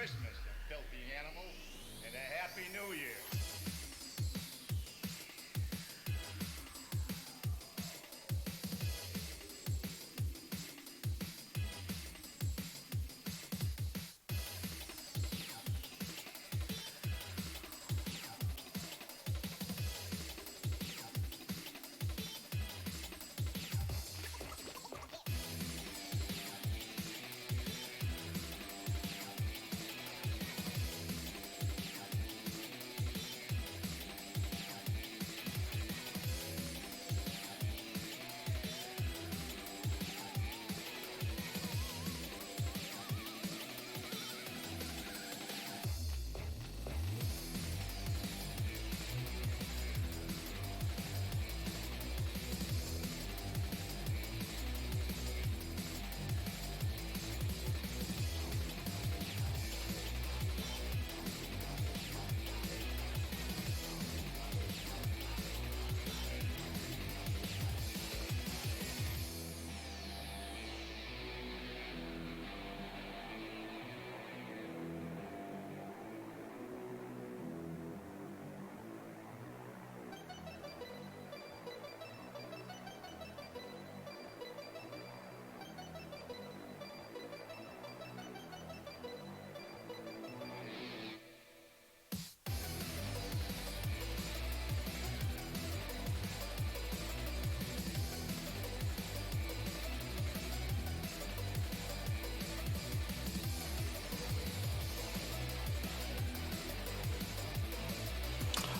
Christmas, you filthy animal, and a Happy New Year.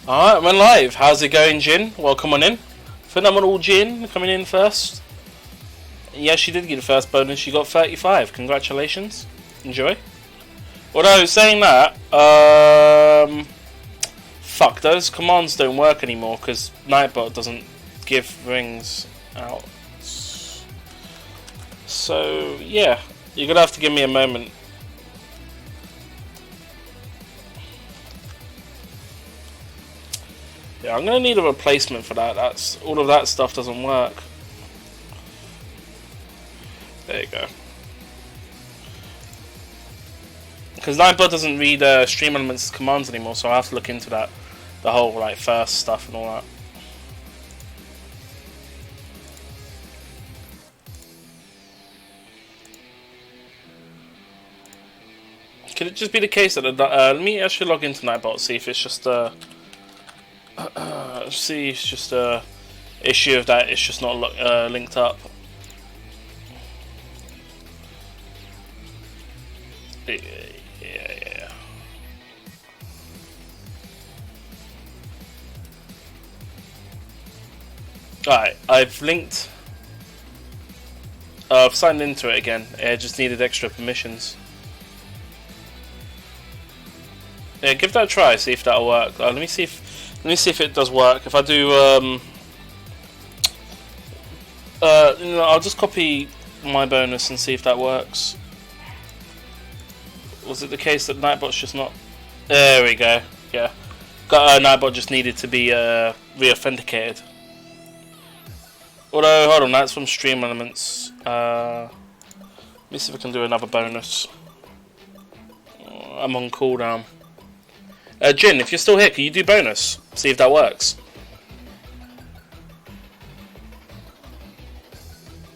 Alright, we're live. How's it going, Jin? Welcome on in. Phenomenal Jin coming in first. Yeah, she did get the first bonus. She got 35. Congratulations. Enjoy. Although, saying that, fuck, those commands don't work anymore because Nightbot doesn't give rings out. So, yeah, you're gonna have to give me a moment. Yeah, I'm gonna need a replacement for that. That's all of that stuff doesn't work. There you go. Because Nightbot doesn't read Stream Elements commands anymore, so I have to look into that, the whole like first stuff and all that. Could it just be the case that let me actually log into Nightbot, see if it's just see if it's just a issue of that it's just not linked up. Yeah. Alright, I've linked. I've signed into it again. It just needed extra permissions. Yeah, give that a try. See if that'll work. Let me see if it does work. If I do, I'll just copy my bonus and see if that works. Was it the case that Nightbot's just not? There we go. Yeah, Nightbot just needed to be re-authenticated. Although, hold on, that's from Stream Elements. Let me see if I can do another bonus. I'm on cooldown. Jin, if you're still here, can you do bonus? See if that works.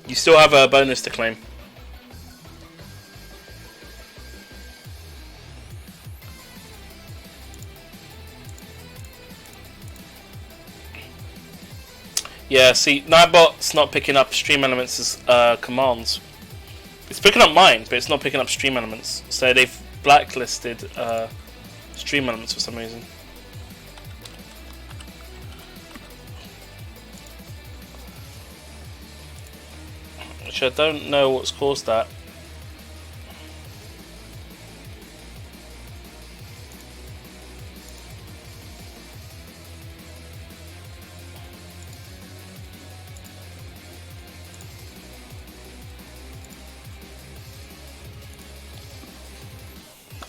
You still have a bonus to claim. Yeah, see, Nightbot's not picking up Stream Elements' commands. It's picking up mine, but it's not picking up Stream Elements. So they've blacklisted Stream Elements for some reason. Which I don't know what's caused that.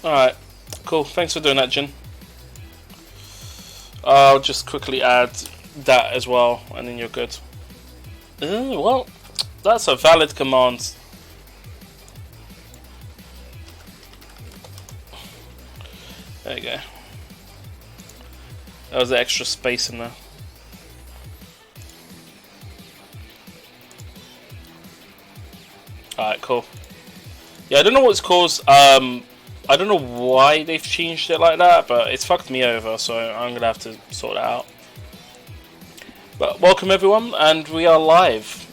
Alright, cool. Thanks for doing that, Jin. I'll just quickly add that as well, and then you're good. Well, that's a valid command. There you go. That was the extra space in there. Alright, cool. Yeah, I don't know what's caused. I don't know why they've changed it like that, but it's fucked me over, so I'm gonna have to sort that out. But welcome everyone, and we are live.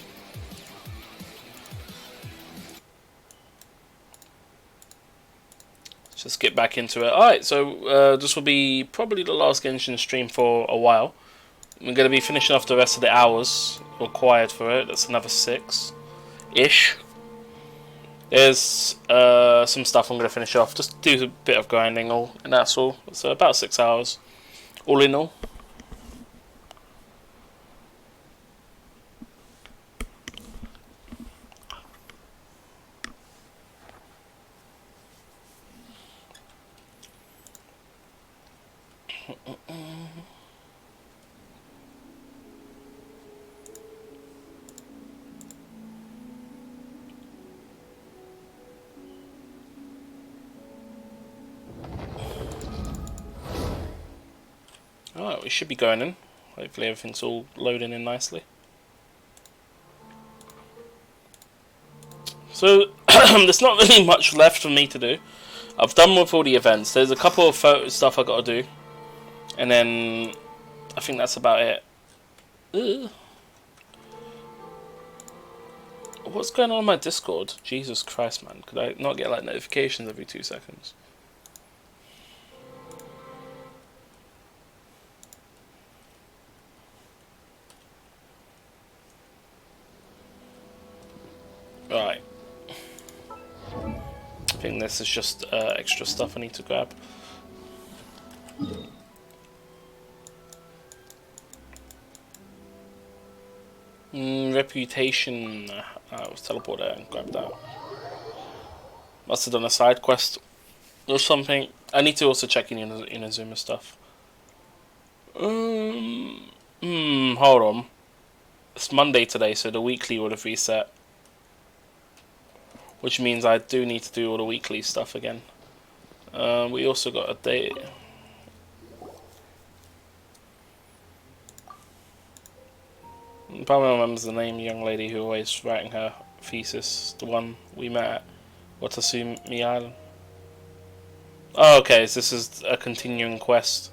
Let's just get back into it. Alright, so this will be probably the last Genshin stream for a while. We're going to be finishing off the rest of the hours required for it. That's another 6-ish. There's some stuff I'm going to finish off. Just do a bit of grinding, and that's all. So about 6 hours, all in all. Alright, we should be going in. Hopefully everything's all loading in nicely. So, there's not really much left for me to do. I've done with all the events. There's a couple of photo stuff I got to do. And then, I think that's about it. Ugh. What's going on my Discord? Jesus Christ, man. Could I not get like notifications every 2 seconds? Right. I think this is just extra stuff I need to grab. Reputation. I was teleported and grabbed that. Must have done a side quest or something. I need to also check in Inazuma stuff. Hold on. It's Monday today, so the weekly would have reset. Which means I do need to do all the weekly stuff again. We also got a date. Probably remembers the name, young lady who always writing her thesis, the one we met at Watasumi Island. Oh, okay, so this is a continuing quest.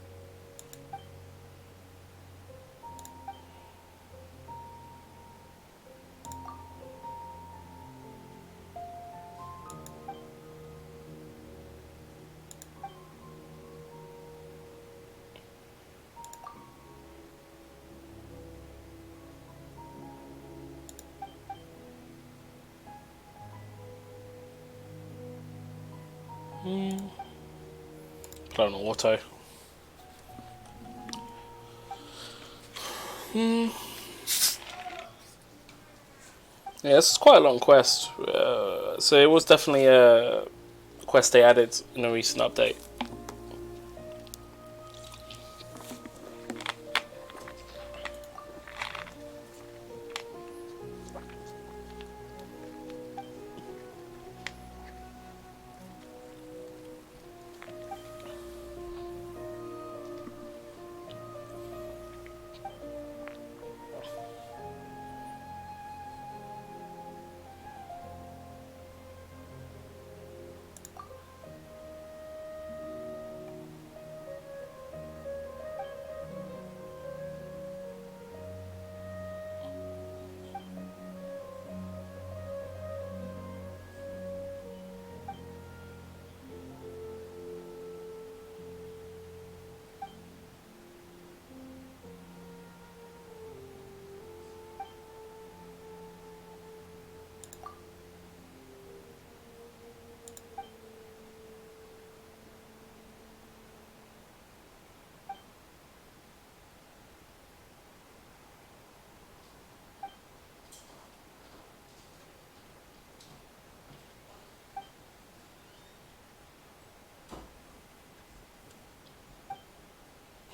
Play on auto. Yeah, this is quite a long quest. So it was definitely a quest they added in a recent update.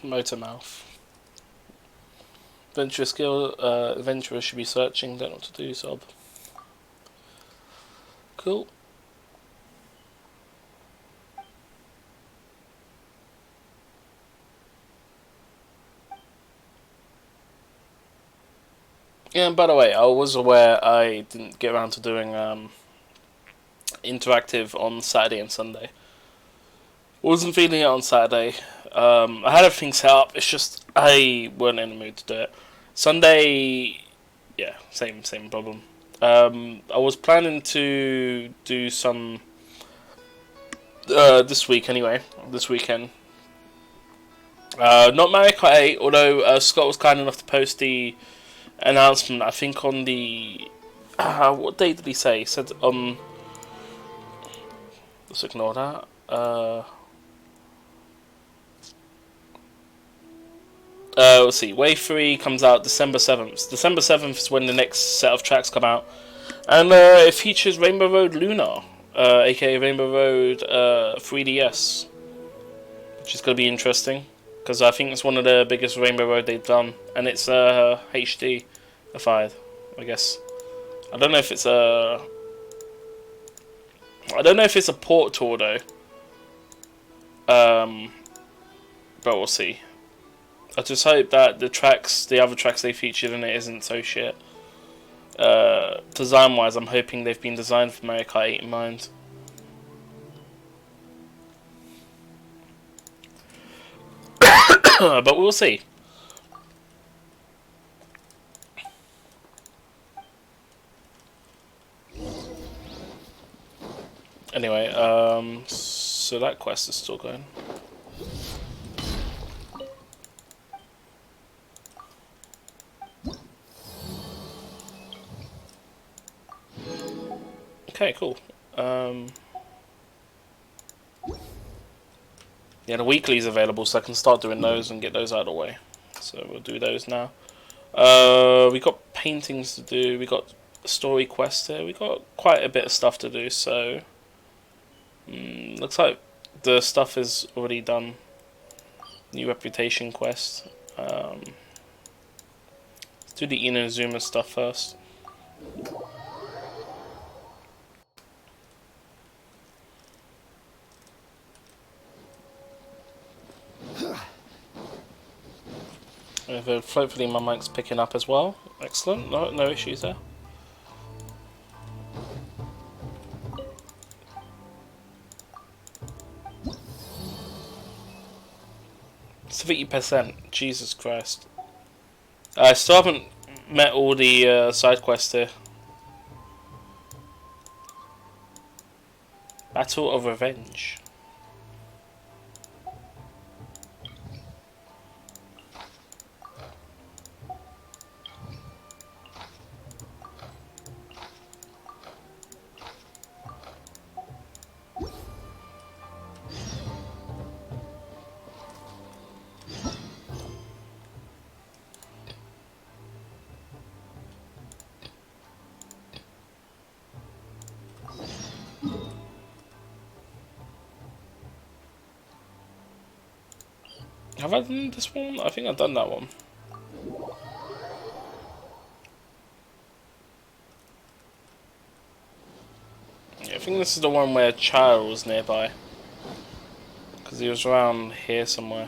Motormouth. Adventurer skill, adventurer should be searching, don't know what to do, sob. Cool. Yeah, and by the way, I was aware I didn't get around to doing interactive on Saturday and Sunday. Wasn't feeling it on Saturday. I had everything set up. It's just I weren't in the mood to do it. Sunday, yeah, same problem. I was planning to do some this week anyway. This weekend. Not Mario Kart 8, although Scott was kind enough to post the announcement. I think on the what day did he say? He said let's ignore that. Let's see. Wave 3 comes out December 7th. December 7th is when the next set of tracks come out. And it features Rainbow Road Lunar, aka Rainbow Road 3DS. Which is going to be interesting. Because I think it's one of the biggest Rainbow Road they've done. And it's HD, I guess. I don't know if it's a port tour though. But we'll see. I just hope that the other tracks they featured in it isn't so shit. Design wise, I'm hoping they've been designed for Mario Kart 8 in mind. But we'll see. Anyway, so that quest is still going. Okay, cool. Yeah, the weekly's available, so I can start doing those and get those out of the way. So we'll do those now. We got paintings to do. We got a story quest here. We got quite a bit of stuff to do. So looks like the stuff is already done. New reputation quest. Let's do the Inazuma stuff first. Hopefully my mic's picking up as well. Excellent, no issues there. It's 50%, Jesus Christ. I still haven't met all the side quests here. Battle of Revenge. Have I done this one? I think I've done that one. Yeah, I think this is the one where Chile was nearby. Because he was around here somewhere.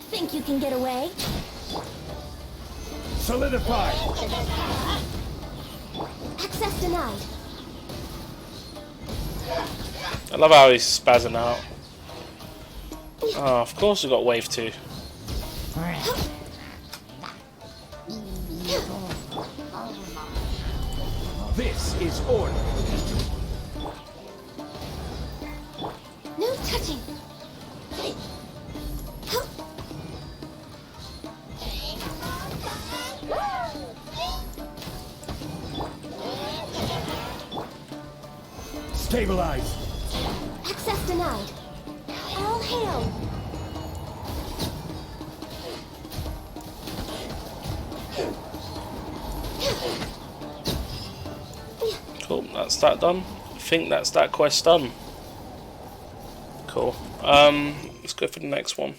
Think you can get away? Solidify! Access denied. I love how he's spazzing out. Oh, of course we got wave 2. This is order. No touching. Stabilize. Access denied. All hail. Cool, that's that done. think that's that quest done. Cool. Let's go for the next one.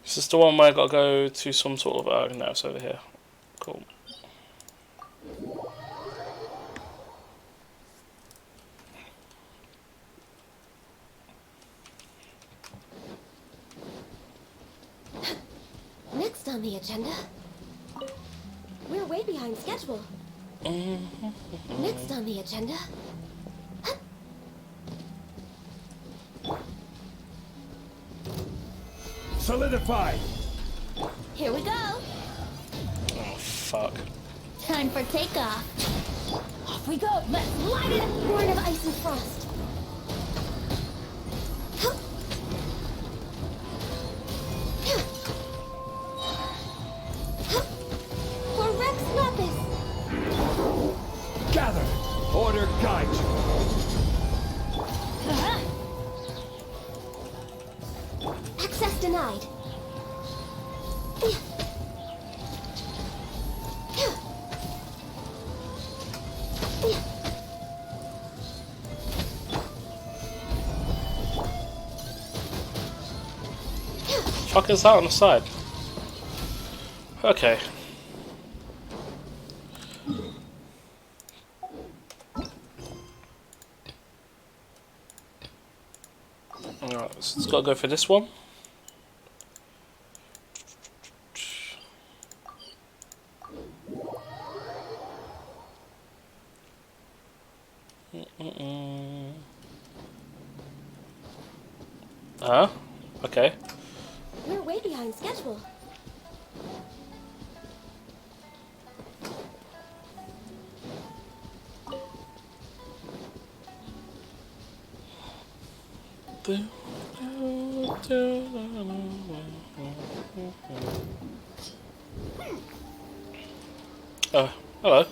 Is this the one where I gotta go to some sort of... Oh, no, it's over here. Cool. Next on the agenda. We're way behind schedule. Next on the agenda. Solidified. Here we go. Oh, fuck. Time for takeoff. Off we go. Let's light it up. Born of ice and frost. For Rex Lapis. Gather. Order guide you. Access denied. Fuck is that on the side? Okay. Alright, so it's gotta go for this one. Okay. We're way behind schedule. Oh, hello.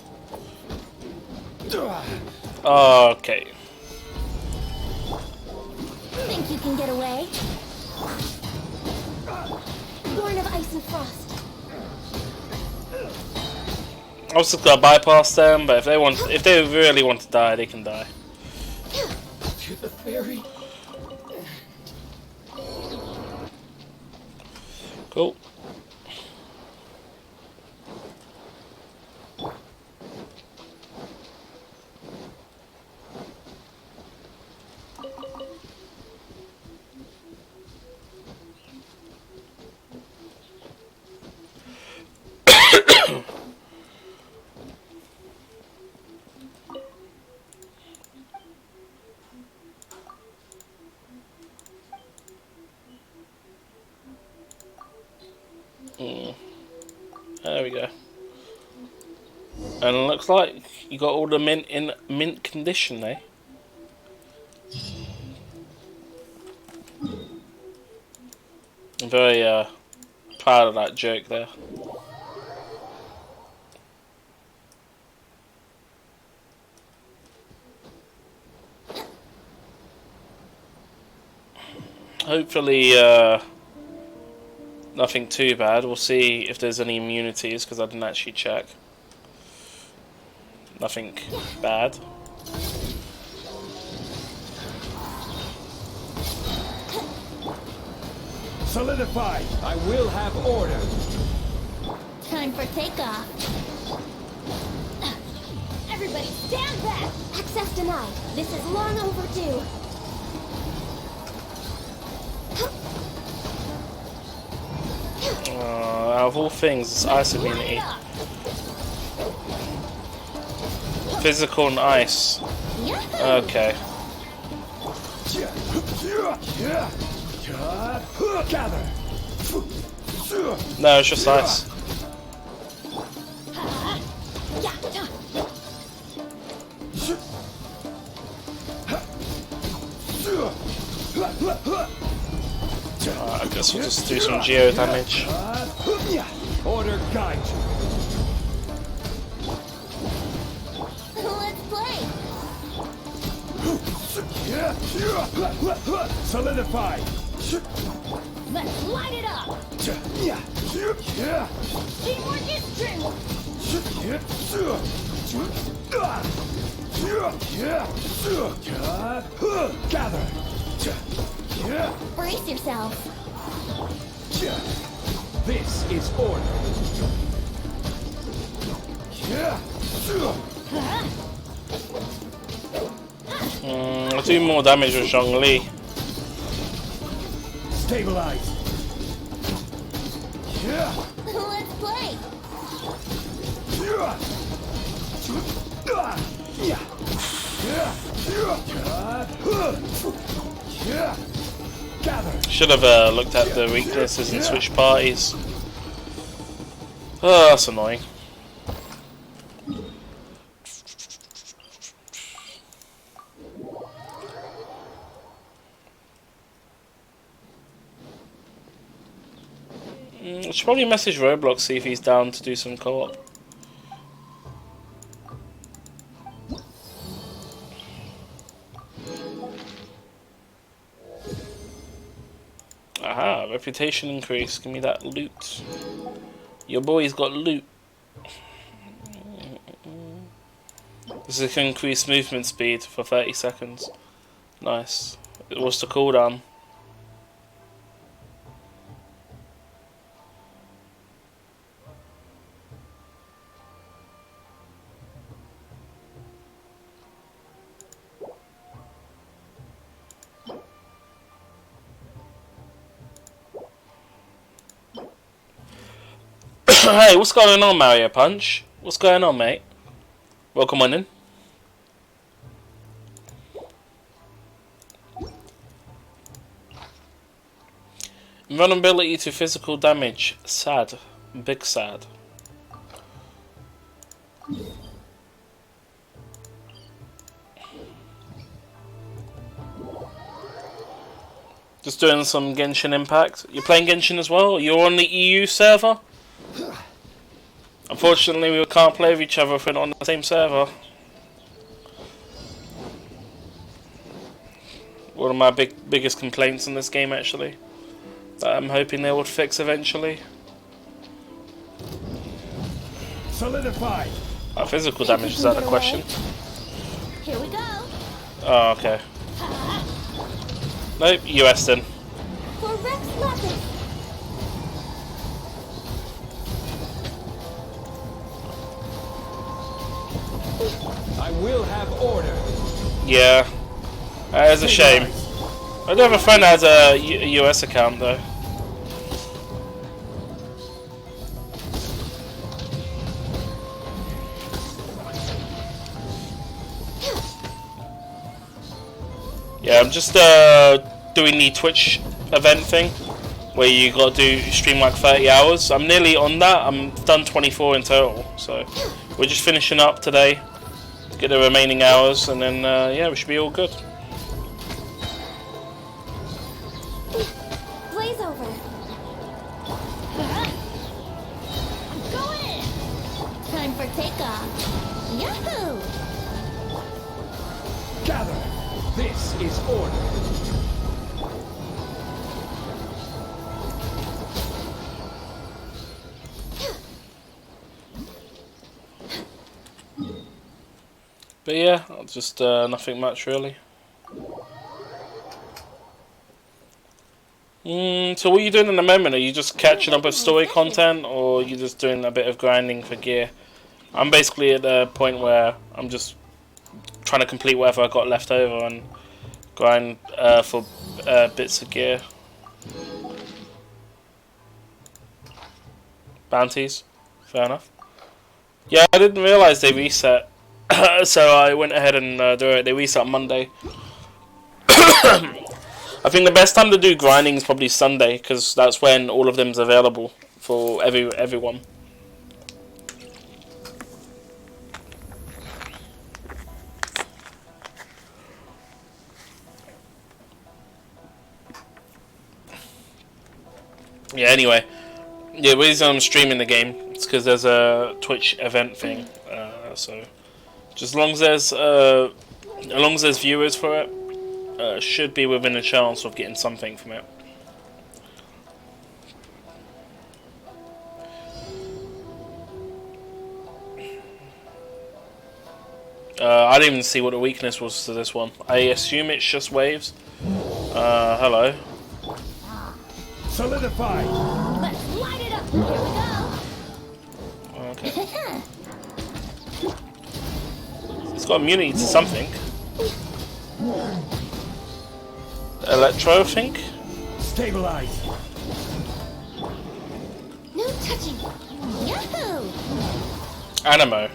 Okay. Think you can get away? Born of ice and frost. I was just gonna bypass them, but if they really want to die, they can die. To the ferry. Cool. There we go. And it looks like you got all the mint in mint condition, eh? I'm very proud of that joke there. Hopefully nothing too bad. We'll see if there's any immunities, because I didn't actually check. Nothing bad. Solidified. I will have order. Time for takeoff. Everybody stand back! Access denied. This is long overdue. Out of all things, it's ice immunity. Physical and ice. Okay. Gather. No, it's just ice. I guess we'll just do some geo damage. Order guide you. Let's play! Solidified. Let's light it up! Teamwork is strength! Gather. Brace yourself. This is order. I'll do more damage with Zhongli. Stabilize. Let's play. Gather. Should have looked at the weaknesses and switched parties. Oh, that's annoying. I should probably message Roblox, see if he's down to do some co-op. Aha, reputation increase. Give me that loot. Your boy's got loot. This is increased movement speed for 30 seconds. Nice. What's the cooldown? Hey, what's going on, Mario Punch? What's going on, mate? Welcome on in. Invulnerability to physical damage. Sad. Big sad. Just doing some Genshin Impact. You're playing Genshin as well? You're on the EU server? Unfortunately, we can't play with each other if we're not on the same server. One of my biggest complaints in this game, actually, that I'm hoping they would fix eventually. Solidify. Physical damage, is that the question? Here we go. Oh, okay. Nope, US then. For Rex Lapis. I will have order. Yeah, that is a shame. I do have a friend that has a US account though. Yeah, I'm just doing the Twitch event thing where you got to stream like 30 hours. I'm nearly on that. I'm done 24 in total, so we're just finishing up today to get the remaining hours, and then yeah, we should be all good. Blaze over. I'm going in. Time for takeoff. Yahoo! Gather. This is order. But yeah, just nothing much really. So what are you doing in the moment? Are you just catching up with story content, or are you just doing a bit of grinding for gear? I'm basically at the point where I'm just trying to complete whatever I got left over and grind for bits of gear. Bounties, fair enough. Yeah, I didn't realise they reset, so I went ahead and do it. They reset Monday. I think the best time to do grinding is probably Sunday, because that's when all of them's available for everyone. Yeah, anyway. Yeah, the reason I'm streaming the game is because there's a Twitch event thing. So, just as long as there's viewers for it, should be within a chance of getting something from it. I didn't even see what the weakness was to this one. I assume it's just waves. Hello. Solidify. Let's light it up. Here we go. Okay. It's got immunity to something. Electro, I think. Stabilize. No touching. Yahoo! Animo.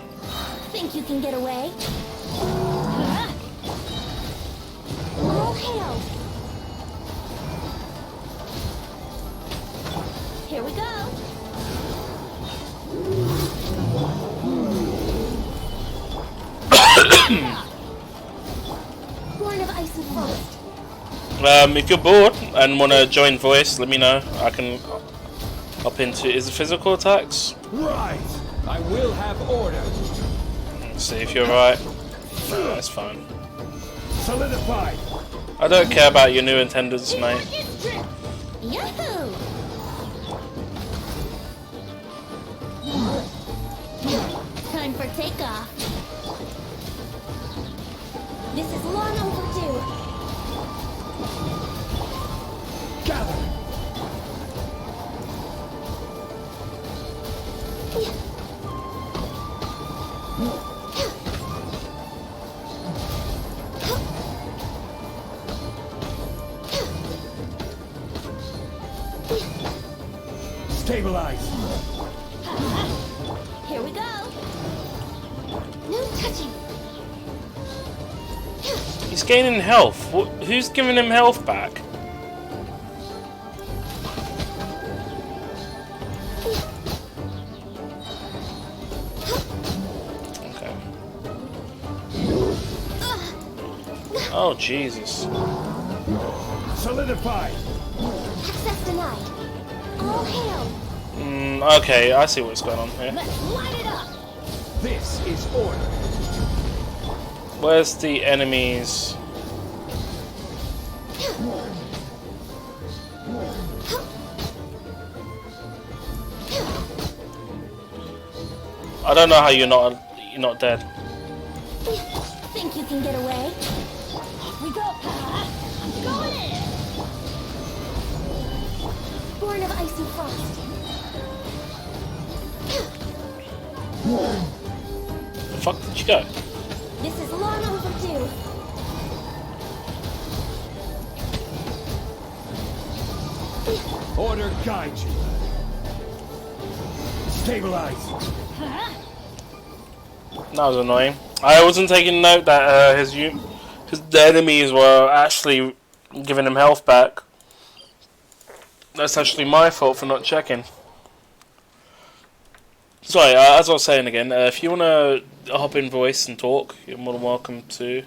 Think you can get away? All hail! Here we go. Born of ice and frost. If you're bored and want to join voice, let me know. I can hop into. Is it physical attacks? Rise. I will have order. Let's see if you're right. No, that's fine. Solidify. I don't care about your new attendance, mate. Yahoo! Time for takeoff. This is long overdue. Gather. Stabilize. Here we go. No touching. He's gaining health. Who's giving him health back? Okay. Oh, Jesus. Solidify. Access denied. All hail. Okay, I see what's going on here. Let's light it up. This is order. Where's the enemies? I don't know how you're not dead. Think you can get away? Off we go. I'm going in. Born of ice and frost. The fuck did you go? This is long overdue. Order guide you. Stabilize. That was annoying. I wasn't taking note that the enemies were actually giving him health back. That's actually my fault for not checking. Sorry, as I was saying again, if you want to hop in voice and talk, you're more than welcome to.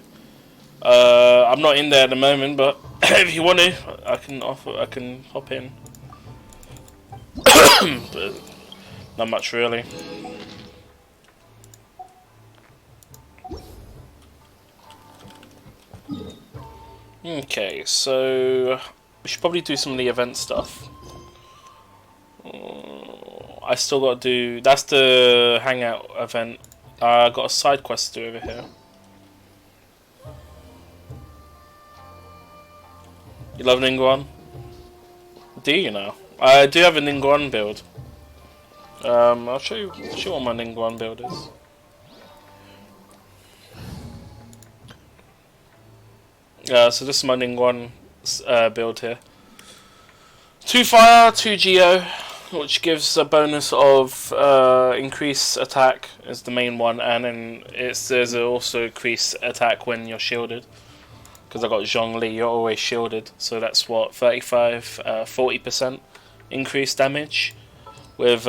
I'm not in there at the moment, but if you want to, I can hop in. But not much really. Okay, so we should probably do some of the event stuff. I still got to do. That's the hangout event. I got a side quest to do over here. You love Ningguang? Do you know? I do have a Ningguang build. I'll show you what my Ningguang build is. So this is my Ningguang build here. 2 fire, 2 geo, which gives a bonus of increased attack is the main one, and then there's also increased attack when you're shielded. Because I got Zhongli, you're always shielded, so that's what 40% increased damage. With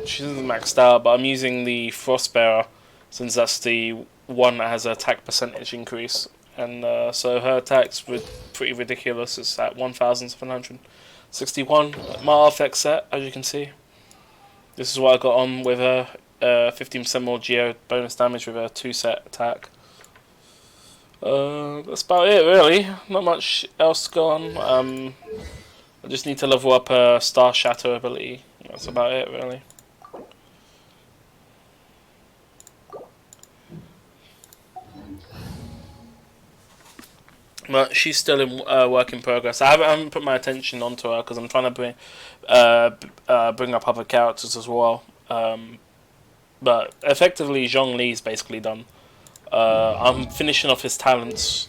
she isn't maxed out, but I'm using the Frostbearer since that's the one that has an attack percentage increase, and so her attack's pretty ridiculous. It's at 1,761. My RFX set, as you can see. This is what I got on with her. 15% more geo bonus damage with her 2-set attack. That's about it, really. Not much else to go on. I just need to level up her Star Shatter ability. That's about it, really. But she's still in work in progress. I haven't put my attention onto her because I'm trying to bring up other characters as well. But effectively, Zhongli's basically done. I'm finishing off his talents.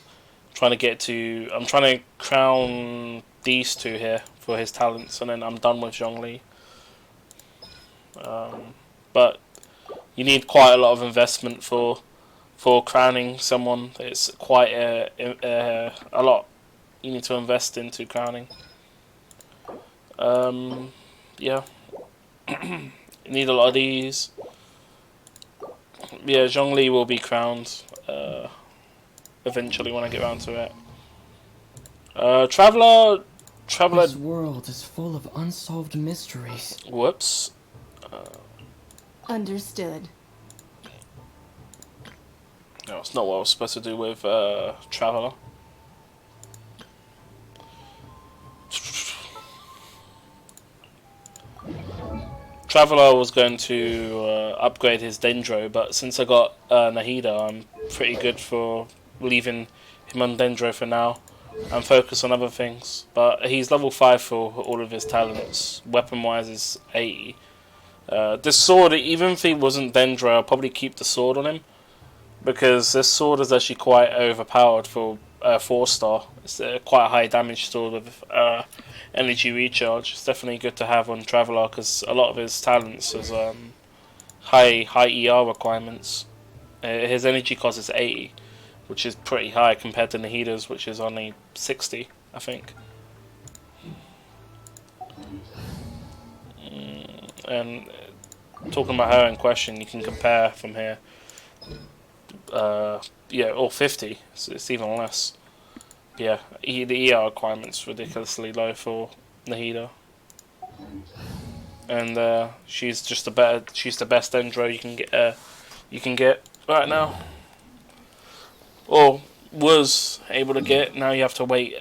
I'm trying to crown these two here for his talents, and then I'm done with Zhongli. But you need quite a lot of investment for crowning someone. It's quite a lot you need to invest into crowning. Yeah. You need a lot of these. Yeah, Zhongli will be crowned eventually when I get around to it. Traveler. This world is full of unsolved mysteries. Whoops. Understood. No, it's not what I was supposed to do with Traveler. Traveler was going to upgrade his Dendro, but since I got Nahida, I'm pretty good for leaving him on Dendro for now and focus on other things. But he's level 5 for all of his talents. Weapon-wise is 80. This sword, even if he wasn't Dendro, I'll probably keep the sword on him, because this sword is actually quite overpowered for 4-star. It's quite a high damage sword with energy recharge. It's definitely good to have on Traveler because a lot of his talents is high ER requirements. His energy cost is 80, which is pretty high compared to Nahida's, which is only 60, I think. And talking about her in question, you can compare from here. Yeah, or 50, so it's even less. Yeah, the ER requirement's ridiculously low for Nahida. And she's the best Dendro you can get right now. Or was able to get. Now you have to wait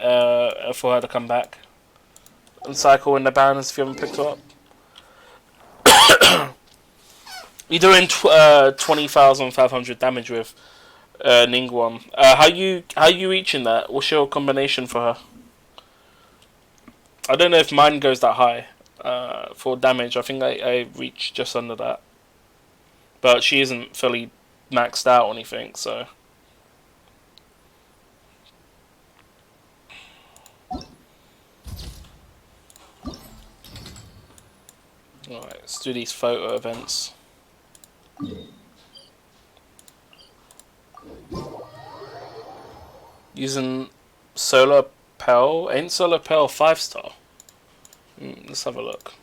for her to come back and cycle in the banners if you haven't picked her up. You're doing 20,500 damage with Ningguang. How you reaching that? What's your combination for her? I don't know if mine goes that high for damage. I think I reach just under that. But she isn't fully maxed out or anything, so. Alright, let's do these photo events. Using Solar Pell. Ain't Solar Pell 5-star? Let's have a look.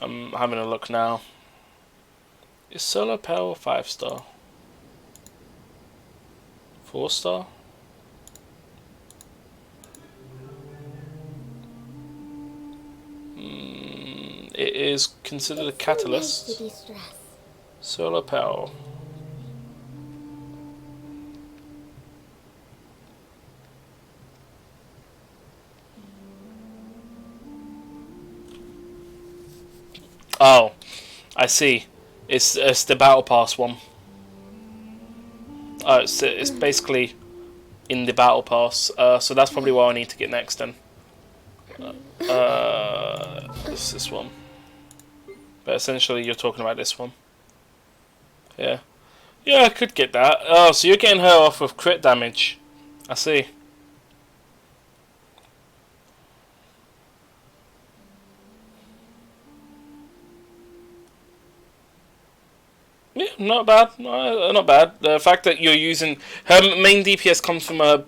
I'm having a look now. Is Solar Pell 5-star? 4-star? It is considered a catalyst. Solar Pell. Oh, I see. It's the Battle Pass one. Oh, it's basically in the Battle Pass. So that's probably what I need to get next then. It's this one. But essentially you're talking about this one. Yeah. Yeah, I could get that. Oh, so you're getting her off with crit damage. I see. Yeah, not bad. Not bad. The fact that you're using her main DPS comes from her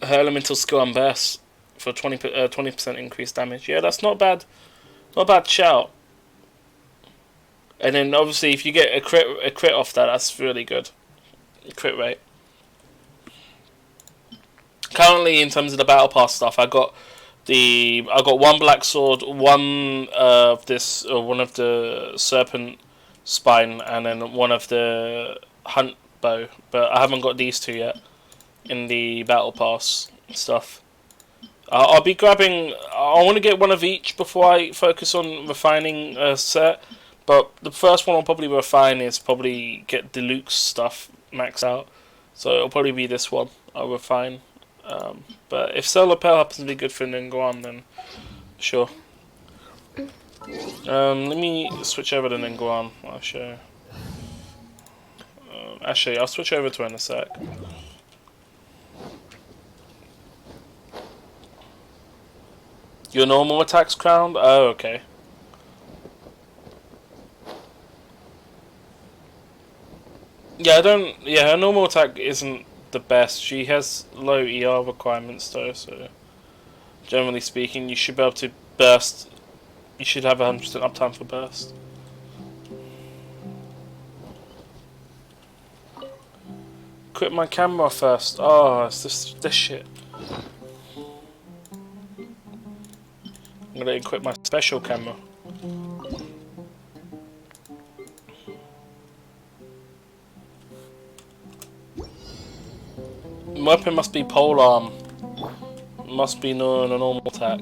elemental skill and burst for 20% increased damage. Yeah, that's not bad. Not a bad shout. And then obviously if you get a crit off that, that's really good. Crit rate. Currently, in terms of the battle pass stuff, I got one black sword, one of the serpent spine, and then one of the hunt bow. But I haven't got these two yet in the battle pass stuff. I'll be grabbing. I want to get one of each before I focus on refining a set. But the first one will probably refine is probably get Deluxe stuff maxed out. So it'll probably be this one I'll refine. But if Solar Pearl happens to be good for Ningguang, then sure. Let me switch over to Ningguang. I'll show. Actually, I'll switch over to her in a sec. Your normal attack's crowned? Oh, okay. Yeah, her normal attack isn't the best. She has low ER requirements though, so generally speaking, you should be able to burst. You should have 100% uptime for burst. Quit my camera first. Oh, it's this shit. I'm gonna equip my special camera. Weapon must be pole arm. Must be no a normal attack.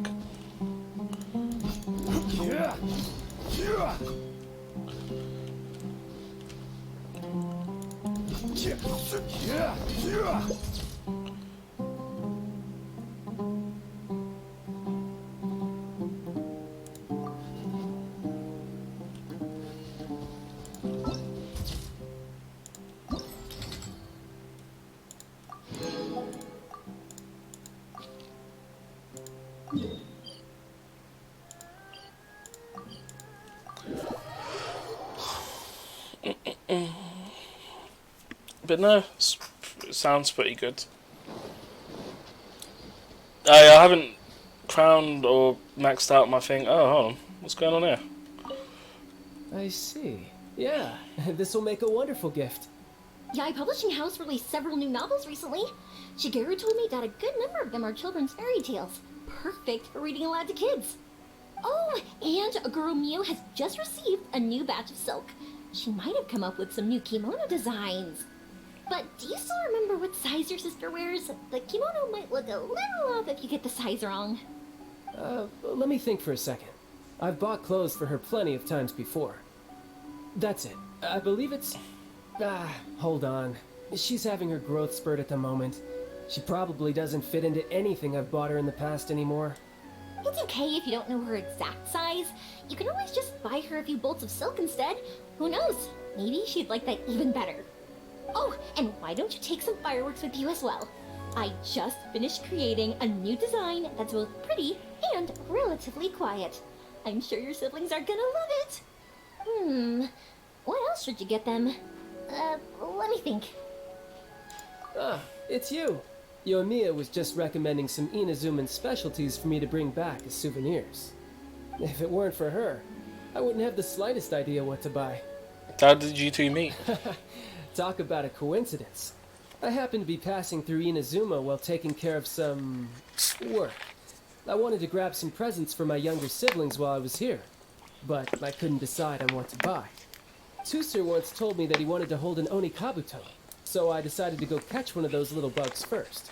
But no, it sounds pretty good. I haven't crowned or maxed out my thing. Oh, hold on. What's going on here? I see. Yeah, this will make a wonderful gift. Yaoi Publishing House released several new novels recently. Shigeru told me that a good number of them are children's fairy tales. Perfect for reading aloud to kids. Oh, and Aguro Mio has just received a new batch of silk. She might have come up with some new kimono designs. But do you still remember what size your sister wears? The kimono might look a little off if you get the size wrong. Let me think for a second. I've bought clothes for her plenty of times before. That's it. I believe it's... hold on. She's having her growth spurt at the moment. She probably doesn't fit into anything I've bought her in the past anymore. It's okay if you don't know her exact size. You can always just buy her a few bolts of silk instead. Who knows? Maybe she'd like that even better. Oh, and why don't you take some fireworks with you as well? I just finished creating a new design that's both pretty and relatively quiet. I'm sure your siblings are gonna love it. What else should you get them? Let me think. Ah, it's you. Yoimiya was just recommending some Inazuman specialties for me to bring back as souvenirs. If it weren't for her, I wouldn't have the slightest idea what to buy. How did you two meet? Talk about a coincidence. I happened to be passing through Inazuma while taking care of some... work. I wanted to grab some presents for my younger siblings while I was here, but I couldn't decide on what to buy. Tsuser once told me that he wanted to hold an Onikabuto, so I decided to go catch one of those little bugs first.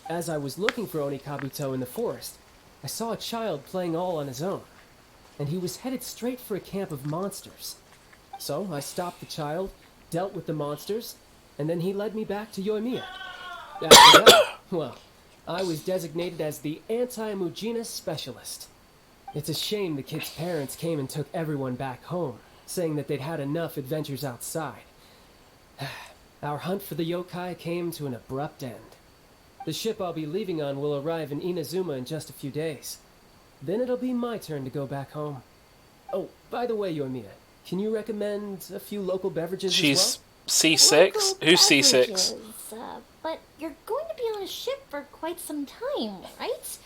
As I was looking for Onikabuto in the forest, I saw a child playing all on his own, and he was headed straight for a camp of monsters. So I stopped the child, dealt with the monsters, and then he led me back to Yoimiya. After that, well, I was designated as the anti-Mujina specialist. It's a shame the kid's parents came and took everyone back home, saying that they'd had enough adventures outside. Our hunt for the yokai came to an abrupt end. The ship I'll be leaving on will arrive in Inazuma in just a few days. Then it'll be my turn to go back home. Oh, by the way, Yoimiya, can you recommend a few local beverages She's as C6? Local Who's C6? beverages, but you're going to be on a ship for quite some time, right?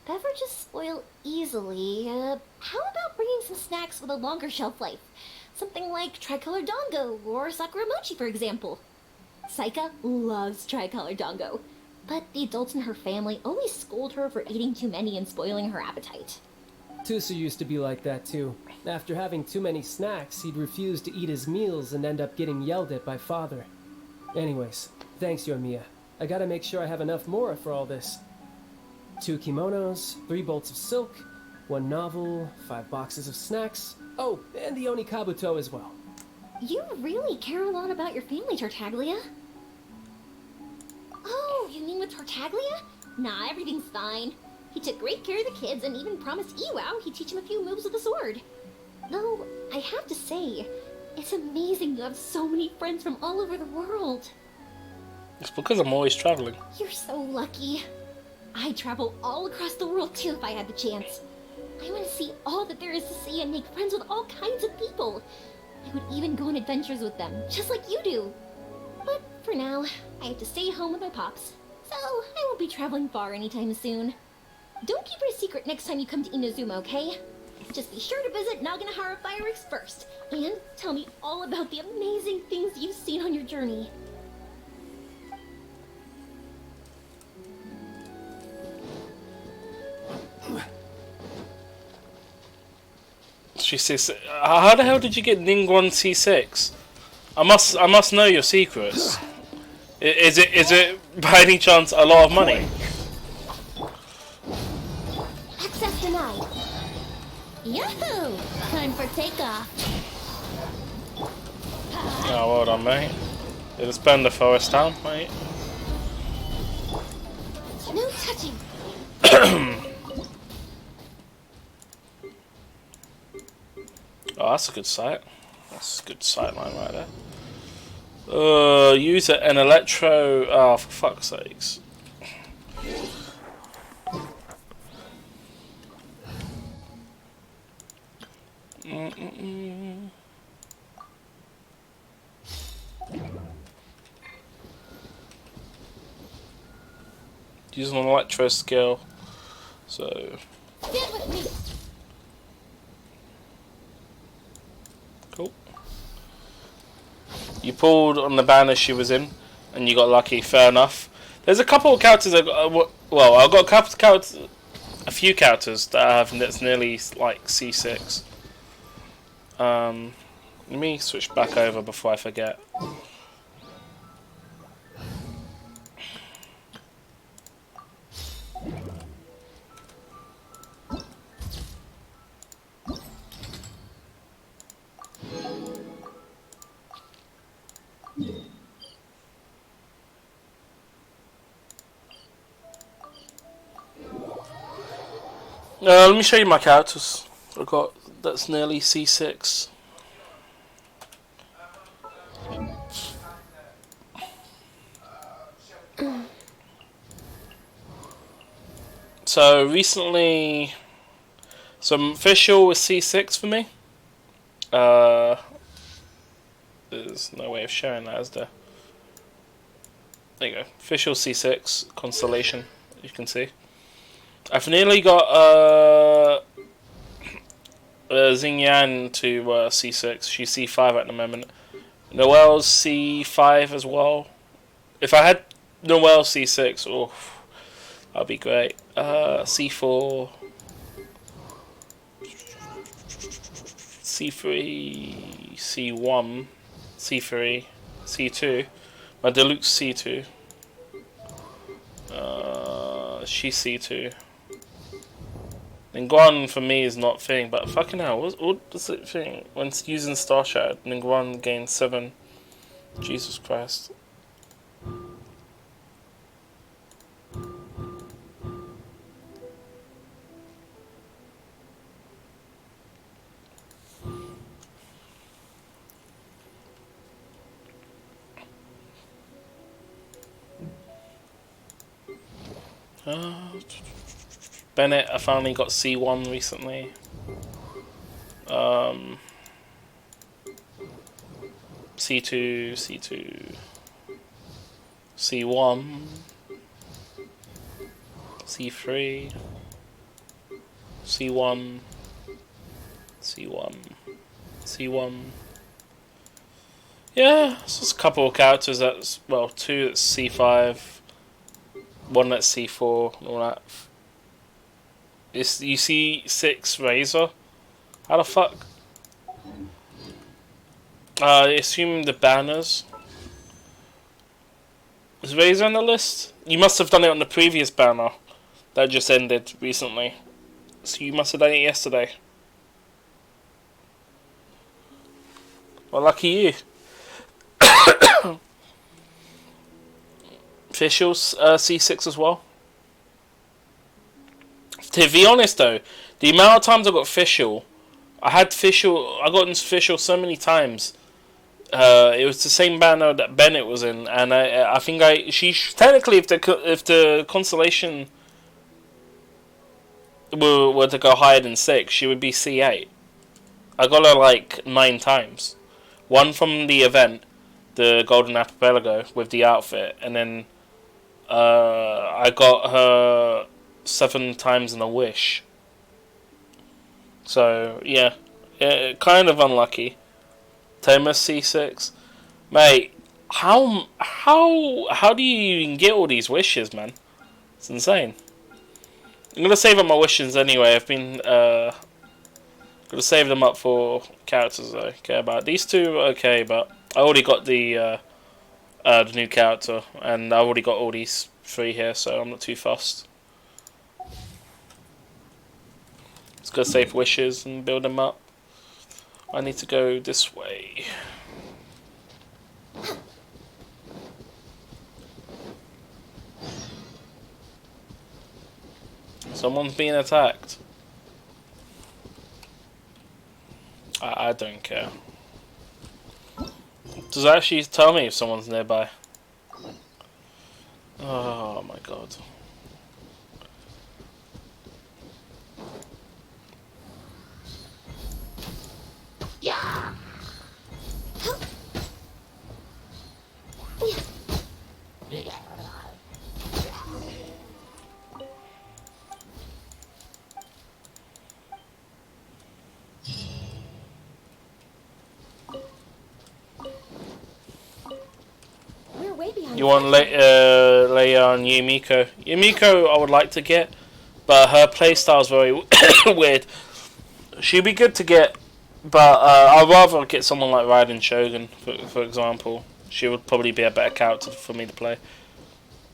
Beverages spoil easily. How about bringing some snacks with a longer shelf life? Something like Tricolor Dango or Sakura Mochi, for example. Saika loves Tricolor Dango, but the adults in her family always scold her for eating too many and spoiling her appetite. well? Tusa used to be like that too. After having too many snacks, he'd refuse to eat his meals and end up getting yelled at by father. Anyways, thanks, Yoimiya. I gotta make sure I have enough Mora for all this. 2 kimonos, 3 bolts of silk, 1 novel, 5 boxes of snacks. Oh, and the Oni Kabuto as well. You really care a lot about your family, Tartaglia. Oh, you mean with Tartaglia? Nah, everything's fine. He took great care of the kids and even promised Iwao he'd teach him a few moves with the sword. Though, I have to say, it's amazing you have so many friends from all over the world. It's because I'm always traveling. You're so lucky. I'd travel all across the world too if I had the chance. I want to see all that there is to see and make friends with all kinds of people. I would even go on adventures with them, just like you do. But for now, I have to stay home with my pops, so I won't be traveling far anytime soon. Don't keep it a secret next time you come to Inazuma, okay? Just be sure to visit Naganohara Fireworks first, and tell me all about the amazing things you've seen on your journey. She says, "How the hell did you get Ningguang C6? I must know your secrets. Is it by any chance a lot of money?" Access denied. Yahoo! Time for takeoff. Oh, well done, mate. It'll spend the forest down, mate. No touching. Oh, that's a good sight. That's a good sight line right there. Use an electro. Oh, for fuck's sakes. Use an electro skill. So. Stand with me. Cool. You pulled on the banner she was in, and you got lucky. Fair enough. There's a couple of characters. I've got a few characters that I have that's nearly like C6. Let me switch back over before I forget. Let me show you my characters. I've got that's nearly C6. So recently, some official was C6 for me. There's no way of showing that, is there? There you go. Official C6 Constellation. You can see. I've nearly got Xingyan to C6. She's C5 at the moment. Noelle's C5 as well. If I had Noelle C6, oh, that'd be great. C4, C3, C1, C3, C2. My deluxe C2. She's C2. Ningguang for me is not fitting, but fucking hell, what does it think? When it's using Star Shadow, Ningguang gains 7. Jesus Christ. Bennett, I finally got C1 recently. C2, C2, C1, C3, C1, C1, C1. Yeah, it's just a couple of characters that's, well, 2 that's C5, 1 that's C4, and all that. You see 6 Razor? How the fuck? I assume the banners. Is Razor on the list? You must have done it on the previous banner that just ended recently. So you must have done it yesterday. Well, lucky you. Officials C6 as well. To be honest though, the amount of times I got official, I got into official so many times. It was the same banner that Bennett was in, and I think she technically, if the constellation were to go higher than 6, she would be C8. I got her like 9 times. One from the event, the Golden Archipelago with the outfit, and then I got her 7 times in a wish. So yeah, kind of unlucky. Thomas C6, mate. How do you even get all these wishes, man? It's insane. I'm gonna save up my wishes anyway. I've been gonna save them up for characters I care about. These two are okay, but I already got the new character, and I already got all these 3 here, so I'm not too fussed. Let's go save wishes and build them up. I need to go this way. Someone's being attacked. I don't care. Does it actually tell me if someone's nearby? Oh my god. Yeah. We're way behind. You want Leia on Yumiko? Yumiko I would like to get, but her playstyle is very weird. She'd be good to get, but I'd rather get someone like Raiden Shogun, for example. She would probably be a better character for me to play.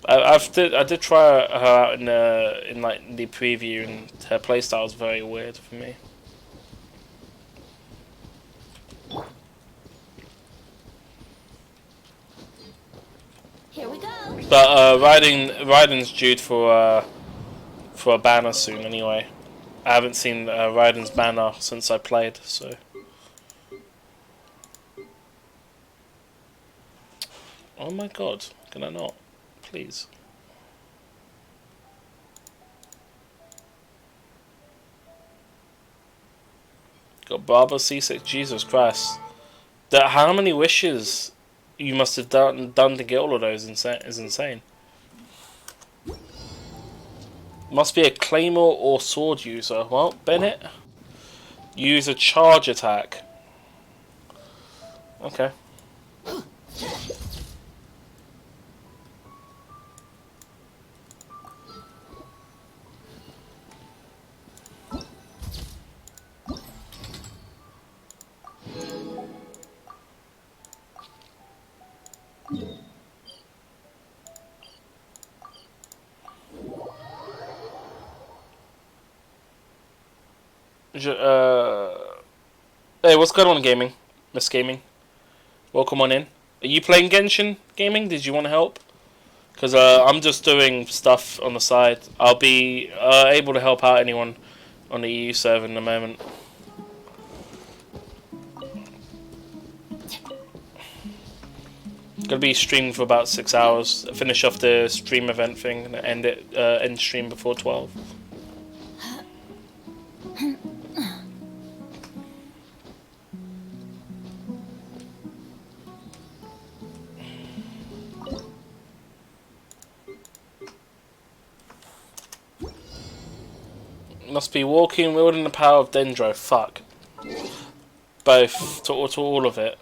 I did try her out in like the preview, and her playstyle is very weird for me. Here we go. But Raiden's due for a banner soon anyway. I haven't seen Raiden's banner since I played, so. Oh my god, can I not? Please. Got Barber C6, Jesus Christ. How many wishes you must have done to get all of those is insane. Must be a claymore or sword user. Well, Bennett, use a charge attack. Okay. Hey, what's going on, gaming? Miss Gaming, welcome on in. Are you playing Genshin Gaming? Did you want to help? Because I'm just doing stuff on the side. I'll be able to help out anyone on the EU server in a moment. Gonna be streaming for about 6 hours. Finish off the stream event thing and end stream before 12. Must be walking, wielding the power of Dendro. Fuck. Both. To all of it.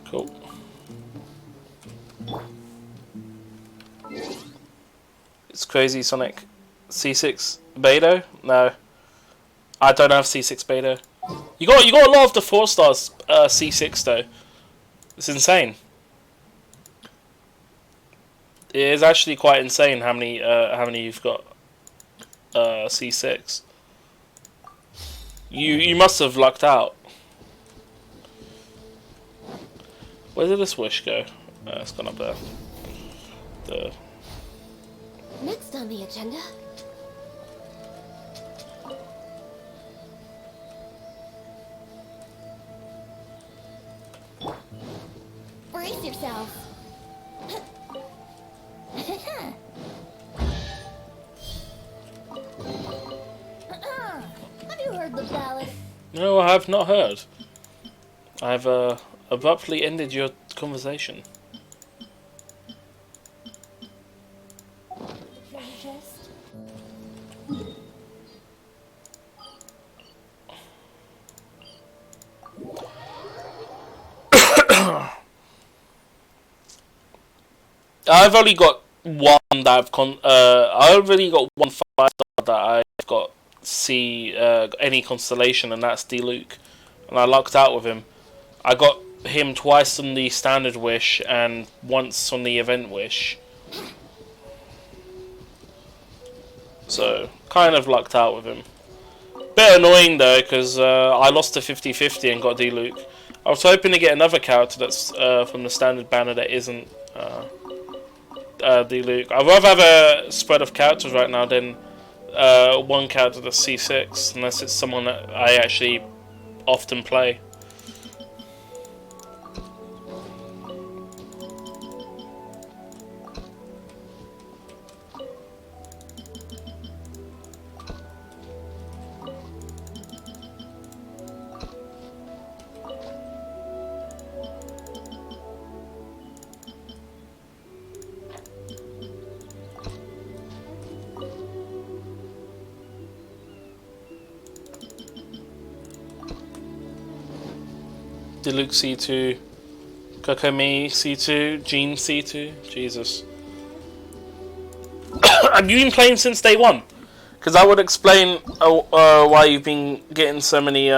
Cool. It's crazy, Sonic. C6 Beidou? No. I don't have C6 Beidou. You got a lot of the 4-stars C6 though. It's insane. It is actually quite insane how many you've got C6. You must have lucked out. Where did this wish go? It's gone up there. Next on the agenda. Brace yourself. Have you heard the ballad? No, I have not heard. I've abruptly ended your conversation. Treasure chest. I've only got one that I've already got one 5-star that I've got any constellation, and that's D-Luke, and I lucked out with him. I got him twice on the standard wish and once on the event wish, so kind of lucked out with him. Bit annoying though, because I lost to 50-50 and got D-Luke. I was hoping to get another character that's from the standard banner that isn't D-Luke. I'd rather have a spread of characters right now than one character that's C6, unless it's someone that I actually often play. D-Luke C2, Kokomi C2, Jean C2. Jesus. Have you been playing since day one? Because that would explain why you've been getting so many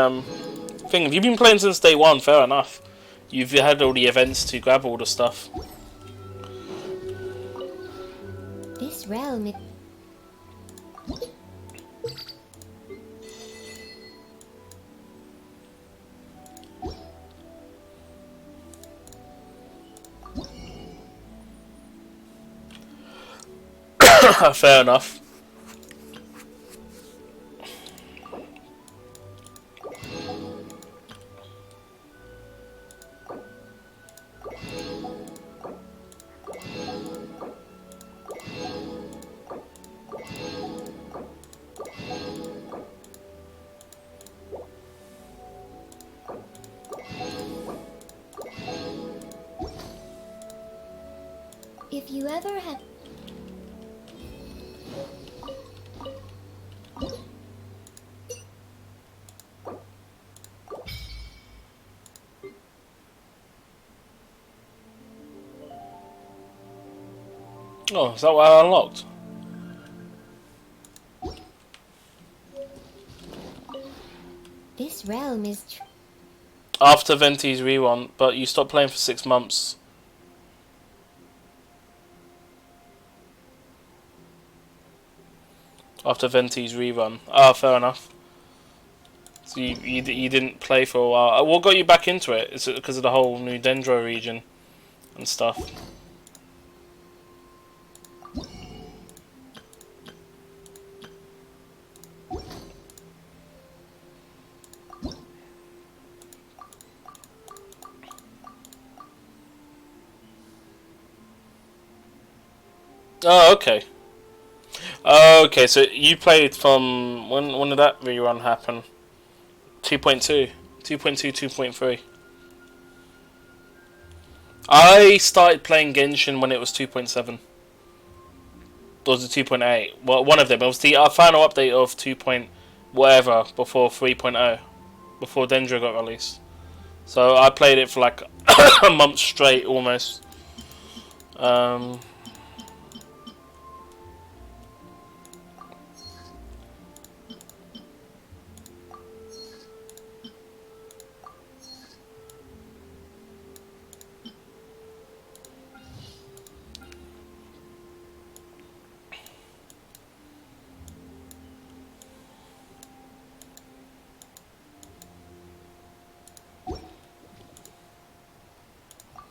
things. If you've been playing since day one, fair enough. You've had all the events to grab all the stuff. This realm. Fair enough. If you ever had. Oh, is that what I unlocked? This realm is. After Venti's rerun, but you stopped playing for 6 months. After Venti's rerun. Ah, fair enough. So you didn't play for a while. What got you back into it? Is it because of the whole new Dendro region and stuff? Oh, okay. Okay, so you played from when did that rerun happen? 2.2, 2.2, 2.3. I started playing Genshin when it was 2.7. Or was it 2.8? Well, one of them. It was the final update of 2. Whatever before 3.0, before Dendro got released. So I played it for like a month straight almost.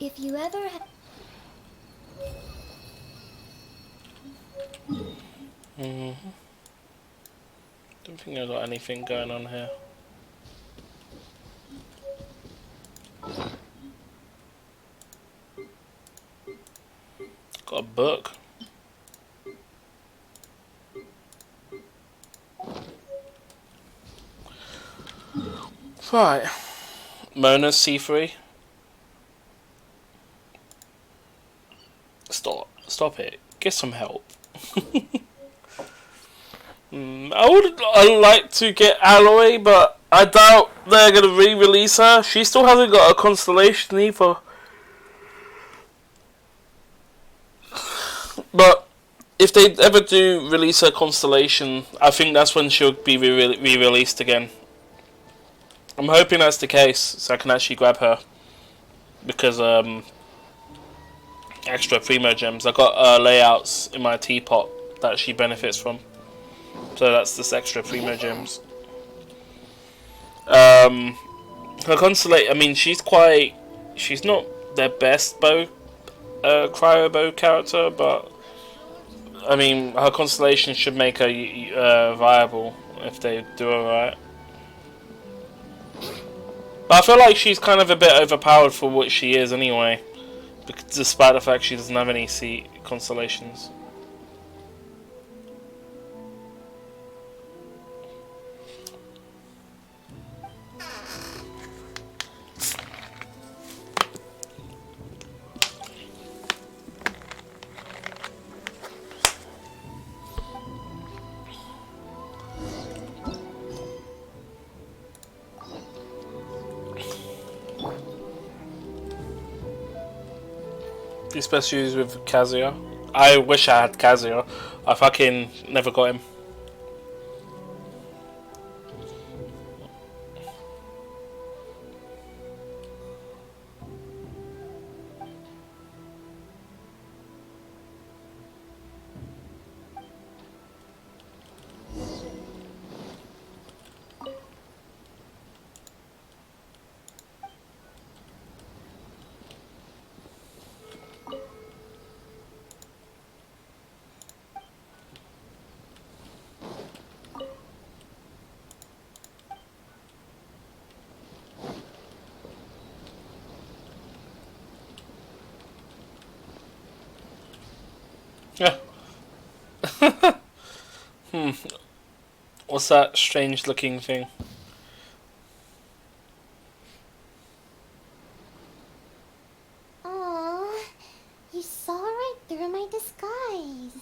if you ever Don't think I've got anything going on here. Got a book. Right. Mona's C3. Stop it. Get some help. I'd like to get Aloy, but I doubt they're gonna re-release her. She still hasn't got a constellation either. But if they ever do release her constellation, I think that's when she'll be re-released again. I'm hoping that's the case, so I can actually grab her. Because, extra Primo Gems. I got layouts in my teapot that she benefits from. So that's this extra Primo Gems. Her constellation, I mean, she's not their best cryo bow character, but I mean, her constellation should make her viable if they do her right. But I feel like she's kind of a bit overpowered for what she is anyway, despite the fact she doesn't have any constellations. He's best used with Kazuya. I wish I had Kazuya. I fucking never got him. Yeah. What's that strange looking thing? Aww, you saw right through my disguise.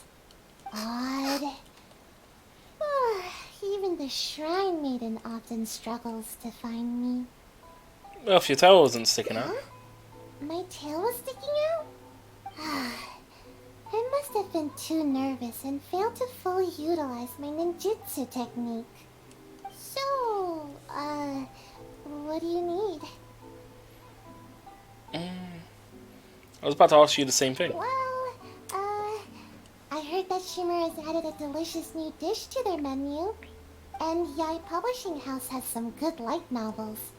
Odd. Even the Shrine Maiden often struggles to find me. Well, if your tail wasn't sticking out. Huh? My tail was sticking out? I must have been too nervous and failed to fully utilize my ninjutsu technique. So, what do you need? I was about to ask you the same thing. Well, I heard that Shimmer has added a delicious new dish to their menu. And Yai Publishing House has some good light novels.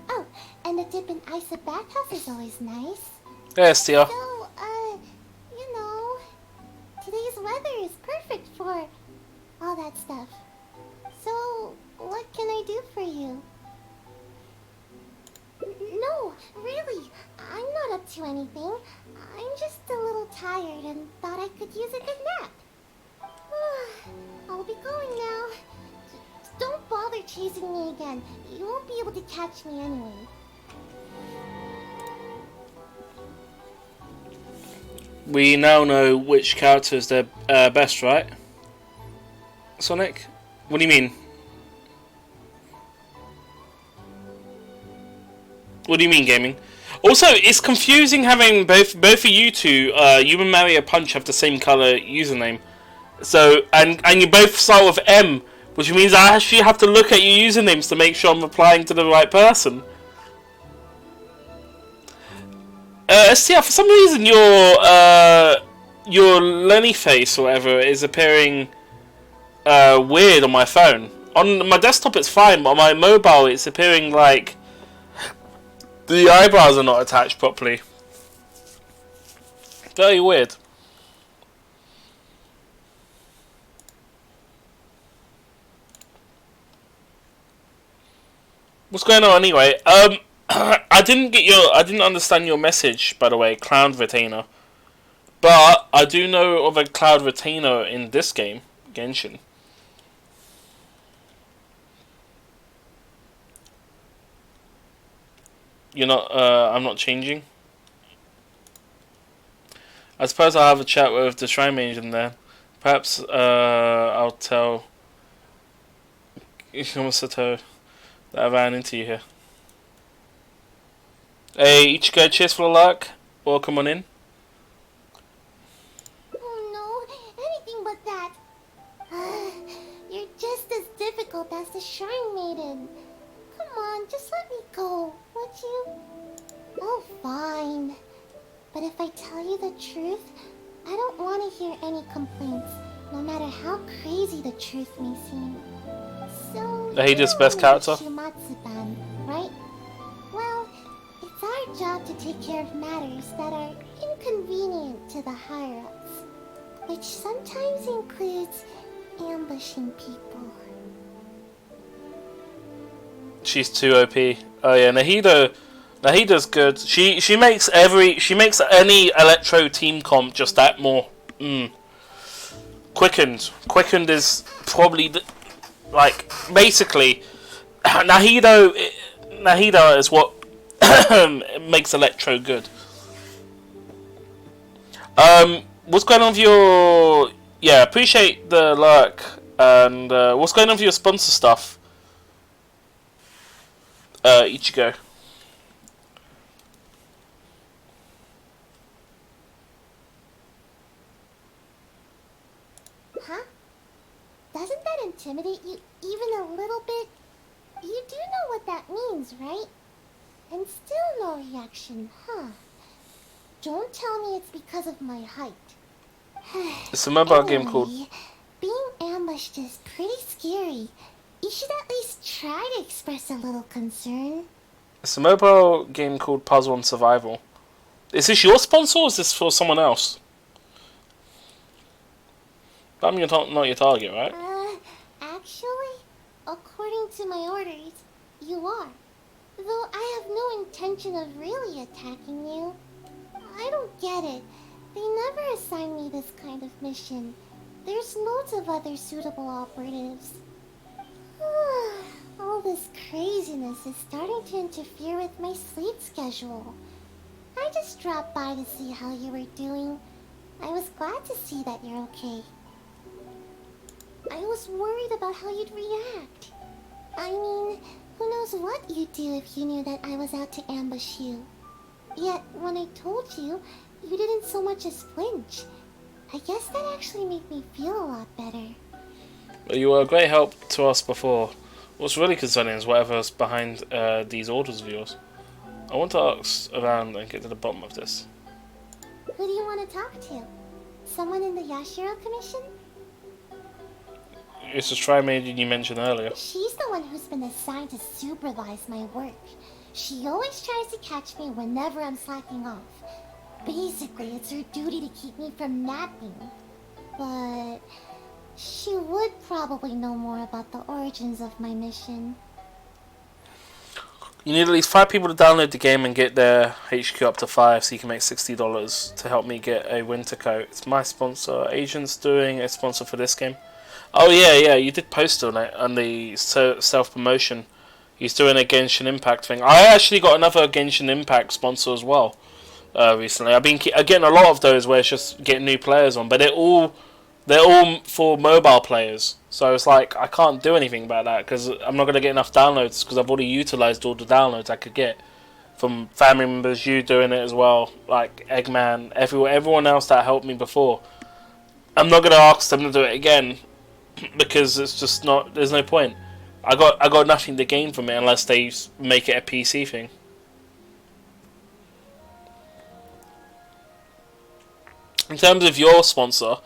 Oh, and a dip in Isa bathhouse is always nice. Yes, dear. So, you know, today's weather is perfect for all that stuff. So, what can I do for you? No, really, I'm not up to anything. I'm just a little tired and thought I could use a good nap. I'll be going now. Don't bother chasing me again. You won't be able to catch me anyway. We now know which character is their best, right? Sonic? What do you mean? What do you mean, gaming? Also, it's confusing having both of you two, you and Mario Punch, have the same color username. So, and you both start with M, which means I actually have to look at your usernames to make sure I'm replying to the right person. STR, for some reason your Lenny face or whatever is appearing weird on my phone. On my desktop it's fine, but on my mobile it's appearing like the eyebrows are not attached properly. Very weird. What's going on anyway? I didn't understand your message, by the way, Cloud Retainer. But I do know of a Cloud Retainer in this game, Genshin. You're not, I'm not changing. I suppose I'll have a chat with the Shrine Mage in there. Perhaps, I'll tell Yamasato that I ran into you here. Hey, Ichigo, cheers for the luck. Welcome on in. Oh no, anything but that. You're just as difficult as the Shrine Maiden. Come on, just let me go, would you? Oh, fine. But if I tell you the truth, I don't want to hear any complaints, no matter how crazy the truth may seem. So, Nahida's best character? Shumatsu-ban, right? Well, it's our job to take care of matters that are inconvenient to the higher-ups, which sometimes includes ambushing people. She's too OP. Oh yeah, Nahida's good. She makes any Electro team comp just that more quickened. Quickened is probably basically Nahida is what makes Electro good. What's going on with your... Yeah, appreciate the lurk. And what's going on with your sponsor stuff? Ichigo. Huh? Doesn't that intimidate you even a little bit? You do know what that means, right? And still no reaction, huh? Don't tell me it's because of my height. It's a mobile game called... Being ambushed is pretty scary. You should at least try to express a little concern. It's a mobile game called Puzzle and Survival. Is this your sponsor or is this for someone else? I'm not your target, right? Actually, according to my orders, you are. Though I have no intention of really attacking you. I don't get it. They never assign me this kind of mission. There's loads of other suitable operatives. All this craziness is starting to interfere with my sleep schedule. I just dropped by to see how you were doing. I was glad to see that you're okay. I was worried about how you'd react. I mean, who knows what you'd do if you knew that I was out to ambush you. Yet, when I told you, you didn't so much as flinch. I guess that actually made me feel a lot better. Well, you were a great help to us before. What's really concerning is whatever's behind these orders of yours. I want to ask around and get to the bottom of this. Who do you want to talk to? Someone in the Yashiro Commission? It's the Shrine Mage you mentioned earlier. She's the one who's been assigned to supervise my work. She always tries to catch me whenever I'm slacking off. Basically, it's her duty to keep me from napping. But she would probably know more about the origins of my mission. You need at least 5 people to download the game and get their HQ up to 5 so you can make $60 to help me get a winter coat. It's my sponsor. Agent's doing a sponsor for this game. Oh yeah, you did post on it, on the self-promotion. He's doing a Genshin Impact thing. I actually got another Genshin Impact sponsor as well recently. I've been getting a lot of those where it's just getting new players on, but they're all for mobile players. So it's like I can't do anything about that because I'm not going to get enough downloads because I've already utilised all the downloads I could get from family members, you doing it as well, like Eggman, everyone else that helped me before. I'm not going to ask them to do it again because it's just not. There's no point. I got nothing to gain from it unless they make it a PC thing. In terms of your sponsor,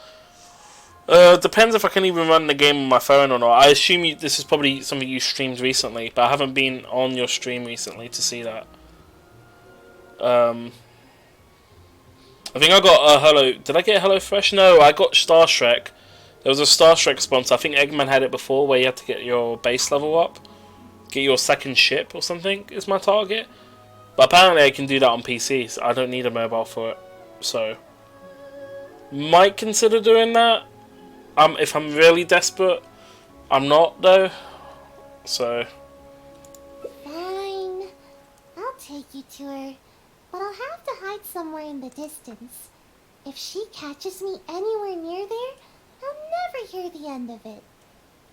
depends if I can even run the game on my phone or not. I assume this is probably something you streamed recently, but I haven't been on your stream recently to see that. I think I got a Hello. Did I get Hello Fresh? No, I got Star Trek. There was a Star Trek sponsor. I think Eggman had it before, where you had to get your base level up, get your second ship or something. Is my target. But apparently I can do that on PC. So I don't need a mobile for it. So might consider doing that. If I'm really desperate. I'm not though. So. Fine. I'll take you to her. But I'll have to hide somewhere in the distance. If she catches me anywhere near there, I'll never hear the end of it.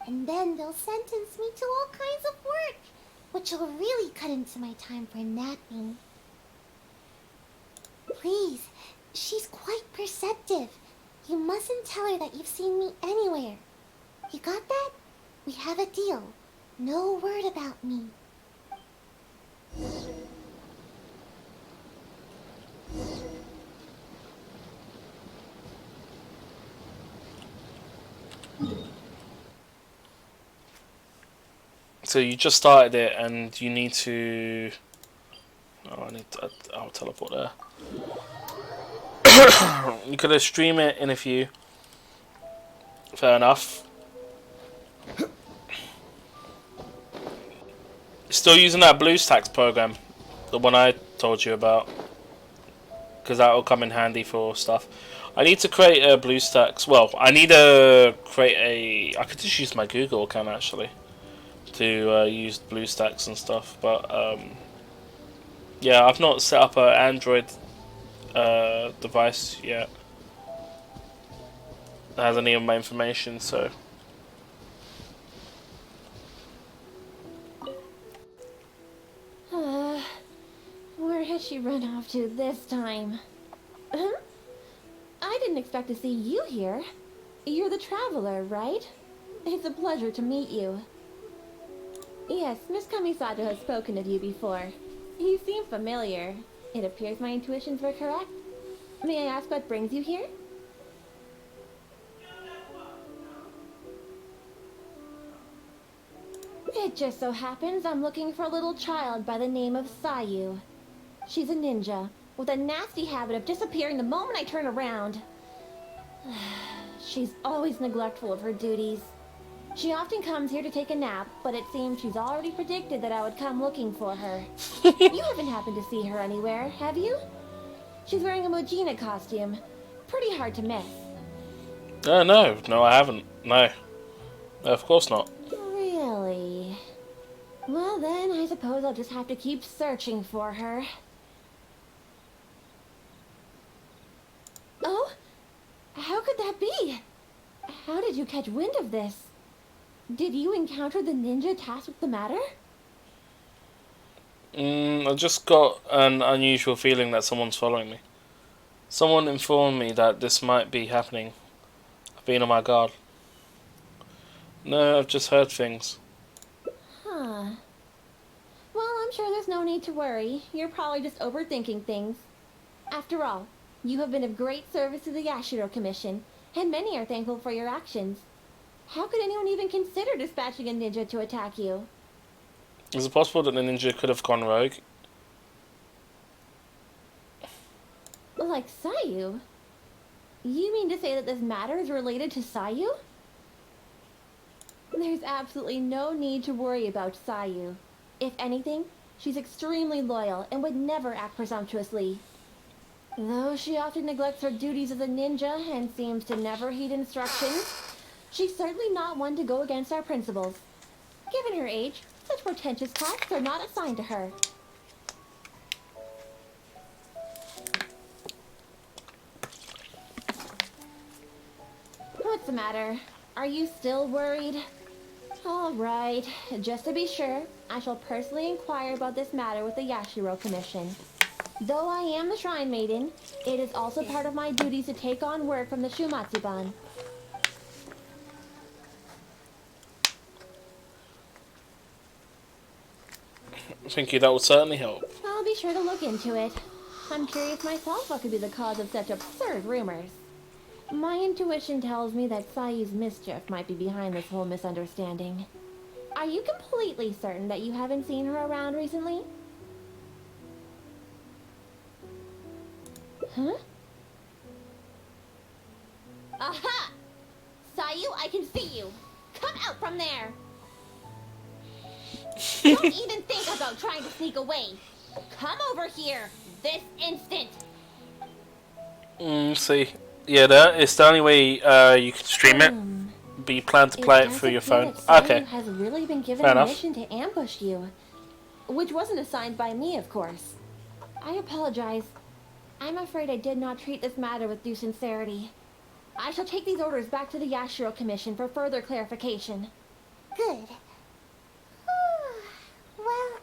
And then they'll sentence me to all kinds of work, which will really cut into my time for napping. Please, she's quite perceptive. You mustn't tell her that you've seen me anywhere. You got that? We have a deal. No word about me. So you just started it, and you need to. Oh, I'll teleport there. You could have streamed it in a few. Fair enough. Still using that BlueStacks program, the one I told you about, because that will come in handy for stuff. I need to create a BlueStacks. Well, I need to create a. I could just use my Google account actually to use BlueStacks and stuff, but yeah, I've not set up an Android device yet that has any of my information, so. Where has she run off to this time? Huh? I didn't expect to see you here. You're the traveler, right? It's a pleasure to meet you. Yes, Miss Kamisato has spoken of you before. You seem familiar. It appears my intuitions were correct. May I ask what brings you here? It just so happens I'm looking for a little child by the name of Sayu. She's a ninja, with a nasty habit of disappearing the moment I turn around. She's always neglectful of her duties. She often comes here to take a nap, but it seems she's already predicted that I would come looking for her. You haven't happened to see her anywhere, have you? She's wearing a Mujina costume. Pretty hard to miss. No, I haven't. No, of course not. Really? Well then, I suppose I'll just have to keep searching for her. Oh? How could that be? How did you catch wind of this? Did you encounter the ninja tasked with the matter? I just got an unusual feeling that someone's following me. Someone informed me that this might be happening. I've been on my guard. No, I've just heard things. Huh. Well, I'm sure there's no need to worry. You're probably just overthinking things. After all, you have been of great service to the Yashiro Commission, and many are thankful for your actions. How could anyone even consider dispatching a ninja to attack you? Is it possible that the ninja could have gone rogue? Like Sayu? You mean to say that this matter is related to Sayu? There's absolutely no need to worry about Sayu. If anything, she's extremely loyal and would never act presumptuously. Though she often neglects her duties as a ninja and seems to never heed instructions, she's certainly not one to go against our principles. Given her age, such portentous tasks are not assigned to her. What's the matter? Are you still worried? All right, just to be sure, I shall personally inquire about this matter with the Yashiro Commission. Though I am the Shrine Maiden, it is also part of my duties to take on work from the Shumatsuban. Thank you, that would certainly help. I'll be sure to look into it. I'm curious myself what could be the cause of such absurd rumors. My intuition tells me that Sayu's mischief might be behind this whole misunderstanding. Are you completely certain that you haven't seen her around recently? Huh? Aha! Sayu, I can see you. Come out from there. Don't even think about trying to sneak away. Come over here, this instant. See, yeah, that it's the only way you can stream it. But you plan to play it through your phone. Okay. Has really been given Fair enough. permission to ambush you, which wasn't assigned by me, of course. I apologize. I'm afraid I did not treat this matter with due sincerity. I shall take these orders back to the Yashiro Commission for further clarification. Good. Well,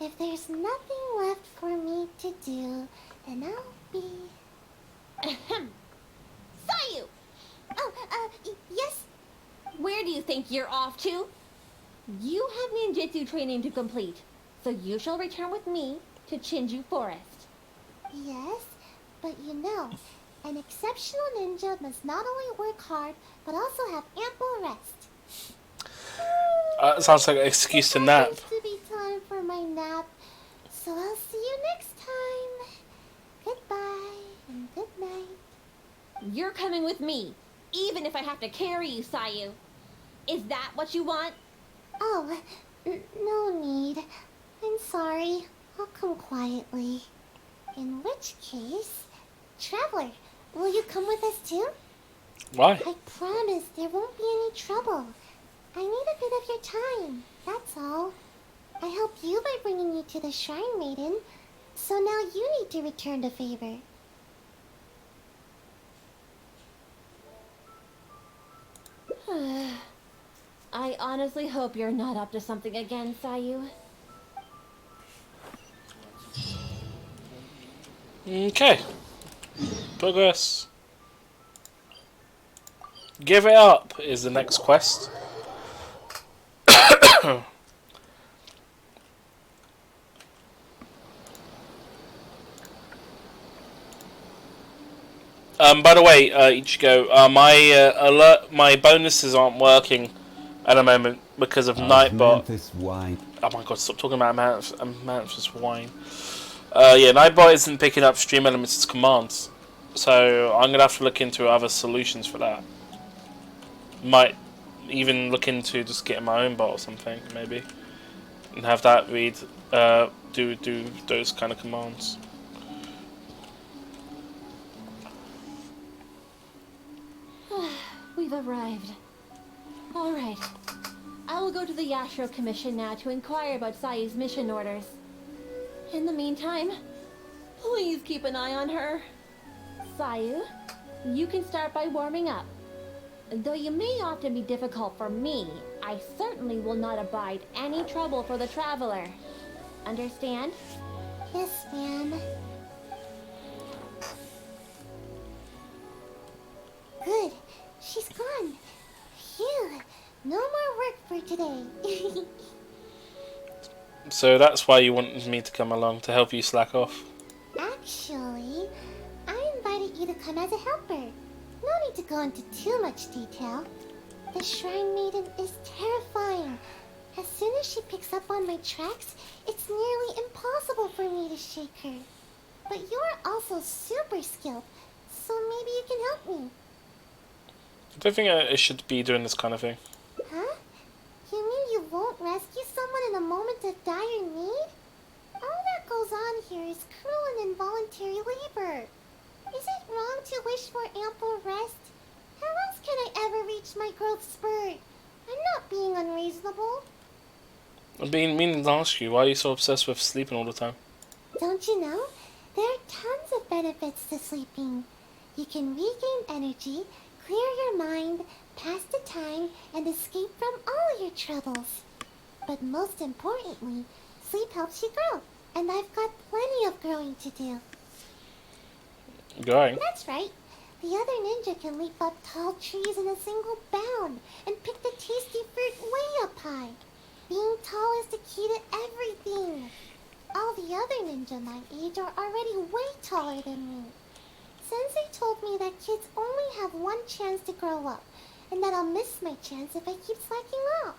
if there's nothing left for me to do, then I'll be... Ahem. Sayu! Oh, yes? Where do you think you're off to? You have ninjutsu training to complete, so you shall return with me to Chinju Forest. Yes, but you know, an exceptional ninja must not only work hard, but also have ample rest. Sounds like an excuse to nap. It seems to be time for my nap, so I'll see you next time. Goodbye and good night. You're coming with me, even if I have to carry you, Sayu. Is that what you want? Oh, no need. I'm sorry. I'll come quietly. In which case, Traveler, will you come with us too? Why? I promise there won't be any trouble. I need a bit of your time, that's all. I helped you by bringing you to the Shrine Maiden, so now you need to return the favor. I honestly hope you're not up to something again, Sayu. Okay. Progress. Give it up is the next quest. By the way, Ichigo, my bonuses aren't working at the moment because of Nightbot. This wine. Oh my god, stop talking about Mantis wine. Yeah, Nightbot isn't picking up stream elements as commands. So I'm going to have to look into other solutions for that. Might even look into just getting my own bot or something, maybe. And have that read, do those kind of commands. We've arrived. Alright. I will go to the Yashiro Commission now to inquire about Sayu's mission orders. In the meantime, please keep an eye on her. Sayu, you can start by warming up. Though you may often be difficult for me, I certainly will not abide any trouble for the traveler. Understand? Yes, ma'am. Good. She's gone. Phew. No more work for today. So that's why you wanted me to come along, to help you slack off. Actually, I invited you to come as a helper. No need to go into too much detail. The Shrine Maiden is terrifying. As soon as she picks up on my tracks, it's nearly impossible for me to shake her. But you're also super skilled, so maybe you can help me. I don't think I should be doing this kind of thing. Huh? You mean you won't rescue someone in a moment of dire need? All that goes on here is cruel and involuntary labor. Is it wrong to wish for ample rest? How else can I ever reach my growth spurt? I'm not being unreasonable. I've been meaning to ask you, why are you so obsessed with sleeping all the time? Don't you know? There are tons of benefits to sleeping. You can regain energy, clear your mind, pass the time, and escape from all your troubles. But most importantly, sleep helps you grow, and I've got plenty of growing to do. Growing? That's right. The other ninja can leap up tall trees in a single bound and pick the tasty fruit way up high. Being tall is the key to everything. All the other ninja my age are already way taller than me. Sensei told me that kids only have one chance to grow up, and that I'll miss my chance if I keep slacking off.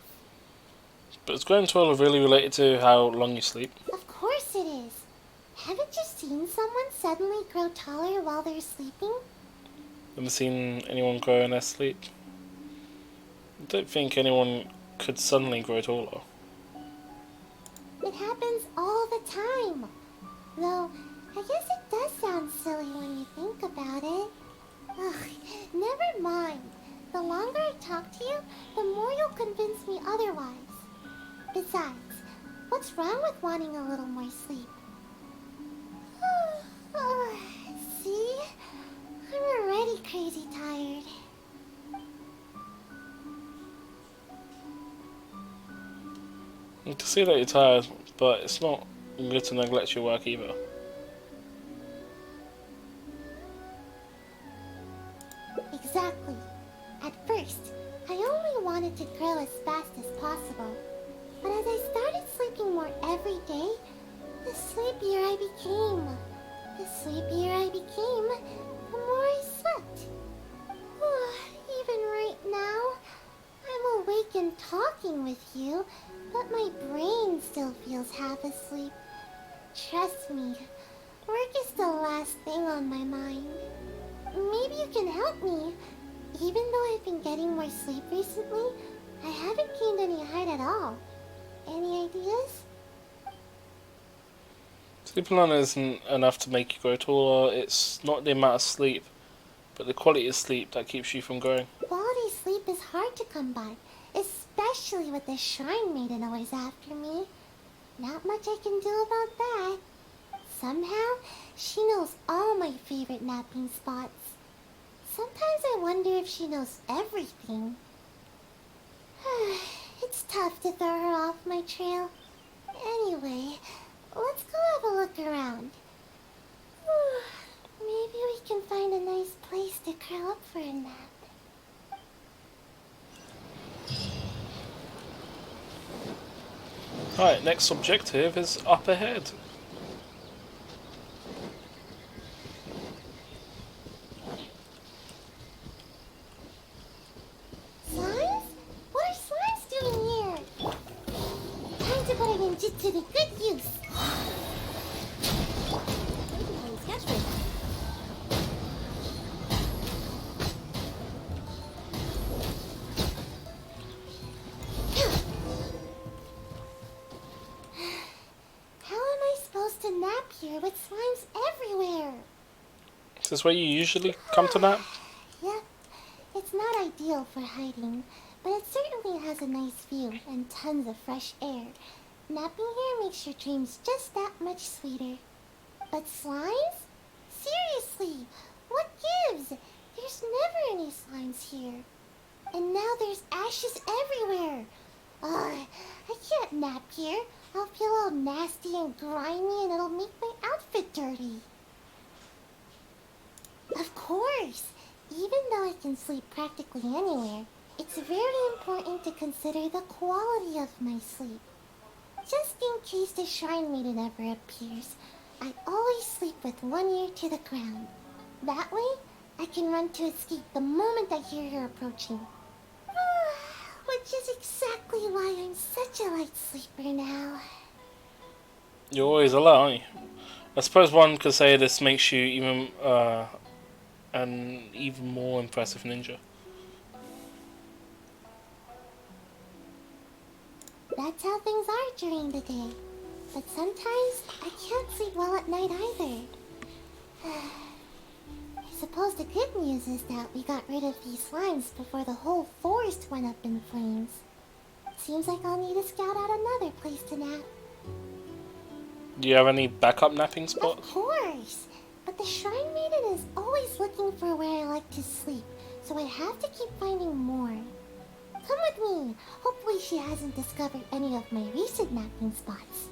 But is growing tall really related to how long you sleep? Of course it is. Haven't you seen someone suddenly grow taller while they're sleeping? Never seen anyone grow in their sleep. I don't think anyone could suddenly grow taller. It happens all the time. Though, I guess it does sound silly when you think about it. Ugh, never mind. The longer I talk to you, the more you'll convince me otherwise. Besides, what's wrong with wanting a little more sleep? See? I'm already crazy tired. I can see that you're tired, but it's not good to neglect your work either. Exactly. At first, I only wanted to grow as fast as possible. But as I started sleeping more every day, the sleepier I became. The sleepier I became, the more I slept. Even right now, I'm awake and talking with you, but my brain still feels half asleep. Trust me, work is the last thing on my mind. Maybe you can help me. Even though I've been getting more sleep recently, I haven't gained any height at all. Any ideas? Sleeping alone isn't enough to make you grow taller. It's not the amount of sleep, but the quality of sleep that keeps you from growing. Quality sleep is hard to come by, especially with the Shrine Maiden always after me. Not much I can do about that. Somehow, she knows all my favorite napping spots. Sometimes I wonder if she knows everything. It's tough to throw her off my trail. Anyway, let's go have a look around. Maybe we can find a nice place to curl up for a nap. Alright, next objective is up ahead. Slimes? What are slimes doing here? Time to put a ninjutsu to good use. How am I supposed to nap here with slimes everywhere? Is this where you usually come to nap? Yep, it's not ideal for hiding, but it certainly has a nice view and tons of fresh air. Napping here makes your dreams just that much sweeter. But slimes? Seriously, what gives? There's never any slimes here. And now there's ashes everywhere. Ugh, I can't nap here. I'll feel all nasty and grimy and it'll make my outfit dirty. Of course, even though I can sleep practically anywhere, it's very important to consider the quality of my sleep. Just in case the Shrine Maiden ever appears, I always sleep with one ear to the ground. That way, I can run to escape the moment I hear her approaching. Which is exactly why I'm such a light sleeper now. You're always alert, aren't you? I suppose one could say this makes you even an even more impressive ninja. That's how things are during the day. But sometimes I can't sleep well at night either. I suppose the good news is that we got rid of these slimes before the whole forest went up in flames. Seems like I'll need to scout out another place to nap. Do you have any backup napping Of spots? course! But the Shrine Maiden is always looking for where I like to sleep, so I have to keep finding more. Come with me! Hopefully she hasn't discovered any of my recent napping spots.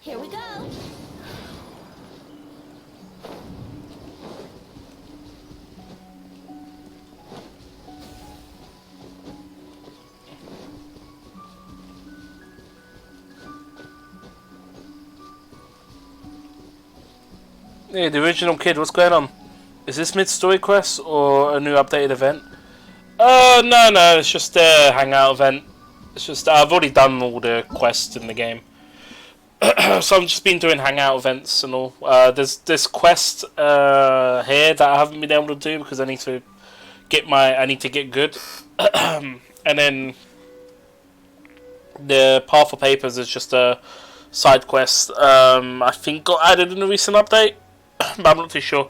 Here we go. Hey, the original kid, what's going on? Is this mid-story quest or a new updated event? No, it's just a hangout event. It's just I've already done all the quests in the game, so I've just been doing hangout events and all. There's this quest here that I haven't been able to do because I need to get good, and then the Path of Papers is just a side quest. I think got added in a recent update, but I'm not too sure.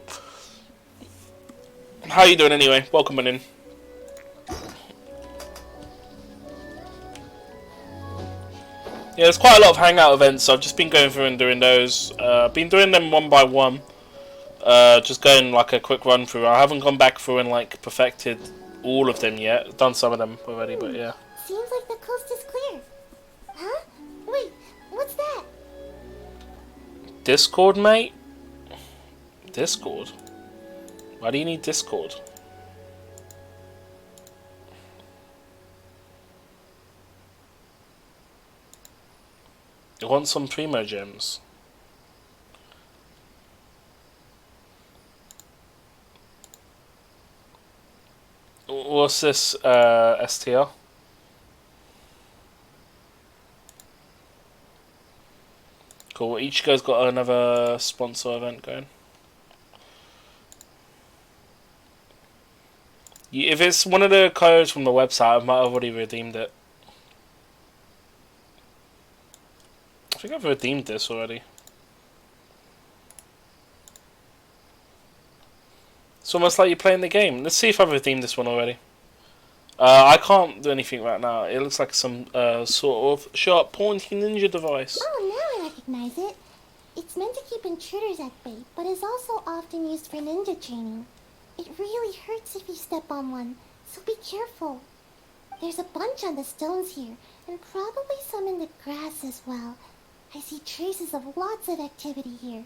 How you doing anyway? Welcome on in. Yeah, there's quite a lot of hangout events, so I've just been going through and doing those. Been doing them one by one. Just going like a quick run through. I haven't gone back through and like perfected all of them yet. I've done some of them already, but yeah. Seems like the coast is clear. Huh? Wait, what's that? Discord, mate? Discord? Why do you need Discord? You want some Primo gems? What's this, STR? Cool, each guy's got another sponsor event going. If it's one of the codes from the website, I might have already redeemed it. I think I've redeemed this already. It's almost like you're playing the game. Let's see if I've redeemed this one already. I can't do anything right now. It looks like some sort of sharp pointy ninja device. Oh, now I recognize it. It's meant to keep intruders at bay, but is also often used for ninja training. It really hurts if you step on one, so be careful. There's a bunch on the stones here, and probably some in the grass as well. I see traces of lots of activity here.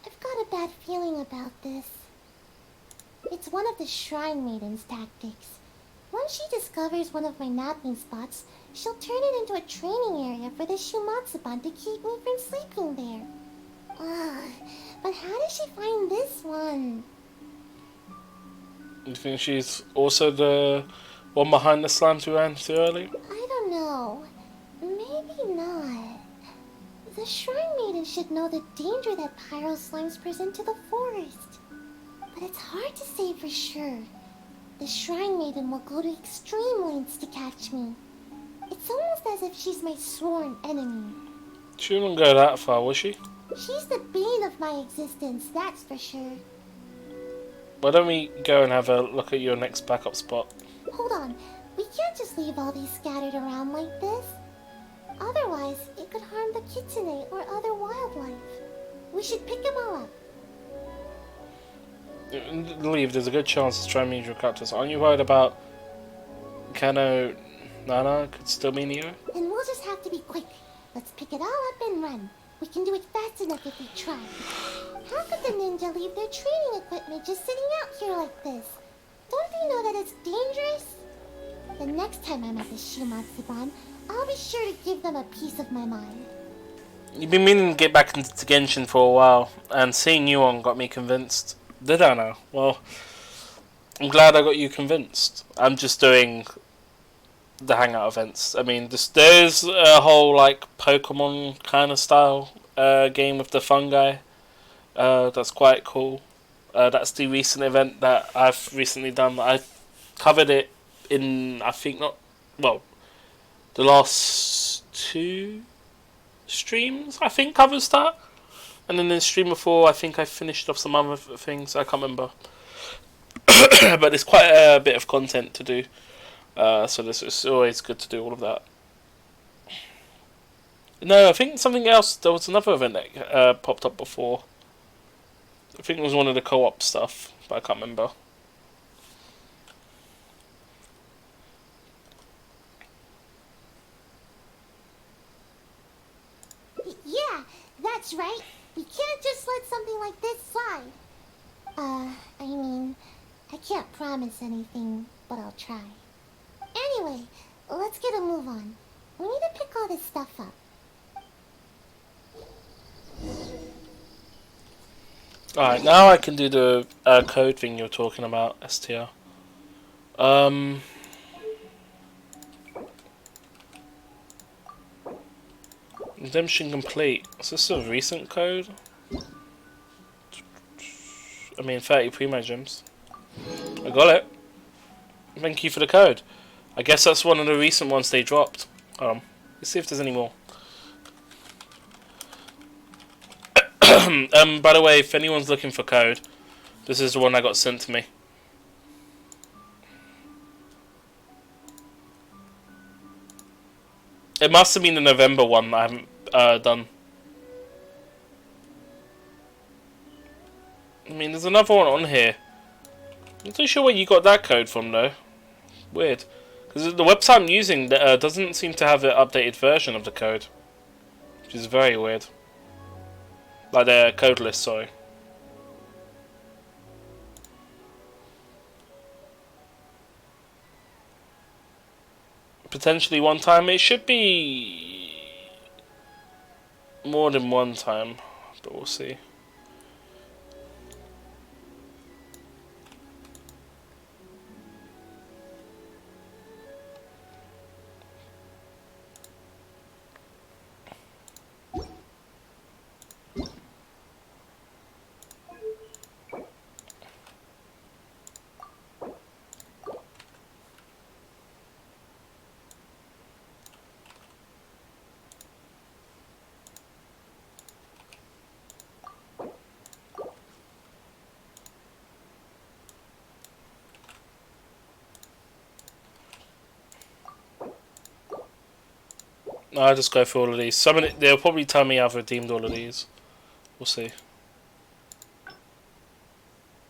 I've got a bad feeling about this. It's one of the Shrine Maiden's tactics. Once she discovers one of my napping spots, she'll turn it into a training area for the Shumatsuban to keep me from sleeping there. Ugh, but how did she find this one? You think she's also the one behind the slams we ran to earlier? I don't know. Maybe not. The Shrine Maiden should know the danger that pyro slimes present to the forest. But it's hard to say for sure. The Shrine Maiden will go to extreme lengths to catch me. It's almost as if she's my sworn enemy. She wouldn't go that far, will she? She's the bane of my existence, that's for sure. Why don't we go and have a look at your next backup spot? Hold on, we can't just leave all these scattered around like this. Otherwise, it could harm the kitsune or other wildlife. We should pick them all up. Leave, there's a good chance to try and meet your captors. Aren't you worried about Kano Nana could still be Neo? Then we'll just have to be quick. Let's pick it all up and run. We can do it fast enough if we try. How could the ninja leave their training equipment just sitting out here like this? Don't they know that it's dangerous? The next time I'm at the Shumatsuban, I'll be sure to give them a piece of my mind. You've been meaning to get back into Genshin for a while, and seeing you on got me convinced. Did I know? Well, I'm glad I got you convinced. I'm just doing the hangout events. I mean, there's a whole like Pokemon kind of style game with the fungi. That's quite cool. That's the recent event that I've recently done. I covered it in, I think not, well, the last 2 streams, I think, covers that. And then in stream before, I think I finished off some other things. I can't remember. But there's quite a bit of content to do. So it's always good to do all of that. No, I think something else. There was another event that popped up before. I think it was one of the co-op stuff, but I can't remember. Yeah, that's right. We can't just let something like this slide. I mean, I can't promise anything, but I'll try. Anyway, let's get a move on. We need to pick all this stuff up. Alright, now I can do the code thing you were talking about, STR. Redemption complete. Is this a recent code? I mean, 30 primo gems. I got it. Thank you for the code. I guess that's one of the recent ones they dropped. Let's see if there's any more. By the way, if anyone's looking for code, this is the one that got sent to me. It must have been the November one that I haven't done. I mean, there's another one on here. I'm not too sure where you got that code from, though. Weird. Because the website I'm using doesn't seem to have an updated version of the code. Which is very weird. Like the code list, sorry. Potentially one time. It should be more than one time, but we'll see. I'll just go through all of these. They'll probably tell me I've redeemed all of these. We'll see.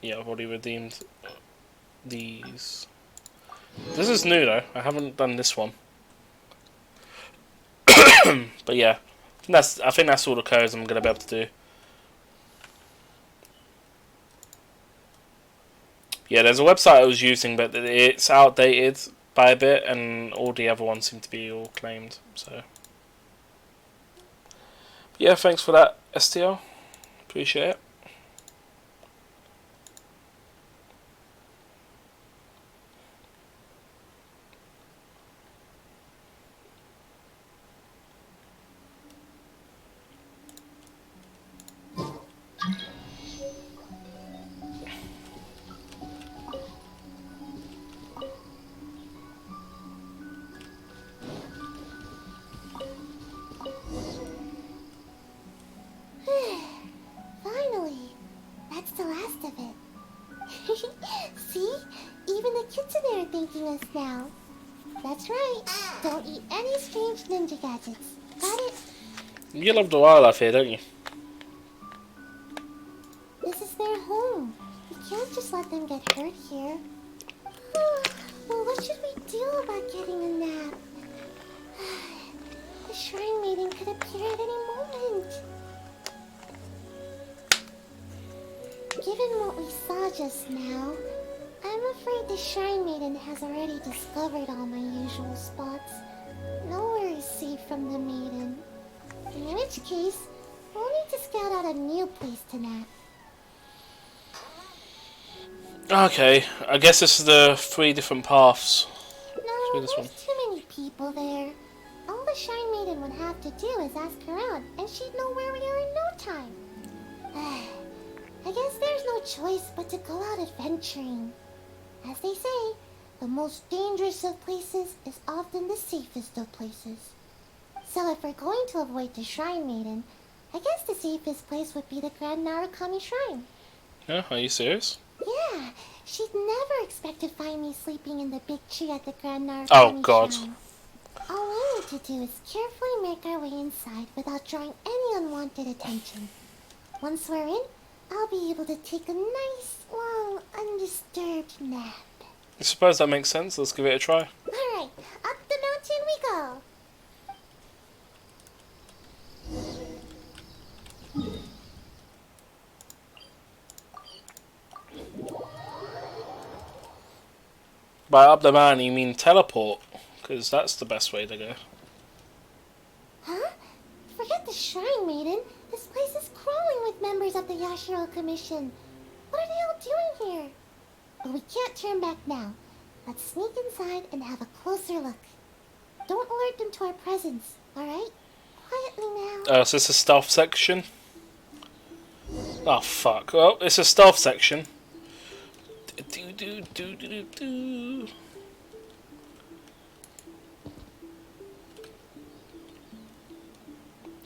Yeah, I've already redeemed these. This is new though. I haven't done this one. But yeah, I think that's all the codes I'm gonna be able to do. Yeah, there's a website I was using, but it's outdated by a bit, and all the other ones seem to be all claimed. So yeah, thanks for that, STL. Appreciate it. Finally! That's the last of it. See? Even the kitsune are thanking us now. That's right. Don't eat any strange ninja gadgets. Got it? You love the wildlife here, don't you? This is their home. We can't just let them get hurt here. Well, what should we do about getting a nap? The Shrine Maiden could appear at any moment. Given what we saw just now, I'm afraid the Shrine Maiden has already discovered all my usual spots. Nowhere is safe from the Maiden. In which case, we'll need to scout out a new place to nap. Okay, I guess this is the 3 different paths. No, this there's one. too many people there. All the Shrine Maiden would have to do is ask around, and she'd know where we are in no time. I guess there's no choice but to go out adventuring. As they say, the most dangerous of places is often the safest of places. So if we're going to avoid the Shrine Maiden, I guess the safest place would be the Grand Narukami Shrine. Yeah, are you serious? Yeah, she'd never expect to find me sleeping in the big tree at the Grand Narukami Oh, God. Shrine. All we need to do is carefully make our way inside without drawing any unwanted attention. Once we're in, I'll be able to take a nice, long, undisturbed nap. I suppose that makes sense. Let's give it a try. Alright, up the mountain we go. By up the mountain, you mean teleport? Because that's the best way to go. Huh? Forget the Shrine Maiden. This place is crawling with members of the Yashiro Commission. What are they all doing here? But we can't turn back now. Let's sneak inside and have a closer look. Don't alert them to our presence, alright? Quietly now. Is this a stealth section? Oh fuck. Well, it's a stealth section. Do do do do do do.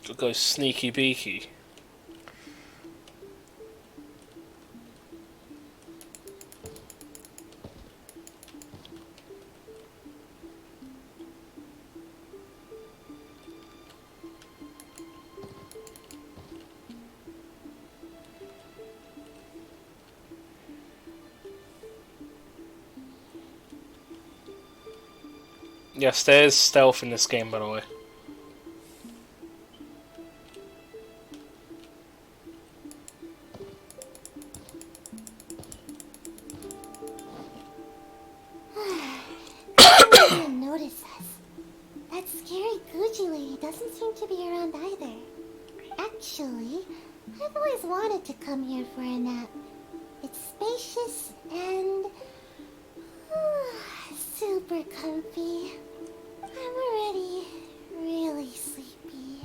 Could go sneaky beaky. Yes, there's stealth in this game, by the way. Didn't notice us. That scary Gucci lady doesn't seem to be around either. Actually, I've always wanted to come here for a nap. It's spacious and super comfy. I'm already really sleepy.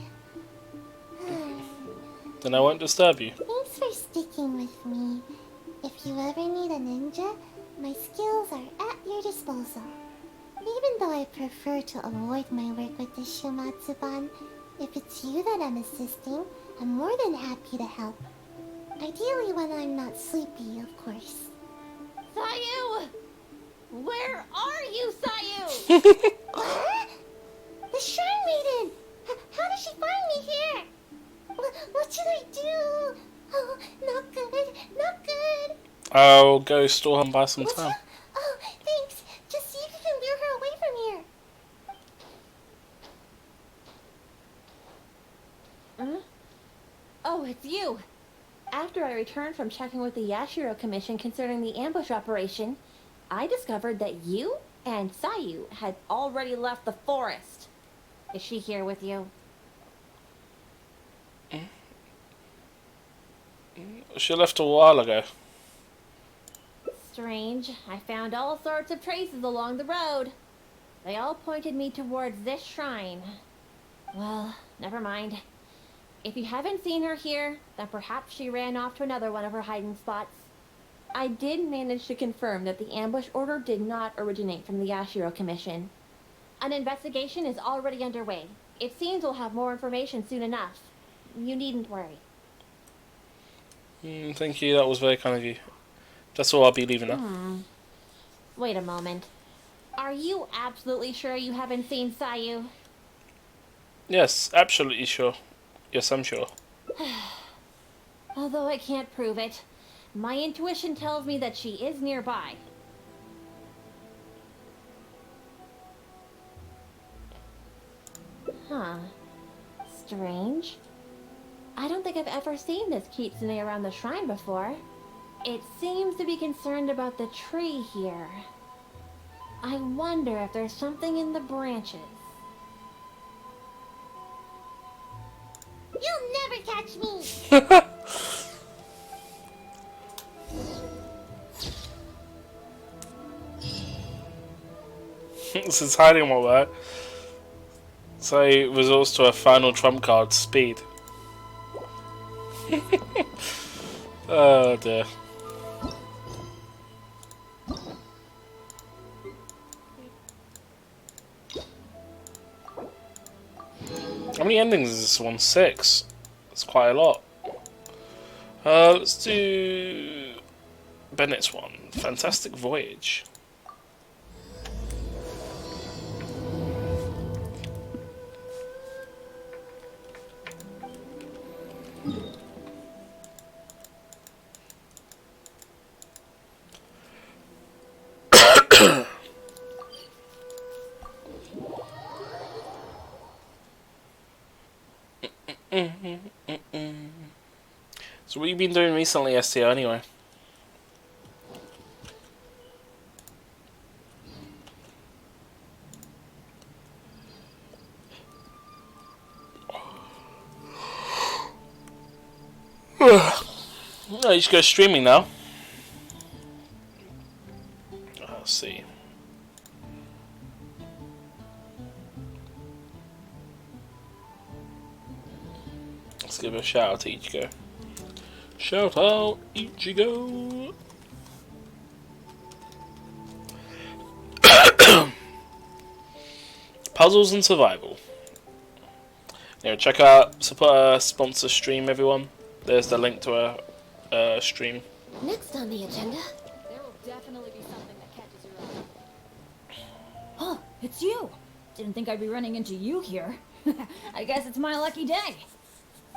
Then I won't disturb you. Thanks for sticking with me. If you ever need a ninja, my skills are at your disposal. Even though I prefer to avoid my work with the Shumatsuban, if it's you that I'm assisting, I'm more than happy to help. Ideally when I'm not sleepy, of course. Sayu! Where are you, Sayu? What? The Shrine Maiden! How did she find me here? What should I do? Oh, not good, not good. I'll go store and buy some What's time. up? Oh, thanks. Just see if you can lure her away from here. Oh, it's you. After I returned from checking with the Yashiro Commission concerning the ambush operation, I discovered that you and Sayu had already left the forest. Is she here with you? She left a while ago. Strange. I found all sorts of traces along the road. They all pointed me towards this shrine. Well, never mind. If you haven't seen her here, then perhaps she ran off to another one of her hiding spots. I did manage to confirm that the ambush order did not originate from the Yashiro Commission. An investigation is already underway. It seems we'll have more information soon enough. You needn't worry. Thank you, that was very kind of you. That's all, I'll be leaving now. Wait a moment. Are you absolutely sure you haven't seen Sayu? Yes, absolutely sure. Yes, I'm sure. Although I can't prove it, my intuition tells me that she is nearby. Huh. Strange. I don't think I've ever seen this kitsune around the shrine before. It seems to be concerned about the tree here. I wonder if there's something in the branches. You'll never catch me! This is hiding all that. So it resorts to a final trump card, speed. Oh dear. How many endings is this one? 6. That's quite a lot. Let's do Bennett's one. Fantastic Voyage. So what have you been doing recently, STO, anyway? No, you just go streaming now. Let's see. Let's give a shout out to Ichigo. Shout out Ichigo. Puzzles and survival. Yeah, check out support our sponsor stream, everyone. There's the link to our stream. Next on the agenda. There will definitely be something that catches your eye. Oh, it's you. Didn't think I'd be running into you here. I guess it's my lucky day.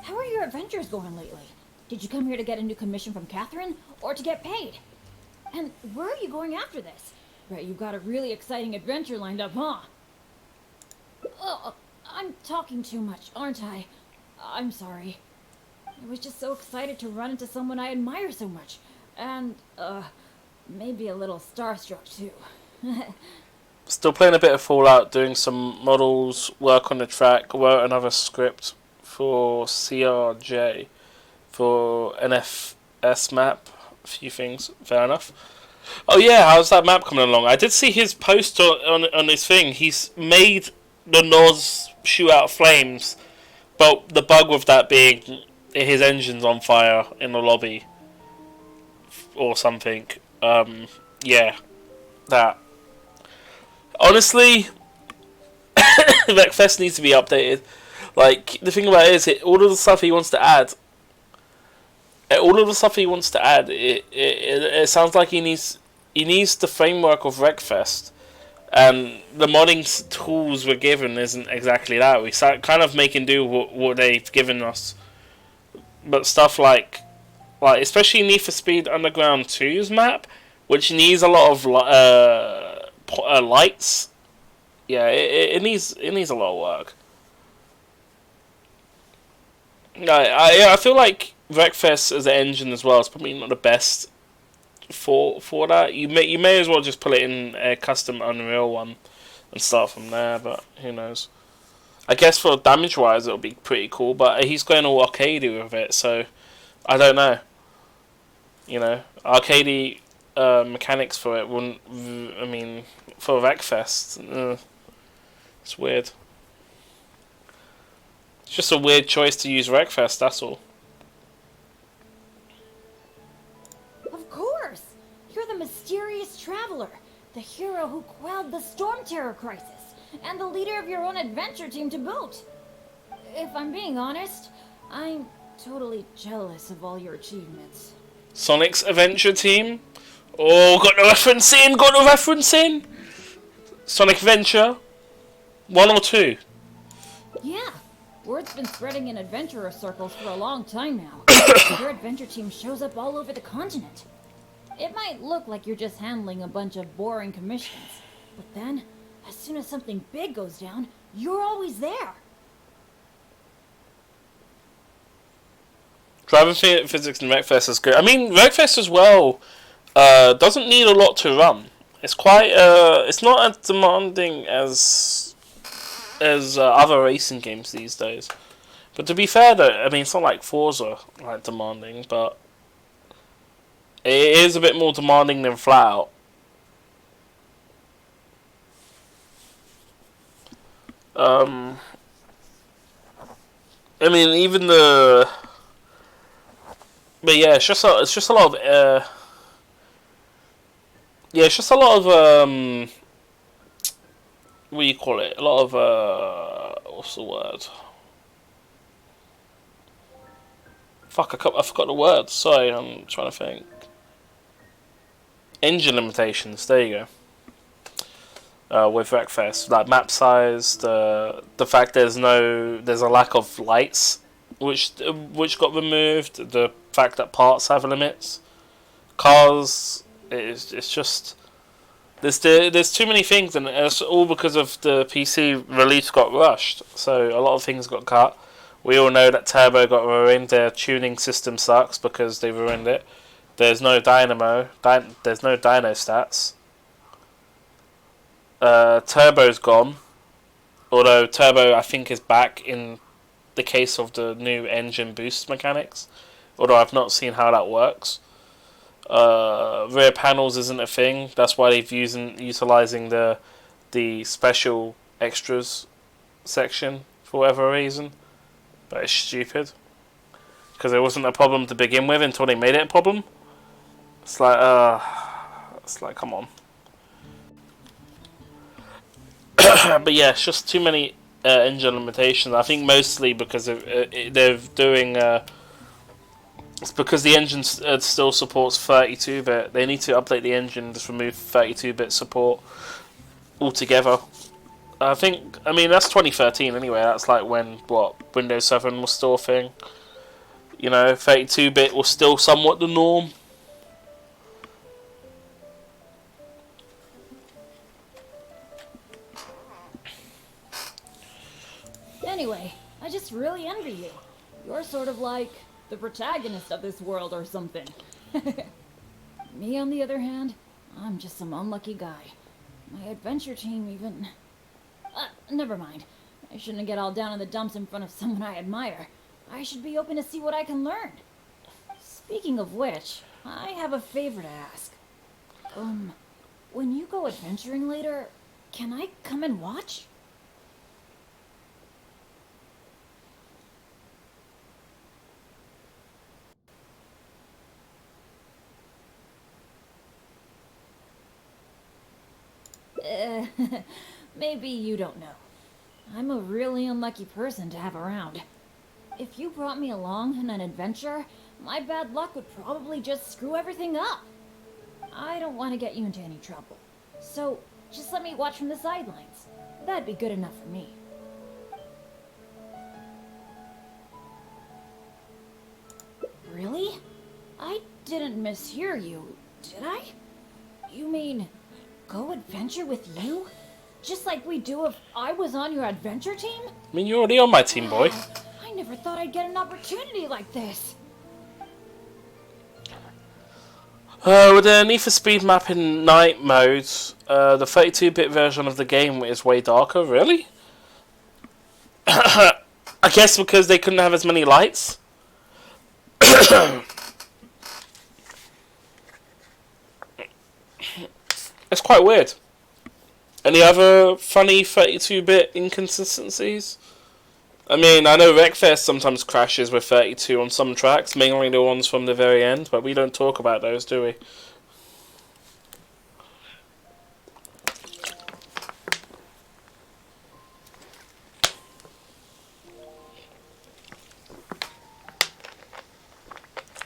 How are your adventures going lately? Did you come here to get a new commission from Catherine, or to get paid? And where are you going after this? Bet you've got a really exciting adventure lined up, huh? Oh, I'm talking too much, aren't I? I'm sorry. I was just so excited to run into someone I admire so much. And, maybe a little starstruck too. Still playing a bit of Fallout, doing some models, work on the track, wrote another script for CRJ, for NFS map, a few things, fair enough. Oh yeah, how's that map coming along? I did see his post on his thing. He's made the Noz shoot out flames, but the bug with that being his engine's on fire in the lobby or something. Yeah, that. Honestly, Wreckfest needs to be updated. Like, the thing about it is, all of the stuff he wants to add, it sounds like he needs the framework of Wreckfest, and the modding tools we're given isn't exactly that. We start kind of making do what they've given us, but stuff like especially Need for Speed Underground 2's map, which needs a lot of lights. Yeah, it needs a lot of work. I feel like Wreckfest as an engine as well is probably not the best for that. You may as well just put it in a custom Unreal one and start from there. But who knows? I guess for damage wise it'll be pretty cool. But he's going all arcadey with it, so I don't know. You know, arcadey mechanics for it wouldn't. I mean, for Wreckfest, it's weird. It's just a weird choice to use Wreckfest, that's all. Of course! You're the mysterious traveler, the hero who quelled the Storm Terror crisis, and the leader of your own adventure team to boot. If I'm being honest, I'm totally jealous of all your achievements. Sonic's adventure team? Oh, got the reference in! Sonic Adventure? 1 or 2? Yeah, word's been spreading in adventurer circles for a long time now. Your adventure team shows up all over the continent. It might look like you're just handling a bunch of boring commissions, but then, as soon as something big goes down, you're always there. Driving physics in Wreckfest is good. I mean, Wreckfest as well doesn't need a lot to run. It's quite it's not as demanding as other racing games these days. But to be fair though, I mean, it's not like Forza like demanding, but it is a bit more demanding than Flat Out. I mean, even the. But yeah, it's just a lot of yeah, it's just a lot of what do you call it? A lot of what's the word? Fuck, I forgot the word. Sorry, I'm trying to think. Engine limitations. There you go. With Wreckfest, like map size, the fact there's a lack of lights, which got removed. The fact that parts have limits, cars, it's just there's too many things, and it's all because of the PC release got rushed. So a lot of things got cut. We all know that Turbo got ruined. Their tuning system sucks because they ruined it. There's no dynamo. There's no dyno stats. Turbo's gone. Although Turbo, I think, is back in the case of the new engine boost mechanics. Although I've not seen how that works. Rear panels isn't a thing. That's why they've utilizing the special extras section for whatever reason. But it's stupid. because it wasn't a problem to begin with until they made it a problem. It's like, come on. But yeah, it's just too many engine limitations. I think mostly because of, they're doing. It's because the engine still supports 32-bit. They need to update the engine and just remove 32-bit support altogether. I mean, that's 2013 anyway. That's like when, Windows 7 was still a thing. You know, 32-bit was still somewhat the norm. Anyway, I just really envy you. You're sort of like the protagonist of this world or something. Me, on the other hand, I'm just some unlucky guy. My adventure team even... never mind. I shouldn't get all down in the dumps in front of someone I admire. I should be open to see what I can learn. Speaking of which, I have a favor to ask. When you go adventuring later, can I come and watch? Maybe you don't know. I'm a really unlucky person to have around. If you brought me along on an adventure, my bad luck would probably just screw everything up. I don't want to get you into any trouble. So, just let me watch from the sidelines. That'd be good enough for me. Really? I didn't mishear you, did I? You mean, go adventure with you? Just like we do if I was on your adventure team? I mean, you're already on my team, boy. I never thought I'd get an opportunity like this. With the Need for Speed map in night mode, the 32-bit version of the game is way darker, really? I guess because they couldn't have as many lights? It's quite weird. Any other funny 32-bit inconsistencies? I mean, I know Wreckfest sometimes crashes with 32 on some tracks, mainly the ones from the very end, but we don't talk about those, do we?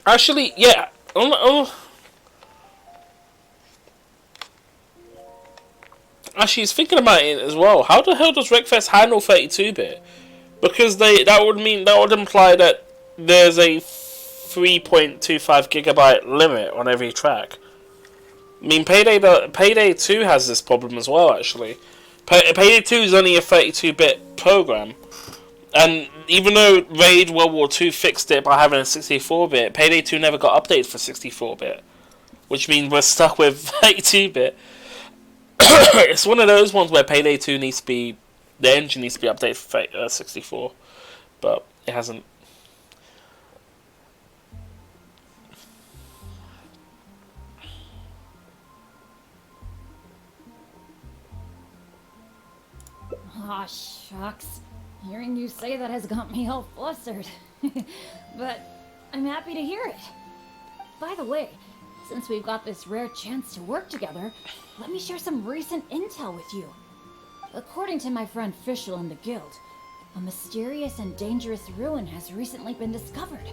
Actually, yeah. Actually, he's thinking about it as well. How the hell does Wreckfest handle 32-bit? Because that would imply that there's a 3.25 gigabyte limit on every track. I mean, Payday 2 has this problem as well. Actually, Payday 2 is only a 32-bit program, and even though Raid World War 2 fixed it by having a 64-bit, Payday 2 never got updated for 64-bit, which means we're stuck with 32-bit. It's one of those ones where Payday 2 needs to be... The engine needs to be updated for 64. But it hasn't. Aw, shucks. Hearing you say that has got me all flustered. But I'm happy to hear it. By the way, since we've got this rare chance to work together, let me share some recent intel with you. According to my friend Fischl in the Guild, a mysterious and dangerous ruin has recently been discovered.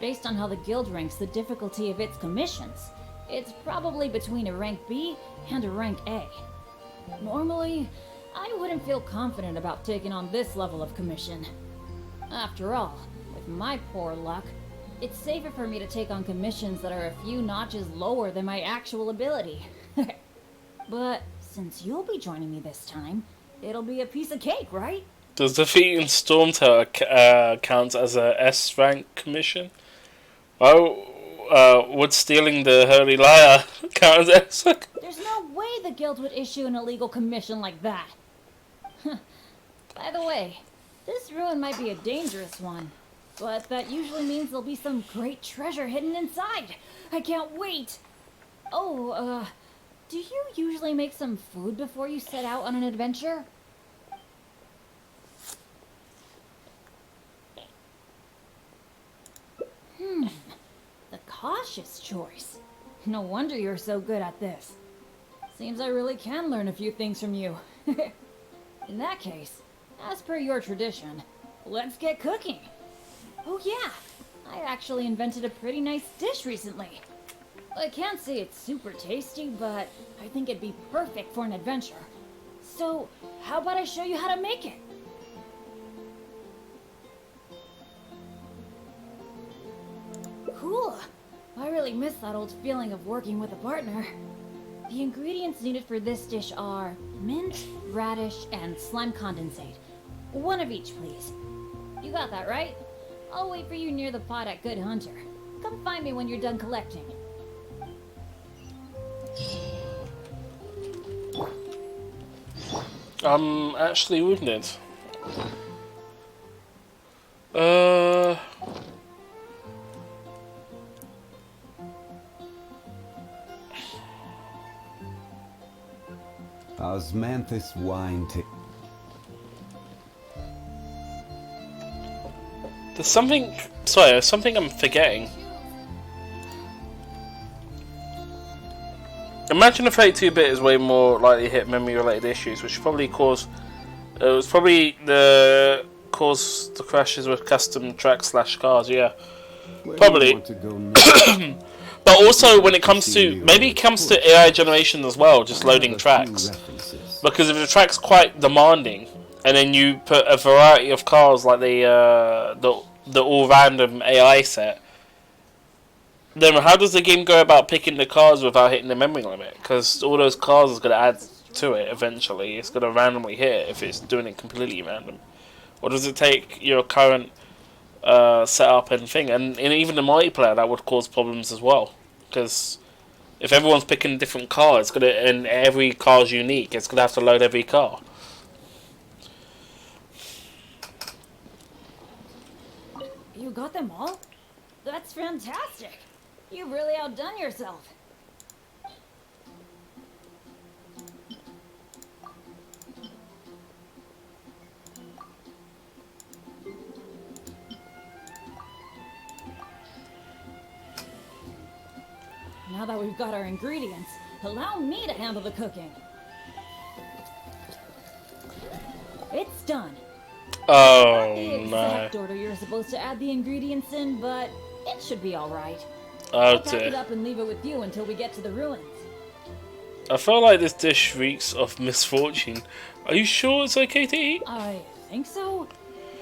Based on how the Guild ranks the difficulty of its commissions, it's probably between a rank B and a rank A. Normally, I wouldn't feel confident about taking on this level of commission. After all, with my poor luck, it's safer for me to take on commissions that are a few notches lower than my actual ability. But since you'll be joining me this time, it'll be a piece of cake, right? Does defeating Storm Tower count as a S rank commission? Oh, would stealing the Holy Lyre count as S rank? There's no way the Guild would issue an illegal commission like that. By the way, this ruin might be a dangerous one, but that usually means there'll be some great treasure hidden inside. I can't wait! Oh, do you usually make some food before you set out on an adventure? cautious choice. No wonder you're so good at this. Seems I really can learn a few things from you. In that case, as per your tradition, let's get cooking. Oh yeah, I actually invented a pretty nice dish recently. I can't say it's super tasty, but I think it'd be perfect for an adventure. So, how about I show you how to make it? Cool. I really miss that old feeling of working with a partner. The ingredients needed for this dish are mint, radish, and slime condensate. One of each, please. You got that, right? I'll wait for you near the pot at Good Hunter. Come find me when you're done collecting. I'm actually wounded. Osmanthus wine There's something... Sorry, there's something I'm forgetting. Imagine if 82-bit is way more likely to hit memory-related issues, which probably cause... It was probably the cause the crashes with custom tracks / cars, yeah. Probably. But also when it comes to... Maybe it comes to AI generation as well, just loading tracks. Because if the track's quite demanding, and then you put a variety of cars like the all-random AI set, then how does the game go about picking the cars without hitting the memory limit? Because all those cars is going to add to it eventually. It's going to randomly hit if it's doing it completely random. Or does it take your current setup and thing? And even the multiplayer, that would cause problems as well. Because if everyone's picking a different car, it's gonna, and every car's unique, it's going to have to load every car. You got them all? That's fantastic! You've really outdone yourself. Now that we've got our ingredients, allow me to handle the cooking. It's done. Oh, The no. exact order you're supposed to add the ingredients in, but it should be alright. Oh, I'll pack it dear. up and leave it with you until we get to the ruins. I feel like this dish reeks of misfortune. Are you sure it's okay to eat? I think so.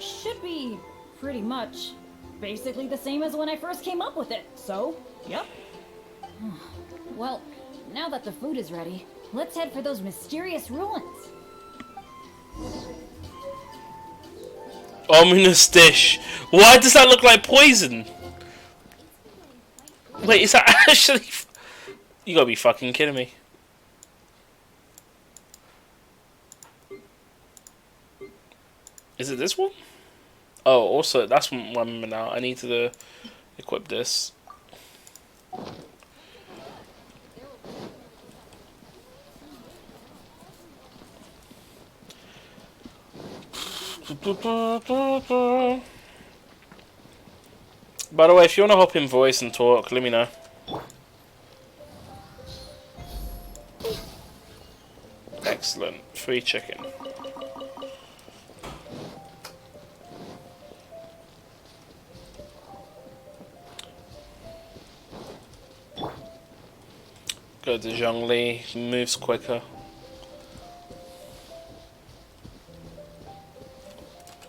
Should be pretty much basically the same as when I first came up with it, so, yep. Well, now that the food is ready, let's head for those mysterious ruins. Ominous dish. Why does that look like poison? Wait, is that actually... You gotta be fucking kidding me. Is it this one? Oh, also, that's one minute now. I need to equip this. By the way, if you want to hop in voice and talk, let me know. Excellent. Free chicken. Go to Zhongli. He moves quicker.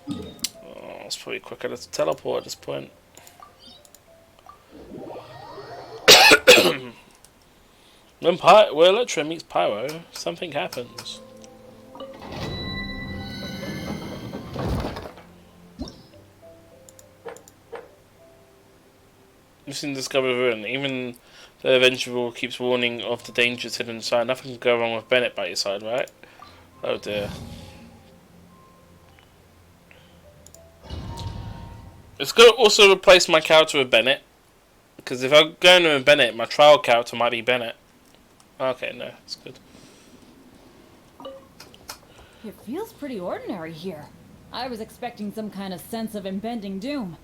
Oh, it's probably quicker to teleport at this point. When Electra meets Pyro, something happens. You've seen Discover Ruin. Even the Avenger keeps warning of the dangers hidden inside. Nothing can go wrong with Bennett by your side, right? Oh dear. It's going to also replace my character with Bennett. Because if I'm going with Bennett, my trial character might be Bennett. Okay, no, it's good. It feels pretty ordinary here. I was expecting some kind of sense of impending doom.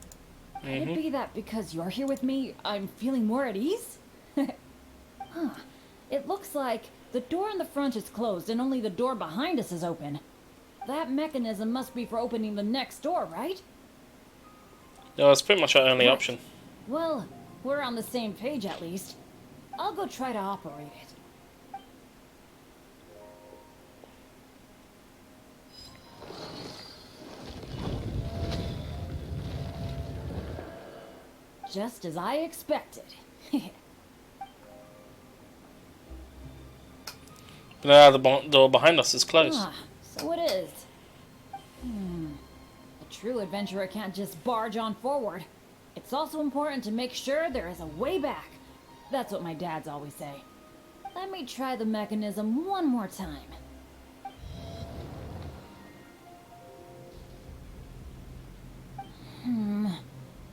Could it be that because you're here with me, I'm feeling more at ease? Huh. It looks like the door in the front is closed and only the door behind us is open. That mechanism must be for opening the next door, right? No, it's pretty much our only option. Well, we're on the same page at least. I'll go try to operate it. Just as I expected. No, the door behind us is closed. Ah, so it is. A true adventurer can't just barge on forward. It's also important to make sure there is a way back. That's what my dads always say. Let me try the mechanism one more time.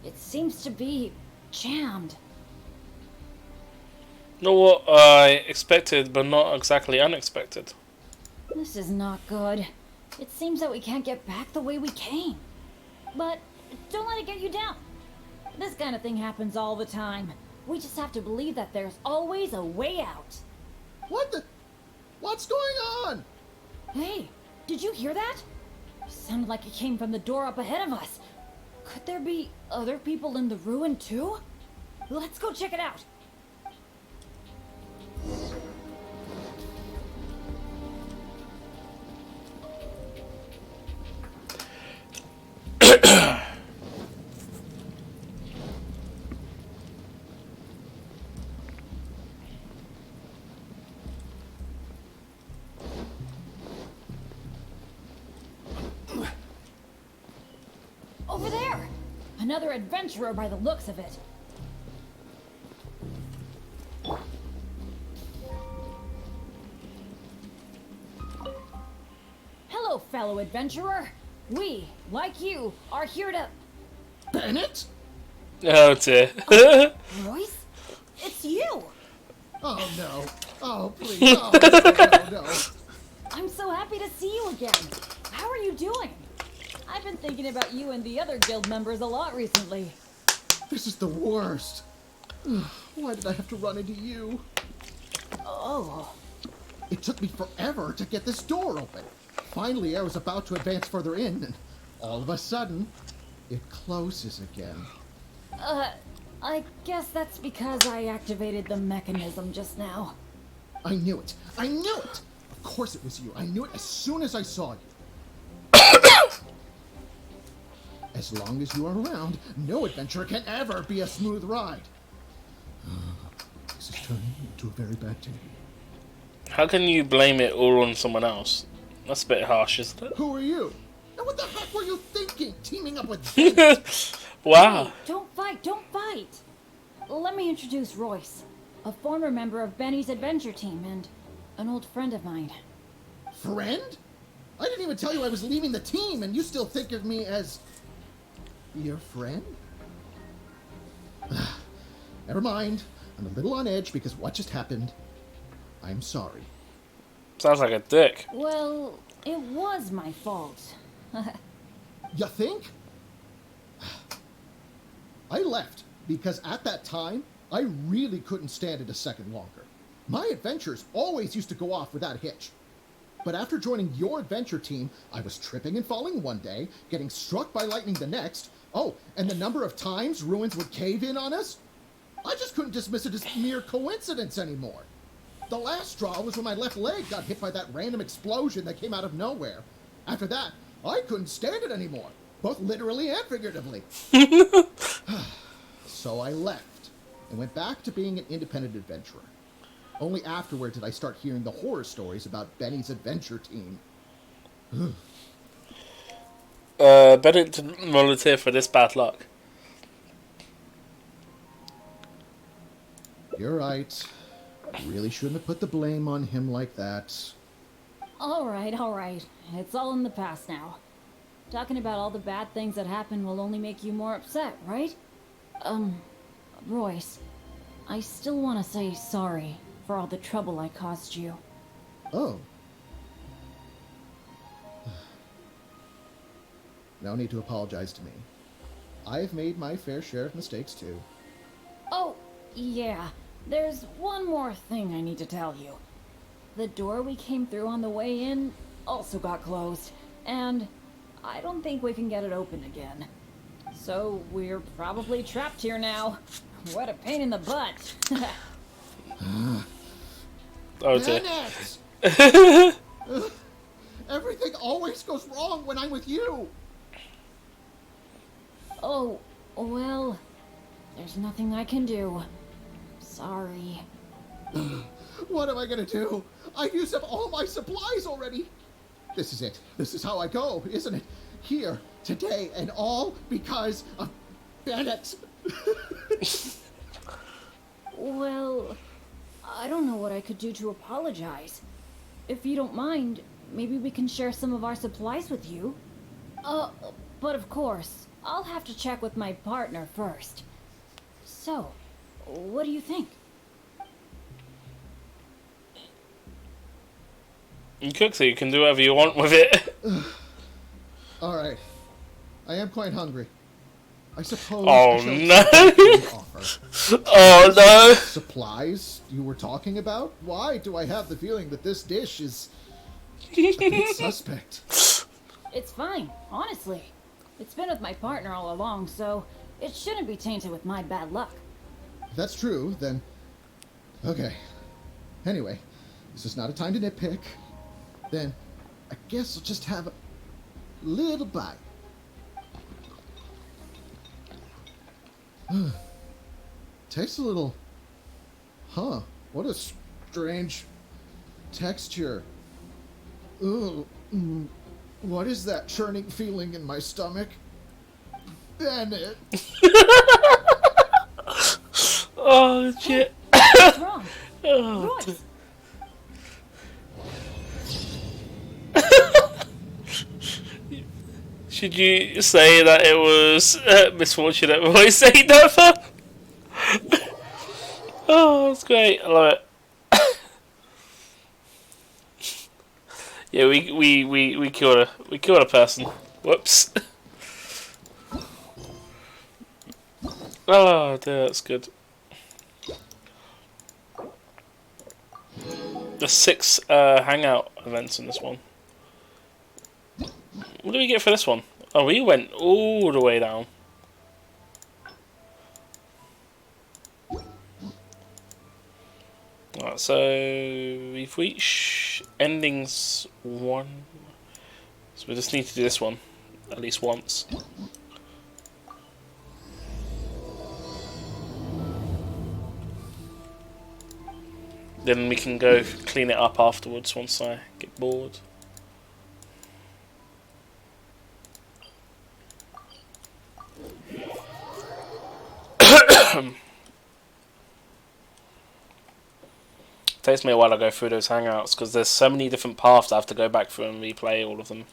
It seems to be jammed. Not what I expected, but not exactly unexpected. This is not good. It seems that we can't get back the way we came. But don't let it get you down. This kind of thing happens all the time. We just have to believe that there's always a way out. What's going on? Hey, did you hear that? Sounded like it came from the door up ahead of us. Could there be other people in the ruin too? Let's go check it out. Over there! Another adventurer by the looks of it. Hello, fellow adventurer. We, like you, are here to... Bennett? Oh dear. Royce? It's you! Oh no. Oh please. Oh no. I'm so happy to see you again. How are you doing? I've been thinking about you and the other guild members a lot recently. This is the worst. Why did I have to run into you? Oh. It took me forever to get this door open. Finally, I was about to advance further in, and all of a sudden, it closes again. I guess that's because I activated the mechanism just now. I knew it. I knew it! Of course it was you. I knew it as soon as I saw you. As long as you are around, no adventure can ever be a smooth ride. This is turning into a very bad day. How can you blame it all on someone else? That's a bit harsh, isn't it? Who are you? And what the heck were you thinking, teaming up with Bennett? Wow. Hey, don't fight! Let me introduce Royce, a former member of Benny's adventure team and an old friend of mine. Friend? I didn't even tell you I was leaving the team, and you still think of me as... your friend? Never mind. I'm a little on edge because what just happened. I'm sorry. Sounds like a dick. Well, it was my fault. You think? I left because at that time, I really couldn't stand it a second longer. My adventures always used to go off without a hitch. But after joining your adventure team, I was tripping and falling one day, getting struck by lightning the next. Oh, and the number of times ruins would cave in on us? I just couldn't dismiss it as mere coincidence anymore. The last straw was when my left leg got hit by that random explosion that came out of nowhere. After that, I couldn't stand it anymore, both literally and figuratively. So I left and went back to being an independent adventurer. Only afterward did I start hearing the horror stories about Benny's adventure team. Bennett didn't volunteer for this bad luck. You're right. Really shouldn't have put the blame on him like that. All right. It's all in the past now. Talking about all the bad things that happened will only make you more upset, right? Royce, I still want to say sorry for all the trouble I caused you. Oh. No need to apologize to me. I've made my fair share of mistakes too. Oh, yeah. There's one more thing I need to tell you. The door we came through on the way in also got closed, and I don't think we can get it open again. So we're probably trapped here now. What a pain in the butt. Oh dear. Bennett! Everything always goes wrong when I'm with you. Oh, well, there's nothing I can do. Sorry. What am I gonna do? I've used up all my supplies already. This is it. This is how I go, isn't it? Here, today, and all because of Bennett. Well, I don't know what I could do to apologize. If you don't mind, maybe we can share some of our supplies with you. But of course, I'll have to check with my partner first. So, what do you think? You cook, so you can do whatever you want with it. All right. I am quite hungry. I suppose. Oh, I shall no. accept the offer. Oh no! Supplies you were talking about? Why do I have the feeling that this dish is a bit suspect? It's fine, honestly. It's been with my partner all along, so it shouldn't be tainted with my bad luck. If that's true, then okay. Anyway, this is not a time to nitpick. Then I guess I'll just have a little bite. Tastes a little... Huh. What a strange texture. Ooh. What is that churning feeling in my stomach? Bennett! Oh shit! What's wrong? Oh, Royce! should you say that it was misfortune that Royce saying that for? Oh, that's great. I love it. Yeah, we killed a person. Whoops. Oh dear, that's good. There's 6 hangout events in this one. What do we get for this one? Oh, we went all the way down. Alright, so we've reached endings 1. So we just need to do this one at least once. Then we can go clean it up afterwards once I get bored. Takes me a while to go through those hangouts because there's so many different paths I have to go back through and replay all of them.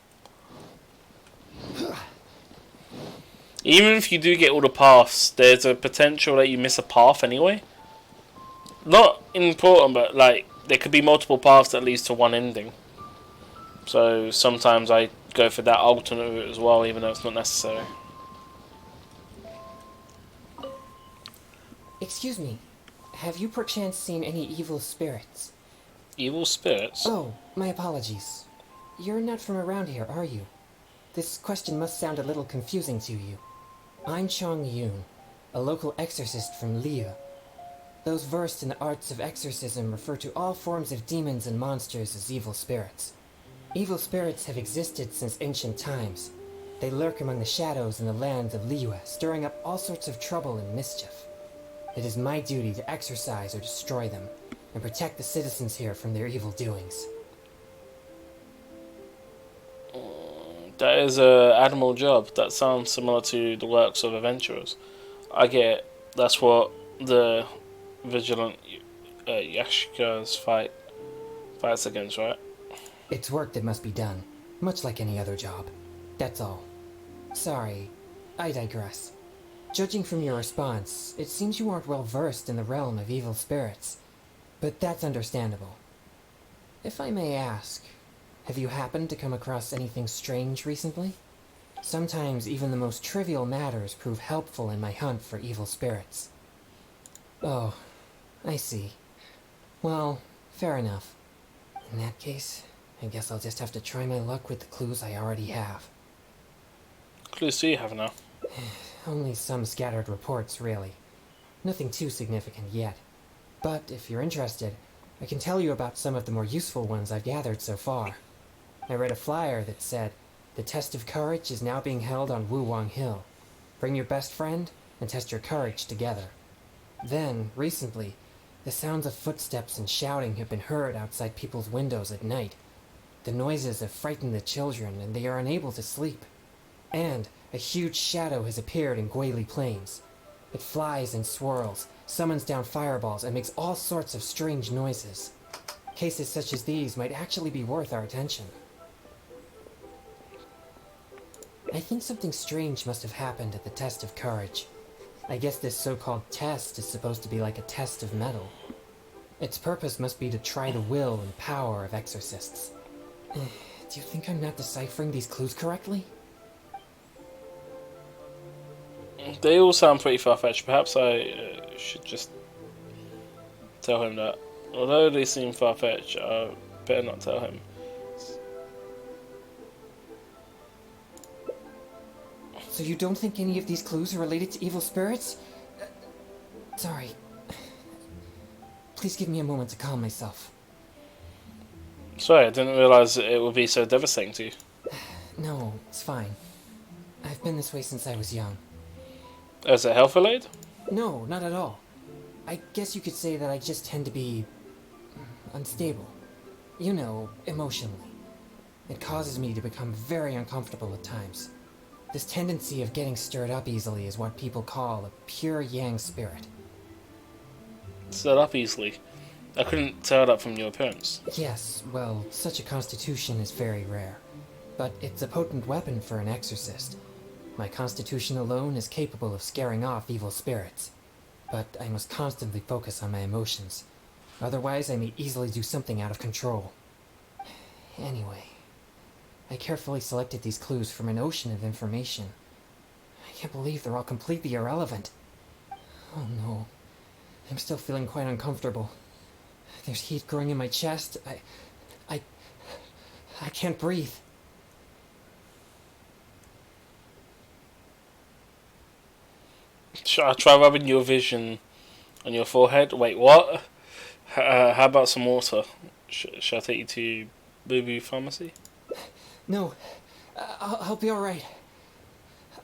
Even if you do get all the paths, there's a potential that you miss a path anyway. Not important, but like there could be multiple paths that leads to one ending. So sometimes I go for that alternate route as well, even though it's not necessary. Excuse me. Have you perchance seen any evil spirits? Evil spirits? Oh, my apologies. You're not from around here, are you? This question must sound a little confusing to you. I'm Chong Yun, a local exorcist from Liu. Those versed in the arts of exorcism refer to all forms of demons and monsters as evil spirits. Evil spirits have existed since ancient times. They lurk among the shadows in the land of Liyue, stirring up all sorts of trouble and mischief. It is my duty to exorcise or destroy them, and protect the citizens here from their evil doings. That is a admirable job. That sounds similar to the works of adventurers. I get it. That's what the vigilant Yashikas fights against, right? It's work that must be done, much like any other job. That's all. Sorry, I digress. Judging from your response, it seems you aren't well versed in the realm of evil spirits. But that's understandable. If I may ask, have you happened to come across anything strange recently? Sometimes even the most trivial matters prove helpful in my hunt for evil spirits. Oh, I see. Well, fair enough. In that case, I guess I'll just have to try my luck with the clues I already have. Clues do you have now? Only some scattered reports, really. Nothing too significant yet. But if you're interested, I can tell you about some of the more useful ones I've gathered so far. I read a flyer that said, "The test of courage is now being held on Wuwang Hill. Bring your best friend and test your courage together." Then, recently, the sounds of footsteps and shouting have been heard outside people's windows at night. The noises have frightened the children, and they are unable to sleep. And a huge shadow has appeared in Guili Plains. It flies and swirls, summons down fireballs, and makes all sorts of strange noises. Cases such as these might actually be worth our attention. I think something strange must have happened at the test of courage. I guess this so-called test is supposed to be like a test of metal. Its purpose must be to try the will and power of exorcists. Do you think I'm not deciphering these clues correctly? They all sound pretty far-fetched. Perhaps I should just tell him that. Although they seem far-fetched, I better not tell him. So you don't think any of these clues are related to evil spirits? Sorry. Please give me a moment to calm myself. Sorry, I didn't realise it would be so devastating to you. No, it's fine. I've been this way since I was young. Is it health related? No, not at all. I guess you could say that I just tend to be unstable. You know, emotionally. It causes me to become very uncomfortable at times. This tendency of getting stirred up easily is what people call a pure yang spirit. Stirred up easily. I couldn't tell that from your appearance. Yes, well, such a constitution is very rare. But it's a potent weapon for an exorcist. My constitution alone is capable of scaring off evil spirits. But I must constantly focus on my emotions. Otherwise, I may easily do something out of control. Anyway, I carefully selected these clues from an ocean of information. I can't believe they're all completely irrelevant. Oh no. I'm still feeling quite uncomfortable. There's heat growing in my chest. I can't breathe. Should I try rubbing your vision on your forehead? Wait, what? How about some water? Should I take you to Boo Boo Pharmacy? No, I'll be alright.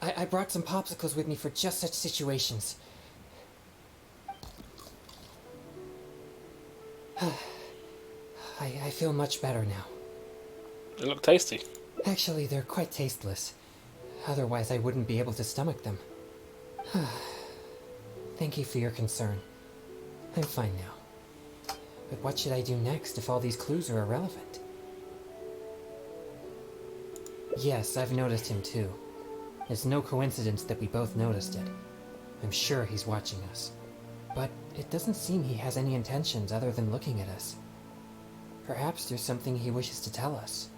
I brought some popsicles with me for just such situations. I feel much better now. They look tasty. Actually, they're quite tasteless. Otherwise, I wouldn't be able to stomach them. Thank you for your concern. I'm fine now. But what should I do next if all these clues are irrelevant? Yes, I've noticed him too. It's no coincidence that we both noticed it. I'm sure he's watching us. But it doesn't seem he has any intentions other than looking at us. Perhaps there's something he wishes to tell us.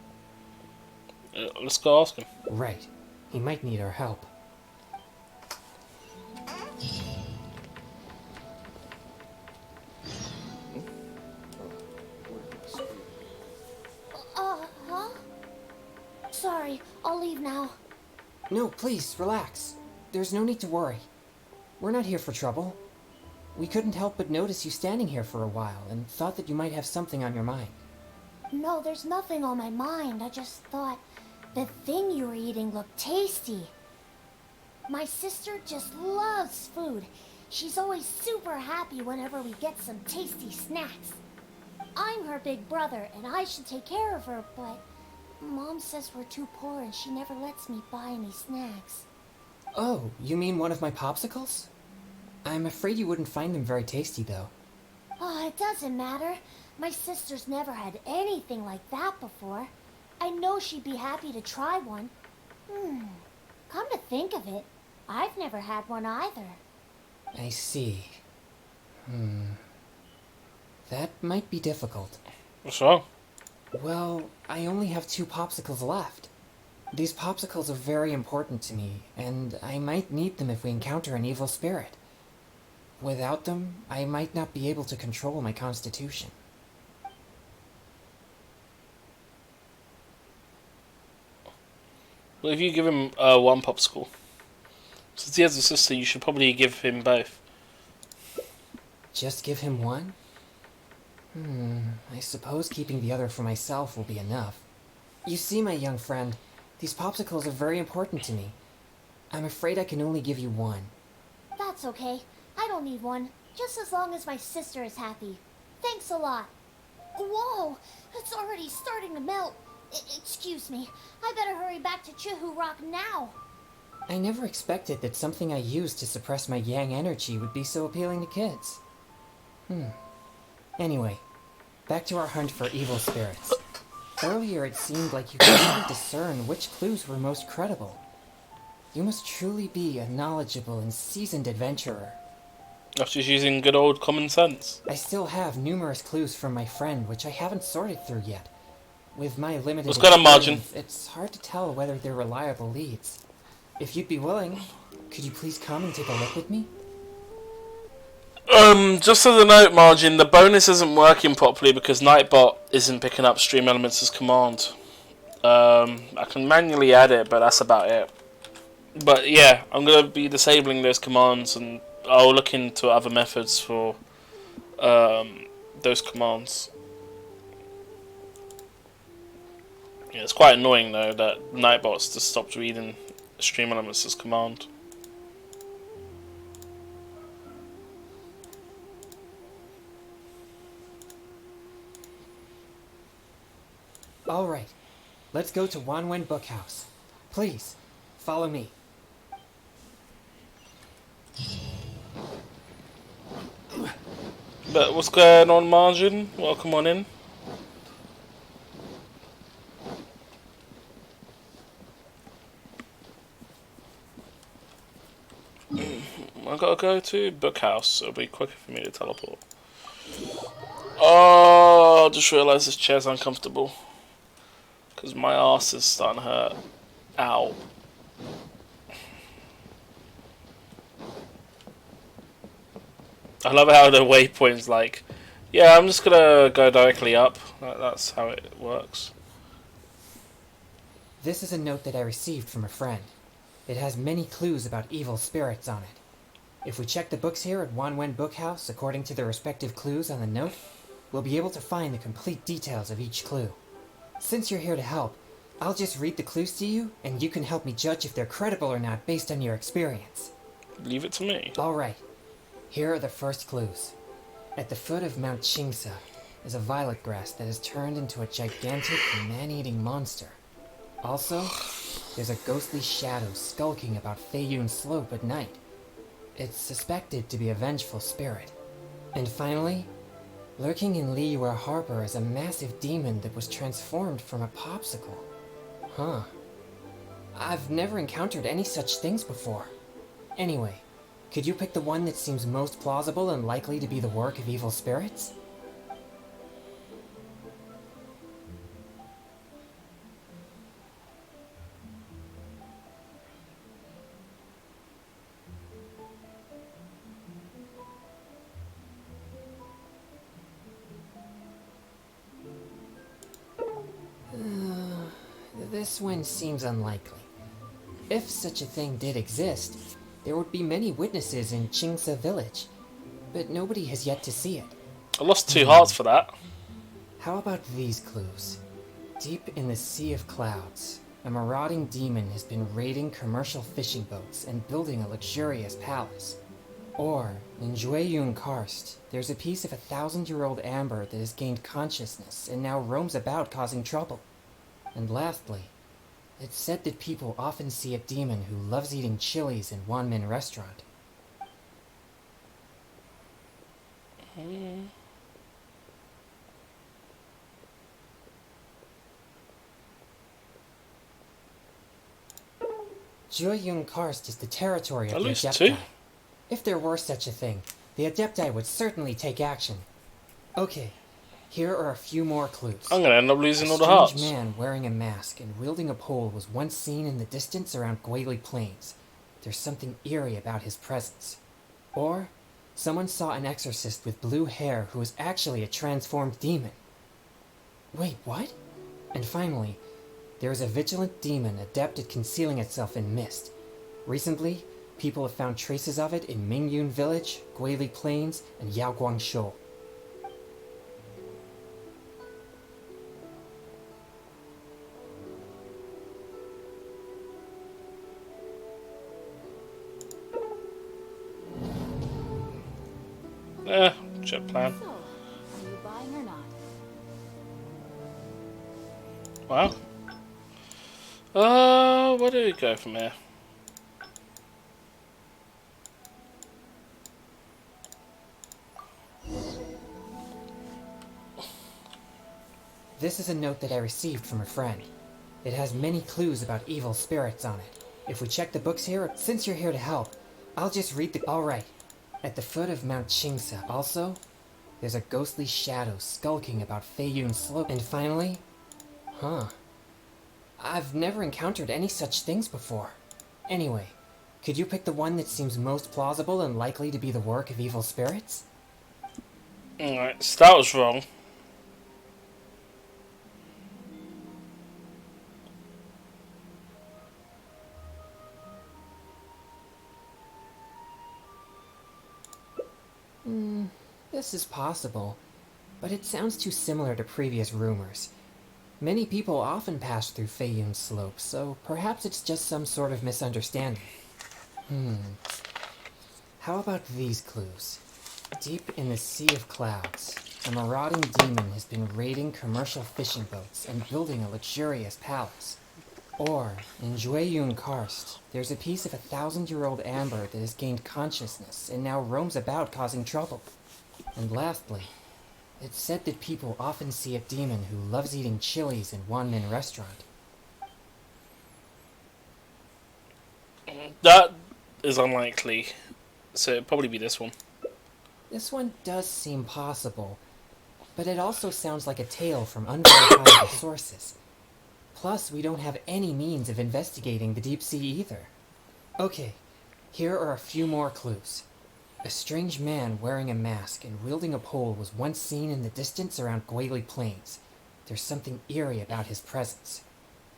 Let's go ask him. Right. He might need our help. Huh? Sorry, I'll leave now. No, please, relax. There's no need to worry. We're not here for trouble. We couldn't help but notice you standing here for a while and thought that you might have something on your mind. No, there's nothing on my mind. I just thought the thing you were eating looked tasty. My sister just loves food. She's always super happy whenever we get some tasty snacks. I'm her big brother and I should take care of her, but Mom says we're too poor and she never lets me buy any snacks. Oh, you mean one of my popsicles? I'm afraid you wouldn't find them very tasty, though. Oh, it doesn't matter. My sister's never had anything like that before. I know she'd be happy to try one. Come to think of it, I've never had one either. I see. That might be difficult. What's wrong? Well, I only have 2 popsicles left. These popsicles are very important to me, and I might need them if we encounter an evil spirit. Without them, I might not be able to control my constitution. Well, if you give him one popsicle, since he has a sister, you should probably give him both. Just give him one? I suppose keeping the other for myself will be enough. You see, my young friend, these popsicles are very important to me. I'm afraid I can only give you one. That's okay. I don't need one. Just as long as my sister is happy. Thanks a lot. Whoa! It's already starting to melt. Excuse me. I better hurry back to Chihu Rock now. I never expected that something I used to suppress my yang energy would be so appealing to kids. Anyway, back to our hunt for evil spirits. Earlier it seemed like you could even discern which clues were most credible. You must truly be a knowledgeable and seasoned adventurer. That's just using good old common sense. I still have numerous clues from my friend which I haven't sorted through yet. With my limited What's going on, Margin? experience, it's hard to tell whether they're reliable leads. If you'd be willing, could you please come and take a look with me? Just as a note, Margin, the bonus isn't working properly because Nightbot isn't picking up stream elements as command. I can manually add it, but that's about it. But yeah, I'm going to be disabling those commands, and I'll look into other methods for those commands. Yeah, it's quite annoying though that Nightbot's just stopped reading stream elements as command. Alright, let's go to Wanwen Bookhouse. Please, follow me. But what's going on, Margin? Welcome on in. I gotta go to Bookhouse. It'll be quicker for me to teleport. Oh, I just realised this chair's uncomfortable. Because my ass is starting to hurt. Ow. I love how the waypoint's like, yeah, I'm just gonna go directly up. That's how it works. This is a note that I received from a friend. It has many clues about evil spirits on it. If we check the books here at Wanwen Bookhouse according to the respective clues on the note, we'll be able to find the complete details of each clue. Since you're here to help, I'll just read the clues to you, and you can help me judge if they're credible or not based on your experience. Leave it to me. Alright, here are the first clues. At the foot of Mount Chingsa is a violet grass that has turned into a gigantic man-eating monster. Also, there's a ghostly shadow skulking about Feiyun Slope at night. It's suspected to be a vengeful spirit. And finally, lurking in Liyue Harbor is a massive demon that was transformed from a popsicle. Huh. I've never encountered any such things before. Anyway, could you pick the one that seems most plausible and likely to be the work of evil spirits? This one seems unlikely. If such a thing did exist, there would be many witnesses in Chingsa village, but nobody has yet to see it. I lost 2 hearts for that. How about these clues? Deep in the Sea of Clouds, a marauding demon has been raiding commercial fishing boats and building a luxurious palace. Or, in Jueyun Karst, there's a piece of 1,000-year-old amber that has gained consciousness and now roams about causing trouble. And lastly, it's said that people often see a demon who loves eating chilies in Wanmin restaurant. Jueyun Karst is the territory of the Adepti. If there were such a thing, the Adepti would certainly take action. Okay, Here are a few more clues. I'm gonna end up losing all the A strange hearts. man wearing a mask and wielding a pole was once seen in the distance around Gwaley Plains. There's something eerie about his presence. Or, someone saw an exorcist with blue hair who was actually a transformed demon. Wait, what? And finally, there is a vigilant demon adept at concealing itself in mist. Recently, people have found traces of it in Mingyun Village, Gwaley Plains, and Yaoguangshou. Jet plan. So, are you buying or not? Wow. Where do we go from here? This is a note that I received from a friend. It has many clues about evil spirits on it. If we check the books here, since you're here to help, I'll just read the... Alright. At the foot of Mount Qingsa. Also, there's a ghostly shadow skulking about Feiyun Slope. And finally... Huh. I've never encountered any such things before. Anyway, could you pick the one that seems most plausible and likely to be the work of evil spirits? Alright, so that was wrong. This is possible, but it sounds too similar to previous rumors. Many people often pass through Feiyun Slope, so perhaps it's just some sort of misunderstanding. How about these clues? Deep in the Sea of Clouds, a marauding demon has been raiding commercial fishing boats and building a luxurious palace. Or, in Jueyun Karst, there's a piece of 1,000-year-old amber that has gained consciousness and now roams about causing trouble. And lastly, it's said that people often see a demon who loves eating chilies in Wanmin Restaurant. That is unlikely, so it'd probably be this one. This one does seem possible, but it also sounds like a tale from unverifiable sources. Plus, we don't have any means of investigating the deep sea either. Okay, here are a few more clues. A strange man wearing a mask and wielding a pole was once seen in the distance around Gwaley Plains. There's something eerie about his presence.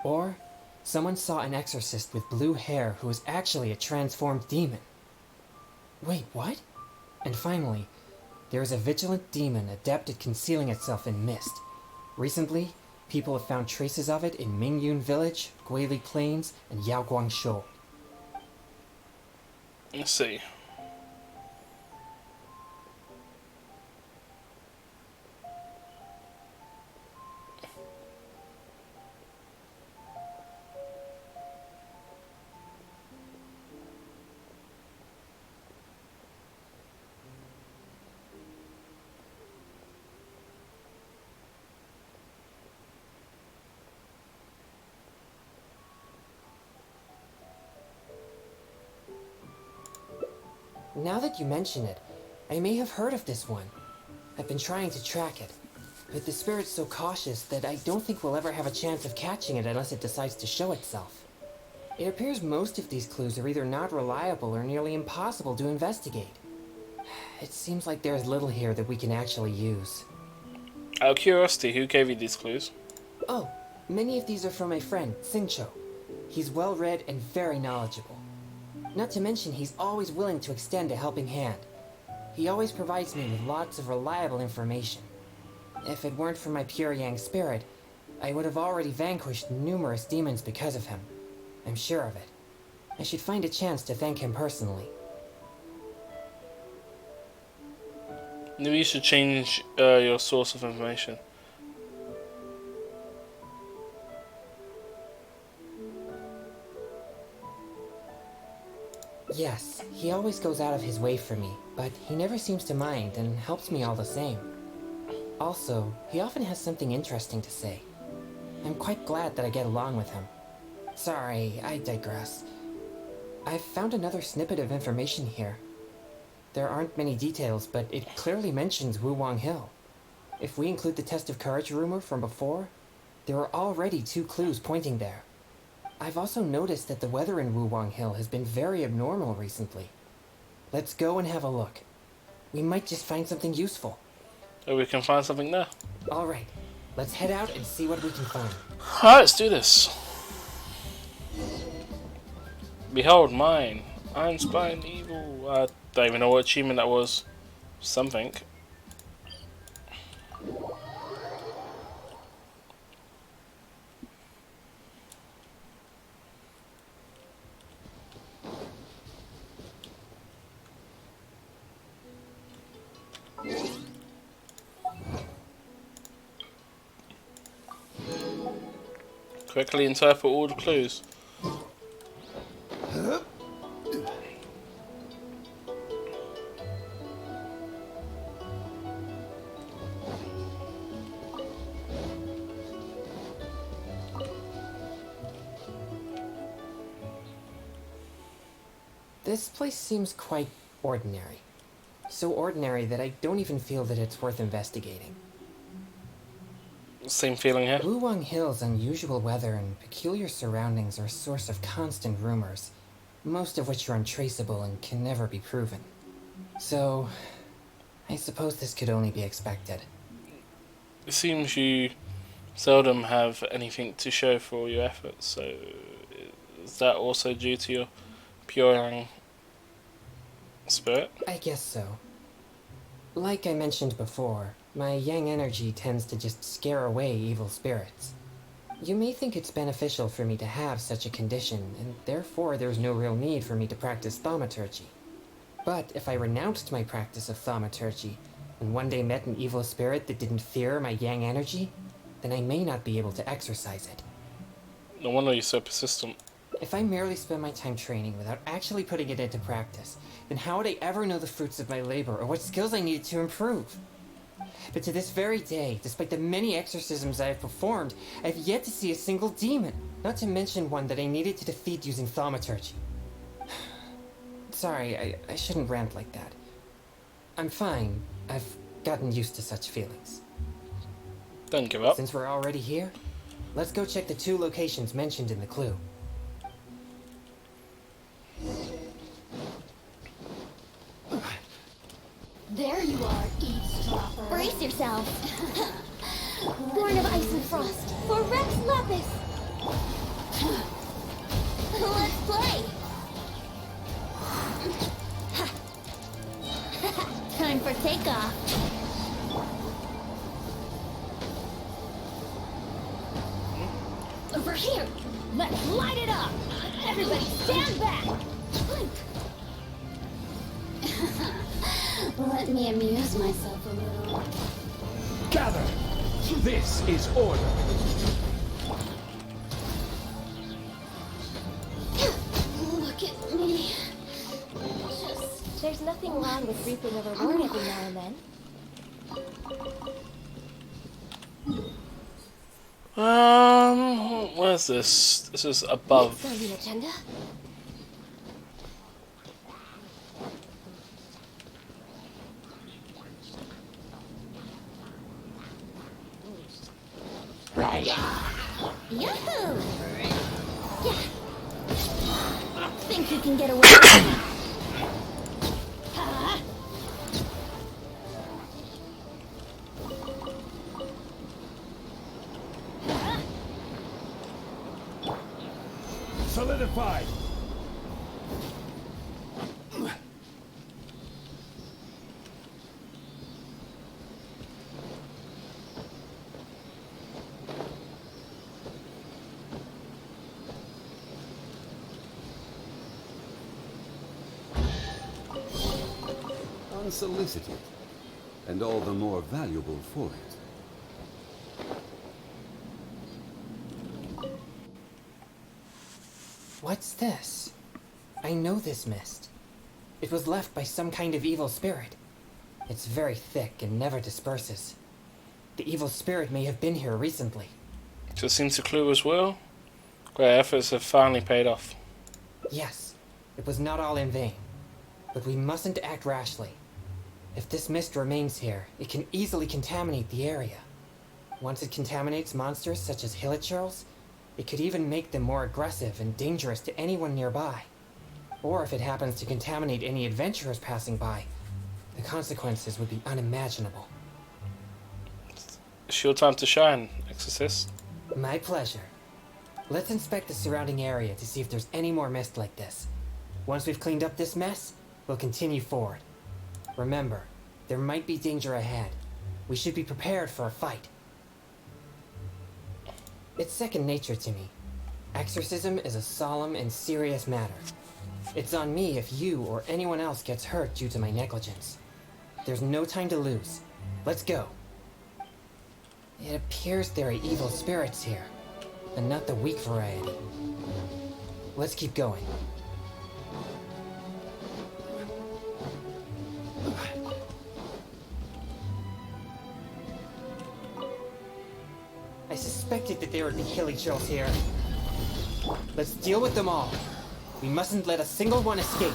Or, someone saw an exorcist with blue hair who was actually a transformed demon. Wait, what? And finally, there is a vigilant demon adept at concealing itself in mist. Recently, people have found traces of it in Mingyun Village, Gwaley Plains, and Yaoguangshou. Let's see. Now that you mention it, I may have heard of this one. I've been trying to track it, but the spirit's so cautious that I don't think we'll ever have a chance of catching it unless it decides to show itself. It appears most of these clues are either not reliable or nearly impossible to investigate. It seems like there's little here that we can actually use. Out of curiosity, who gave you these clues? Oh, many of these are from my friend, Xingqiu. He's well-read and very knowledgeable. Not to mention, he's always willing to extend a helping hand. He always provides me with lots of reliable information. If it weren't for my pure Yang spirit, I would have already vanquished numerous demons because of him. I'm sure of it. I should find a chance to thank him personally. Maybe you should change your source of information. Yes, he always goes out of his way for me, but he never seems to mind and helps me all the same. Also, he often has something interesting to say. I'm quite glad that I get along with him. Sorry, I digress. I've found another snippet of information here. There aren't many details, but it clearly mentions Wuwang Hill. If we include the test of courage rumor from before, there are already 2 clues pointing there. I've also noticed that the weather in Wuwang Hill has been very abnormal recently. Let's go and have a look. We might just find something useful. Oh, we can find something there. Alright, let's head out and see what we can find. Alright, let's do this. Behold mine. I'm spying evil. I don't even know what achievement that was. Something. Correctly interpret all the clues. This place seems quite ordinary. So ordinary that I don't even feel that it's worth investigating. Same feeling here. Wuwang Hill's unusual weather and peculiar surroundings are a source of constant rumors, most of which are untraceable and can never be proven. So, I suppose this could only be expected. It seems you seldom have anything to show for your efforts, so is that also due to your pure spirit? I guess so. Like I mentioned before, my yang energy tends to just scare away evil spirits. You may think it's beneficial for me to have such a condition, and therefore there's no real need for me to practice thaumaturgy. But if I renounced my practice of thaumaturgy, and one day met an evil spirit that didn't fear my yang energy, then I may not be able to exercise it. No wonder you're so persistent. If I merely spend my time training without actually putting it into practice, then how would I ever know the fruits of my labor or what skills I needed to improve? But to this very day, despite the many exorcisms I have performed, I have yet to see a single demon, not to mention one that I needed to defeat using thaumaturgy. Sorry, I shouldn't rant like that. I'm fine. I've gotten used to such feelings. Don't give up. Since we're already here, let's go check the 2 locations mentioned in the clue. There you are, eavesdropper. Brace yourself. Born of ice and frost, for Rex Lapis. Let's play. Time for takeoff. Over here. Let's light it up. Everybody stand back. Let me amuse myself a little. Gather! This is order. Look at me. There's nothing wrong with reaping a reward every now and then. Where's this? This is above. Next on the agenda. Yahoo! Yeah. Think you can get away with it? Solidified. Unsolicited, and all the more valuable for it. What's this? I know this mist. It was left by some kind of evil spirit. It's very thick and never disperses. The evil spirit may have been here recently. So it seems a clue as well. Great efforts have finally paid off. Yes, it was not all in vain. But we mustn't act rashly. If this mist remains here, it can easily contaminate the area. Once it contaminates monsters such as hilichurls, it could even make them more aggressive and dangerous to anyone nearby. Or if it happens to contaminate any adventurers passing by, the consequences would be unimaginable. It's your time to shine, Exorcist. My pleasure. Let's inspect the surrounding area to see if there's any more mist like this. Once we've cleaned up this mess, we'll continue forward. Remember, there might be danger ahead. We should be prepared for a fight. It's second nature to me. Exorcism is a solemn and serious matter. It's on me if you or anyone else gets hurt due to my negligence. There's no time to lose. Let's go. It appears there are evil spirits here, and not the weak variety. Let's keep going. I suspected that there would be hilichurls here. Let's deal with them all. We mustn't let a single one escape.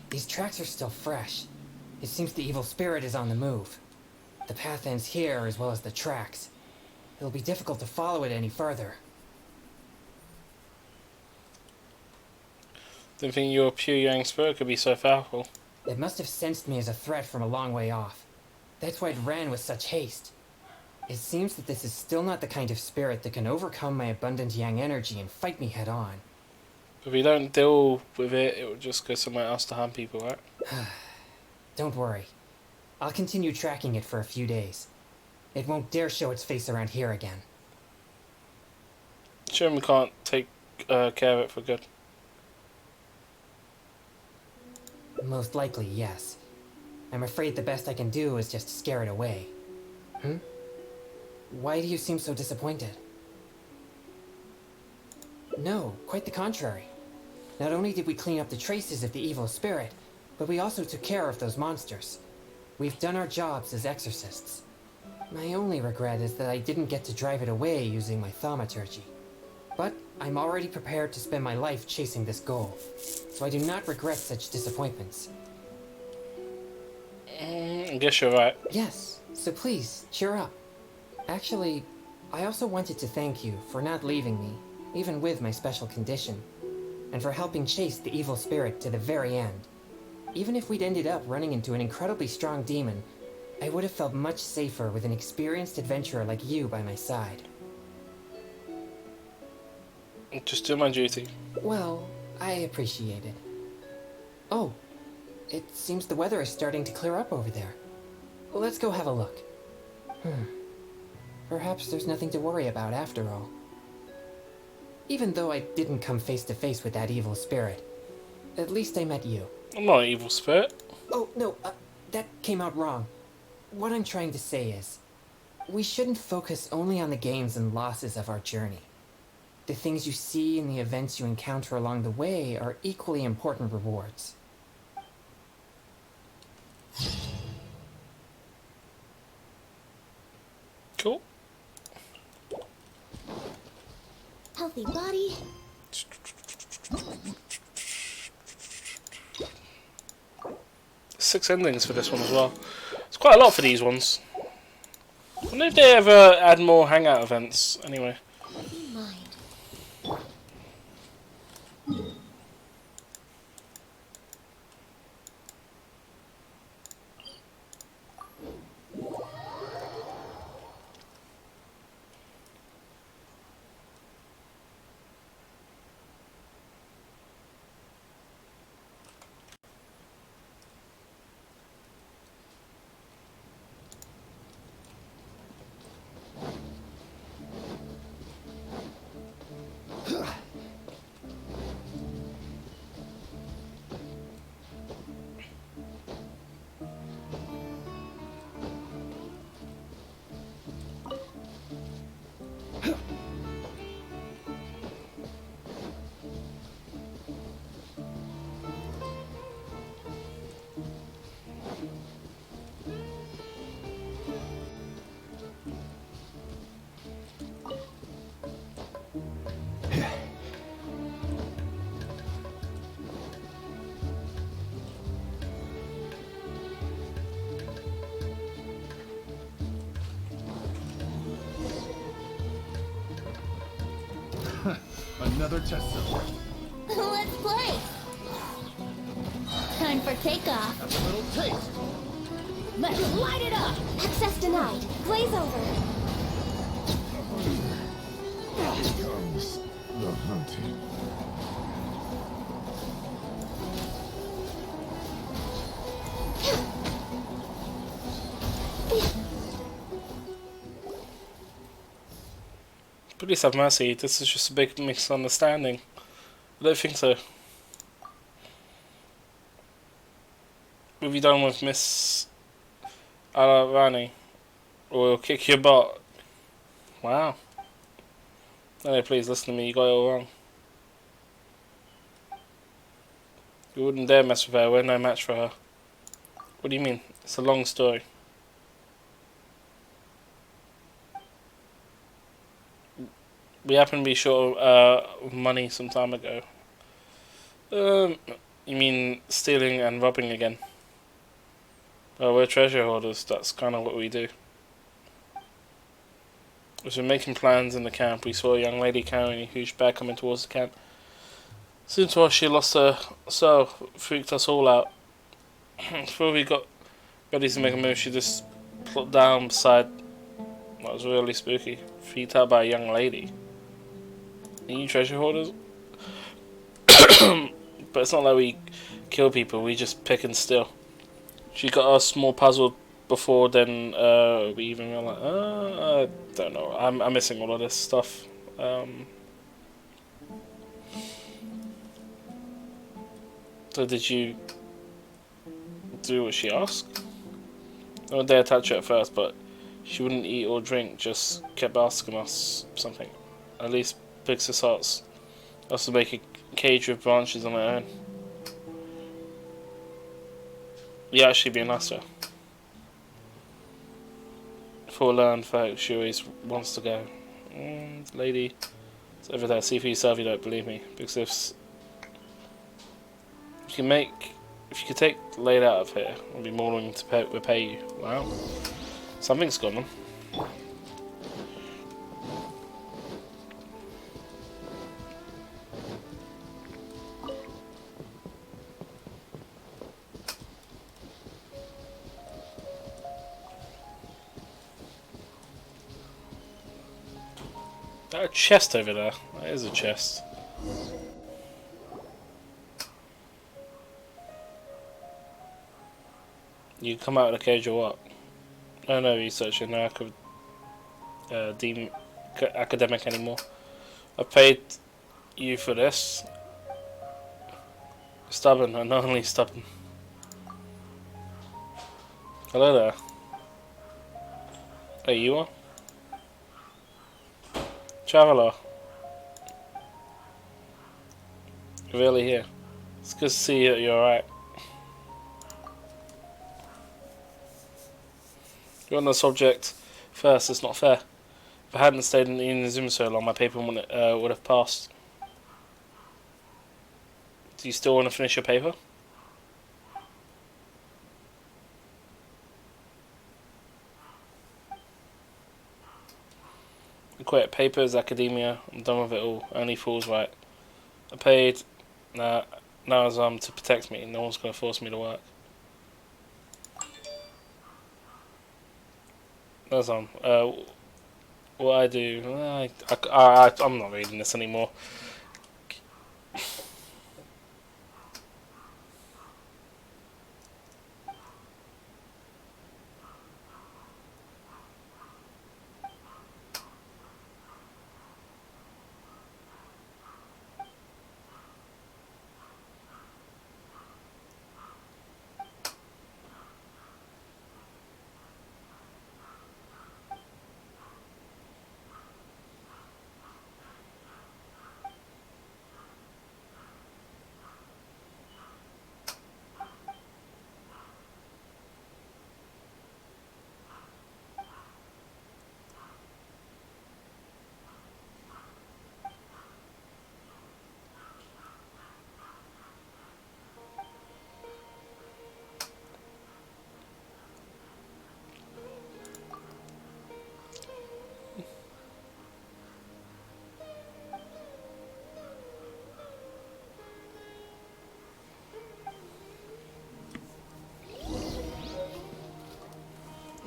These tracks are still fresh. It seems the evil spirit is on the move. The path ends here as well as the tracks. It'll be difficult to follow it any further. Didn't think your pure yang spirit could be so powerful. It must have sensed me as a threat from a long way off. That's why it ran with such haste. It seems that this is still not the kind of spirit that can overcome my abundant yang energy and fight me head on. If we don't deal with it, it will just go somewhere else to harm people, right? Don't worry. I'll continue tracking it for a few days. It won't dare show its face around here again. Sure, we can't take care of it for good. Most likely, yes. I'm afraid the best I can do is just scare it away. Why do you seem so disappointed? No, quite the contrary. Not only did we clean up the traces of the evil spirit, but we also took care of those monsters. We've done our jobs as exorcists. My only regret is that I didn't get to drive it away using my thaumaturgy. But I'm already prepared to spend my life chasing this goal, so I do not regret such disappointments. I guess you're right. Yes, so please, cheer up. Actually, I also wanted to thank you for not leaving me, even with my special condition, and for helping chase the evil spirit to the very end. Even if we'd ended up running into an incredibly strong demon, I would have felt much safer with an experienced adventurer like you by my side. Just do my duty. Well, I appreciate it. Oh, it seems the weather is starting to clear up over there. Let's go have a look. Perhaps there's nothing to worry about after all. Even though I didn't come face to face with that evil spirit, at least I met you. I'm not an evil spirit. Oh, no, that came out wrong. What I'm trying to say is, we shouldn't focus only on the gains and losses of our journey. The things you see and the events you encounter along the way are equally important rewards. Cool. Healthy body. 6 endings for this one as well. It's quite a lot for these ones. I wonder if they ever add more hangout events anyway. Mind. Another test subject. Let's play. Time for takeoff. Have a little taste. Let's light it up. Access denied. Glaze over. Here comes the hunting. Please have mercy. This is just a big misunderstanding. I don't think so. What have you done with Miss Alarani? Or we'll kick your butt. Wow. No, please listen to me. You got it all wrong. You wouldn't dare mess with her. We're no match for her. What do you mean? It's a long story. We happened to be short of money some time ago. You mean stealing and robbing again? Well, we're treasure hoarders. That's kind of what we do. As we're making plans in the camp, we saw a young lady carrying a huge bag coming towards the camp. Soon to us, she lost her soul, freaked us all out. Before we got ready to make a move, she just plopped down beside. That was really spooky. Freaked out by a young lady. Are you treasure hoarders? But it's not like we kill people, we just pick and steal. She got us small puzzled before then we even realized, I don't know, I'm missing all of this stuff. So did you do what she asked? I didn't dare touch her at first, but she wouldn't eat or drink, just kept asking us something. At least Pixis Hearts us to make a cage with branches on her own. Yeah, actually be nice to her. For learned fact, she always wants to go. Lady, it's over there. See for yourself. You don't believe me, because if you could take Lade out of here, I'd be more willing to repay you. Wow, something's gone on. A chest over there. That is a chest. You come out of the cage or what? Oh no, researcher. No, I could deem academic anymore. I paid you for this. Stubborn, and not only stubborn. Hello there. Hey, you are? Traveller. You're really here. It's good to see you. You're alright. You're on the subject first. It's not fair. If I hadn't stayed in Inazuma so long, my paper would have passed. Do you still want to finish your paper? I quit. Papers, academia. I'm done with it all. Only fools right. I paid. Now it's to protect me. No one's gonna force me to work. That's what I do. I'm not reading this anymore.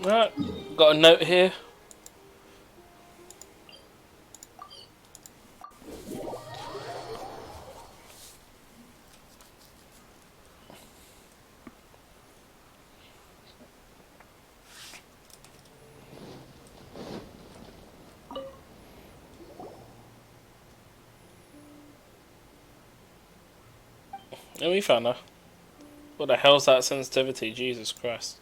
Right, got a note here. And we found her. What the hell's that sensitivity? Jesus Christ.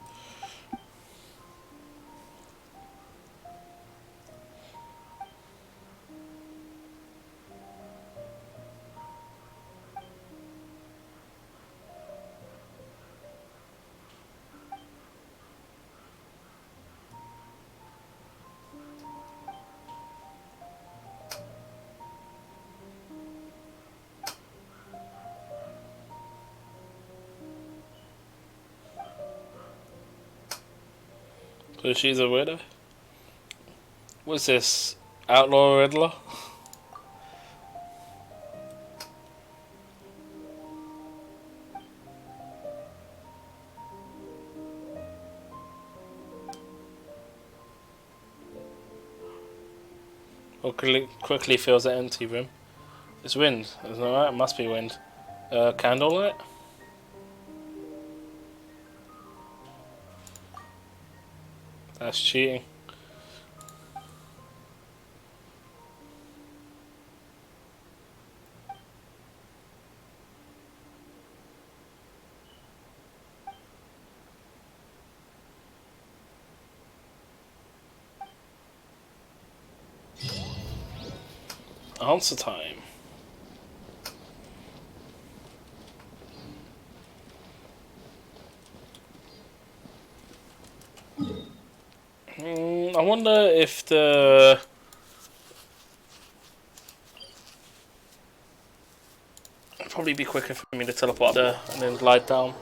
So she's a widow? What's this? Outlaw Riddler? Or quickly fills the empty room. It's wind, isn't it right? It must be wind. Candlelight? That's cheating. Answer time. I wonder if the it'd probably be quicker for me to teleport there and then glide down.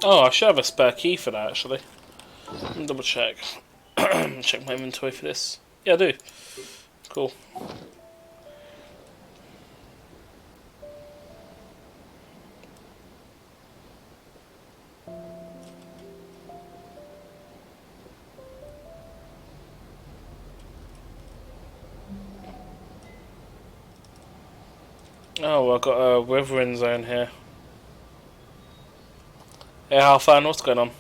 Oh, I should have a spare key for that actually. Let me double check. Check my inventory for this. Yeah, I do. Cool. Oh, I've got a withering zone here. Hey, Halfan, what's going on?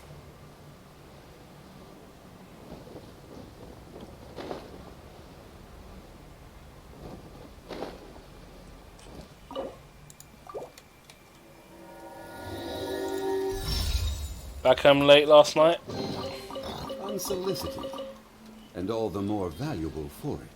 Back home late last night? Unsolicited, and all the more valuable for it.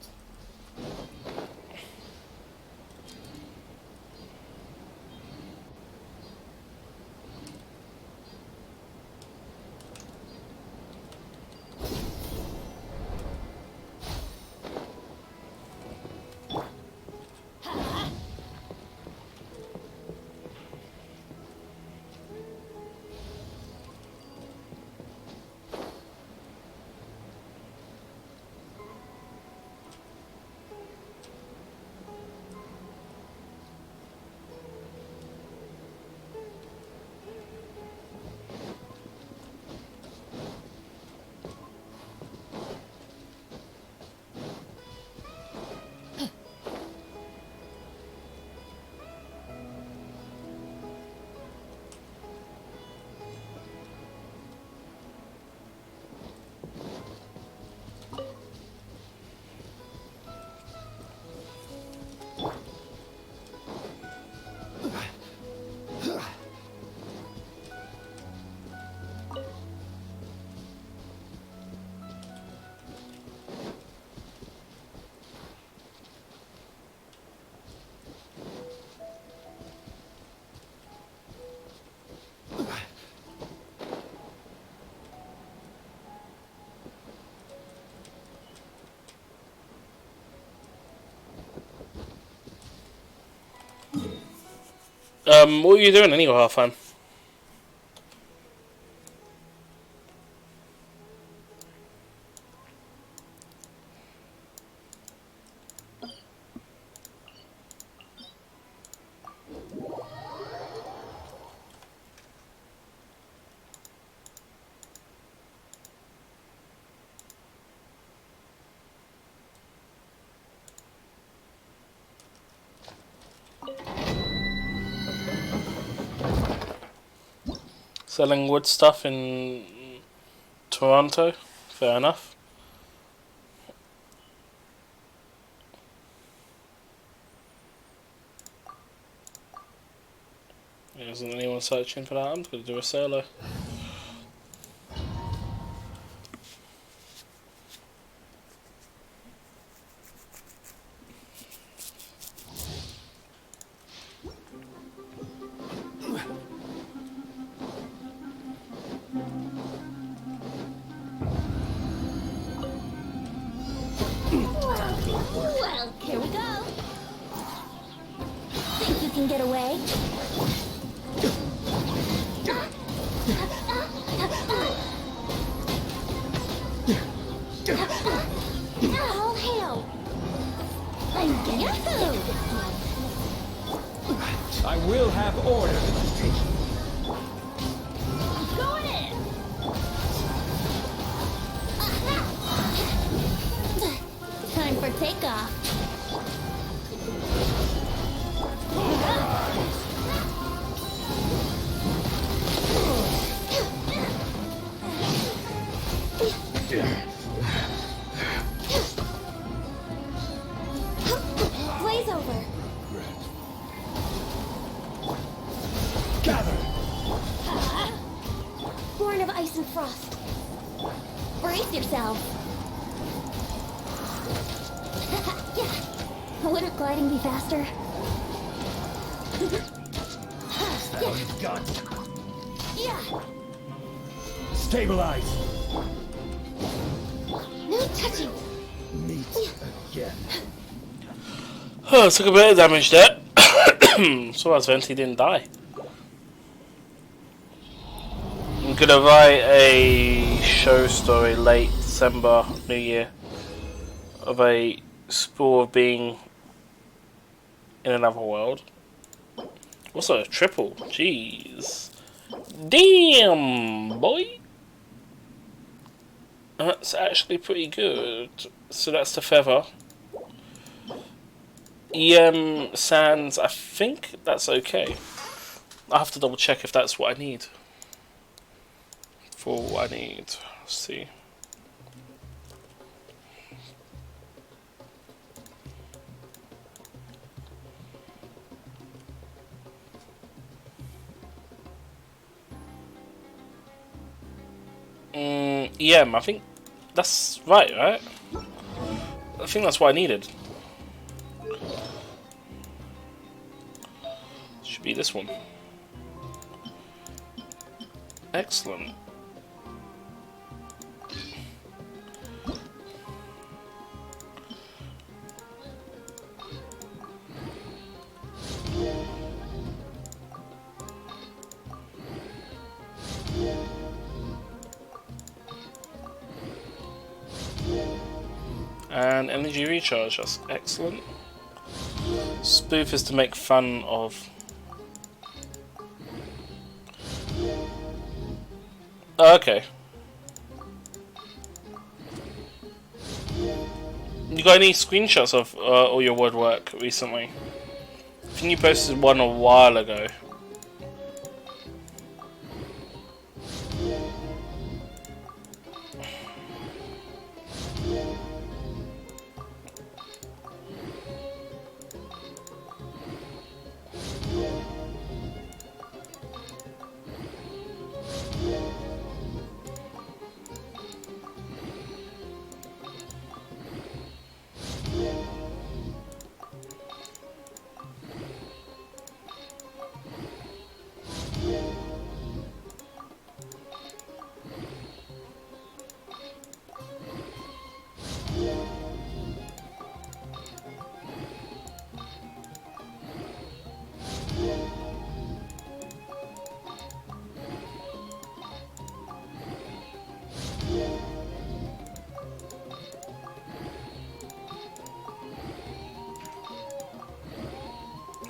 What are you doing anyway, Halfan? Selling wood stuff in Toronto. Fair enough. Isn't anyone searching for that? I'm going to do a solo. Well, here we go. Think you can get away? All hail! I'm getting food! I will have order. Going in! Time for takeoff. Blaze over. Gather. Born of ice and frost. Brace yourselves. Wouldn't gliding be faster? Yeah. Stabilize. No touching. Meet again. Oh, took a bit of damage there. So as Venti didn't die. I'm gonna write a show story late December, New Year, of a spore of being in another world. Also a triple, jeez. Damn, boy! That's actually pretty good. So that's the feather. EM sands, I think that's okay. I have to double check if that's what I need. For what I need. Let's see. EM, I think that's right? I think that's what I needed. Should be this one. Excellent. And energy recharge, that's excellent. Spoof is to make fun of. Oh, okay. You got any screenshots of all your woodwork recently? I think you posted one a while ago.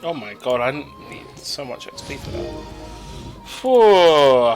Oh my god, I need so much XP for that. Whew.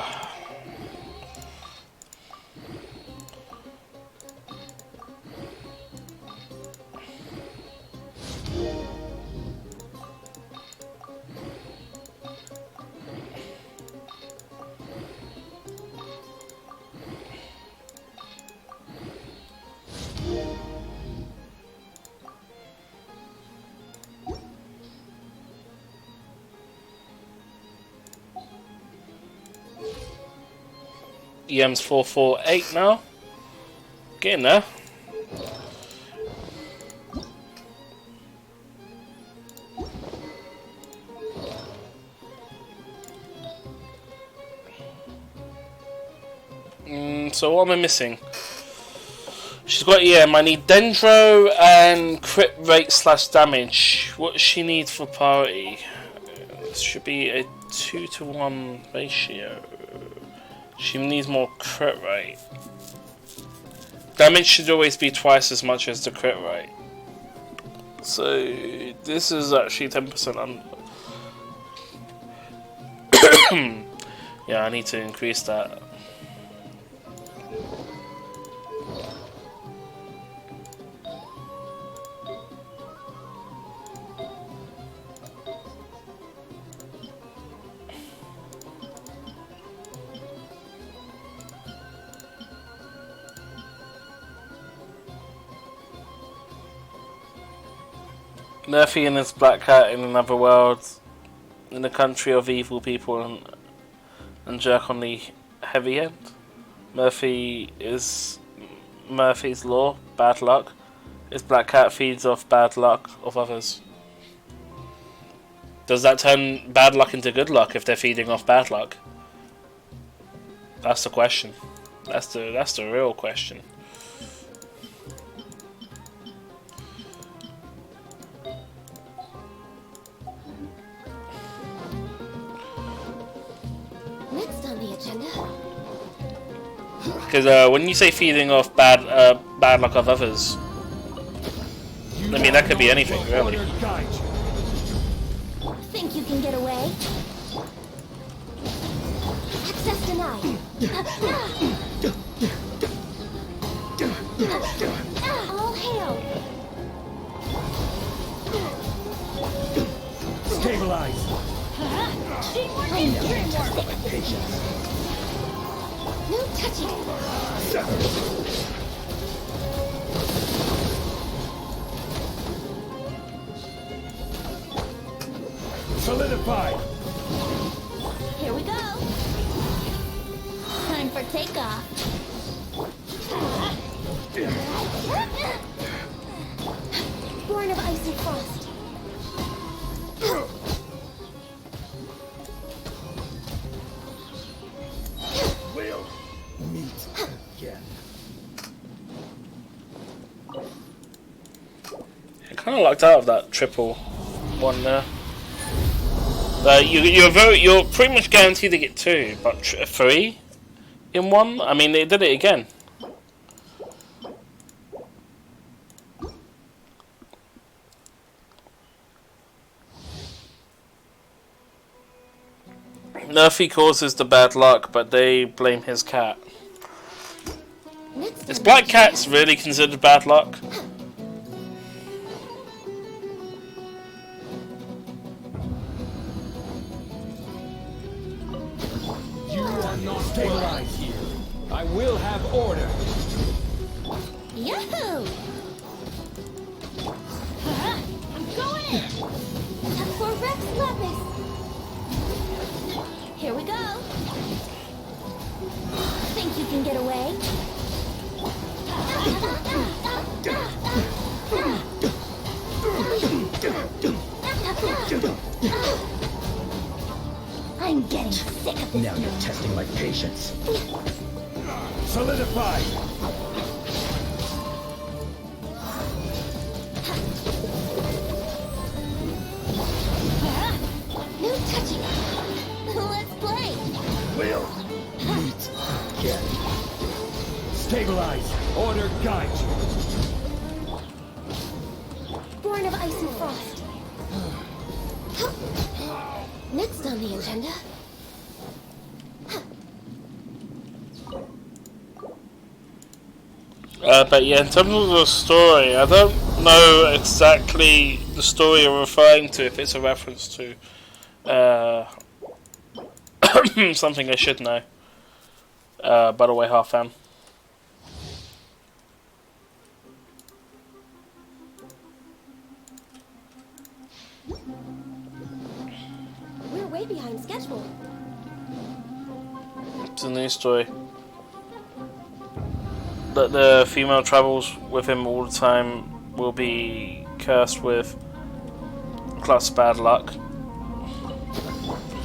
EM's 448 now. Getting there. So what am I missing? She's got EM. I need Dendro and crit rate / damage. What does she need for priority? This should be a 2-to-1 ratio. She needs more crit rate. Damage should always be twice as much as the crit rate. So this is actually 10% under. Yeah, I need to increase that. Murphy and his black cat in another world, in a country of evil people and jerk on the heavy end. Murphy is Murphy's law, bad luck. His black cat feeds off bad luck of others. Does that turn bad luck into good luck if they're feeding off bad luck? That's the question. That's the real question. Next on the agenda. Because when you say feeding off bad luck of others, I mean that could be anything, really. Think you can get away? Access denied. All hail. Stabilize. No touching. Solidify. Here we go. Time for takeoff. Born of ice and frost. We'll meet again. I kind of lucked out of that triple one there. You're pretty much guaranteed to get 2, but 3 in 1. I mean, they did it again. Murphy causes the bad luck, but they blame his cat. Is black cats really considered bad luck? You are not stabilized here. I will have order. Yahoo! I'm going in. For Rex Lapis. Here we go. Think you can get away? I'm getting sick of this. Now you're testing my patience. Solidify. No touching. Let's play. We'll meet again. Stabilize. Order guide you. Born of ice and frost. Next on the agenda. But yeah, in terms of the story, I don't know exactly the story you're referring to, if it's a reference to something I should know. By the way, half fan. We're way behind schedule. It's a new story. that the female travels with him all the time will be cursed with plus bad luck.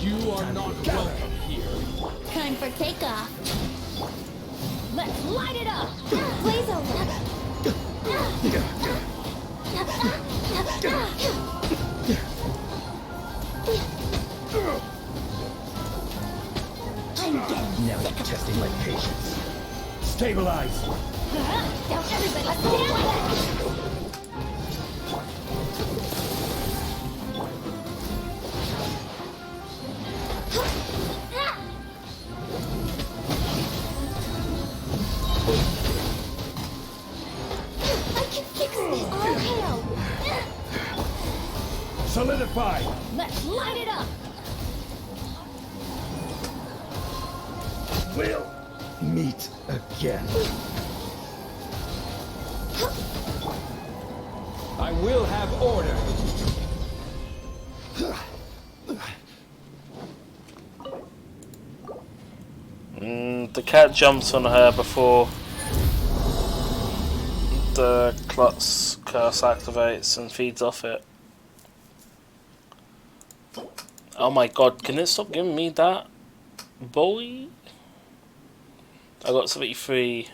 You are not welcome here. Time for takeoff. Let's light it up! Blaze over. Now you're testing my patience. Stabilize. Don't everybody stand back! I can fix this. All hail. Solidify. Let's light it up! We'll meet again. I will have order. The cat jumps on her before the Klutz curse activates and feeds off it. Oh my god, can it stop giving me that? Boy? I got 73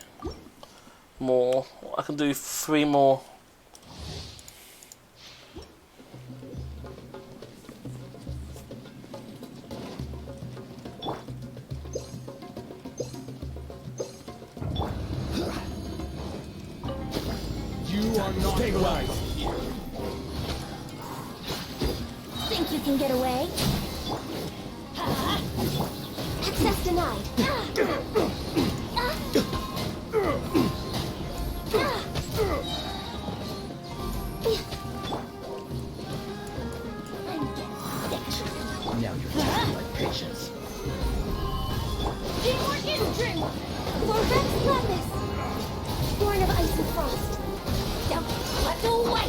more. I can do 3 more. You are not stabilized. Think you can get away? Access denied. Now you're testing my patience. Teamwork is dreamwork! For Rex Lapis. Born of ice and frost. Don't let away!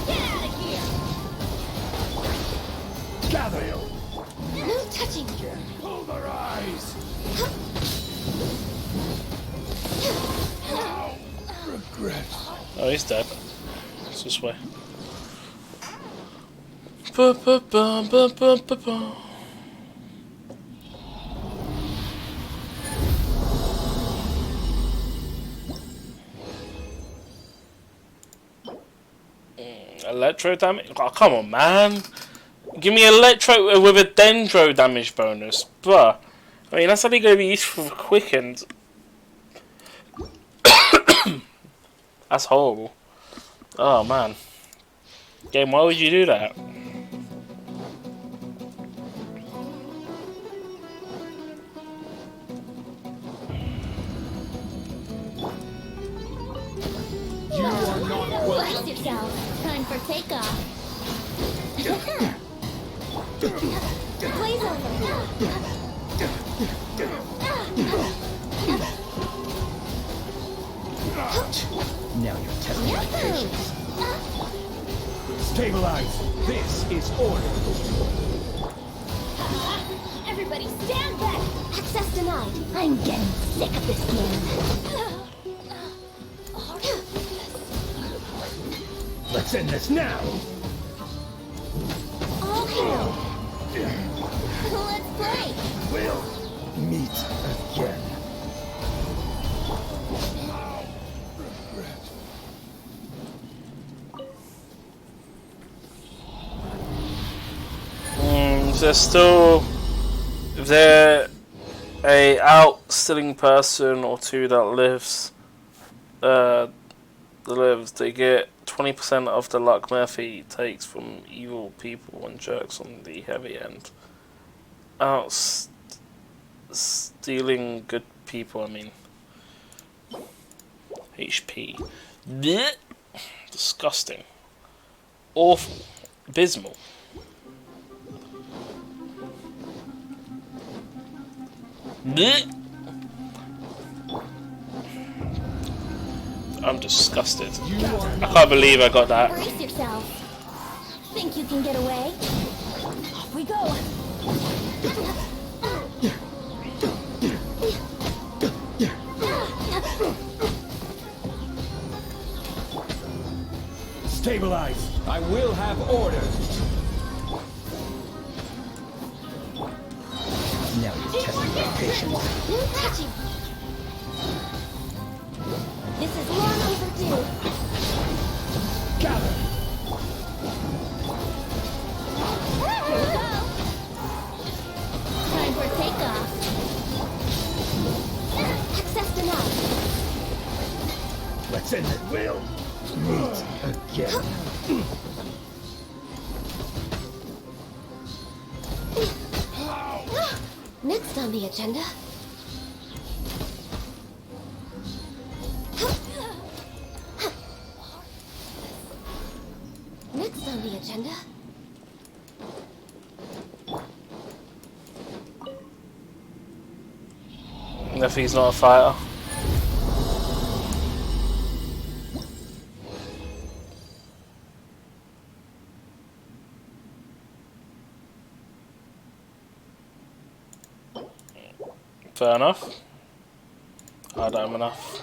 Get out of here! Gather. No touching. Pulverize. Regret. Oh, he's dead. It's this way. Ba ba ba ba ba ba ba. Electro damage? Oh, come on, man. Give me electro with a dendro damage bonus. Bruh. I mean, that's only going to be useful for quickened. That's horrible. Oh, man. Game, why would you do that? You are not Bless welcome. yourself. Time for takeoff. Blaze over. Now you're testing my patience. Stabilize. This is order. Everybody stand back! Access denied. I'm getting sick of this game. Let's end this now. All hail. Let's play! We'll meet again. Is there a out-stealing person or two that lives, they get 20% of the luck Murphy takes from evil people and jerks on the heavy end. Stealing good people, I mean. HP. Blech. Disgusting. Awful. Abysmal. Blech. I'm disgusted. I can't believe I got that. Brace yourself. Think you can get away? Off we go! stabilize. I will have order. Now you're testing my patience. Got you. This is long overdue. Gather. Here we go. Time for takeoff. Access denied. Let's end it. We'll meet again. Next on the agenda. Next on the agenda. If he's not a fighter. Fair enough. I don't have enough.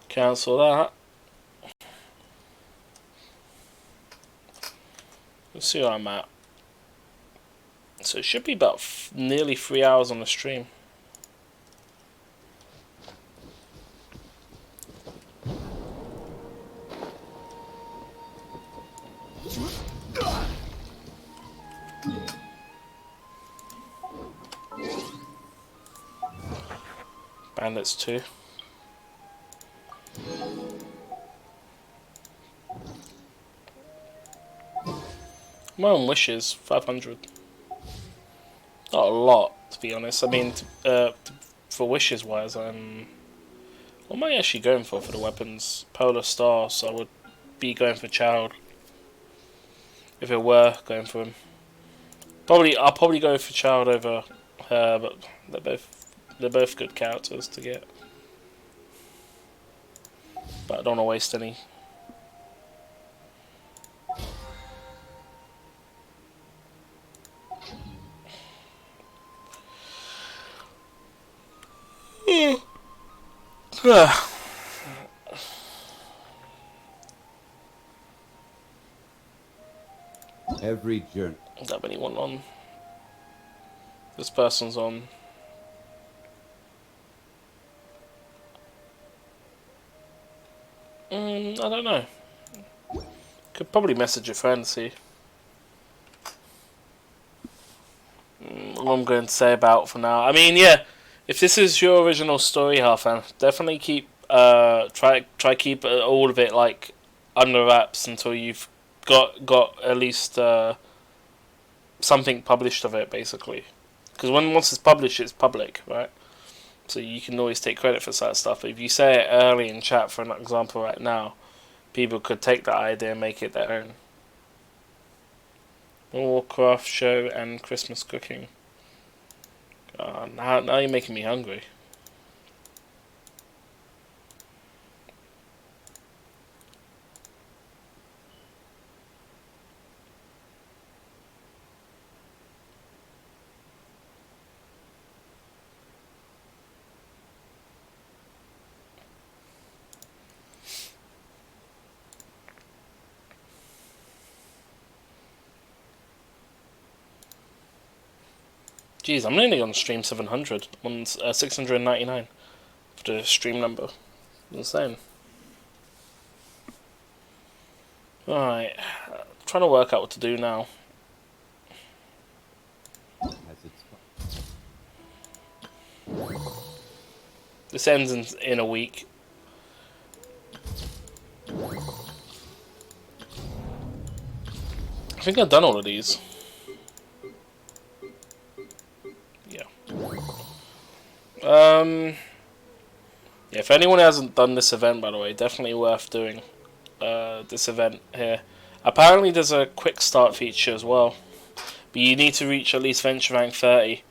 Cancel that. Let's see where I'm at. So it should be about nearly 3 hours on the stream. Bandits 2. My own wishes 500. Not a lot, to be honest. I mean, for wishes wise, what am I actually going for the weapons? Polar Star, so I would be going for Child. If it were going for him, I'll probably go for Child over her, but they're both good characters to get. But I don't want to waste any. Every journey. Don't have anyone on. This person's on. I don't know. Could probably message a friend, see. What I'm going to say about for now. I mean, yeah. If this is your original story, Halfan, definitely keep try keep all of it like under wraps until you've got at least something published of it, basically. Because once it's published, it's public, right? So you can always take credit for that stuff. But if you say it early in chat, for an example, right now, people could take that idea and make it their own. Warcraft show and Christmas cooking. Now you're making me hungry. Jeez, I'm only on stream 700. I'm on 699 for the stream number. Insane. Alright, trying to work out what to do now. This ends in a week. I think I've done all of these. Yeah, if anyone hasn't done this event, by the way, definitely worth doing this event here. Apparently there's a quick start feature as well, but you need to reach at least Venture Rank 30.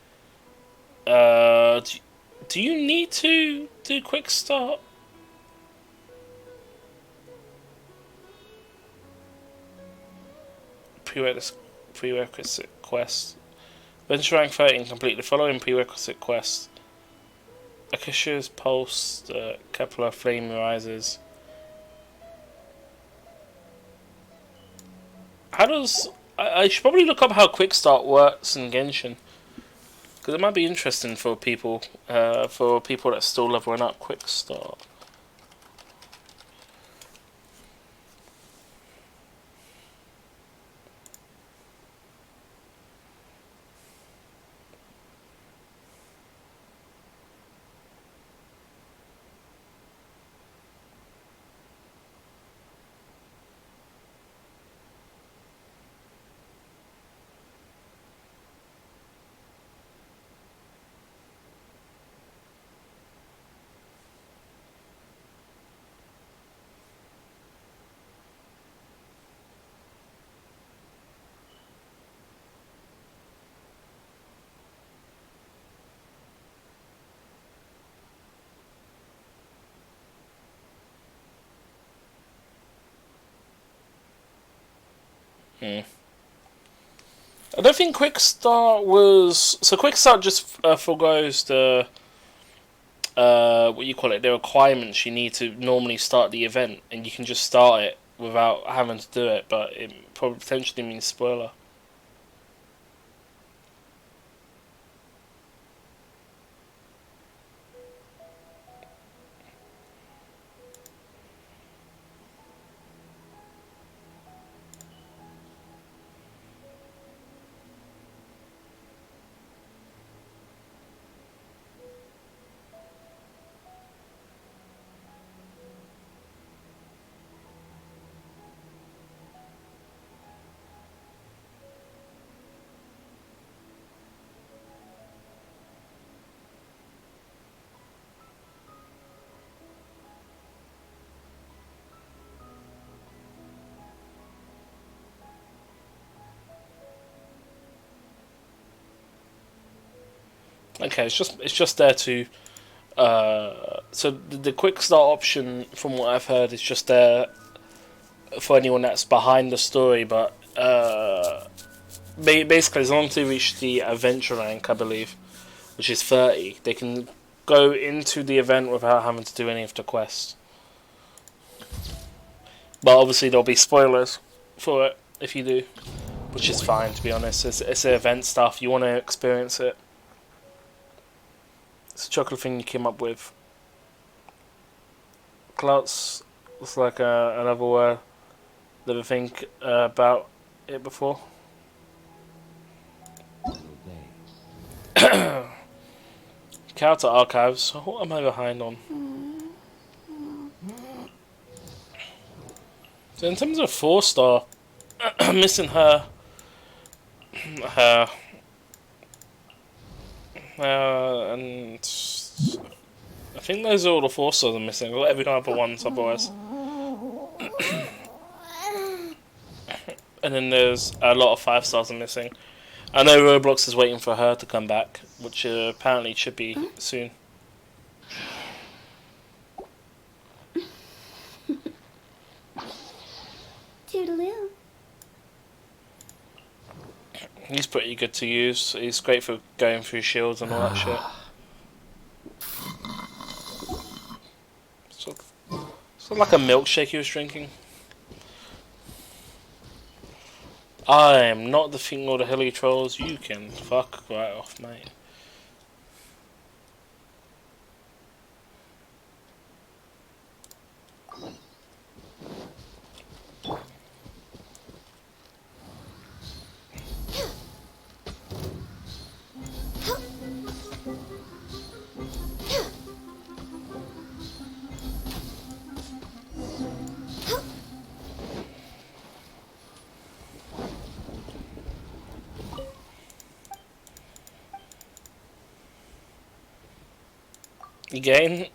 Do you need to do quick start? Prerequisite quest. Venture Rank 30 and complete the following prerequisite quests. Akasha's Pulse, Kepler Flame Rises. How does... I should probably look up how quick start works in Genshin. Because it might be interesting for people that's still leveling up. Quick start. I don't think Quick Start was... So Quick Start just forgoes the... what you call it? The requirements you need to normally start the event. And you can just start it without having to do it. But it probably potentially means spoiler. Okay, it's just there to so the quick start option, from what I've heard, is just there for anyone that's behind the story. But basically, as long as they reach the adventure rank, I believe, which is 30, they can go into the event without having to do any of the quests. But obviously, there'll be spoilers for it if you do, which is fine, to be honest. It's the event stuff. You want to experience it. It's a chocolate thing you came up with. Klutz looks like another word. Never think about it before. Character archives. What am I behind on? So in terms of 4-star, I'm missing her. And I think those are all the 4 stars I'm missing. I've got every other ones otherwise. And then there's a lot of 5 stars I'm missing. I know Roblox is waiting for her to come back, which apparently should be soon. Toodaloo. He's pretty good to use. He's great for going through shields and all that shit. So like a milkshake he was drinking. I am not defeating all the hilly trolls. You can fuck right off, mate. Again.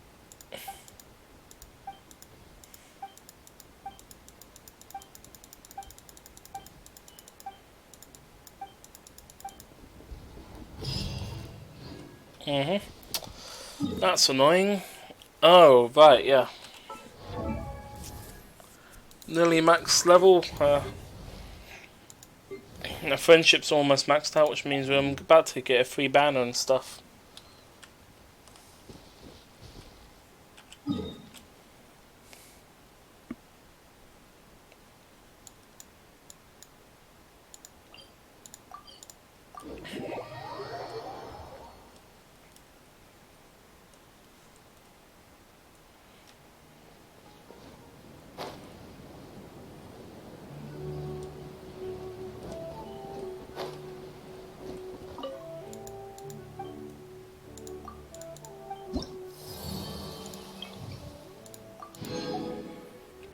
That's annoying. Oh, right, yeah. Nearly max level. Our friendship's almost maxed out, which means I'm about to get a free banner and stuff.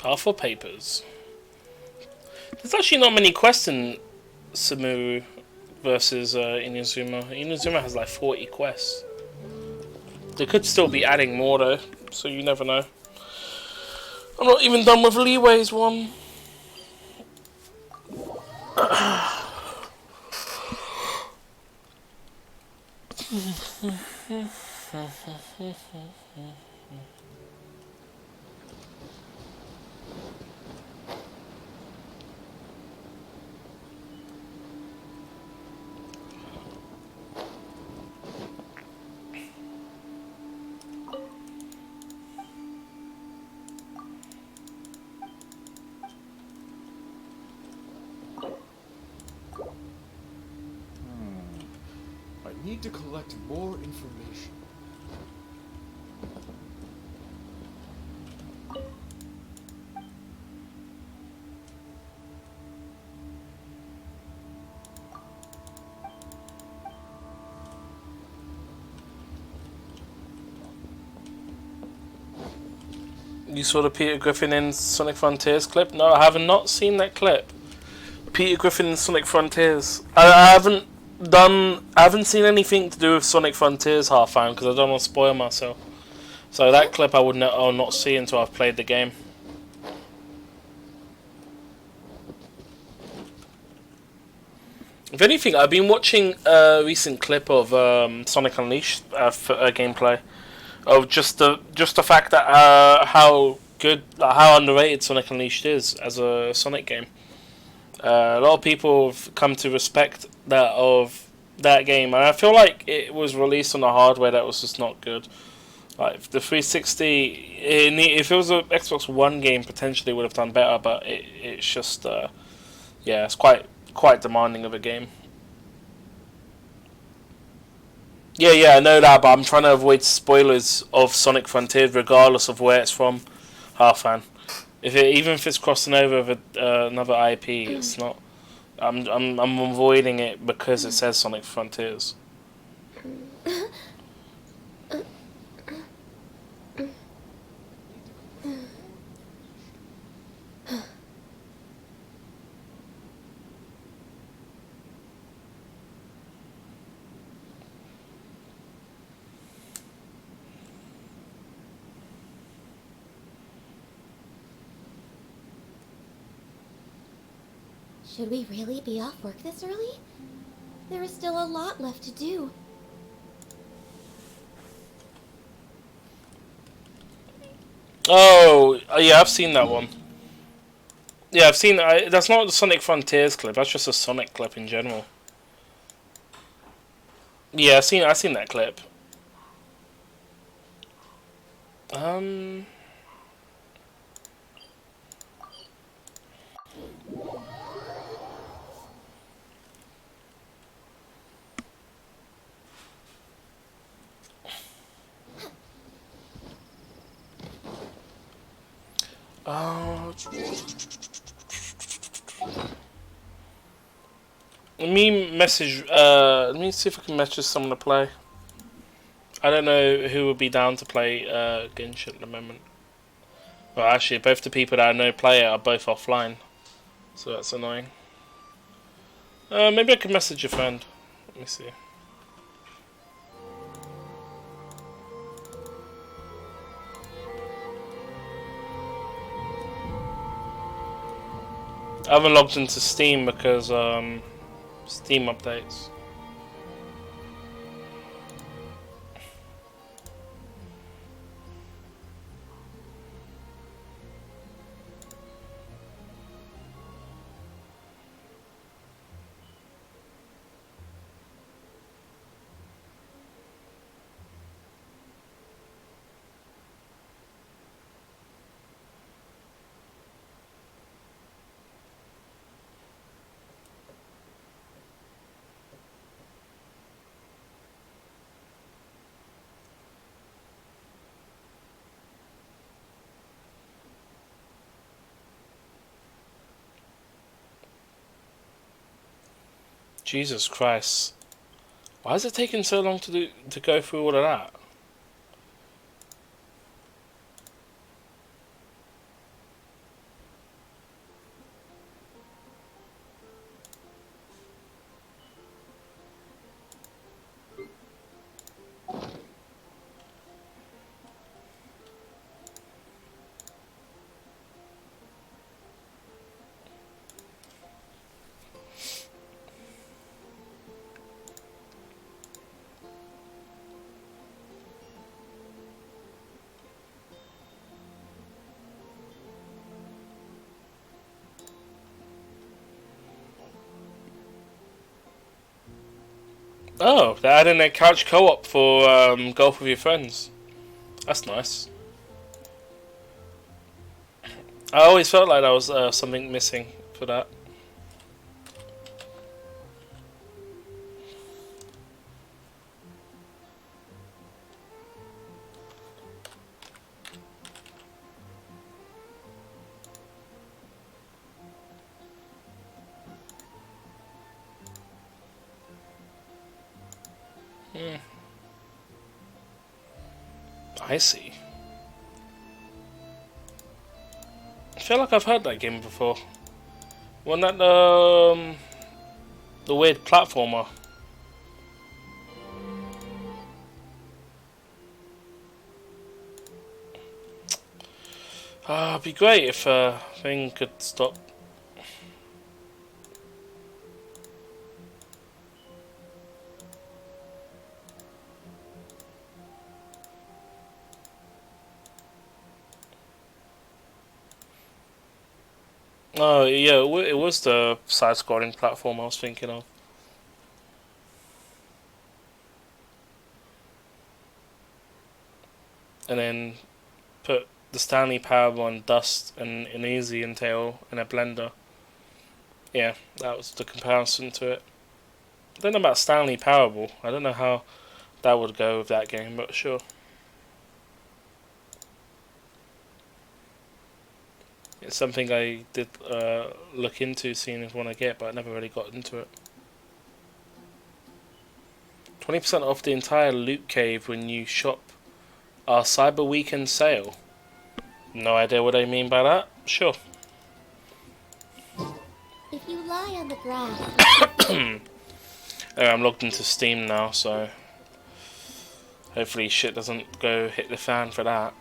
Alpha Papers. There's actually not many quests in Samuru versus Inazuma. Inazuma has like 40 quests. They could still be adding more though, so you never know. I'm not even done with Leeway's one. I need to collect more information. You saw the Peter Griffin in Sonic Frontiers clip? No, I have not seen that clip. Peter Griffin in Sonic Frontiers. I haven't seen anything to do with Sonic Frontiers Half-Fan because I don't want to spoil myself. So that clip I'll not see until I've played the game. If anything, I've been watching a recent clip of Sonic Unleashed gameplay. Of just the fact that how underrated Sonic Unleashed is as a Sonic game. A lot of people have come to respect that game, and I feel like it was released on a hardware that was just not good. Like the 360, if it was an Xbox One game, potentially would have done better, but it's just yeah, it's quite demanding of a game. Yeah, I know that, but I'm trying to avoid spoilers of Sonic Frontiers, regardless of where it's from. Half-Fan. Even if it's crossing over with another IP, it's not. I'm avoiding it because it says Sonic Frontiers. Should we really be off work this early? There is still a lot left to do. Oh, yeah, I've seen that one. Yeah, I've seen that. That's not the Sonic Frontiers clip. That's just a Sonic clip in general. Yeah, I've seen that clip. Let me see if I can message someone to play. I don't know who would be down to play Genshin at the moment. Well, actually, both the people that I know play it are both offline, so that's annoying. Maybe I can message a friend. Let me see. I haven't logged into Steam because Steam updates. Jesus Christ. Why is it taking so long to go through all of that? Oh, they're adding a couch co-op for golf with your friends. That's nice. I always felt like there was something missing for that. I see. I feel like I've heard that game before. Wasn't that the weird platformer? It'd be great if thing could stop. Oh yeah, it was the side-scrolling platform I was thinking of. And then put the Stanley Parable on Dust and an Easy and Tail in a blender. Yeah, that was the comparison to it. I don't know about Stanley Parable. I don't know how that would go with that game, but sure. It's something I did look into, seeing if one I get, but I never really got into it. 20% off the entire loot cave when you shop our Cyber Weekend sale. No idea what I mean by that. Sure. If you lie on the grass. Anyway, I'm logged into Steam now, so hopefully shit doesn't go hit the fan for that.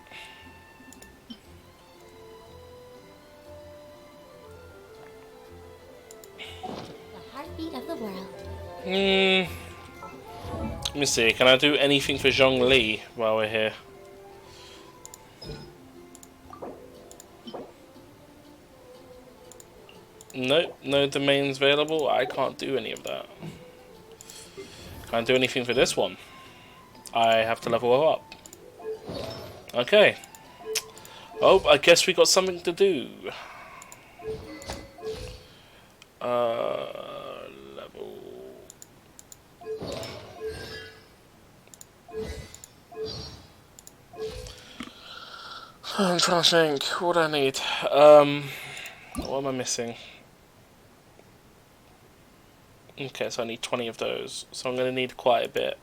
Of the world. Let me see, can I do anything for Zhongli while we're here? Nope, no domains available. I can't do any of that. Can't do anything for this one. I have to level up. Okay. Oh, I guess we got something to do. I'm trying to think, what do I need? What am I missing? Okay, so I need 20 of those, so I'm going to need quite a bit.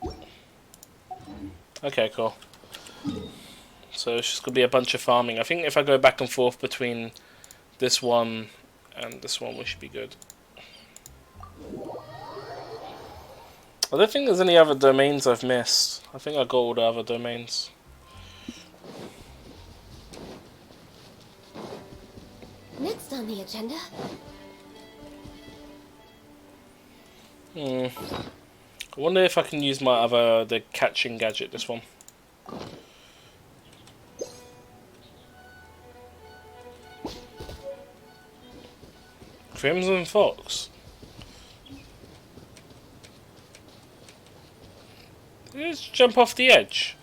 Okay, cool. So it's just going to be a bunch of farming. I think if I go back and forth between this one and this one, we should be good. I don't think there's any other domains I've missed. I think I got all the other domains. Next on the agenda. I wonder if I can use my the catching gadget, this one. Crimson Fox. Did it just jump off the edge?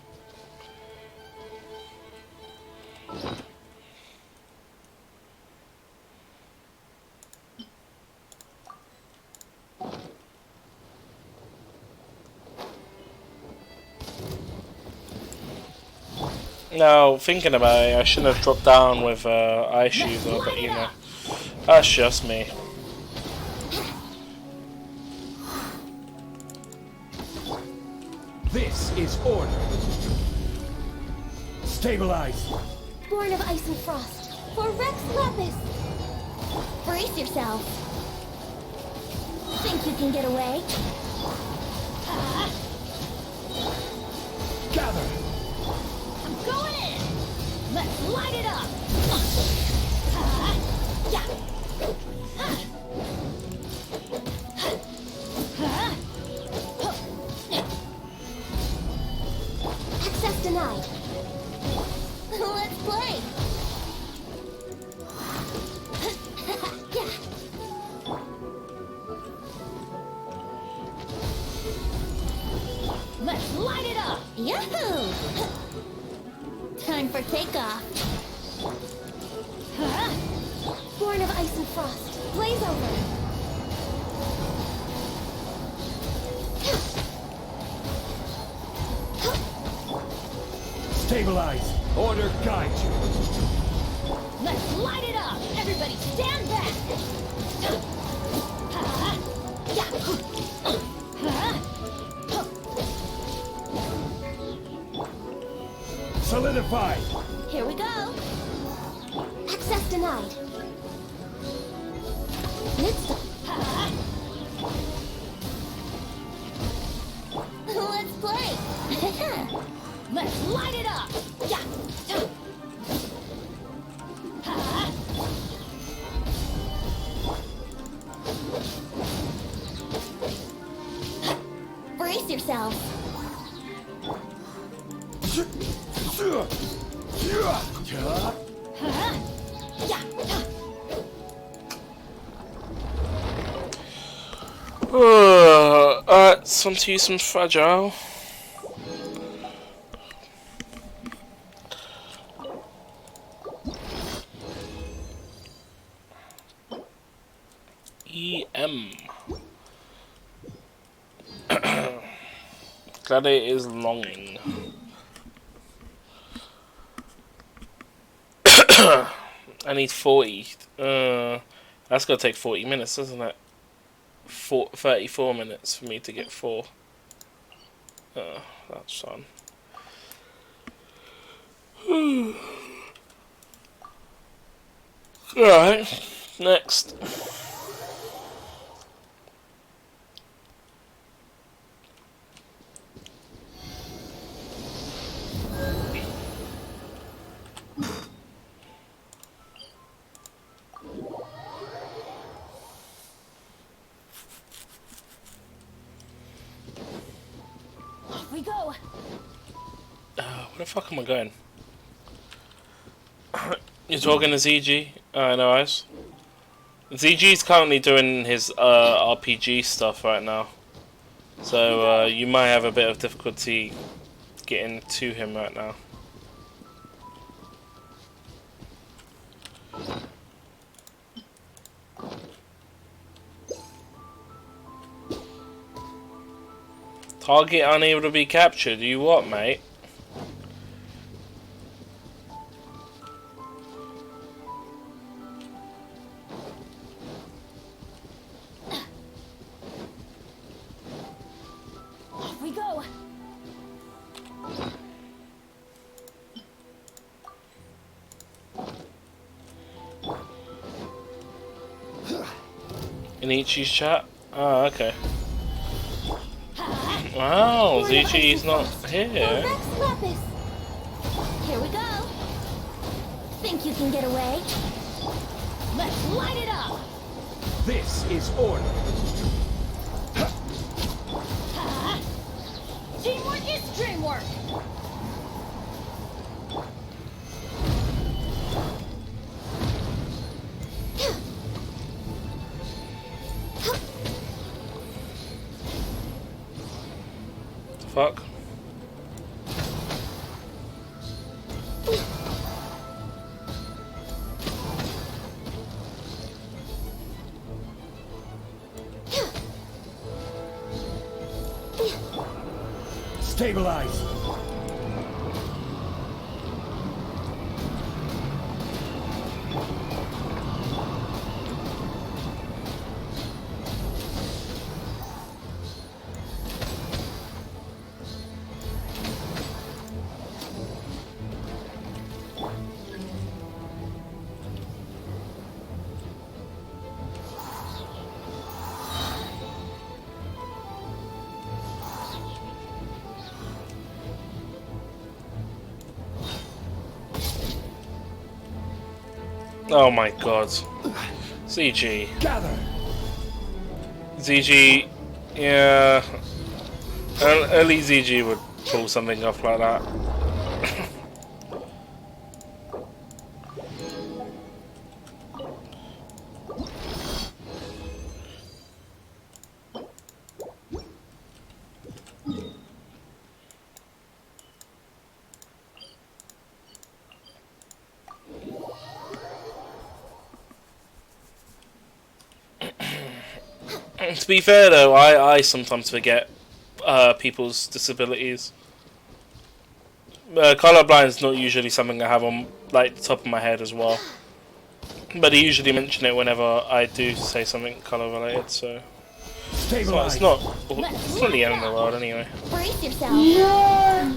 Now, thinking about it, I shouldn't have dropped down with ice shoes, but you know, that's just me. This is order. Stabilize. Born of ice and frost, for Rex Lapis. Brace yourself. Think you can get away? Gather. Going in! Let's light it up! Access denied. Let's play. light it up! Yahoo! Time for takeoff. Huh? Born of ice and frost. Blaze over. Stabilize. Order guide you. Let's light it up! Everybody stand back! Huh? Yeah. Huh? Solidify. Here we go. Access denied. Midst Huh? Let's play. Let's light it up! Yeah. Huh? Brace yourself. Huh? Yeah. Alright, it's on to you some fragile. EM. Glad it is longing. I need 40. That's gonna take 40 minutes, isn't it? 34 minutes for me to get 4. That's fun. Alright, next. Off we go! Where the fuck am I going? You're talking to ZG? No eyes. ZG's currently doing his RPG stuff right now. So you might have a bit of difficulty getting to him right now. Target unable to be captured. You what, mate? Off we go! In Ichi's chat? Oh, okay. Wow, ZG's not here. Rex Lapis. Here we go. Think you can get away? Let's light it up! This is order. Huh? Teamwork is dreamwork! Fuck. Stabilize. Oh my god. ZG. Gather. ZG. Yeah. Early ZG would pull something off like that. To be fair though, I sometimes forget people's disabilities. Colorblind is not usually something I have on like the top of my head as well. But they usually mention it whenever I do say something color related, so it's not the end of the world anyway. Brace yourself. Time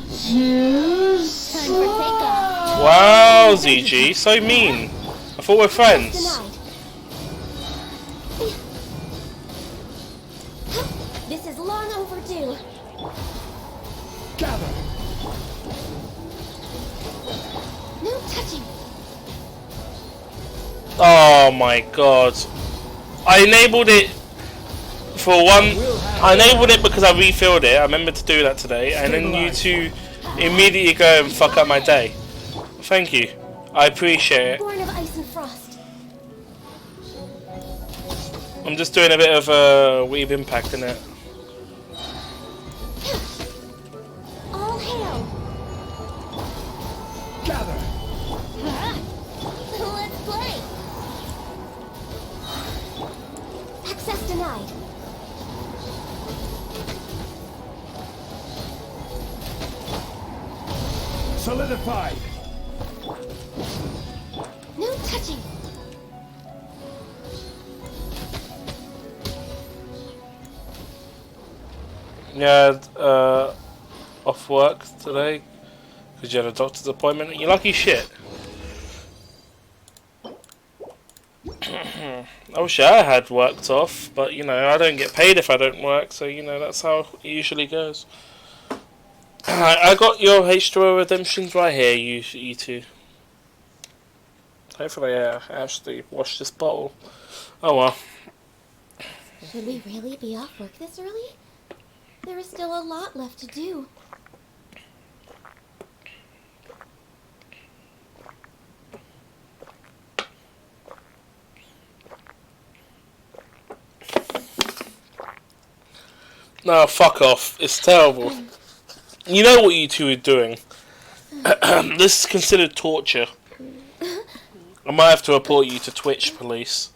for takeoff. Wow, ZG, so mean. I thought we're friends. This is long overdue. Gather. No touching. Oh my god. I enabled it for one. I enabled it because I refilled it. I remembered to do that today. And then you two immediately go and fuck up my day. Thank you. I appreciate it. Born of ice and frost. I'm just doing a bit of weave impact in it. All hail. Gather. Let's play. Access denied. Solidified. No touching. Yeah, off work today because you had a doctor's appointment. You lucky shit. I wish I had worked off, but you know I don't get paid if I don't work, so you know that's how it usually goes. I got your H2O redemptions right here, you two. Hopefully I actually wash this bottle. Oh well. Should we really be off work this early? There is still a lot left to do. No, fuck off. It's terrible. You know what you two are doing. This is considered torture. I might have to report you to Twitch police.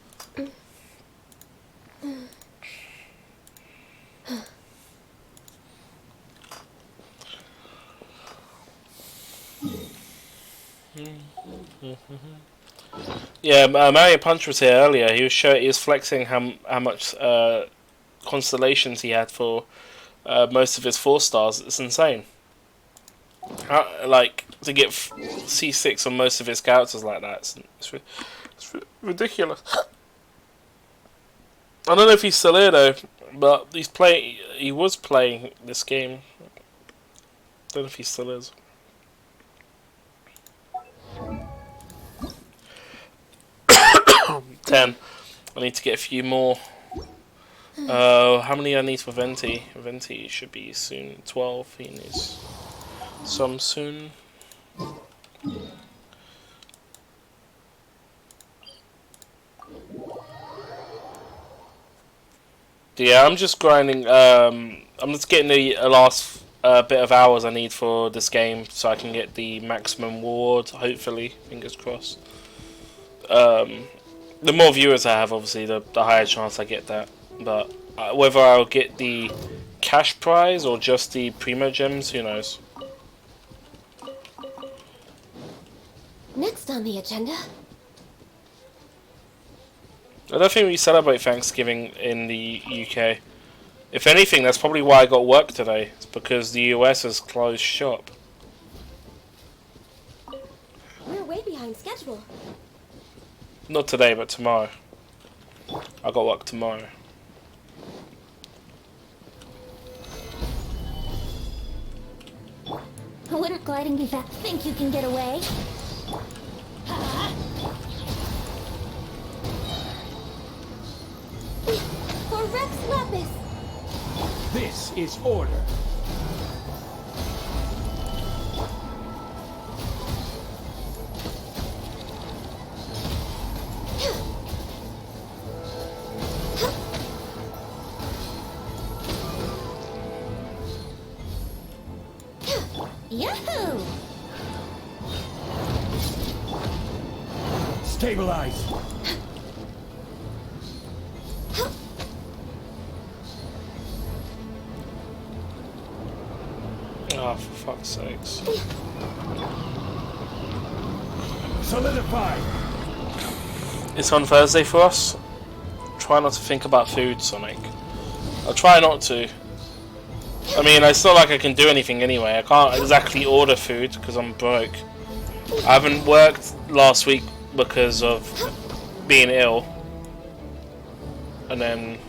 Yeah, Mario Punch was here earlier. He was flexing how much constellations he had for most of his 4 stars. It's insane. Like to get C6 on most of his characters like that. It's ridiculous. I don't know if he's still here though, but he was playing this game. Don't know if he still is. I need to get a few more. How many I need for Venti? Venti should be soon. 12. He needs some soon. Yeah, I'm just grinding. I'm just getting the last bit of hours I need for this game so I can get the maximum reward. Hopefully, fingers crossed. The more viewers I have, obviously, the higher chance I get that. But whether I'll get the cash prize or just the Primo Gems, who knows? Next on the agenda. I don't think we celebrate Thanksgiving in the UK. If anything, that's probably why I got work today. It's because the US has closed shop. We're way behind schedule. Not today, but tomorrow. I got work tomorrow. What are gliding you that think you can get away? For Rex Lapis! This is order. Yahoo! Stabilize. fuck's sakes. Solidify. It's on Thursday for us. Try not to think about food, Sonic. I'll try not to. I mean, it's not like I can do anything anyway. I can't exactly order food because I'm broke. I haven't worked last week because of being ill. And then...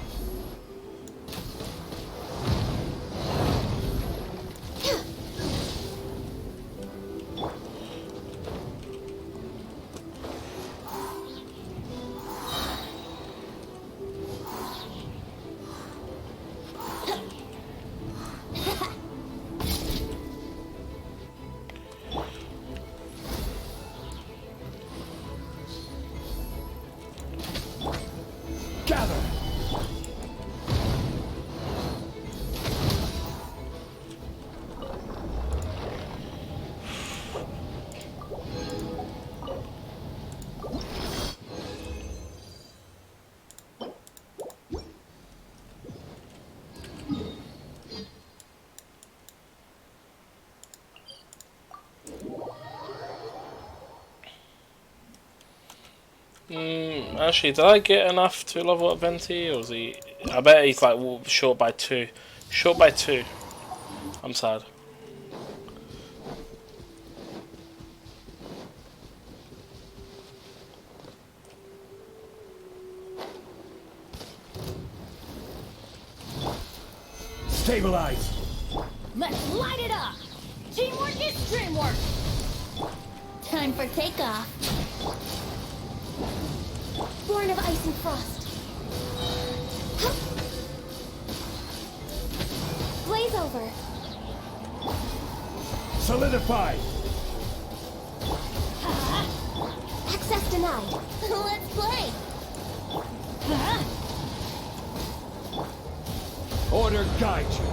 Gather. Actually, did I get enough to level up Venti, or is he... I bet he's like short by 2. Short by 2. I'm sad. Stabilize. Let's light it up! Teamwork is dreamwork! Time for takeoff. Born of ice and frost. Blaze over. Solidify. Access denied. Let's play. Order guide you.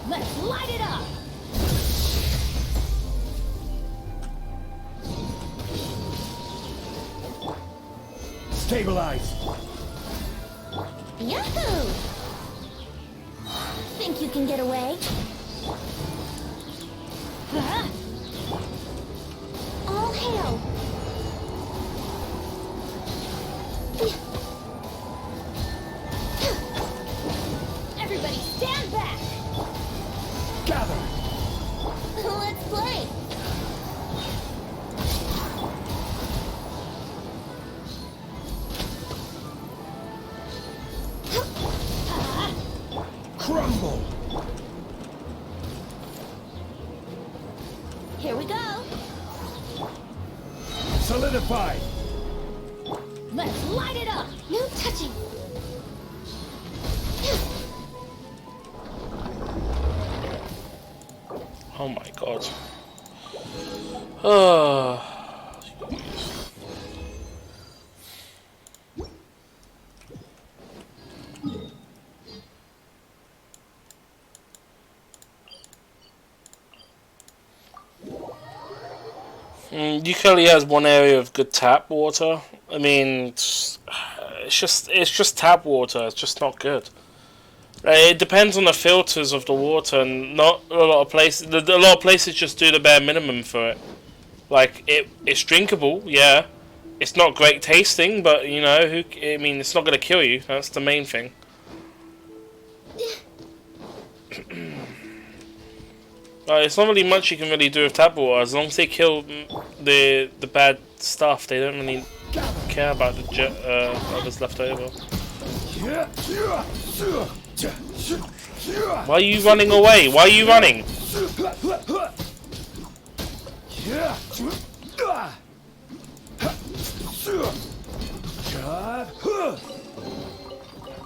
Let's light it up! Stabilize. Yahoo! Think you can get away? All hail! Everybody stand back! Gather. Let's play! Crumble. Here we go! Solidify. Let's light it up! No touching! Oh my god. Oh. Yooka-Laylee has one area of good tap water. I mean, it's just tap water. It's just not good. It depends on the filters of the water, and not a lot of places. A lot of places just do the bare minimum for it. Like it's drinkable, yeah. It's not great tasting, but you know, I mean, it's not gonna kill you. That's the main thing. It's not really much you can really do with tap water. As long as they kill the bad stuff, they don't really care about the whatever's left over. Why are you running away? Why are you running?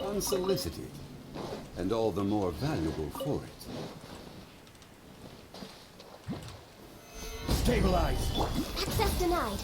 Unsolicited, and all the more valuable for it. Stabilize. Access denied.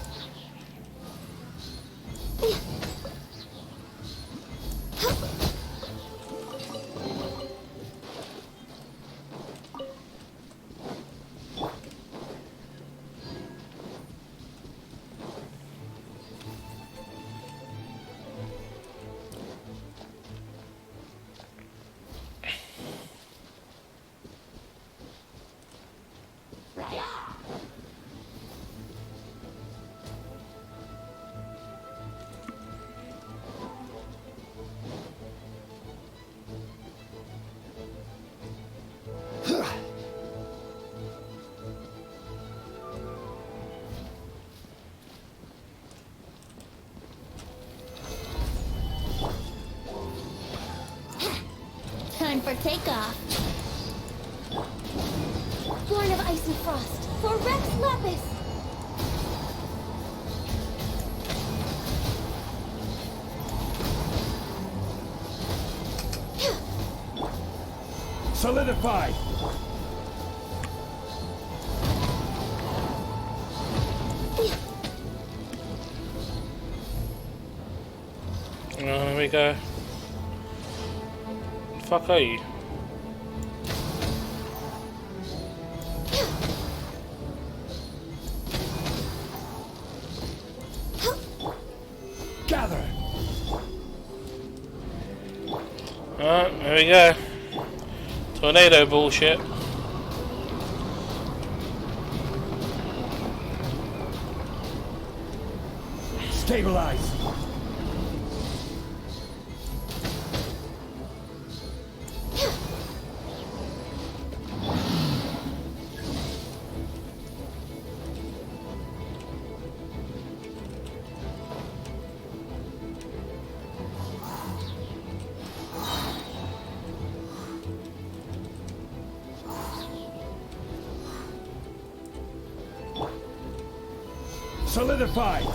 Time for takeoff. Born of ice and frost, for Rex Lapis! Solidified! There we go. Fuck are you? Gather! Alright, there we go. Tornado bullshit. Stabilize! Solidified!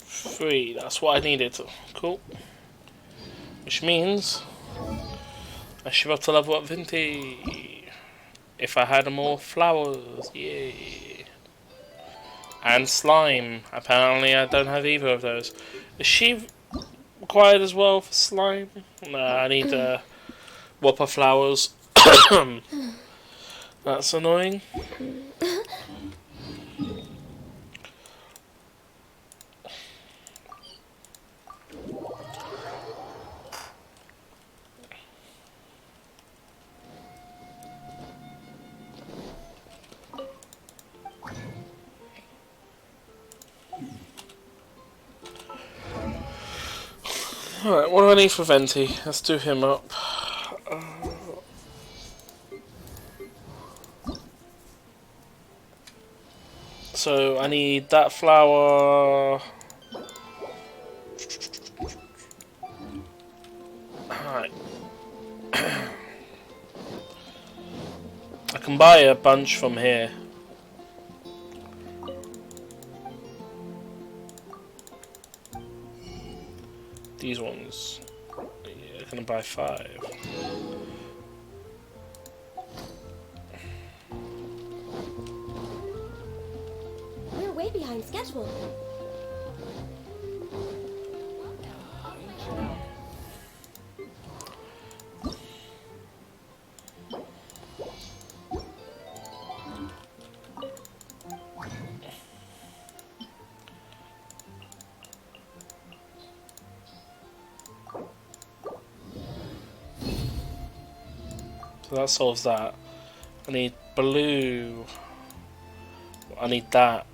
Three, that's what I needed. Cool. Which means I should have to level up Venti. If I had more flowers, yay. And slime. Apparently I don't have either of those. Is she required as well for slime? Nah, I need whopper flowers. That's annoying. Alright, what do I need for Venti? Let's do him up. So I need that flower. Alright. I can buy a bunch from here. These ones. Yeah, I'm gonna buy 5. We're way behind schedule. So that solves that. I need blue. I need that.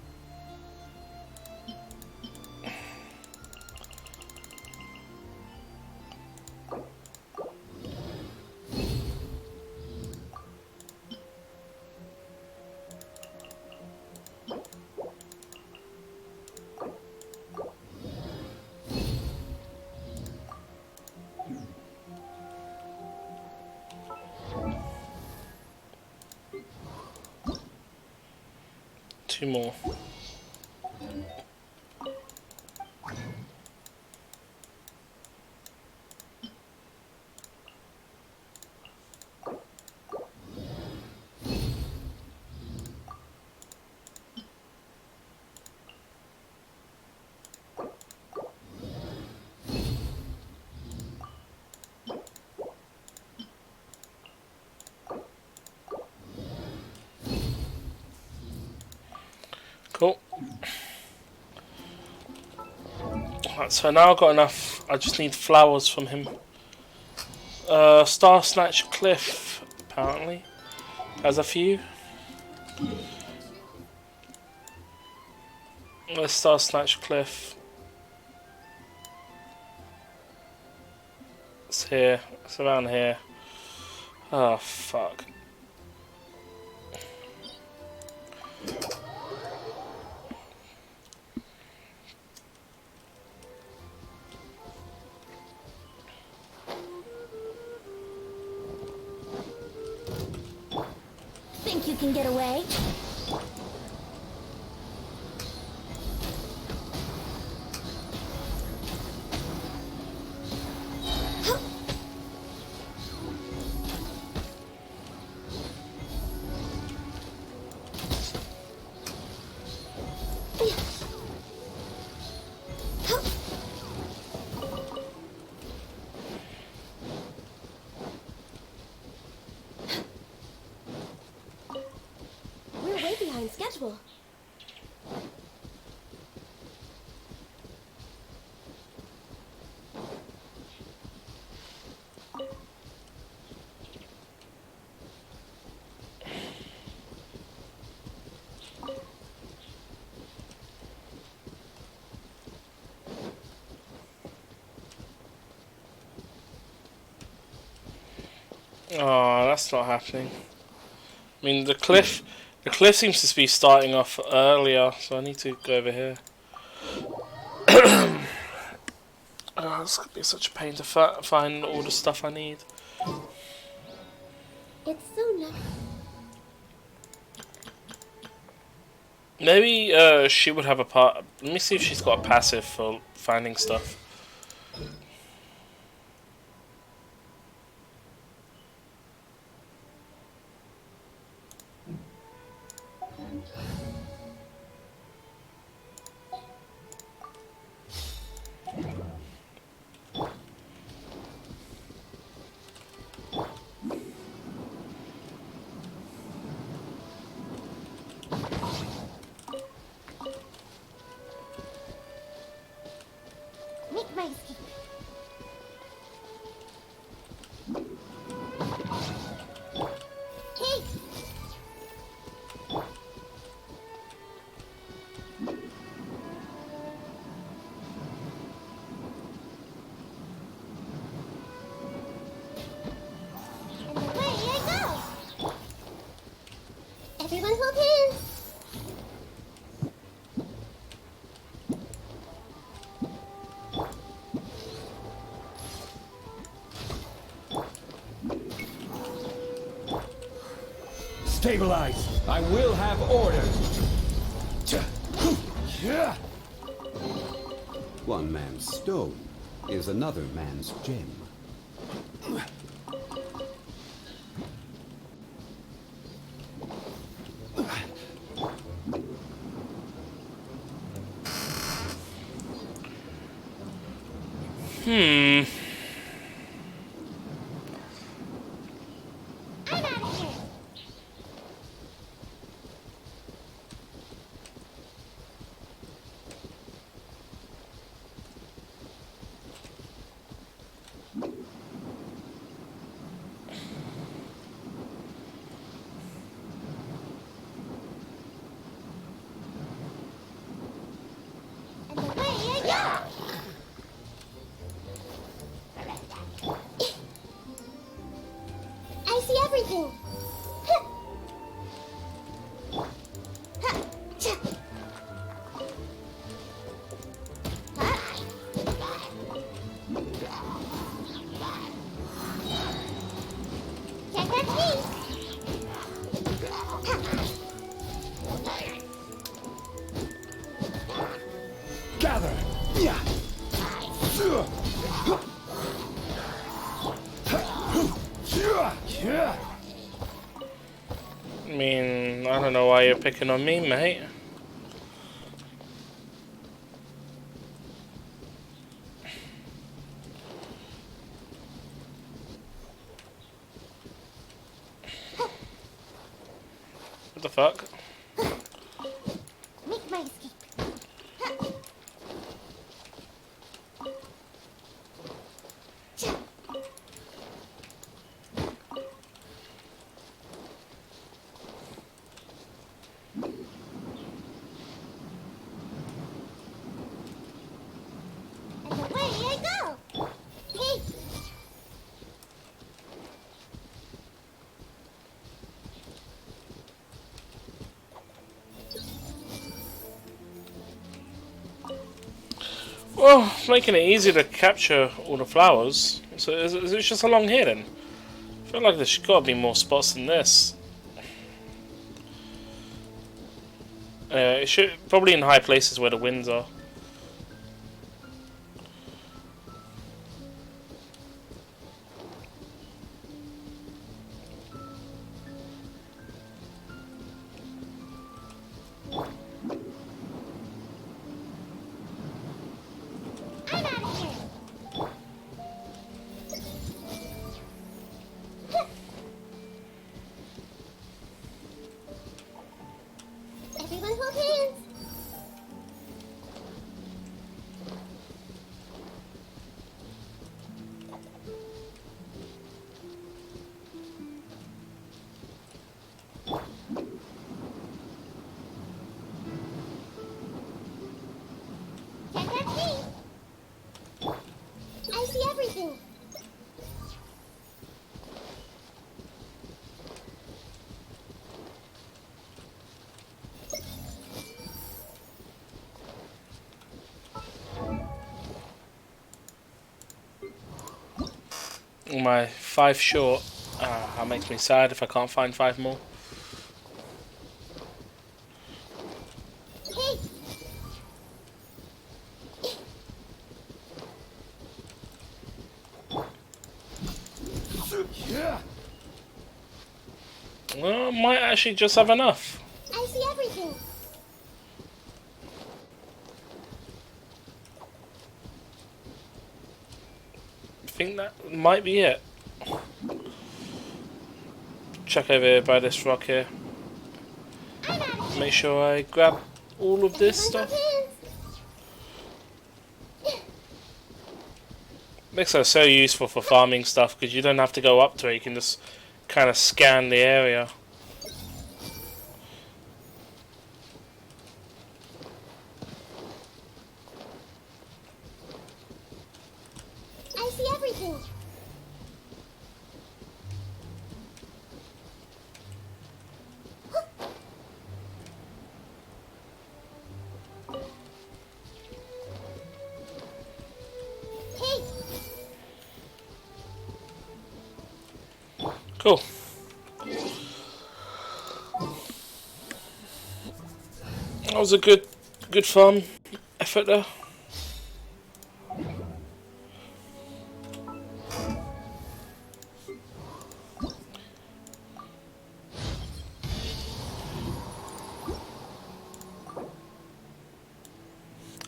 Two more. Cool. Right, so now I've got enough. I just need flowers from him. Star Snatch Cliff apparently has a few. Let's Star Snatch Cliff. It's here. It's around here. Oh fuck. Think you can get away? We're way behind schedule. Oh, that's not happening. I mean, the cliff seems to be starting off earlier, so I need to go over here. Oh, this could be such a pain to find all the stuff I need. It's so nice. Maybe she would have a part. Let me see if she's got a passive for finding stuff. Make my escape. Hey! And away I go! Everyone hold hands! Stabilize! I will have order! One man's stone is another man's gem. Hmm. I'm out of here! And away I go! I see everything! Huh. Huh. Cha. Huh. Can't catch me! Gather! I mean, I don't know why you're picking on me, mate. What the fuck? Make my escape. Huh. Well, making it easier to capture all the flowers. So is it just along here then? I feel like there's got to be more spots than this. It should probably in high places where the winds are. I'm out of here. Everyone hold hands. Can't catch me. I see everything. My 5 short. That makes me sad if I can't find 5 more. Hey, Yeah. Well, I might actually just have enough. I see everything. I think that might be it. Check over here by this rock here. I'm out of here. Make sure I grab all of this stuff. Makes it so useful for farming stuff because you don't have to go up to it. You can just kind of scan the area. I see everything. Hey, Cool. That was a good farm effort there.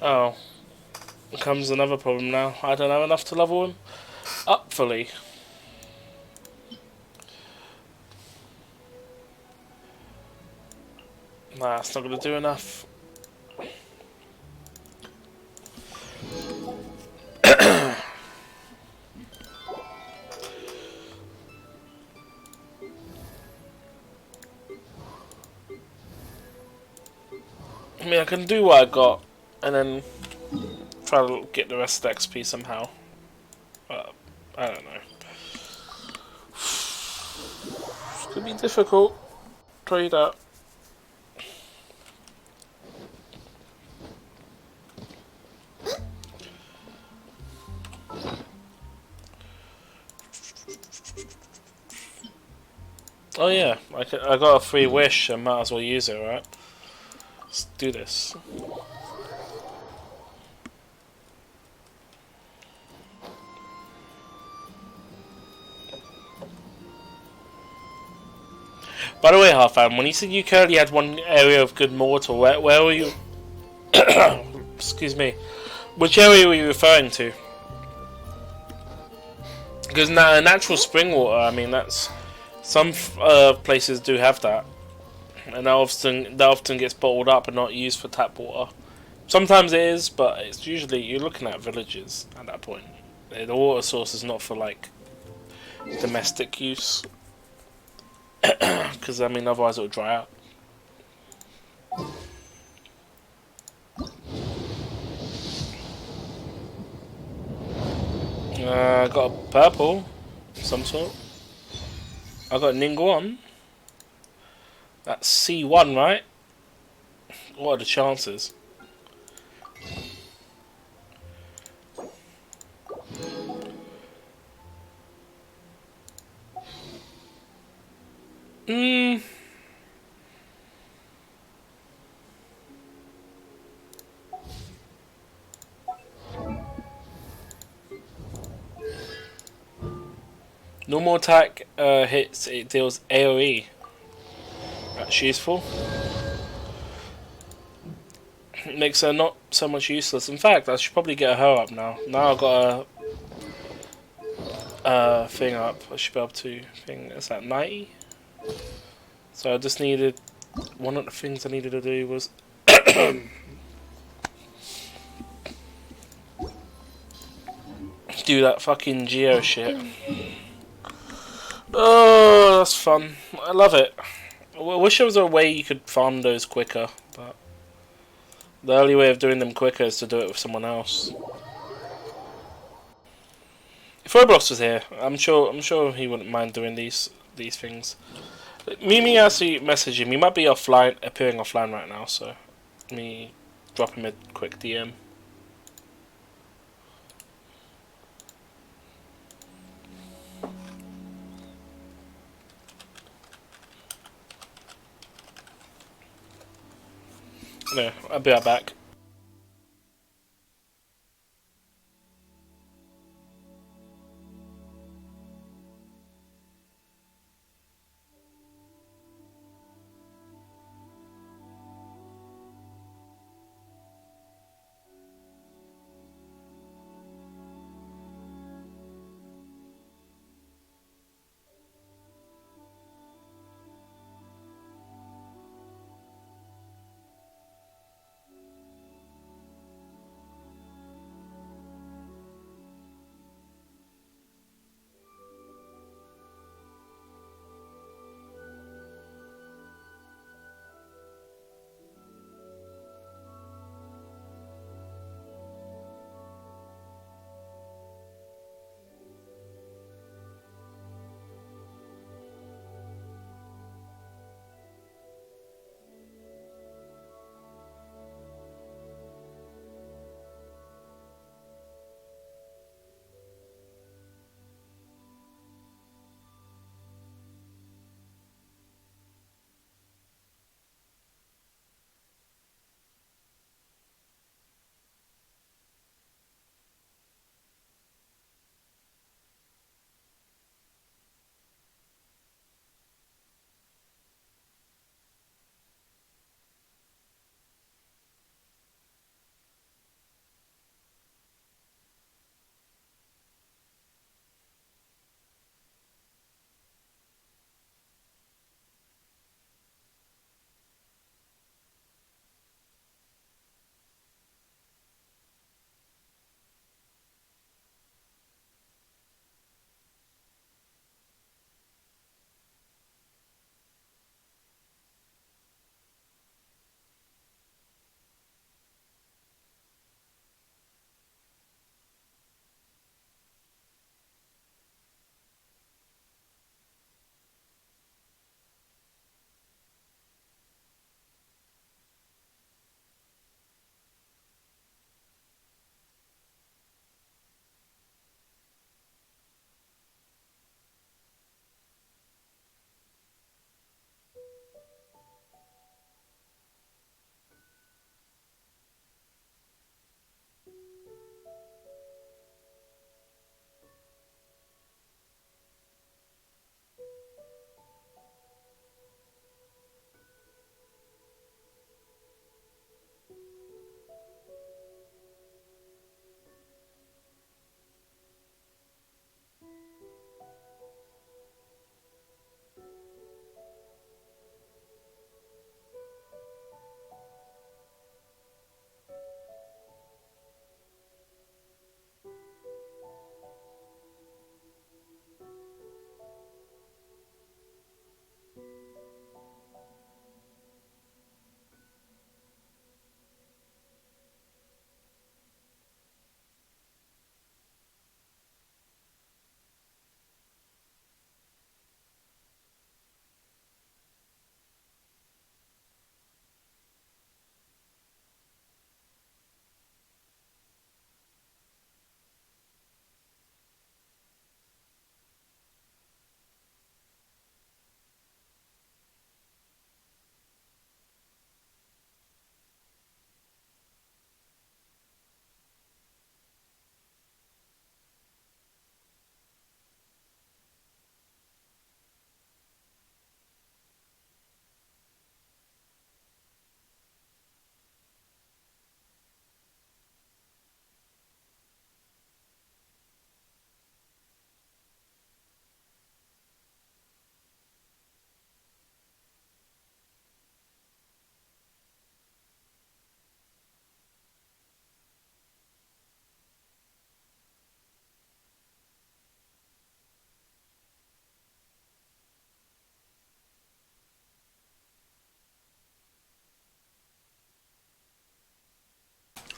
Oh, comes another problem now. I don't have enough to level him up fully. Nah, it's not going to do enough. I mean, I can do what I got, and then try to get the rest of the XP somehow. I don't know. It's gonna be difficult. Tell you that. Oh yeah, I got a free wish, I might as well use it, right? Let's do this. By the way, Halfan, when you said you currently had one area of good mortar, where were you? Excuse me. Which area were you referring to? Because natural spring water, I mean, that's some places do have that, and that often gets bottled up and not used for tap water. Sometimes it is, but it's usually you're looking at villages at that point. The water source is not for like domestic use, because I mean otherwise it will dry out. I got a purple, of some sort. I got Ningguang. That's C1, right? What are the chances? Hmm. Normal attack hits, it deals AoE. That's useful. Makes her not so much useless. In fact, I should probably get her up now. Now I've got a thing up. I should be able to thing. Is that 90? So I just needed. One of the things I needed to do was do that fucking Geo shit. Oh, that's fun. I love it. I wish there was a way you could farm those quicker, but the only way of doing them quicker is to do it with someone else. If Roblox was here, I'm sure he wouldn't mind doing these things. Mimi actually messaged him. He might be offline, appearing offline right now, so let me drop him a quick DM. No, I'll be right back.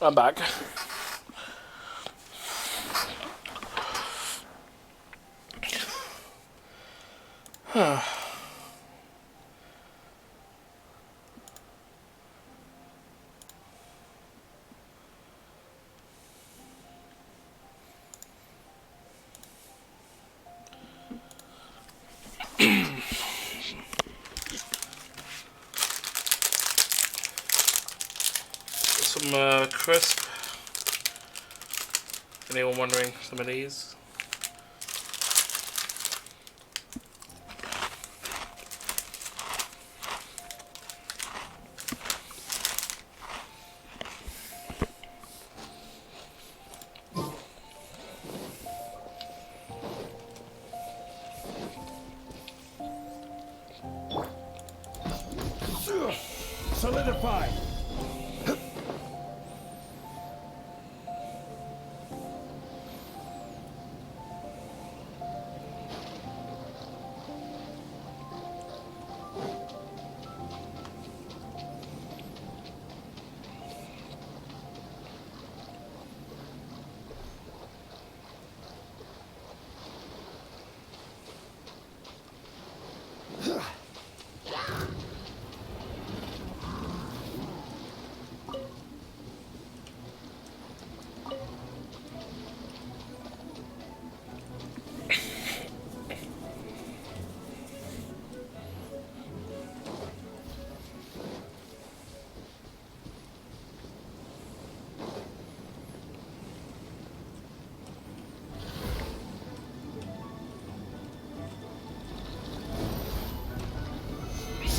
I'm back. Some crisp. Anyone wondering, some of these. Solidify.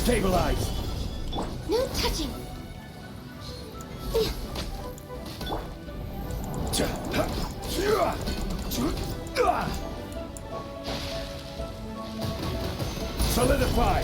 Stabilize. No touching. Solidify.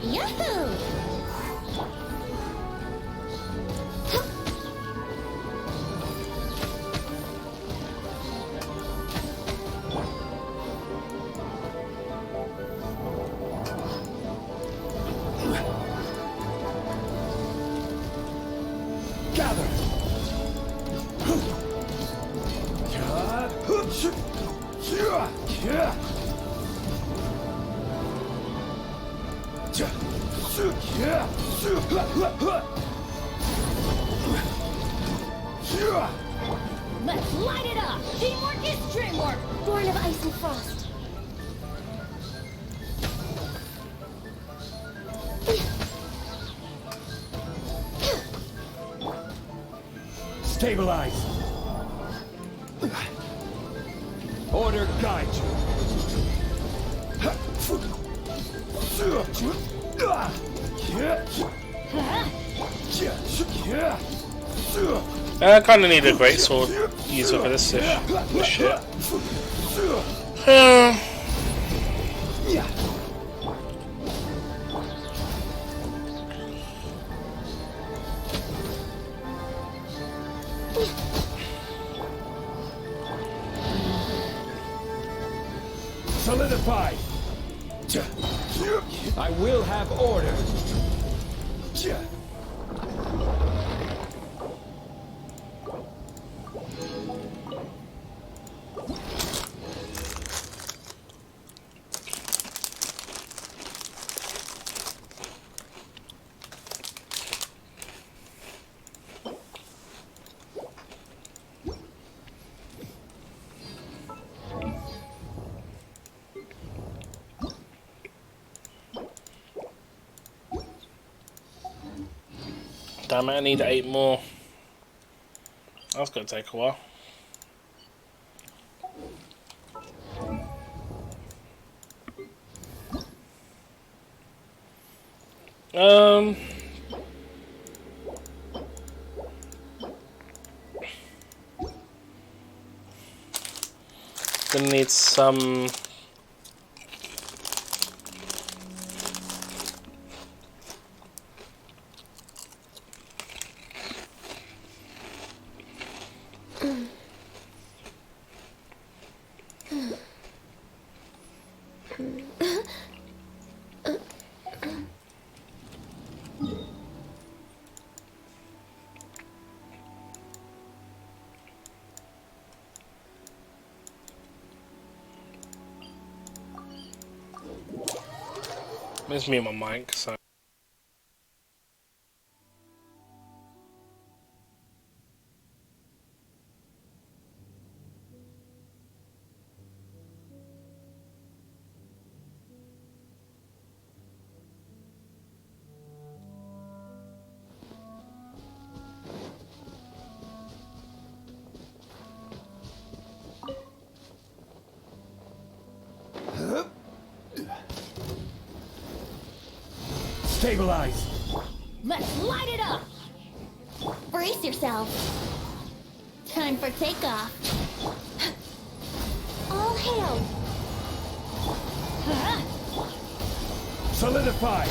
Yahoo! Gather. Let's light it up! Teamwork is dreamwork! Born of ice and frost. Stabilize. Order guide you. I kind of need a great sword user for this shit. Solidify. I will have order. Damn it, I need 8 more. That's gonna take a while. Gonna need some. It's me and my mic, so. Stabilize! Let's light it up! Brace yourself. Time for takeoff. All hail! Solidify!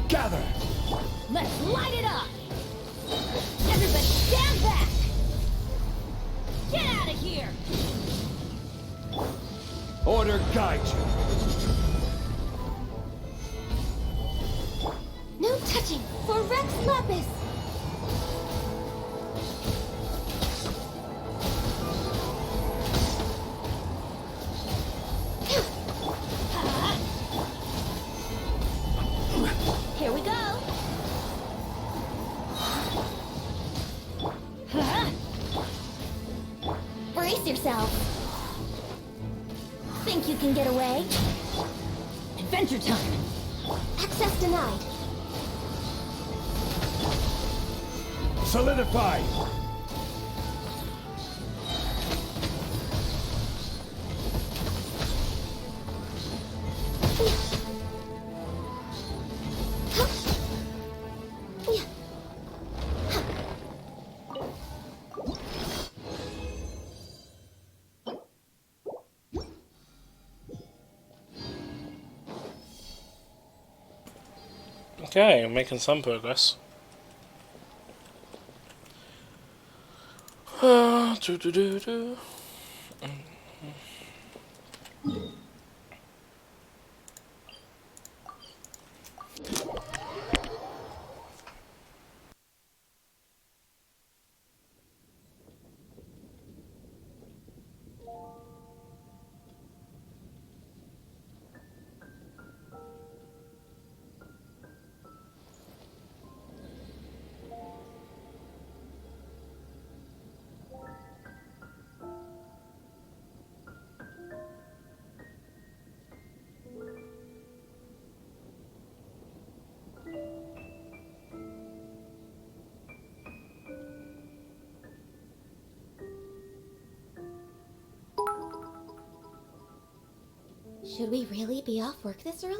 Gather! Let's light it up! Everybody stand back! Get out of here! Order guide you! No touching for Rex Lapis! Here we go! Brace yourself! Think you can get away? Adventure time! Access denied! Solidify! Okay, I'm making some progress. Do. Should we really be off work this early?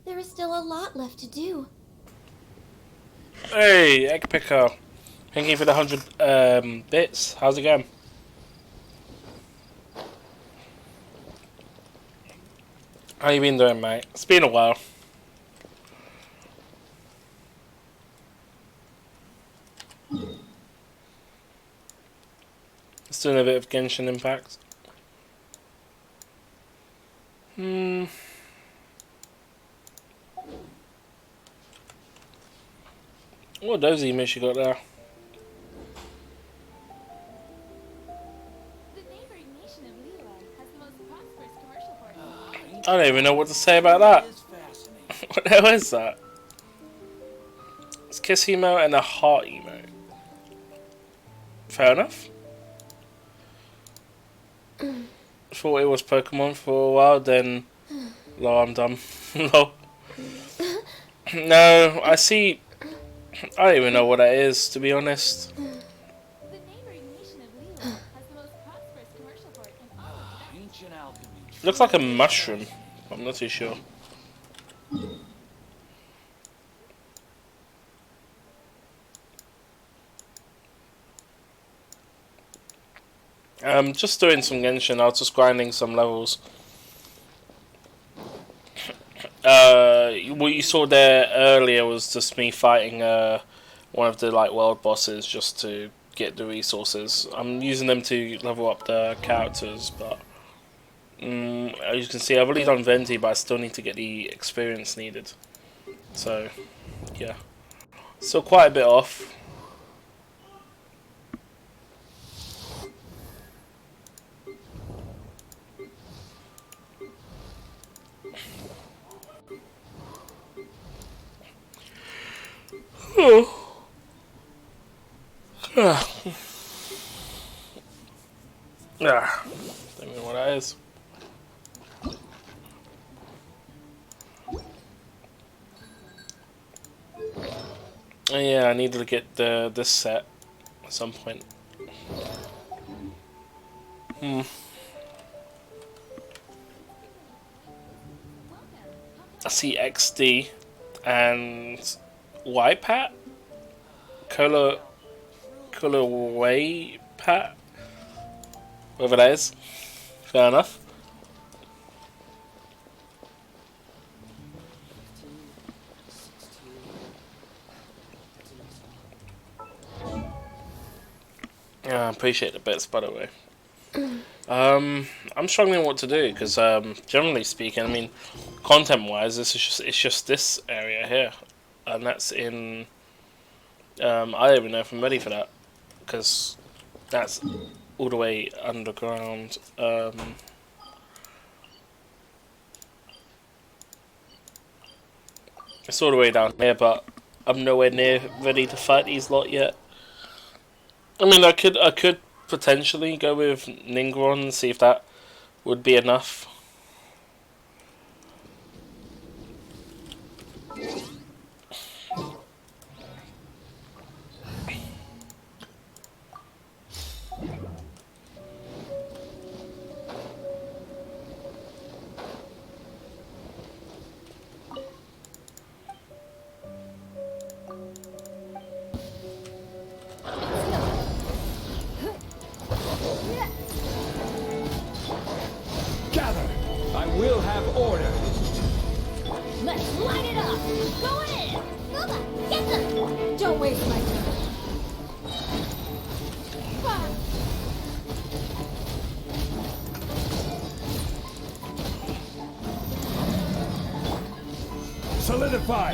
There is still a lot left to do. Hey, Egg Picker. Thank you for the 100 bits. How's it going? How you been doing, mate? It's been a while. Just doing a bit of Genshin Impact. What are those emails you got there? The neighboring nation of Lila has the most prosperous commercial port. I don't even know what to say about that. What the hell is that? It's kiss emote and a heart emote. Fair enough. Thought it was Pokemon for a while, then lol, I'm dumb. Lol. No, I see. I don't even know what that is, to be honest. The neighboring nation of Lila has the most prosperous commercial port in all of Ancient alchemy. Looks like a mushroom. I'm not too sure. Just doing some Genshin. I was just grinding some levels. What you saw there earlier was just me fighting one of the like world bosses just to get the resources. I'm using them to level up the characters, but as you can see, I've already done Venti, but I still need to get the experience needed. So, yeah, still quite a bit off. Don't know what that is. Oh, yeah, I needed to get this set at some point. I see XD and YPAT? Way Pat? Whatever that is. Fair enough. Yeah, I appreciate the bits, by the way. I'm struggling what to do because, generally speaking, I mean, content-wise, it's just this area here, and that's in. I don't even know if I'm ready for that because that's all the way underground. It's all the way down here, but I'm nowhere near ready to fight these lot yet. I mean, I could potentially go with Ningron and see if that would be enough. Solidify!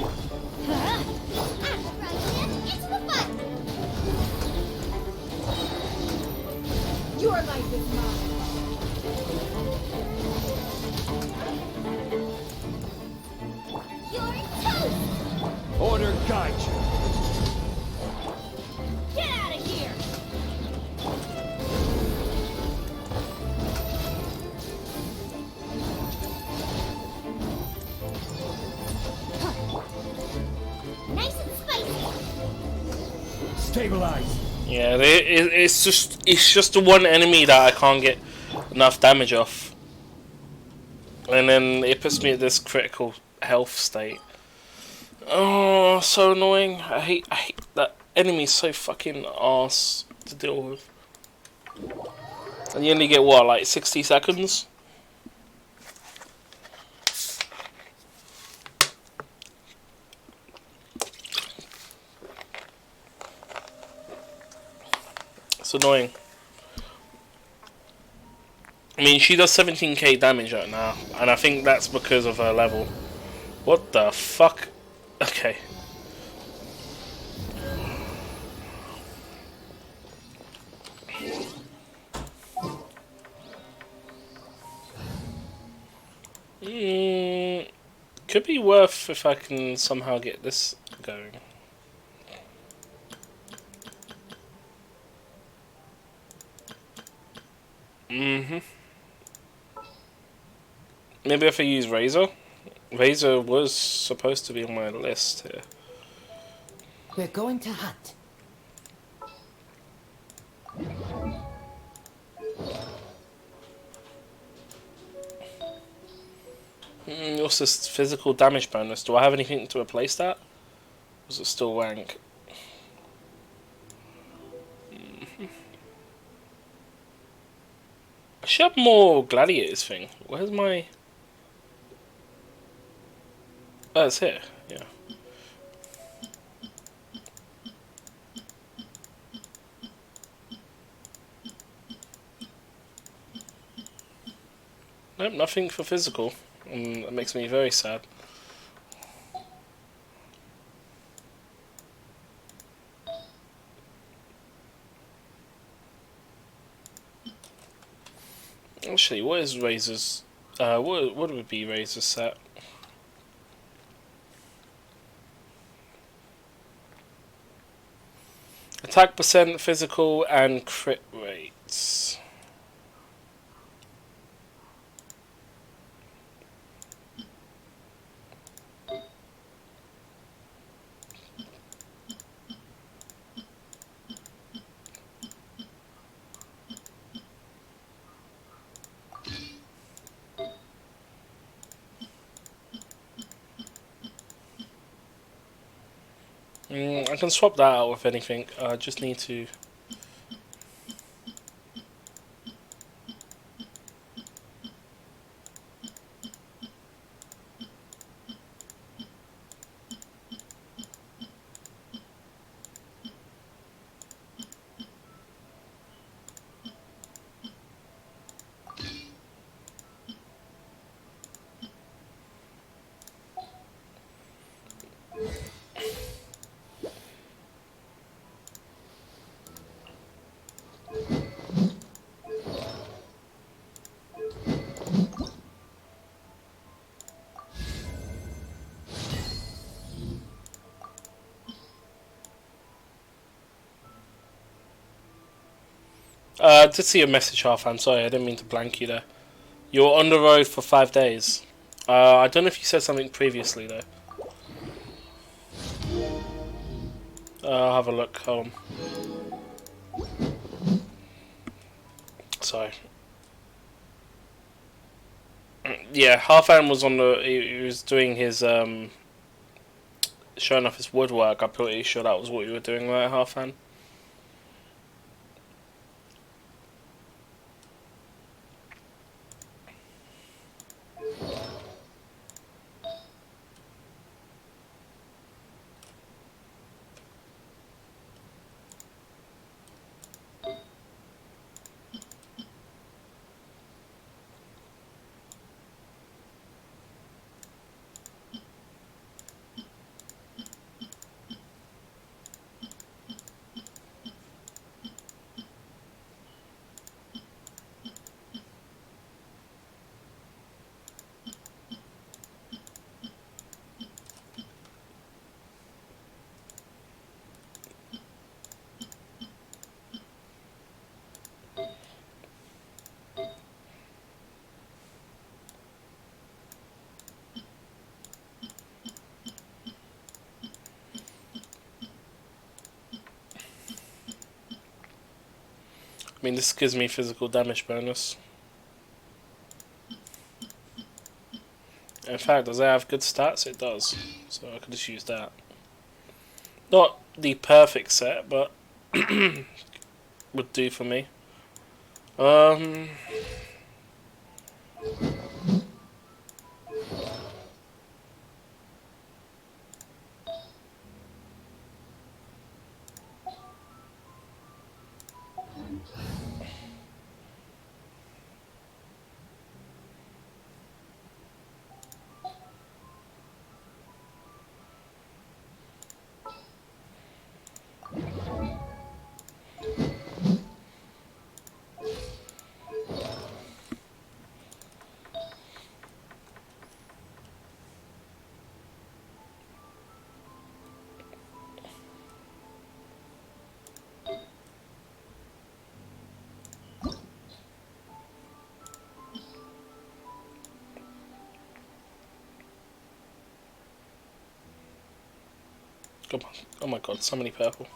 Your life is mine. You're toast! Order guide you. Get out of here! Nice and spicy! Stabilize! Yeah, it's just the one enemy that I can't get enough damage off, and then it puts me at this critical health state. Oh, so annoying! I hate that enemy's so fucking arse to deal with. And you only get what, like 60 seconds? It's annoying. I mean, she does 17k damage right now, and I think that's because of her level. What the fuck? Okay. Could be worth if I can somehow get this going. Maybe if I use Razor? Razor was supposed to be on my list here. We're going to hunt. What's this physical damage bonus? Do I have anything to replace that? Or is it still rank? I should have more gladiators thing. Where's my... Oh, it's here. Yeah. Nope, nothing for physical. And that makes me very sad. Actually, what is Razor's... what would be Razor's set? Attack percent, physical, and crit rates. I can swap that out with anything. I just need to... I did see a message, Half. I'm sorry, I didn't mean to blank you there. You're on the road for 5 days. I don't know if you said something previously, though. I'll have a look. Hold on. Sorry. Yeah, Halfan was on the... He was doing his... showing off his woodwork. I'm pretty sure that was what you were doing, right, Halfan? I mean, this gives me physical damage bonus. In fact, does it have good stats? It does. So I could just use that. Not the perfect set, but would do for me. Come on. Oh my god, so many purple.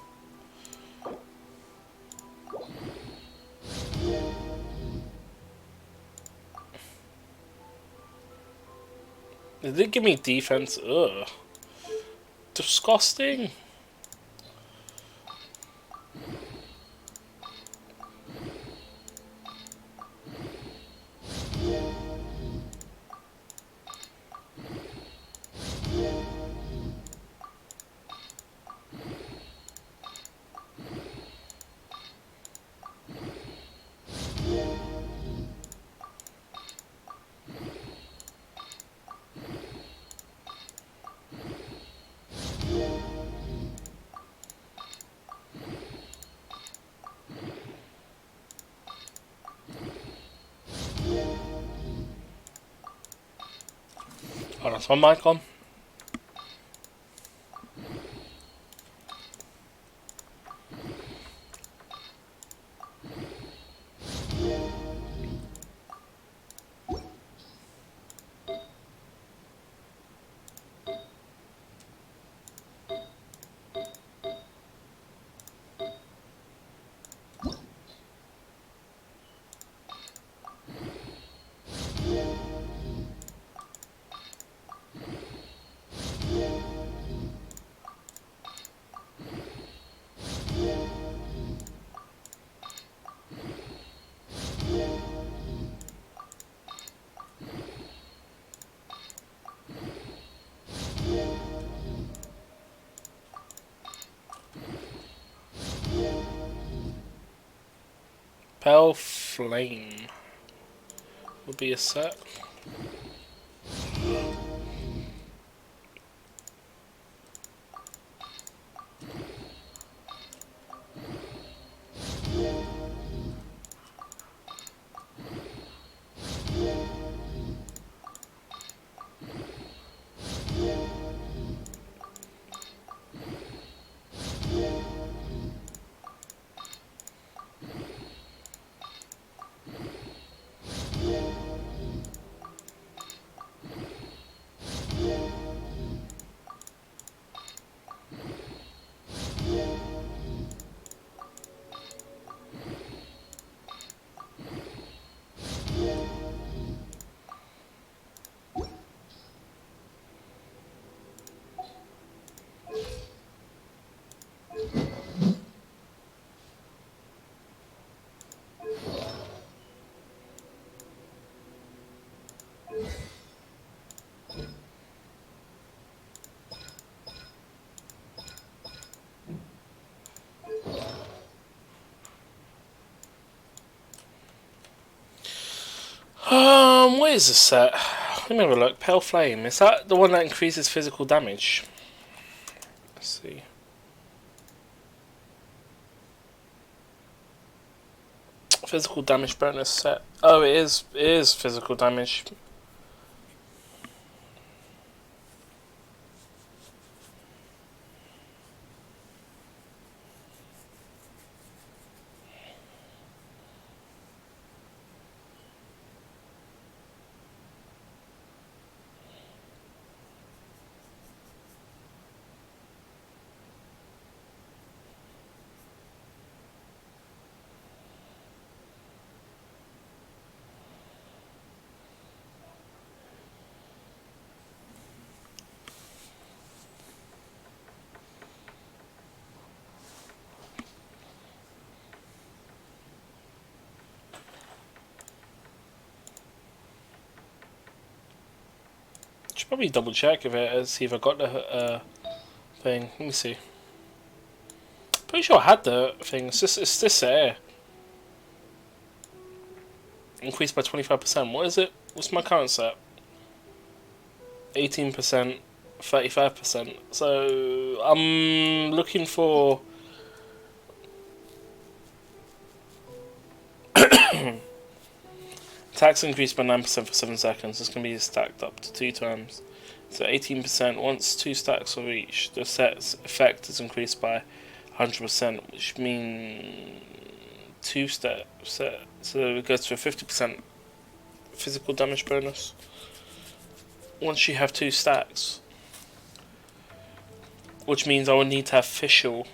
Did it give me defense? Ugh. Disgusting. Hold on, is my mic on? Pale Flame will be a set. What is this set? Let me have a look. Pale Flame. Is that the one that increases physical damage? Let's see. Physical damage bonus set. Oh, it is. It is physical damage. Should probably double check if it has either got the thing. Let me see. Pretty sure I had the thing. It's this here. Increased by 25%. What is it? What's my current set? 18%, 35%. So I'm looking for attacks increased by 9% for 7 seconds. This can be stacked up to 2 times. So 18%. Once 2 stacks of each, the set's effect is increased by 100%, which means 2 steps. So it goes to a 50% physical damage bonus. Once you have 2 stacks, which means I will need to have Fischl.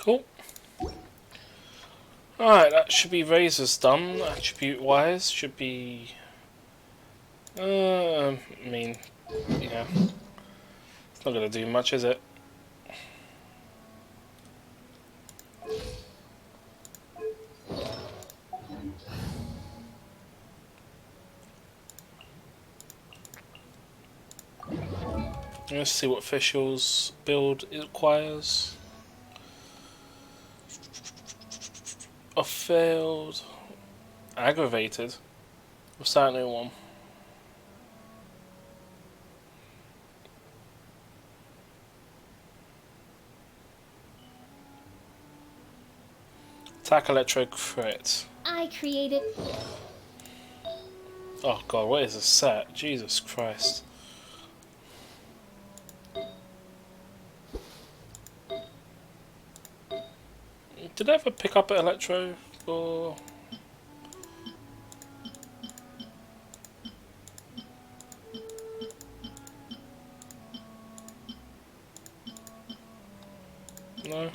Cool. Alright, that should be razors done. Attribute wise, should be. I mean, yeah. It's not gonna do much, is it? Let's see what officials build it requires. A failed. Aggravated. What's that new one? Attack electro crit. I created. Oh god, what is this set? Jesus Christ. Did I ever pick up an electro or? No.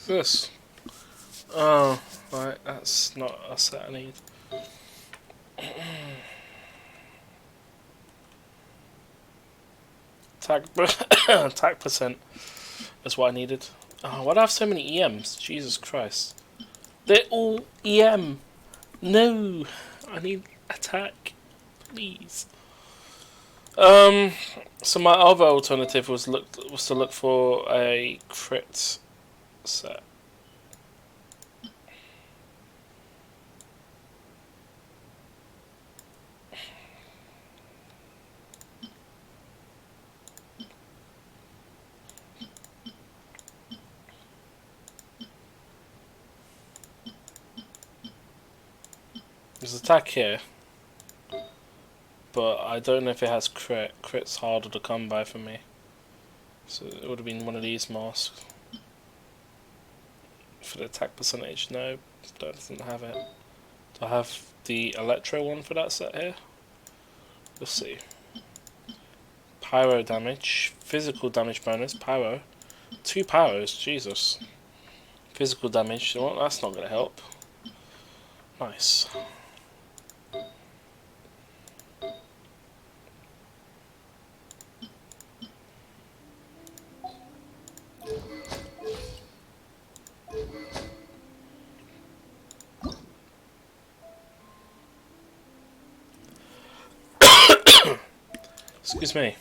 This? Oh, right, that's not a set I need. Attack percent is what I needed. Oh, why do I have so many EMs? Jesus Christ. They're all EM. No, I need attack, please. So my other alternative was to look for a crit set. There's attack here, but I don't know if it has crit. Crit's harder to come by for me, so it would have been one of these masks. For the attack percentage, no, doesn't have it. Do I have the electro one for that set here? Let's see. Pyro damage, physical damage bonus, pyro. 2 pyros, Jesus. Physical damage, well, that's not going to help. Nice. Excuse me.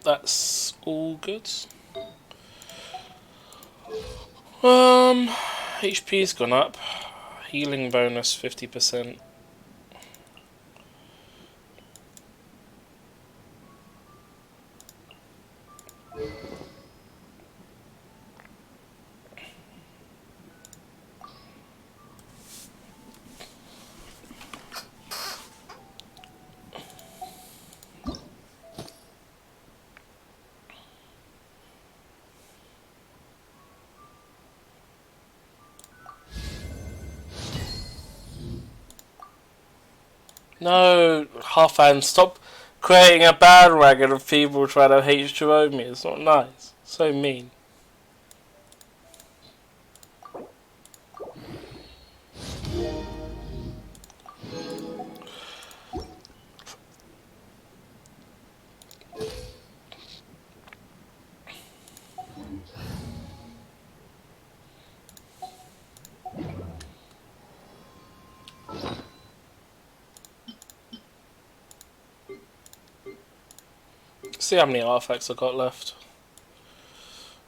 that's all good. HP's gone up. Healing bonus 50%. No, Halfhand, stop creating a bandwagon of people trying to H2O me. It's not nice. So mean. See how many artifacts I've got left.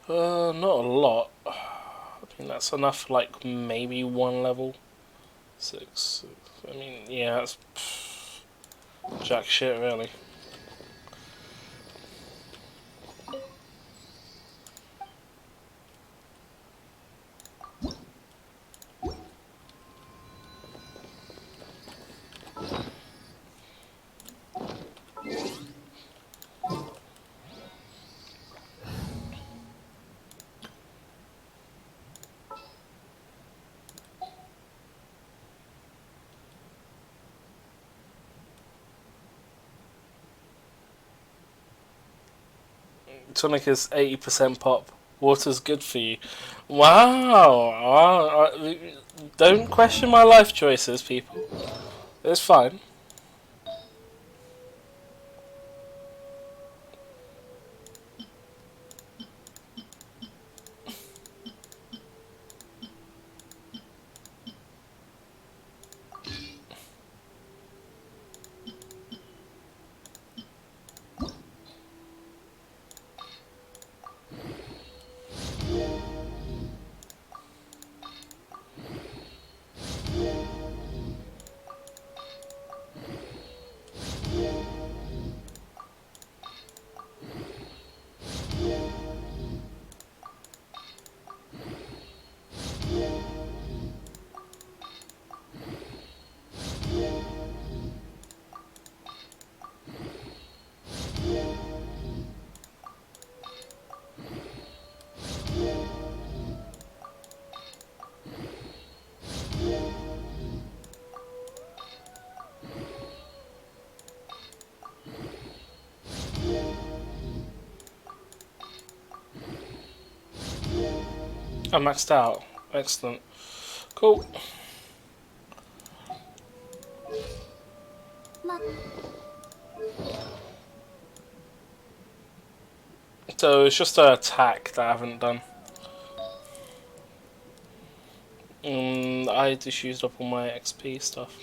Not a lot. I mean, that's enough for like maybe one level. 6. I mean, yeah, that's jack shit, really. Tonic is 80% pop. Water's good for you. Wow. Don't question my life choices, people. It's fine. I'm maxed out. Excellent. Cool. So it's just an attack that I haven't done. I just used up all my XP stuff.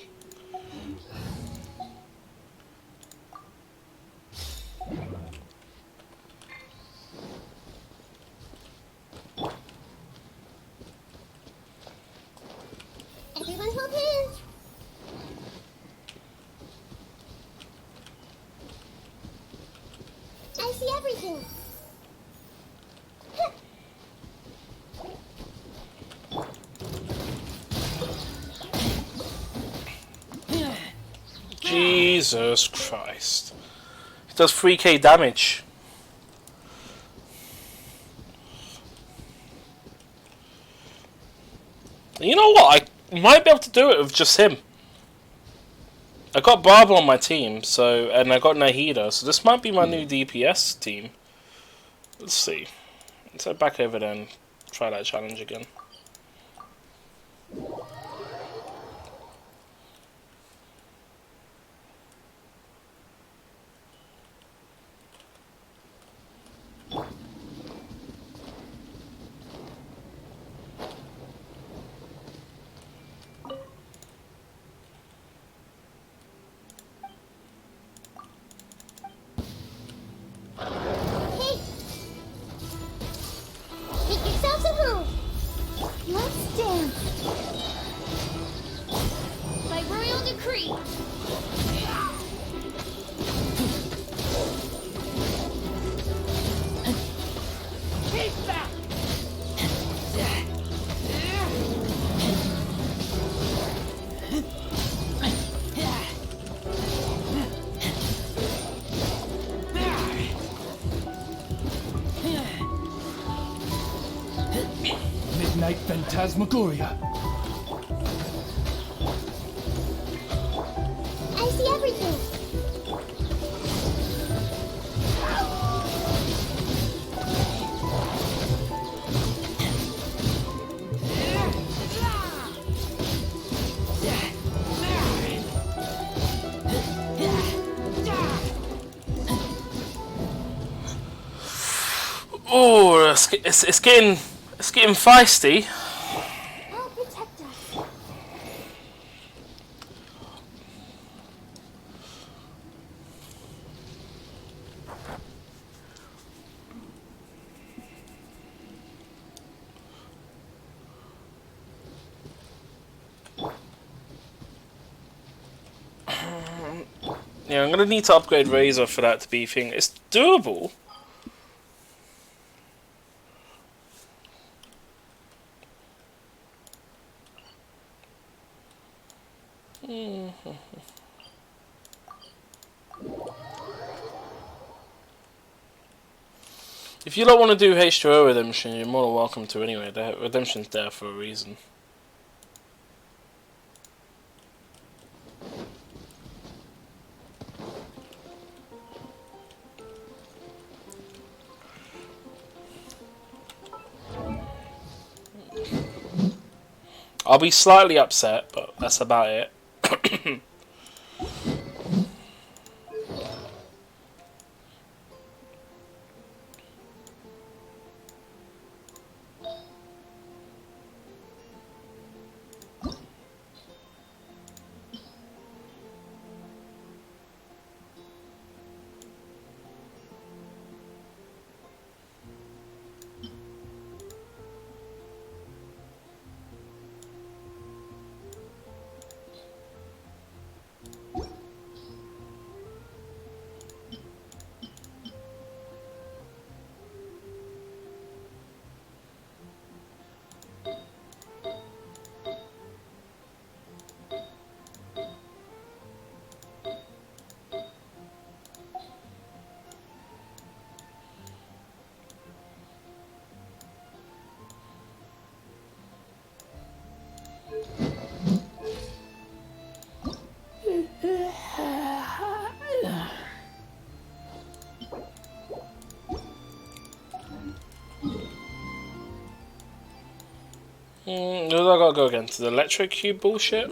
Everyone hold hands. I see everything. Jesus Christ. It does 3k damage. You know what? I might be able to do it with just him. I got Barbara on my team, so, and I got Nahida, so this might be my new DPS team. Let's see. Let's head back over there and try that challenge again. fight Phantasmagoria. I see everything. Oh, it's getting feisty. I'll protect us. Yeah, I'm gonna need to upgrade Razor for that to be a thing. It's doable. If you don't want to do H2O Redemption, you're more than welcome to anyway. The Redemption's there for a reason. I'll be slightly upset, but that's about it. Who do I gotta go again? To the electric cube bullshit?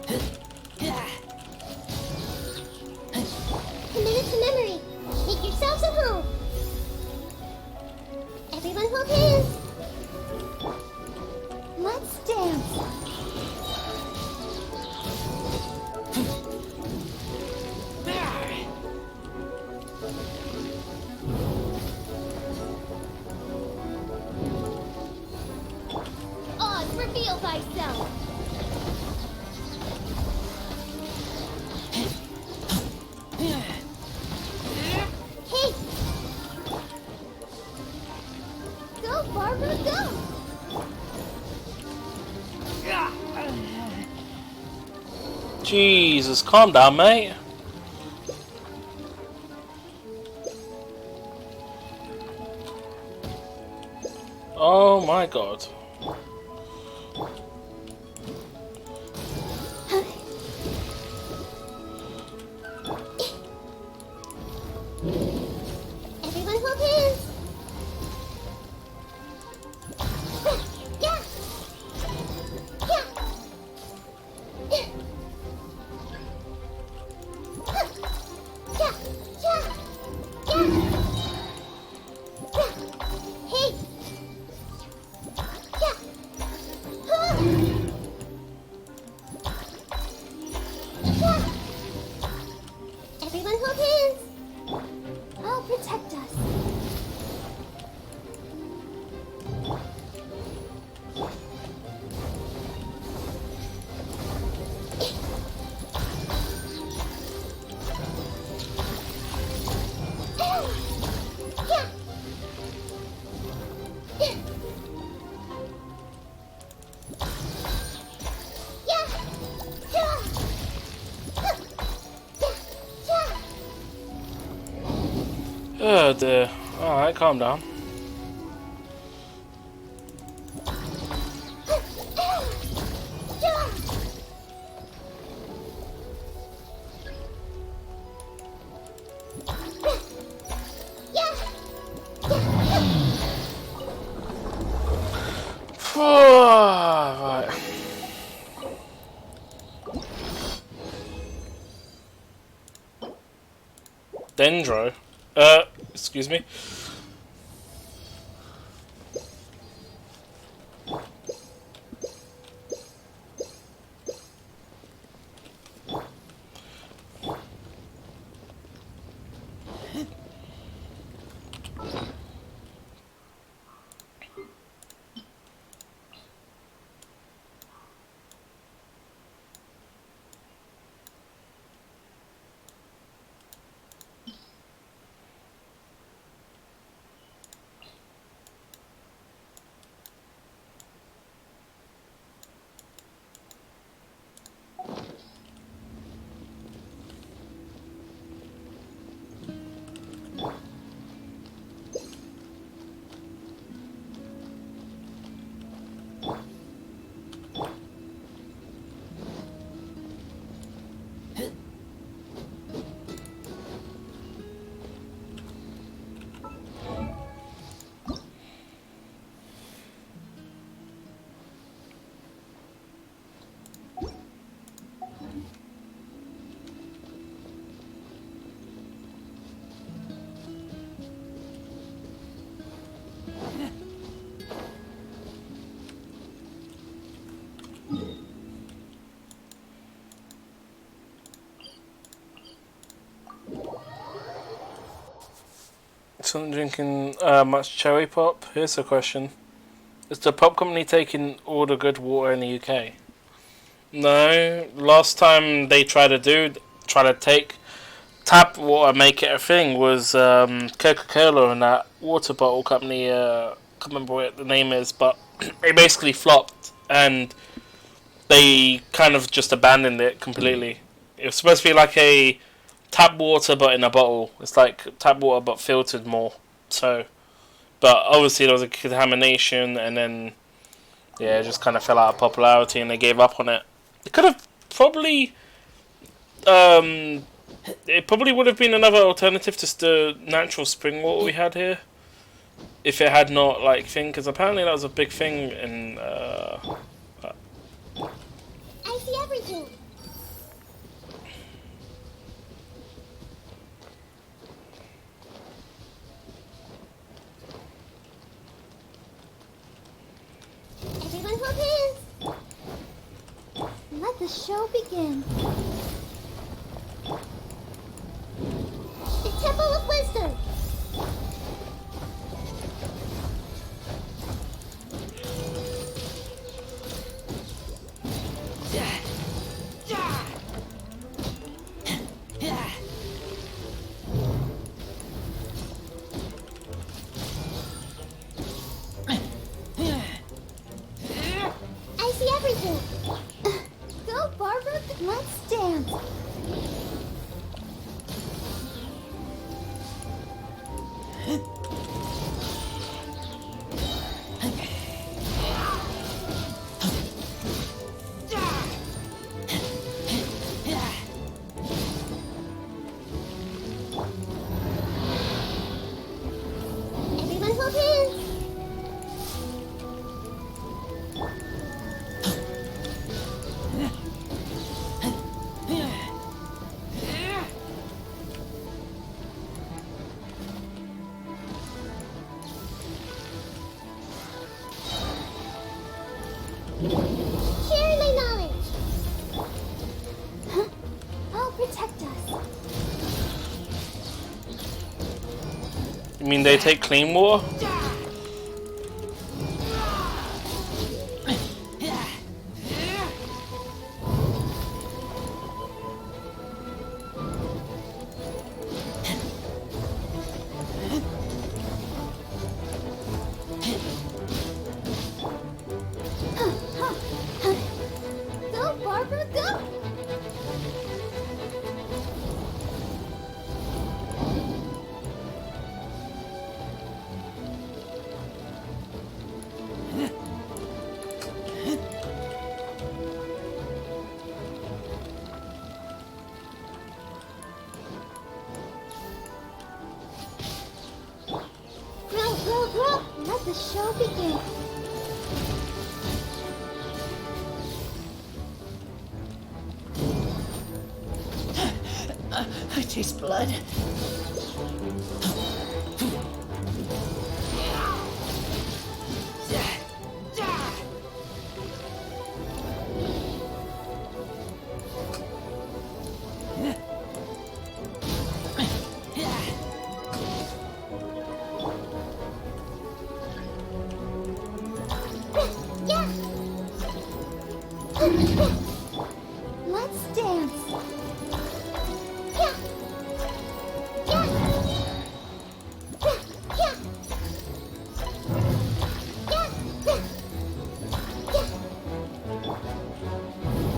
Commit it to memory. Make yourselves at home. Everyone hold hands. Let's dance. Oz, reveal thyself! Hey! Go, Barbara, go! Jesus, calm down, mate. Oh my god. Everyone hold hands. Yeah. Yeah. Yeah. Yeah. Yeah. Hey. Yeah. Yeah. Everyone hold hands. I'll protect us. Oh dear. Alright, calm down. Right. Dendro? Excuse me? Someone drinking much cherry pop? Here's a question. Is the pop company taking all the good water in the UK? No. Last time they tried to take tap water, make it a thing, was Coca-Cola and that water bottle company. Can't remember what the name is, but it basically flopped and they kind of just abandoned it completely. It was supposed to be like a tap water but in a bottle. It's like tap water but filtered more. So, but obviously there was a contamination and then yeah, it just kind of fell out of popularity and they gave up on it. It could have probably it probably would have been another alternative to the natural spring water we had here if it had not like thing, because apparently that was a big thing in I see everything. show begin. The Temple of Wisdom. I see everything. Go, Barbara. Let's dance. Everyone hold hands. Share my knowledge. I'll protect us. You mean they take clean water? Go, Barbara, go! Grow! Let the show begin. I taste blood. Let's dance.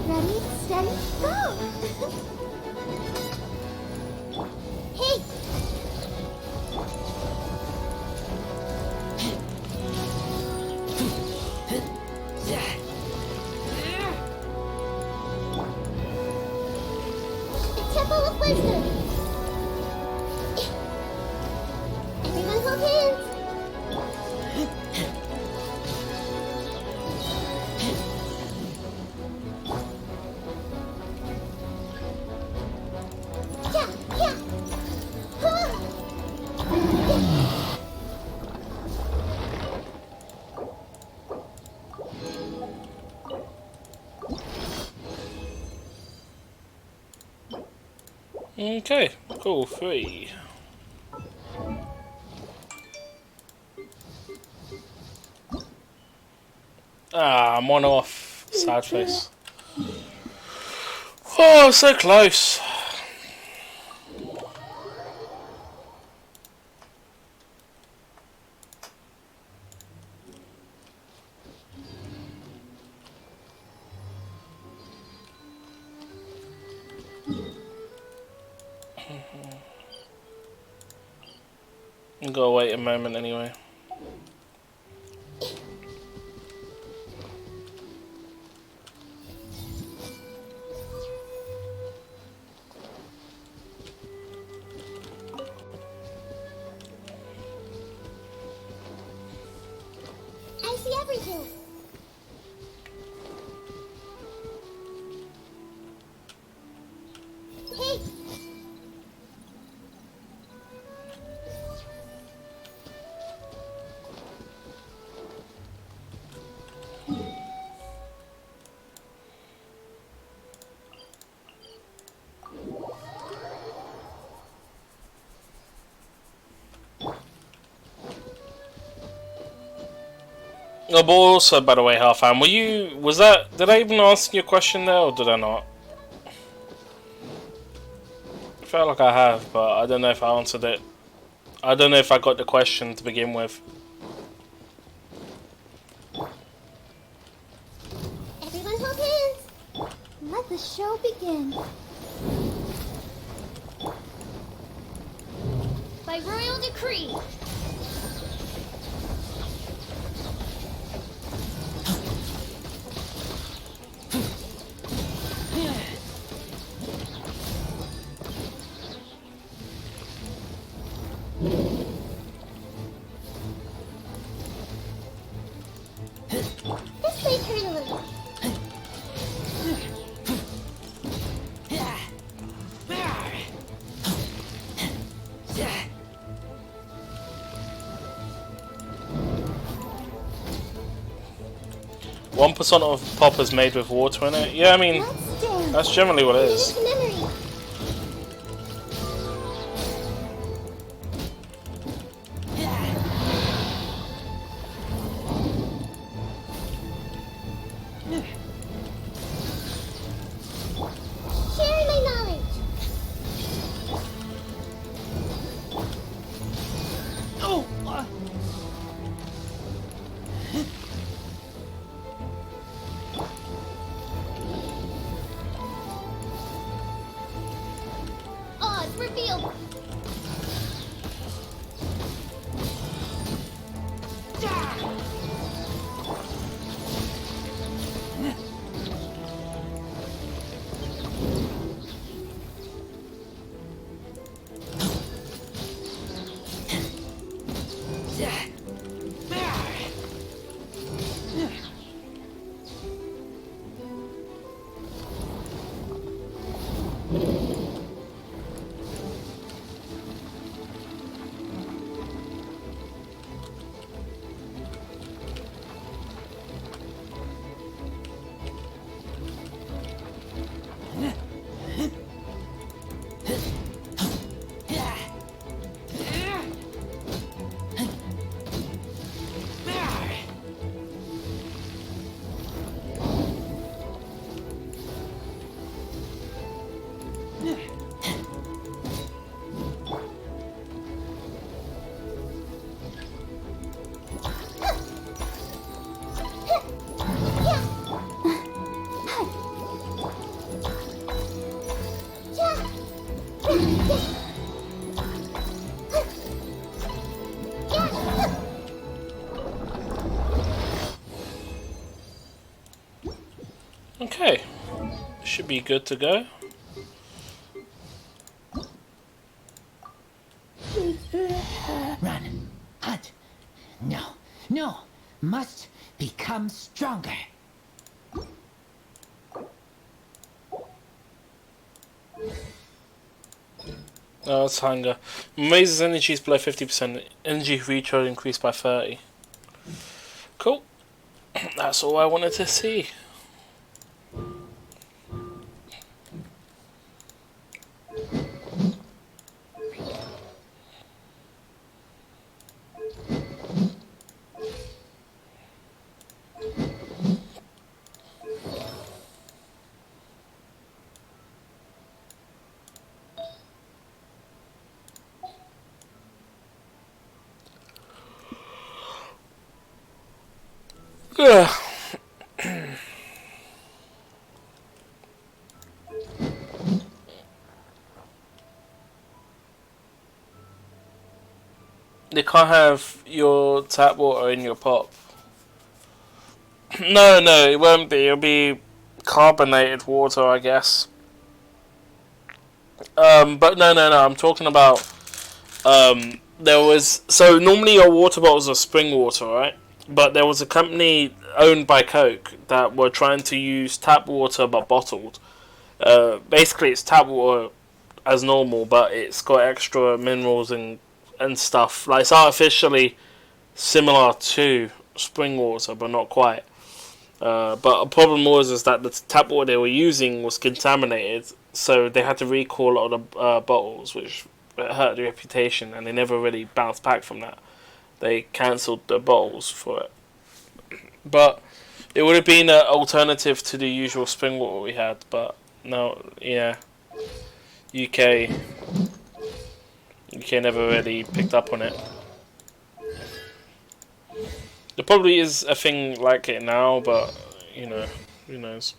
Ready, steady, go! Hey! The Temple of Wisdom! Everyone hold hands! Okay, cool. 3. Ah, I'm one off. Sad face. Oh, so close. I'm gonna wait a moment anyway. I see everything! Hey! Oh, but also, by the way, Halfham, did I even ask you a question there, or did I not? I felt like I have, but I don't know if I answered it. I don't know if I got the question to begin with. Everyone hold hands. Let the show begin. By royal decree. This way, Turtle. One percent of pop is made with water in it. Yeah, I mean, that's generally what it is. Share my knowledge. Oh! Odds revealed. Okay, should be good to go. Run. Hunt. No. No. Must become stronger. Oh, it's hunger. Raises energy is below 50%. Energy recharge increased by 30. Cool. That's all I wanted to see. Ugh. You can't have your tap water in your pop. No, it won't be. It'll be carbonated water, I guess. But no. I'm talking about. So normally your water bottles are spring water, right? But there was a company owned by Coke that were trying to use tap water but bottled. Basically, it's tap water as normal, but it's got extra minerals and stuff. Like, it's artificially similar to spring water, but not quite. But the problem was that the tap water they were using was contaminated, so they had to recall a lot of the bottles, which hurt their reputation, and they never really bounced back from that. They cancelled the bottles for it. But it would have been an alternative to the usual spring water we had. But no, yeah, UK never really picked up on it. There probably is a thing like it now, but you know, who knows.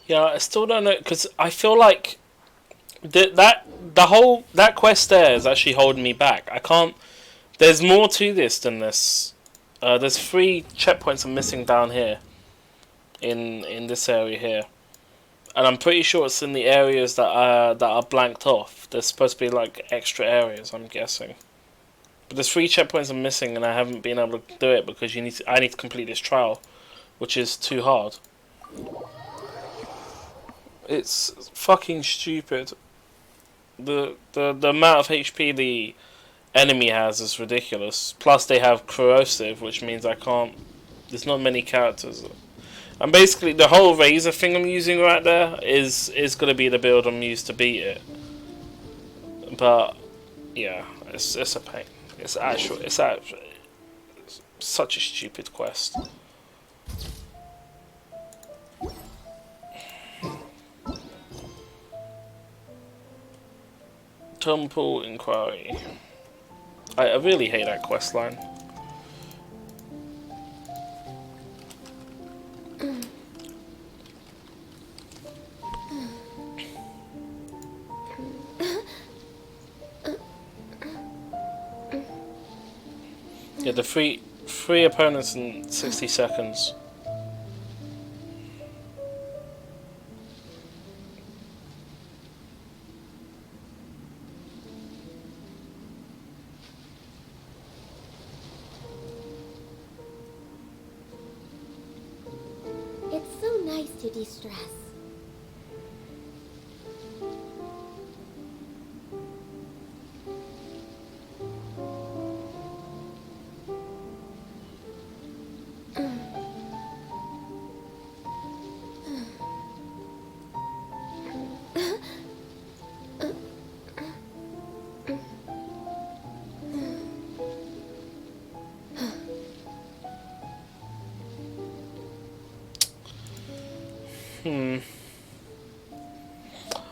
Yeah, I still don't know, because I feel like that quest there is actually holding me back. I can't. There's more to this than this. There's 3 checkpoints I'm missing down here. In this area here, and I'm pretty sure it's in the areas that are blanked off. There's supposed to be like extra areas, I'm guessing. But there's 3 checkpoints I'm missing, and I haven't been able to do it because I need to complete this trial, which is too hard. It's fucking stupid. The amount of HP the enemy has is ridiculous. Plus they have corrosive, which means I can't. There's not many characters. And basically the whole razor thing I'm using right there is gonna be the build I'm used to beat it. But yeah, it's a pain. It's such a stupid quest. Temple Inquiry. I really hate that quest line. Yeah, the three opponents in 60 seconds. It's so nice to de-stress.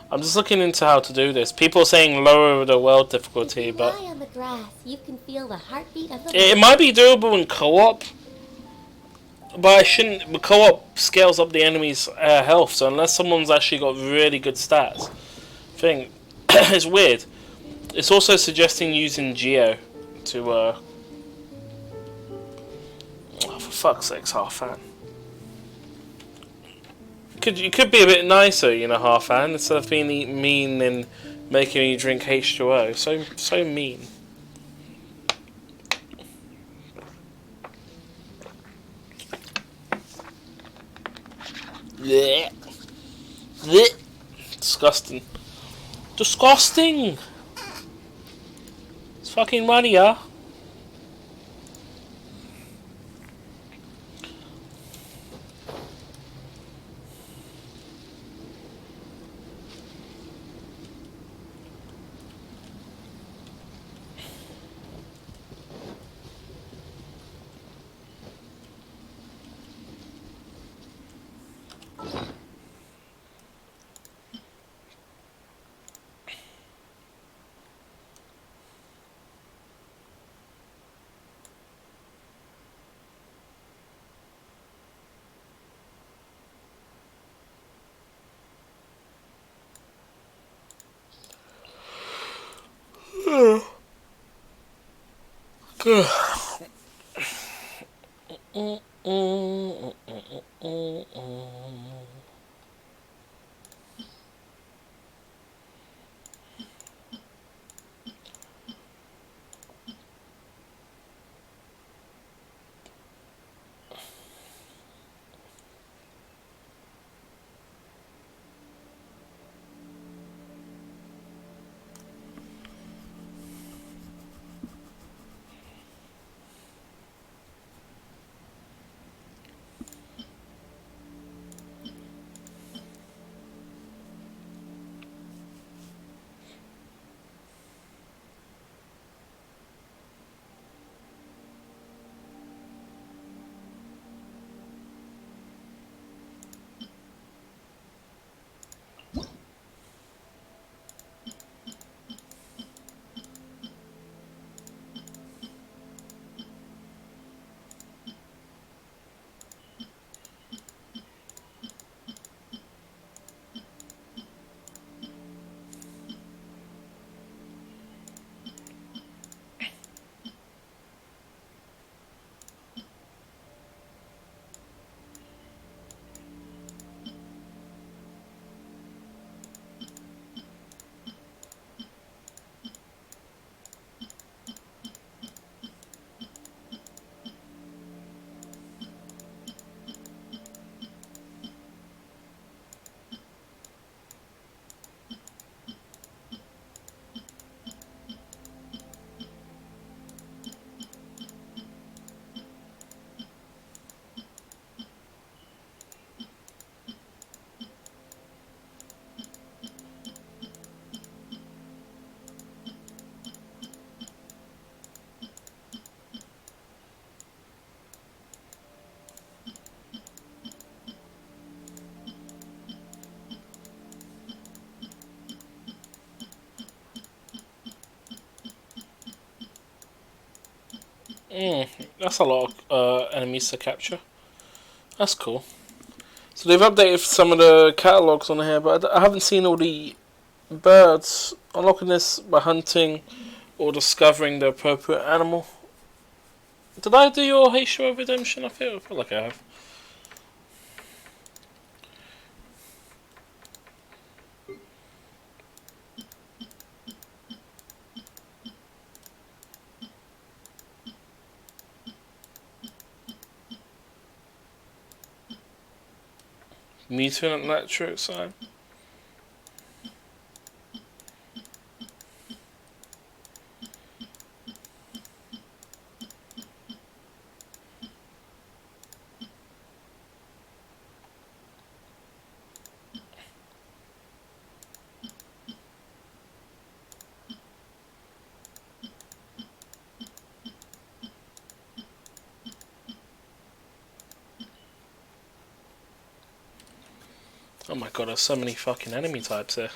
I'm just looking into how to do this. People are saying lower the world difficulty, but Lie on the grass. You can feel the heartbeat of the it might be doable in co-op. But I shouldn't. The co-op scales up the enemy's health, so unless someone's actually got really good stats, it's weird. It's also suggesting using Geo, to oh, for fuck's sakes, Half-Fan. You could be a bit nicer, you know, Half-Fan, instead of being mean and making me drink H2O. So mean. Blech. Blech. Disgusting. Disgusting! It's fucking money, yeah? That's a lot of enemies to capture. That's cool. So they've updated some of the catalogs on here, but I haven't seen all the birds. Unlocking this by hunting or discovering the appropriate animal. Did I do your H2O Redemption? I feel like I have. Mutant electric sign. Oh my god, there's so many fucking enemy types here.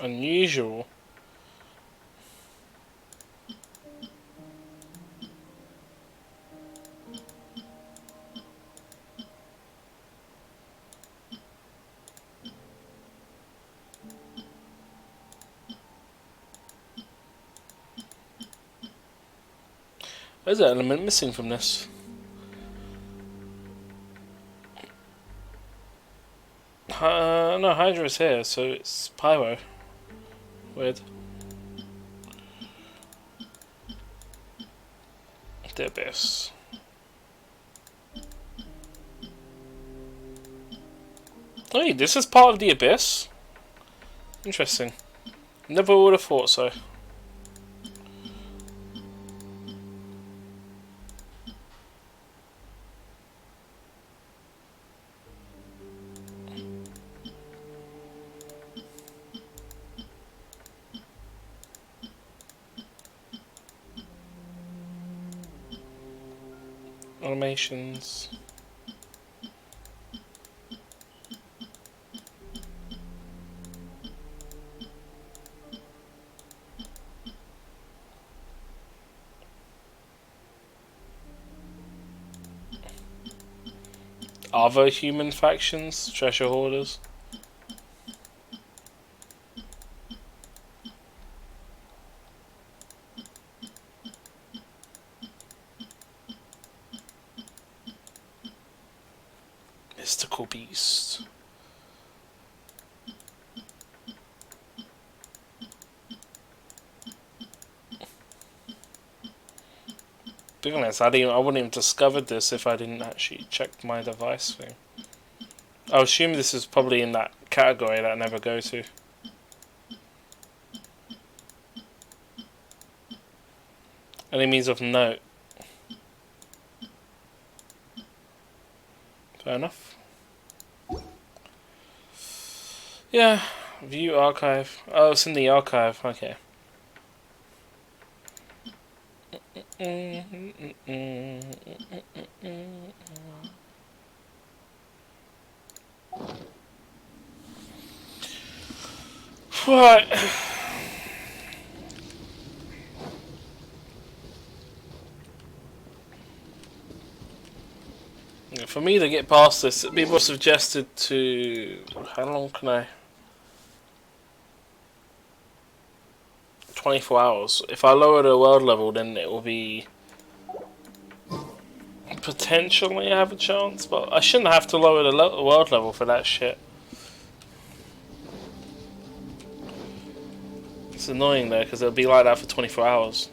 Unusual. There's an element missing from this. No, Hydra's here, so it's Pyro. Weird. The Abyss. Hey, this is part of the Abyss? Interesting. Never would have thought so. Animations. Other human factions, treasure hoarders. Mystical beast. To be honest, I wouldn't have discovered this if I didn't actually check my device thing. I assume this is probably in that category that I never go to. Enemies of note. Fair enough. Yeah, view archive. Oh, it's in the archive, okay. Right. For me to get past this, people suggested to... How long can I... 24 hours. If I lower the world level, then it will be... Potentially have a chance, but I shouldn't have to lower the world level for that shit. It's annoying though, because it'll be like that for 24 hours.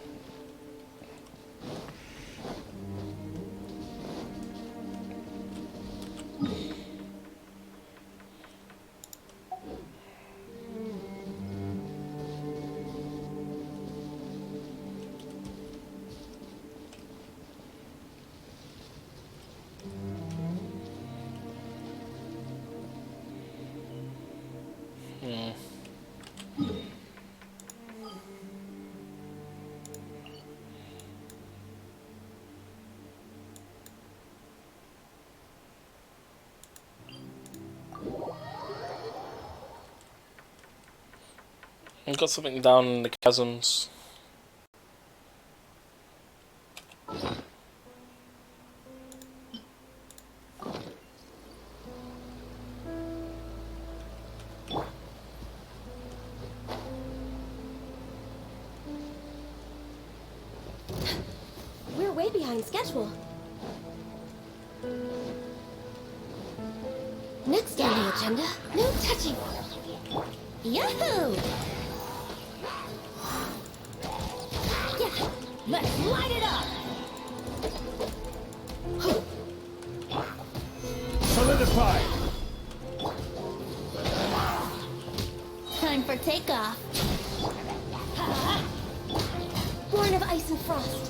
I've got something down in the chasms. We're way behind schedule. Next on the agenda, no touching. Yahoo! Yeah, let's light it up! Solidify! Time for takeoff. Born of ice and frost.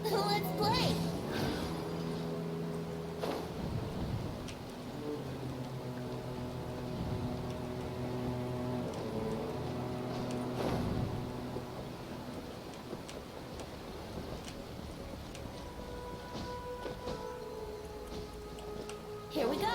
Let's play. Here we go.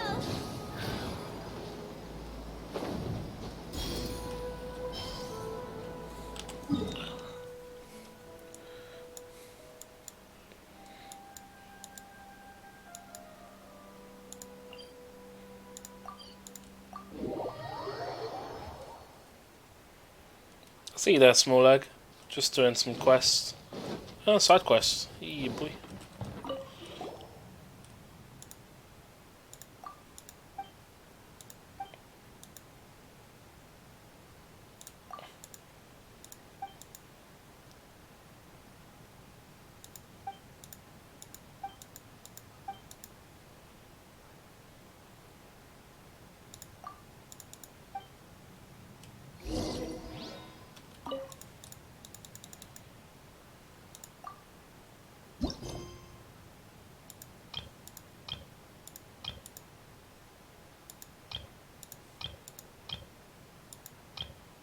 See you there, small egg. Just doing some quests. Oh, side quests. Yeah, boy.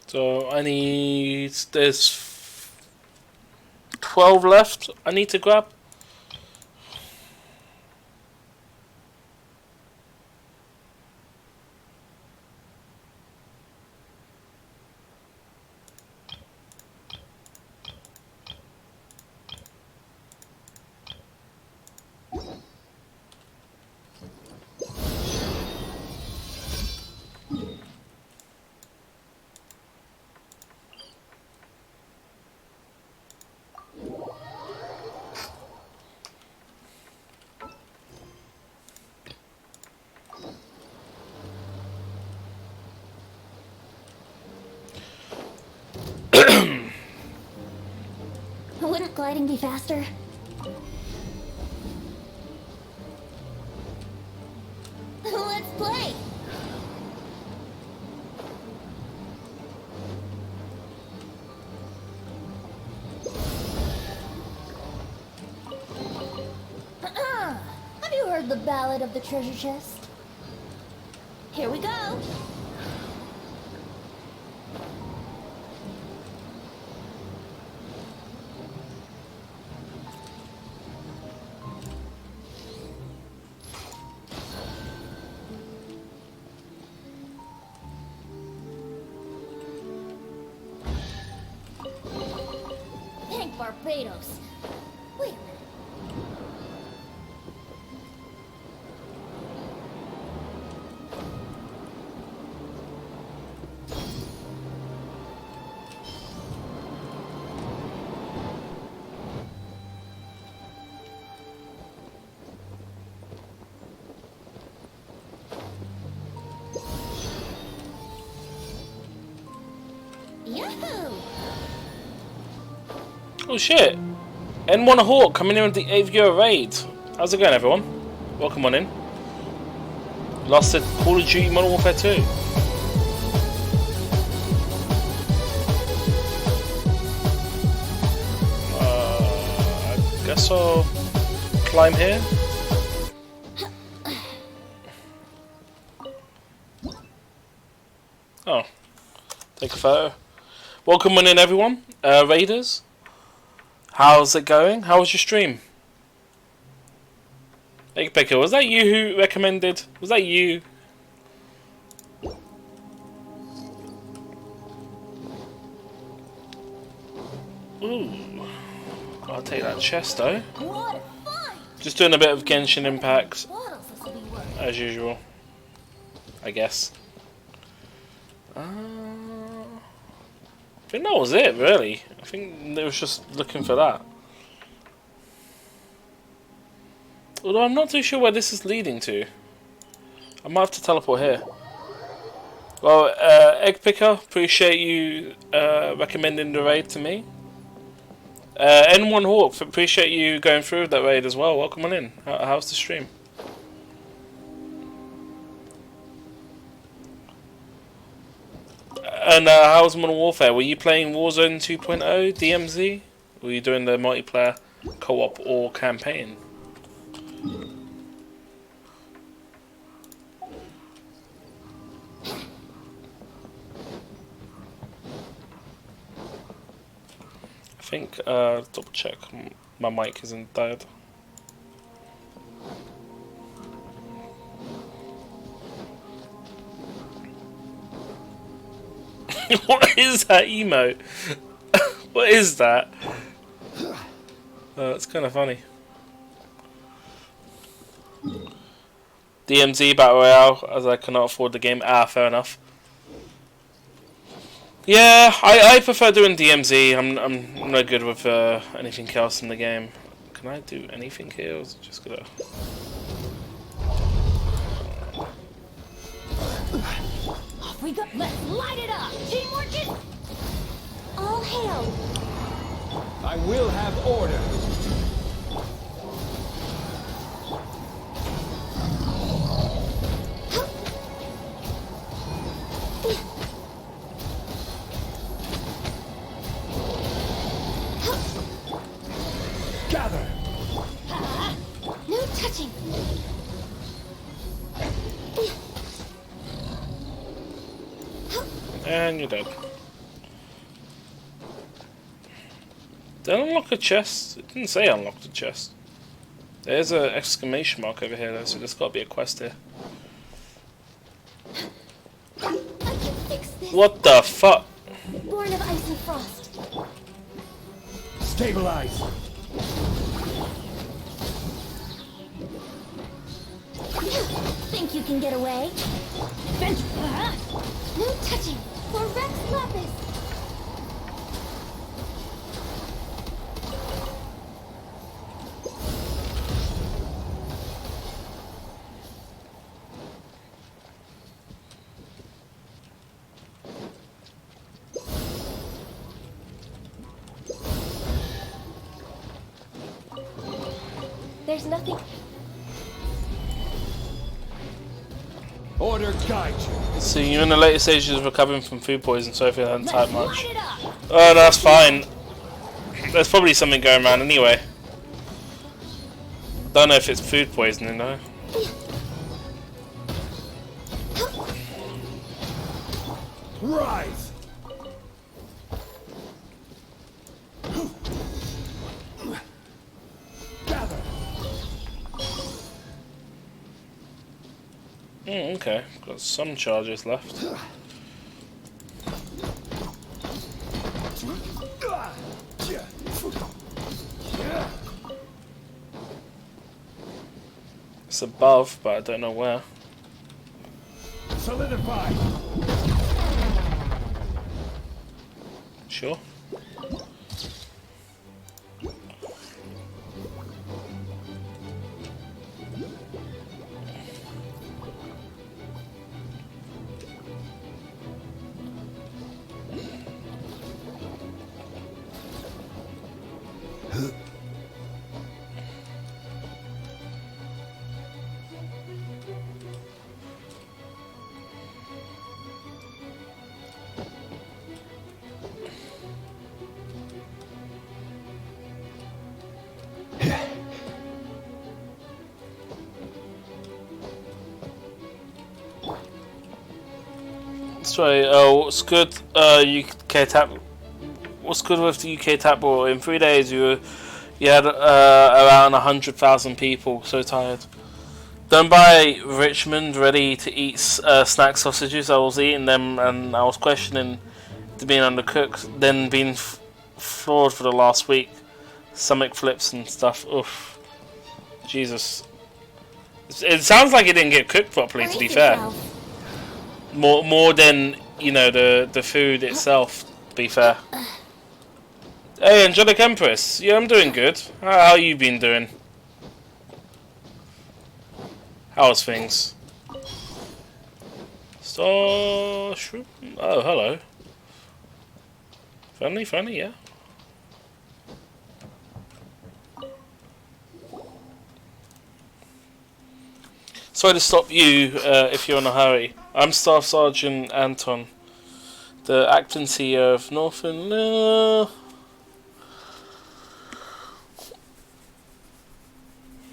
So there's 12 left I need to grab. Wouldn't gliding be faster? Let's play! Have you heard the Ballad of the Treasure Chest? Here we go! Thank Barbados. Wait a minute. Yahoo! Oh shit! N1 Hawk coming in with the 8th year raid. How's it going, everyone? Welcome on in. Lost at Call of Duty Modern Warfare 2. I guess I'll climb here. Oh, take a photo. Welcome on in, everyone. Raiders. How's it going? How was your stream? Egg Picker, was that you who recommended? Was that you? Ooh. I'll take that chest though. Just doing a bit of Genshin Impact. As usual. I guess. I think that was it, really. I think they was just looking for that. Although I'm not too sure where this is leading to. I might have to teleport here. Well, Egg Picker, appreciate you recommending the raid to me. N1 Hawk, appreciate you going through that raid as well. Welcome on in. How's the stream? And how's Modern Warfare? Were you playing Warzone 2.0, DMZ? Were you doing the multiplayer, co-op, or campaign? I think, double check, my mic isn't dead. What is that emote? What is that? It's kind of funny. DMZ Battle Royale, as I cannot afford the game. Ah, fair enough. Yeah, I prefer doing DMZ. I'm no good with anything else in the game. Can I do anything here, or is it just gonna... Off we go. Let's light it up. Teamwork is All hail. I will have order. Gather. No touching. And you're dead. Did I unlock a chest? It didn't say unlock the chest. There's an exclamation mark over here though, so there's got to be a quest here. I can fix this. What the fuck? Born of ice and frost. Stabilize. Think you can get away? No touching. For Rex Lapis. There's nothing. Order guide you. So you're in the later stages of recovering from food poison, so if you hadn't typed much. Oh, that's fine. There's probably something going around anyway. Don't know if it's food poisoning though. Rise. Gather. Okay, got some charges left. It's above, but I don't know where. Solidify. Sure. Sorry, what's good? UK tap. What's good with the UK tap ball? In 3 days, you had around 100,000 people. So tired. Don't buy Richmond ready to eat snack sausages. I was eating them and I was questioning to being undercooked, then being floored for the last week. Stomach flips and stuff. Oof. Jesus. It sounds like it didn't get cooked properly. To be fair. More than, you know, the food itself, to be fair. Hey, Angelic Empress. Yeah, I'm doing good. How you been doing? How's things? Shroom. Oh, hello. Friendly, yeah. Sorry to stop you if you're in a hurry. I'm Staff Sergeant Anton, the acting CEO of Northern.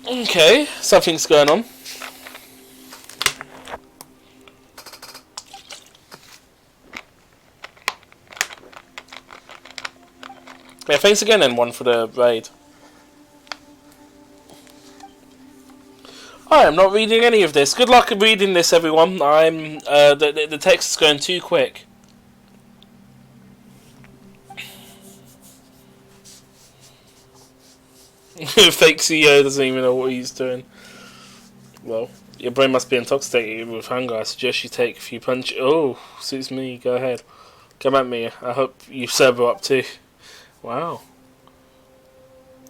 Okay, something's going on. Yeah, thanks again, N1, for the raid. I am not reading any of this. Good luck reading this, everyone. I'm the text is going too quick. Fake CEO doesn't even know what he's doing. Well, your brain must be intoxicated with hunger. I suggest you take a few punches. Oh, suits me. Go ahead. Come at me. I hope you sober up too. Wow.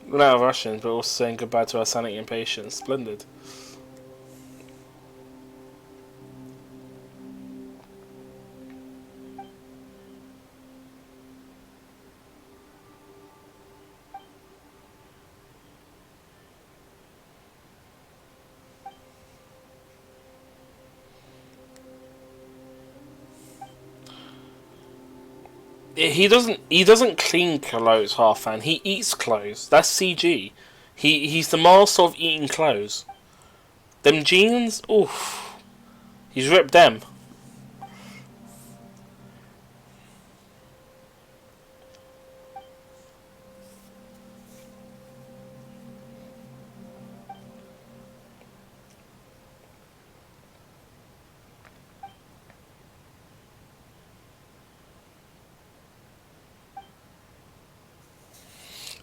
We're out of Russian, but also saying goodbye to our sanity and patience. Splendid. He doesn't clean clothes, Halfan. He eats clothes. That's CG. He's the master of eating clothes. Them jeans, oof. He's ripped them.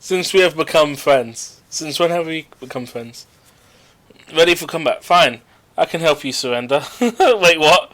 Since we have become friends. Since when have we become friends? Ready for combat. Fine. I can help you surrender. Wait, what?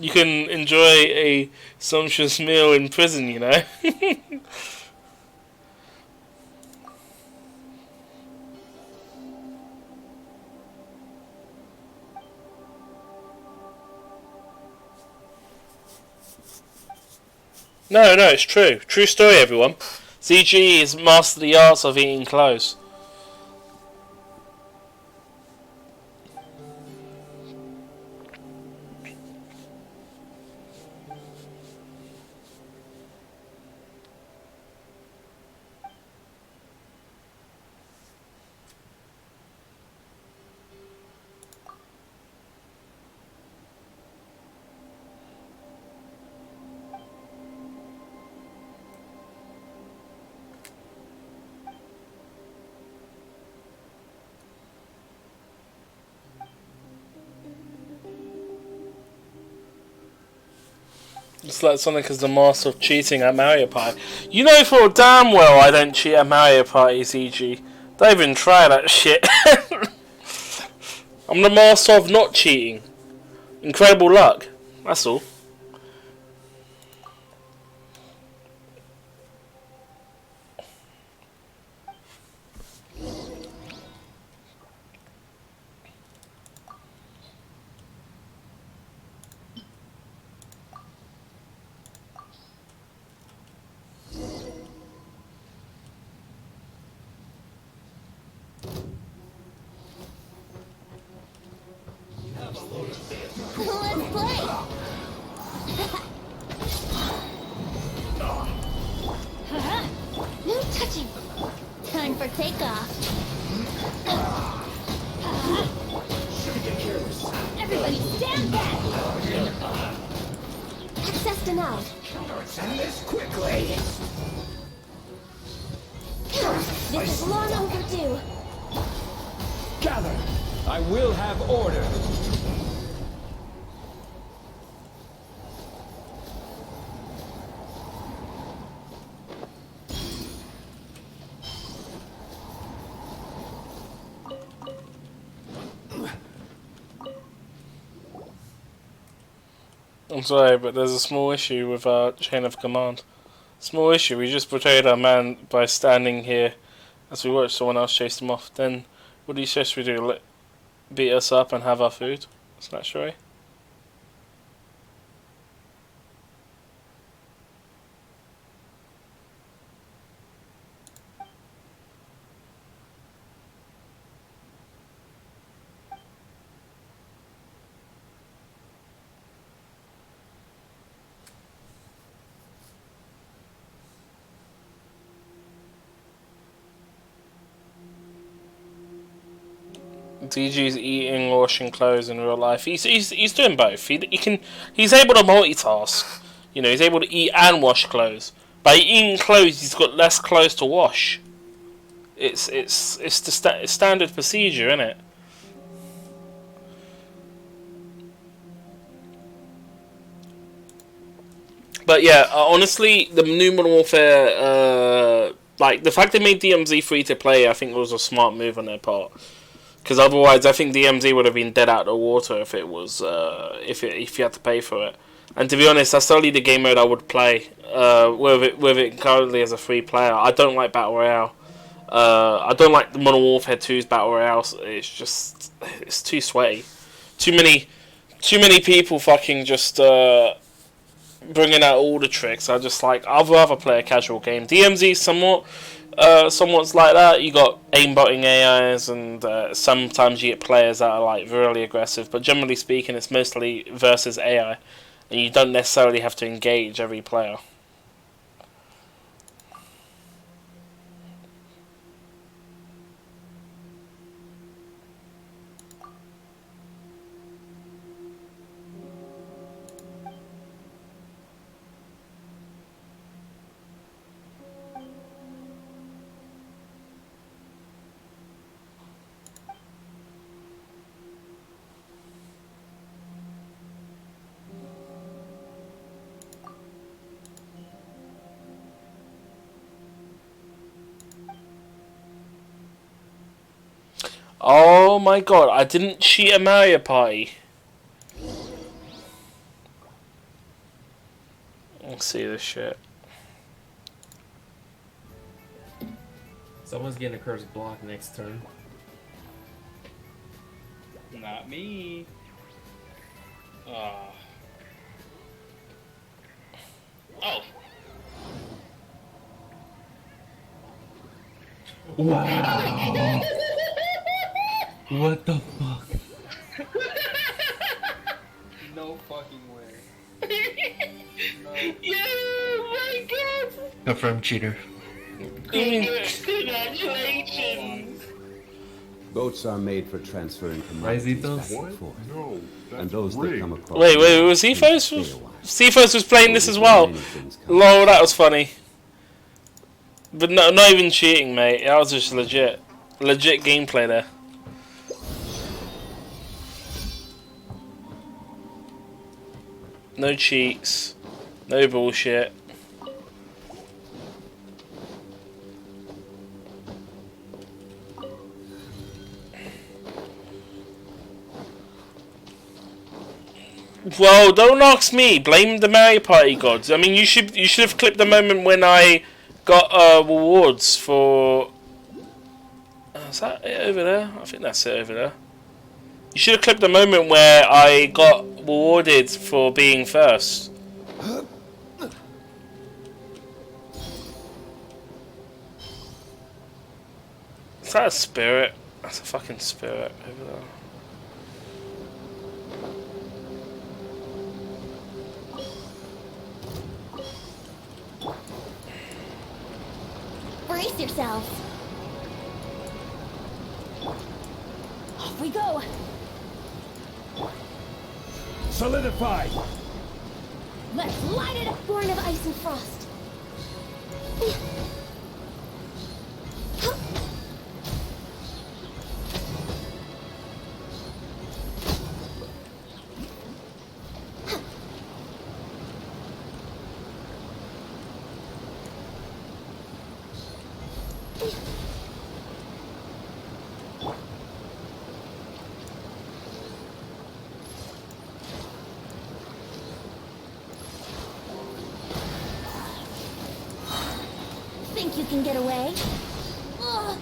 You can enjoy a sumptuous meal in prison, you know? No, it's true. True story, everyone. CG is master the arts of eating clothes. It's like Sonic is the master of cheating at Mario Party. You know for damn well I don't cheat at Mario Party, CG. Don't even try that shit. I'm the master of not cheating. Incredible luck. That's all. Let's play! No touching! Time for takeoff! Everybody stand back! Access denied. Send this quickly! This is long overdue. Gather! I will have order! I'm sorry, but there's a small issue with our chain of command. Small issue, we just betrayed our man by standing here as we watched someone else chase him off. Then, what do you suggest we do? Beat us up and have our food? Snatch away? DG's eating, washing clothes in real life. He's doing both. He's able to multitask. You know, he's able to eat and wash clothes. By eating clothes, he's got less clothes to wash. It's the standard procedure, isn't it? But yeah, honestly, the new Modern Warfare, like the fact they made DMZ free to play, I think was a smart move on their part. Because otherwise, I think DMZ would have been dead out of the water if it was if you had to pay for it. And to be honest, that's only the game mode I would play with it currently as a free player. I don't like Battle Royale. I don't like the Modern Warfare 2's Battle Royale. It's too sweaty. Too many people fucking just bringing out all the tricks. I'd rather play a casual game. DMZ somewhat like that. You got aimbotting AIs, and sometimes you get players that are like really aggressive. But generally speaking, it's mostly versus AI, and you don't necessarily have to engage every player. Oh my god, I didn't cheat a Mario Party. Let's see this shit. Someone's getting a cursed block next turn. Not me. Oh. Wow. What the fuck? No fucking way. No. Yeah, my god! Confirmed cheater. Congratulations! Boats are made for transferring commodities back and forth. No, and those that come across. Wait, was Cephos was playing this as well? Lol, that was funny. But no, not even cheating, mate. That was just legit gameplay there. No cheats, no bullshit. Well, don't ask me. Blame the Mario Party gods. I mean, you should have clipped the moment when I got rewards for. Is that it over there? I think that's it over there. You should have clipped the moment where I got rewarded for being first. Is that a spirit? That's a fucking spirit over there. Brace yourselves. Off we go. Solidify. Let's light it up. Born of ice and frost. Think you can get away? Ugh.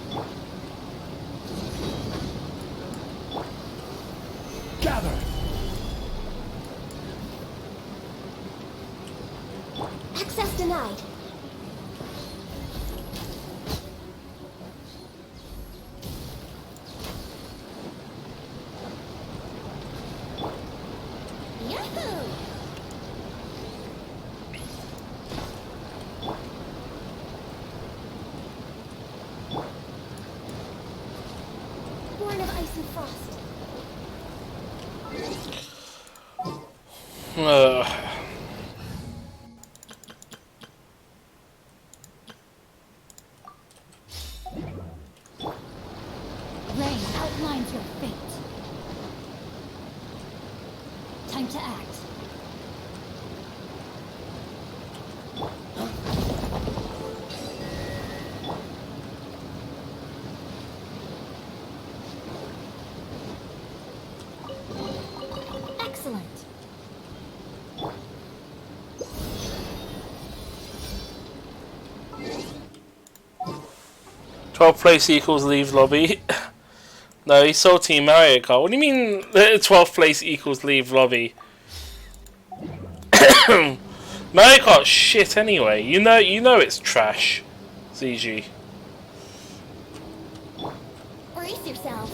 Gather. Access denied. Yahoo! Born of ice and frost. Rain outlines your fate. Time to act. Excellent. "12th place equals leave lobby." No, he saw Team Mario Kart. What do you mean 12th place equals leave lobby? Mario Kart's shit anyway. You know it's trash. ZG. Brace yourself.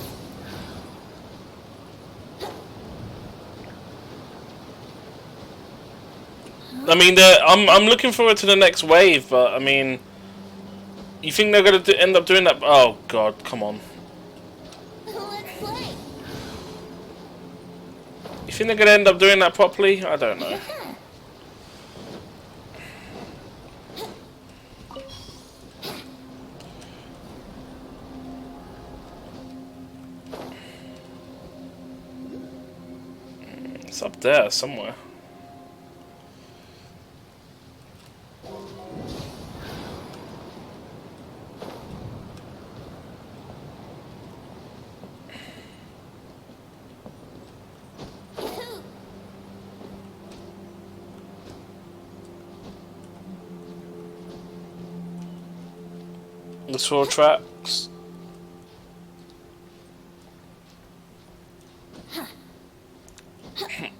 I mean, I'm looking forward to the next wave, but I mean, you think they're gonna end up doing that? Oh God, come on. Let's play. You think they're gonna end up doing that properly? I don't know. It's up there somewhere. The 4 tracks.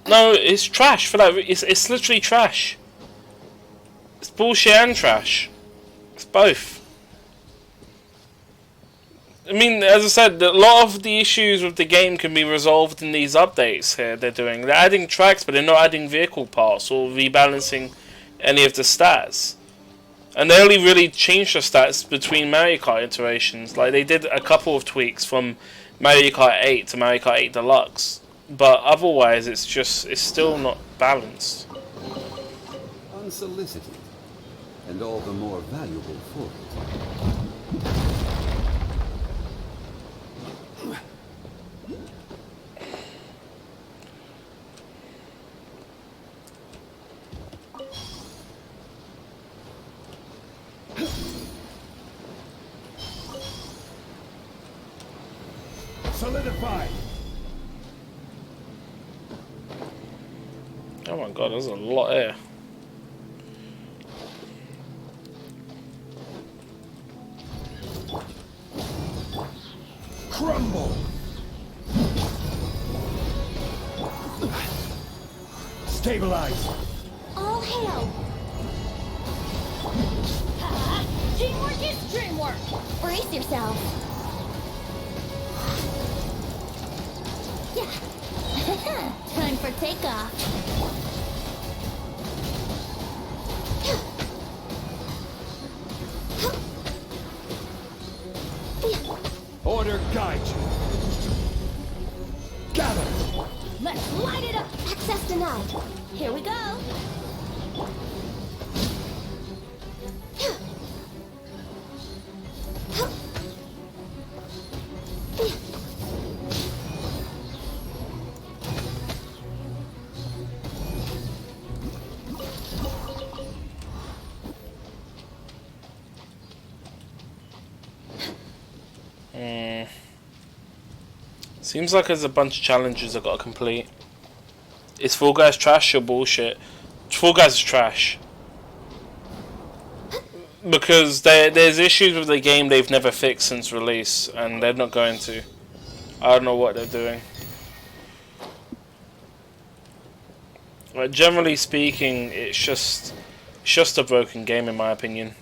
No, it's trash for that. It's literally trash. It's bullshit and trash. It's both. I mean, as I said, a lot of the issues with the game can be resolved in these updates here they're doing. They're adding tracks, but they're not adding vehicle parts or rebalancing any of the stats. And they only really changed the stats between Mario Kart iterations. Like, they did a couple of tweaks from Mario Kart 8 to Mario Kart 8 Deluxe. But otherwise, it's still not balanced. Unsolicited, and all the more valuable for it. Solidified. Oh my God, there's a lot here. Crumble. Stabilize. All hail. Teamwork is dreamwork. Brace yourself. Yeah. Time for takeoff. Order guide you. Gather. Let's light it up. Access denied. Here we go. Seems like there's a bunch of challenges I've got to complete. Is Fall Guys trash or bullshit? Fall Guys is trash. Because there's issues with the game they've never fixed since release, and they're not going to. I don't know what they're doing. Like, generally speaking, it's just a broken game in my opinion.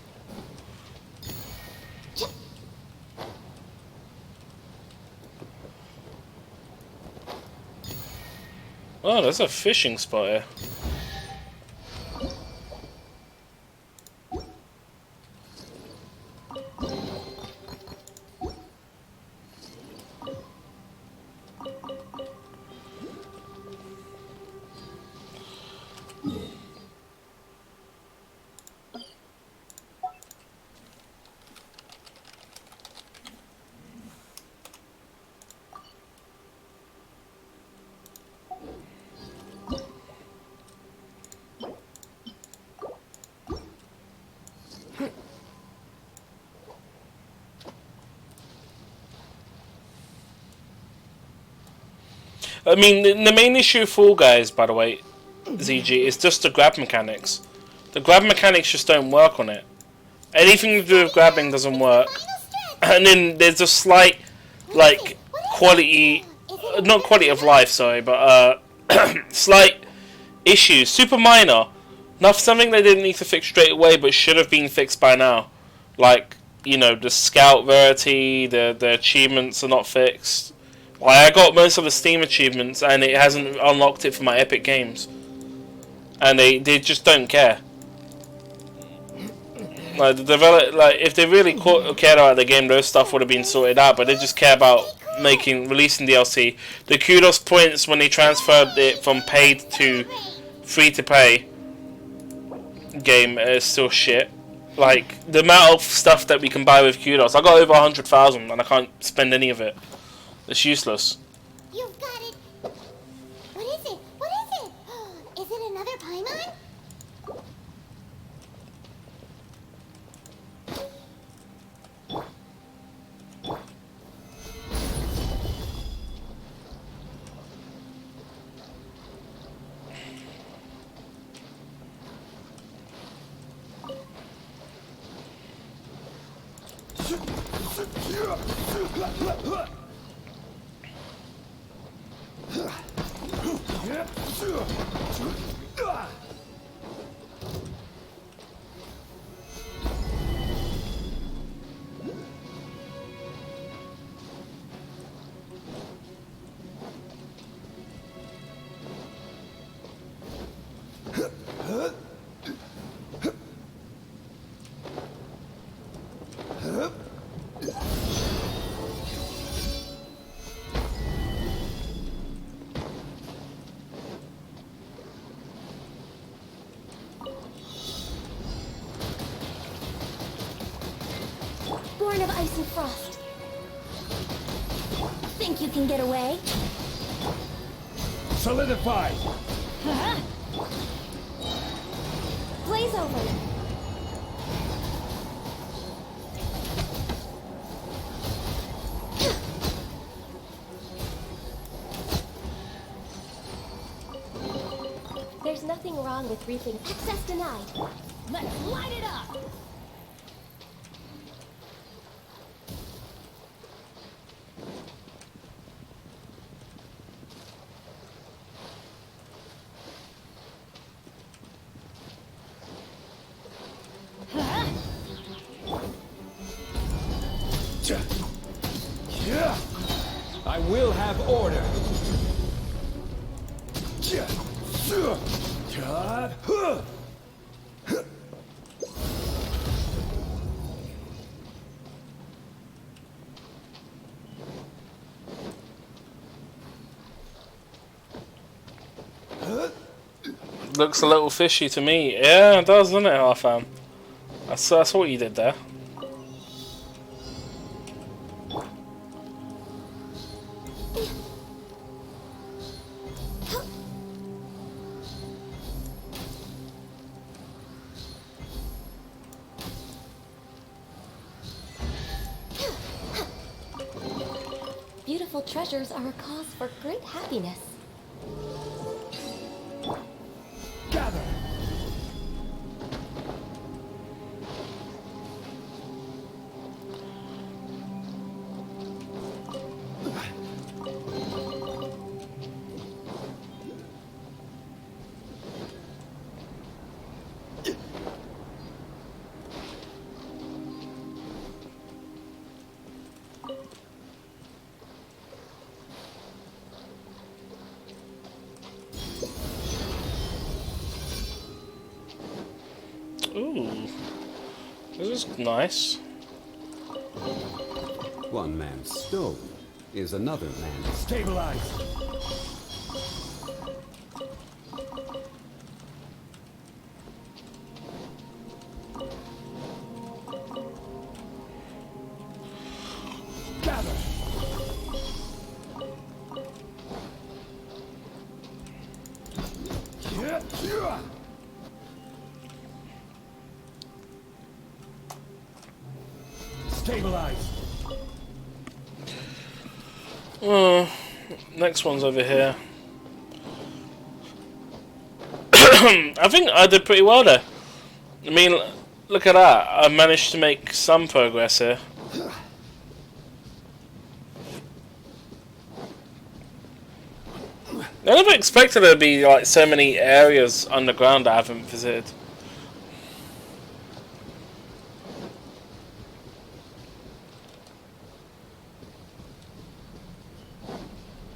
Oh, there's a fishing spot here. I mean, the main issue with Fall Guys, by the way, ZG, is just the grab mechanics. The grab mechanics just don't work on it. Anything to do with grabbing doesn't work. And then there's a slight, like, quality, not quality of life, sorry, but slight issues, super minor. Not something they didn't need to fix straight away, but should have been fixed by now. Like, you know, the scout rarity, the achievements are not fixed. Like, I got most of the Steam achievements, and it hasn't unlocked it for my Epic Games. And they just don't care. Like, if they really cared about the game, those stuff would have been sorted out. But they just care about releasing DLC. The kudos points when they transferred it from paid to free to play game is still shit. Like, the amount of stuff that we can buy with kudos, I got over 100,000 and I can't spend any of it. It's useless. You've got it. What is it? What is it? Is it another Paimon? Born of ice and frost. Think you can get away? Solidify! Blaze over. There's nothing wrong with reaping. Access denied. Let's light it up! I will have order. Looks a little fishy to me. Yeah, it does, doesn't it, Halfam? That's what you did there. Beautiful treasures are a cause for great happiness. Gather! Ooh, this is nice. One man's stone is another man's... Stabilize! Gather! Stabilize! next one's over here. I think I did pretty well there. I mean, look at that. I managed to make some progress here. I never expected there to be like so many areas underground I haven't visited.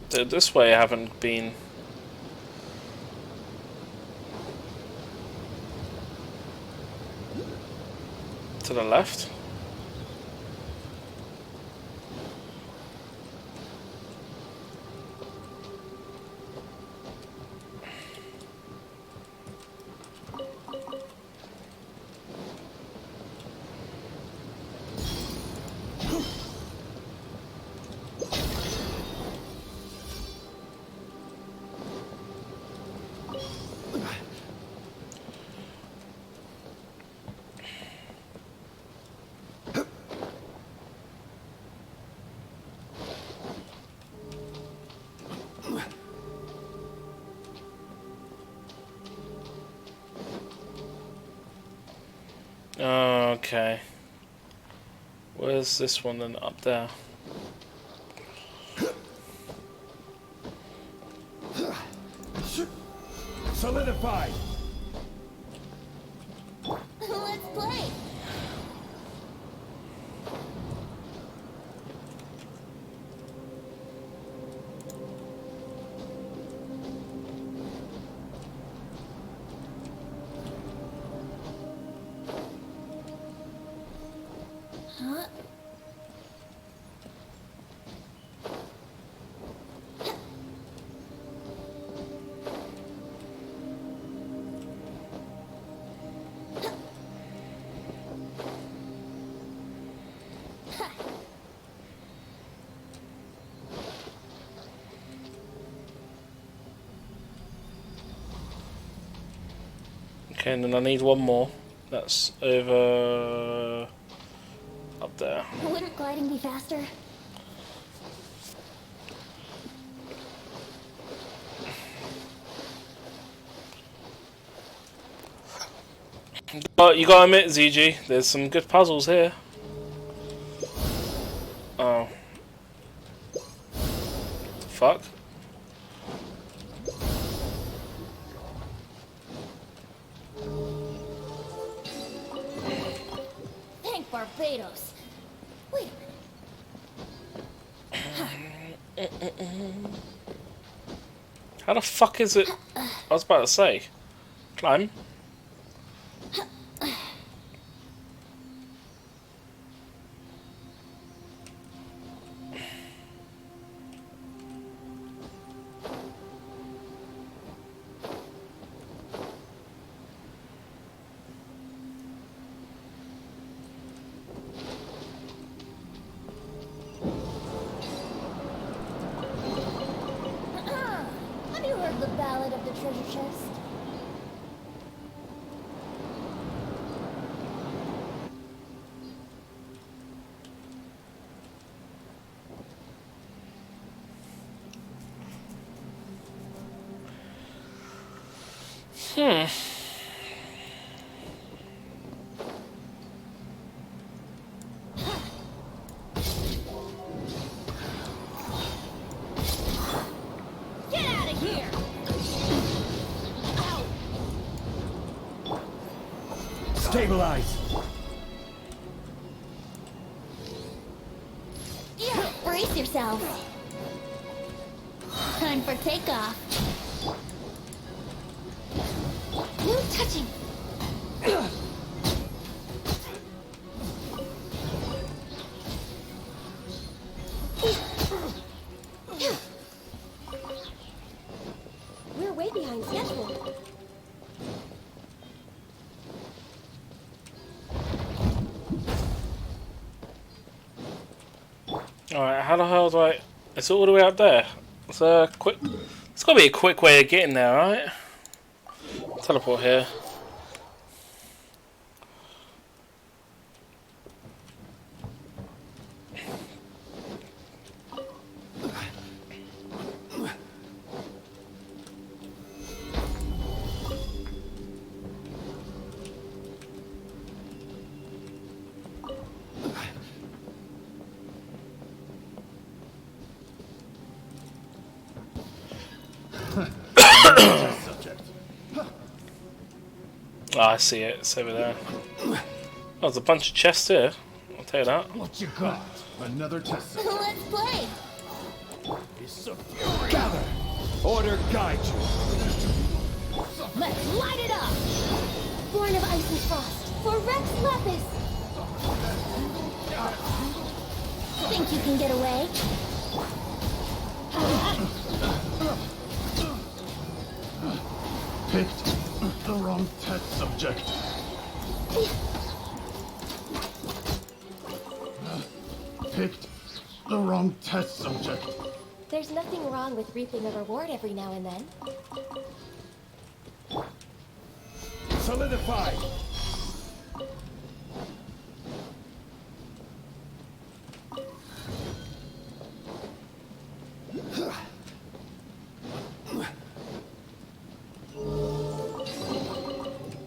So this way I haven't been. To the left. Okay. Where's this one then? Up there. Solidified. Let's play. Huh? Okay, and then I need one more. That's over up there. Wouldn't gliding be faster? But you gotta admit, ZG, there's some good puzzles here. Oh. Fuck. Thank Barbados. Wait a minute. How the fuck is it? I was about to say. Climb. Have you heard the ballad of the treasure chest? Get out of here! Stabilize. Yeah, brace yourself. Time for takeoff. No touching. We're way behind schedule. Alright, how the hell do I... It's all the way up there. It's a quick... It's gotta be a quick way of getting there, right? Teleport here. Test subject. Oh, I see it. It's over there. Oh, there's a bunch of chests here. I'll take that. What you got? Another test subject. Let's play. Gather! Order guide you. Let's light it up. Born of Ice and Frost for Rex Lapis. Think you can get away? Picked the wrong test subject. Picked the wrong test subject. There's nothing wrong with reaping a reward every now and then. Solidify!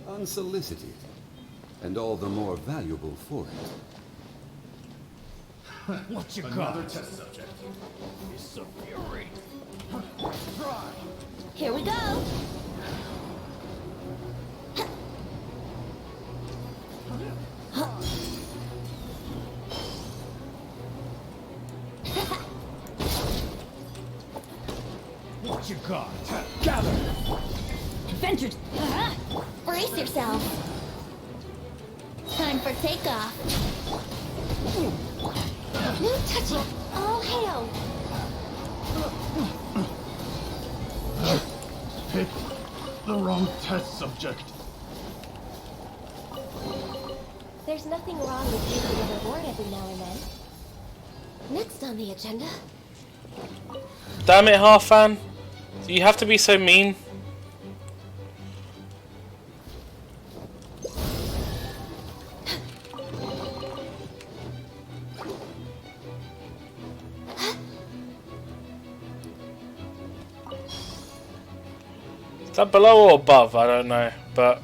Unsolicited, and all the more valuable for it. What you Another got? Test subject. It's a fury. Try. Here we go. What you got? Gather! Adventures! Brace yourself. Time for takeoff. No touching. All hail. Picked the wrong test subject. There's nothing wrong with reaping a reward every now and then. Next on the agenda. Damn it, Halfan. Do you have to be so mean? Is that below or above? I don't know, but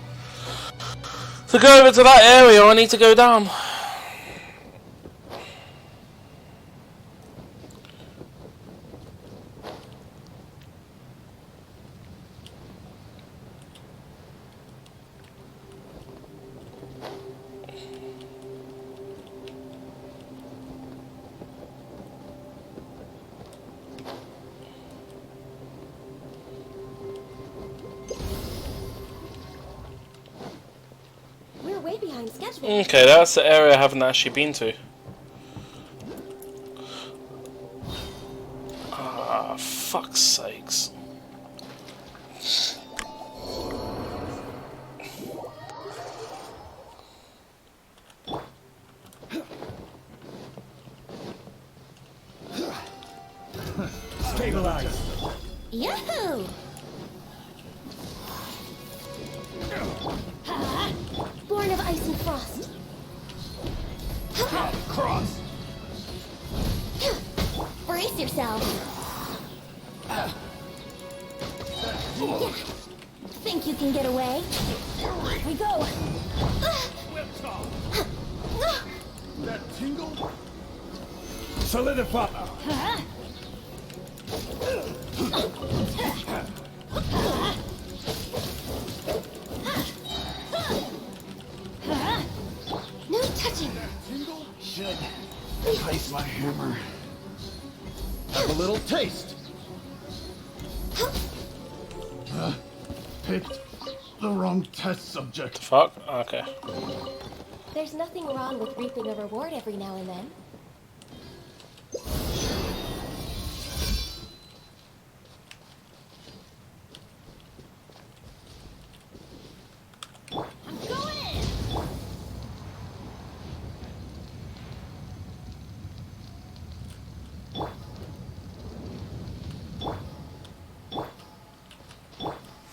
to go over to that area I need to go down. We're way behind schedule. Okay, that's the area I haven't actually been to. Ah, fuck's sakes. Stabilize! Yahoo! Born of Ice and Frost. Cross! Brace yourself. Yeah. Think you can get away? Here we go. That tingle? Solidify! No touching. Tingle should entice my hammer. Have a little taste. Picked the wrong test subject. Fuck? Okay. There's nothing wrong with reaping a reward every now and then.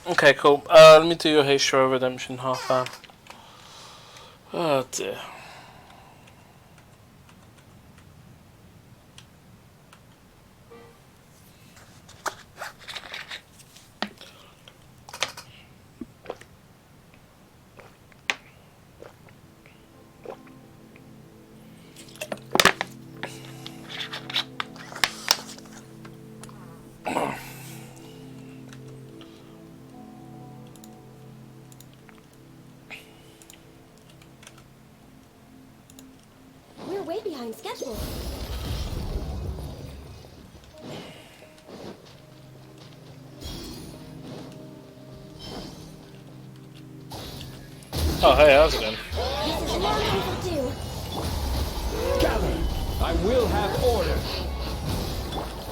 Okay, cool. Let me do your Hero Redemption Halfan. Oh dear. way behind schedule. Oh, hey, how's it going? This is long overdue. Gather! I will have order.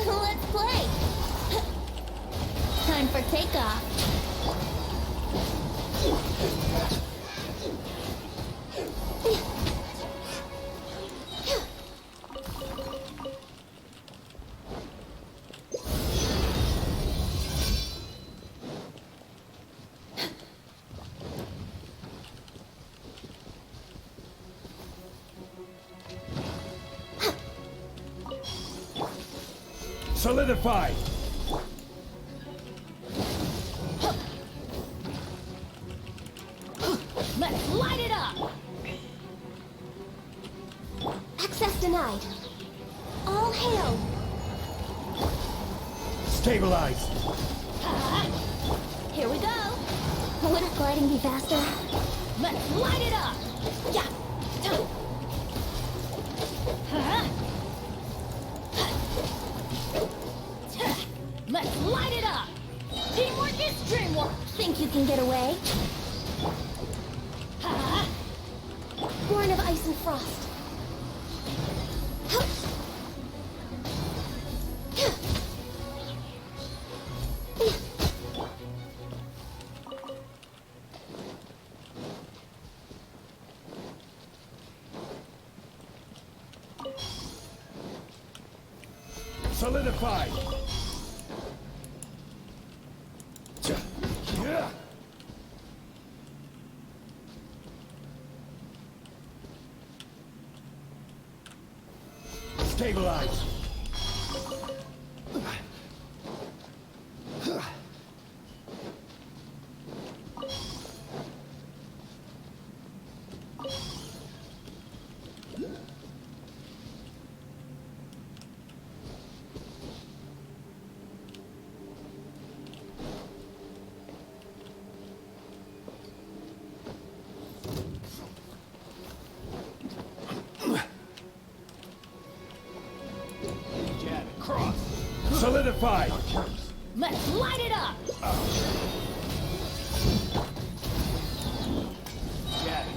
Let's play. Time for takeoff. Solidify! Let's light it up! Access denied. All hail. Stabilize! Here we go! Wouldn't gliding be faster? Let's light it up! Yeah! Let's light it up! Teamwork is dreamwork! Think you can get away? Born of ice and frost. Solidify! Stabilize! Solidify! Let's light it up!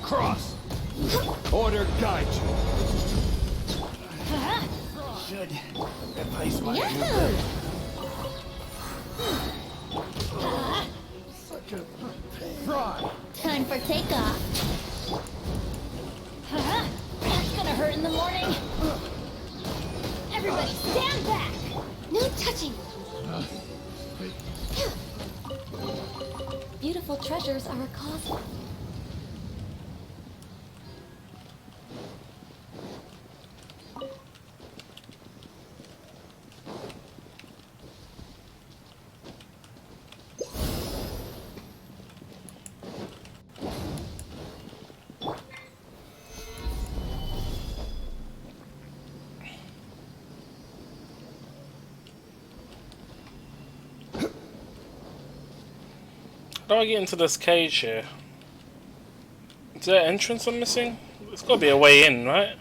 Cross! Order guide you! Should replace my Yahoo! Such a Fry! Time for takeoff. That's gonna hurt in the morning! Everybody stand back! No touching. Beautiful treasures are a cause. How do I get into this cage here? Is there an entrance I'm missing? There's got to be a way in, right?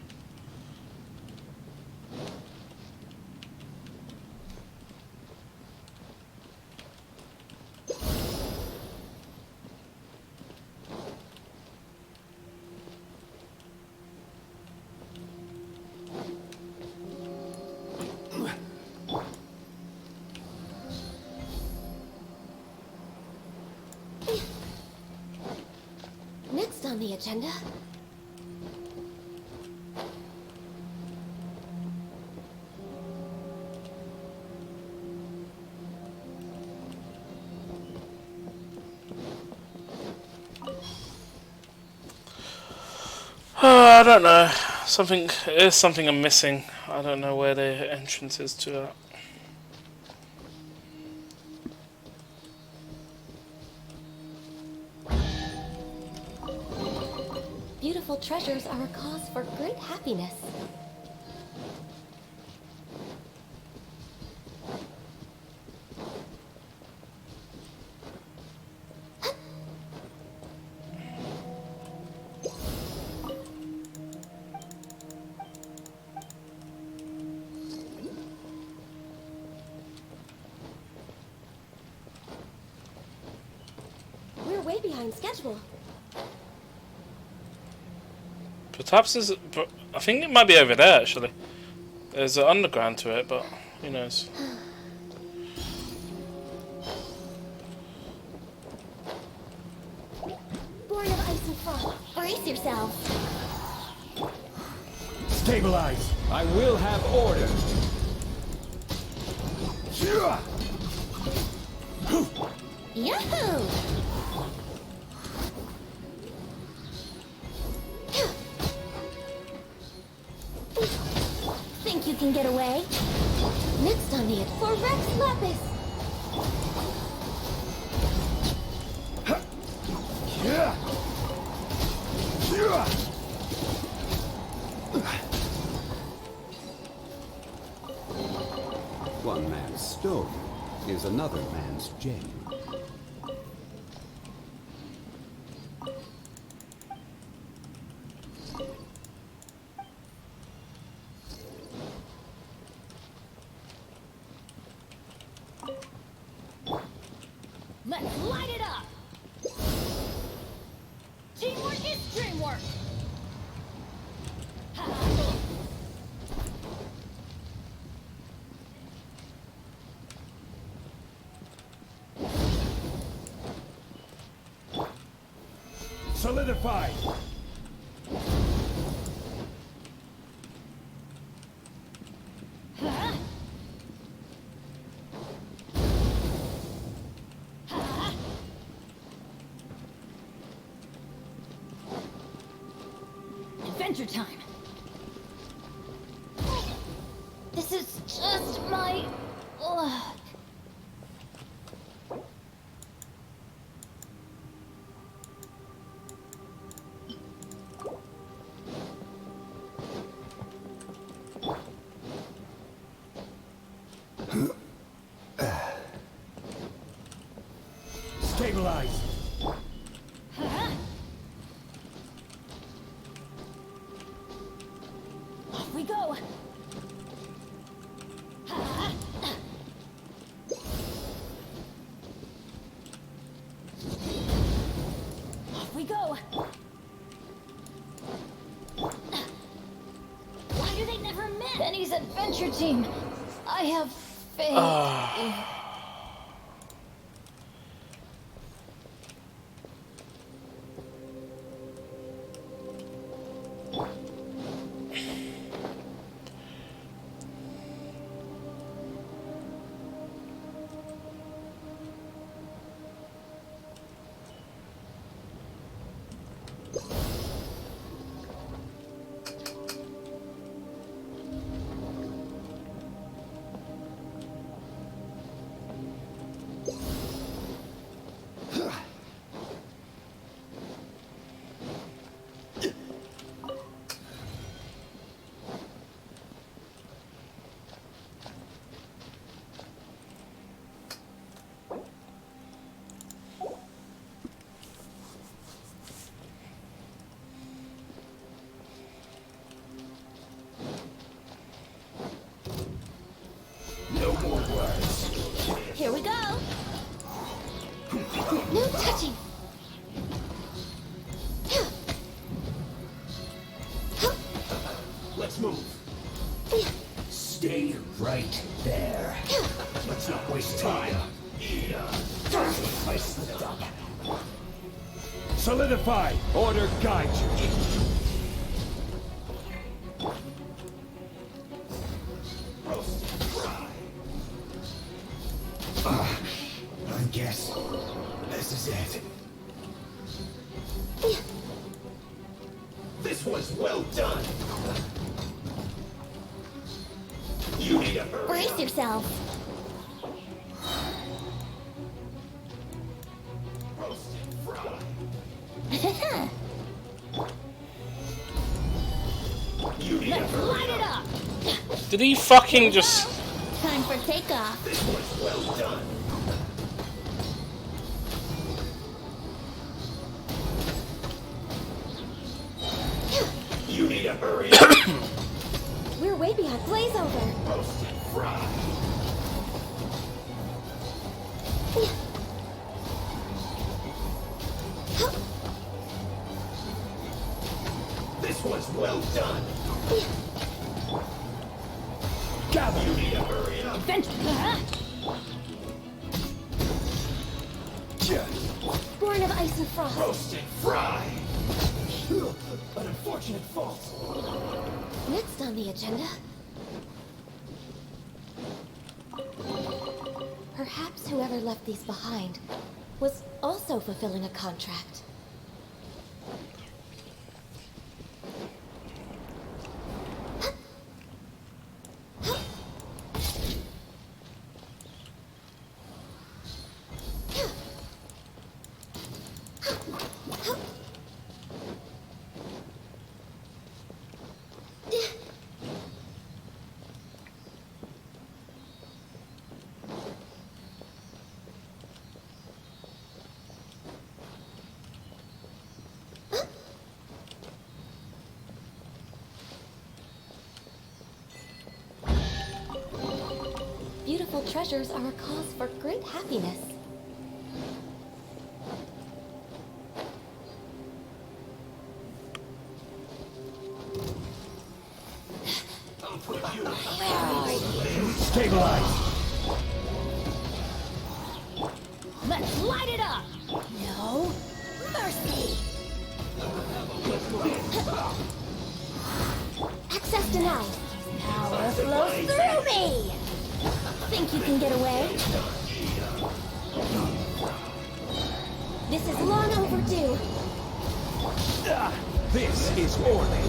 Next on the agenda. I don't know. There's something I'm missing. I don't know where the entrance is to that. Beautiful treasures are a cause for great happiness. way behind schedule. Perhaps there's. I think it might be over there actually. There's an underground to it, but who knows? Born of ice and frost. Brace yourself. Stabilize. I will have order. Yahoo! Think you can get away? Next on the for Rex Lapis. One man's stone is another man's gem. Let's light it up! Teamwork is dreamwork! Solidify. Adventure time! This is just my luck. Stabilize. Off we go! Off we go! Why do they never miss? Penny's adventure team! I have faith. No more words. Here we go. No touching. Let's move. Stay right there. Let's not waste time. I slipped up. Solidify. Order guide you. I guess this is it. This was well done. You need to hurry. Brace yourself. Roasted fry. You need to Let's hurry. light it up! Did he fucking just? Time for takeoff. This was well done. You need to hurry. We're way behind Blazeover. Roasted fry. well done. Gather. Adventure. Born of ice and frost. Roast and fry. An unfortunate fault. Next on the agenda. Perhaps whoever left these behind was also fulfilling a contract. Beautiful treasures are a cause for great happiness. Stabilize. Let's light it up. No mercy. Access denied. Power flows through me. Think you can get away? This is long overdue. This is order.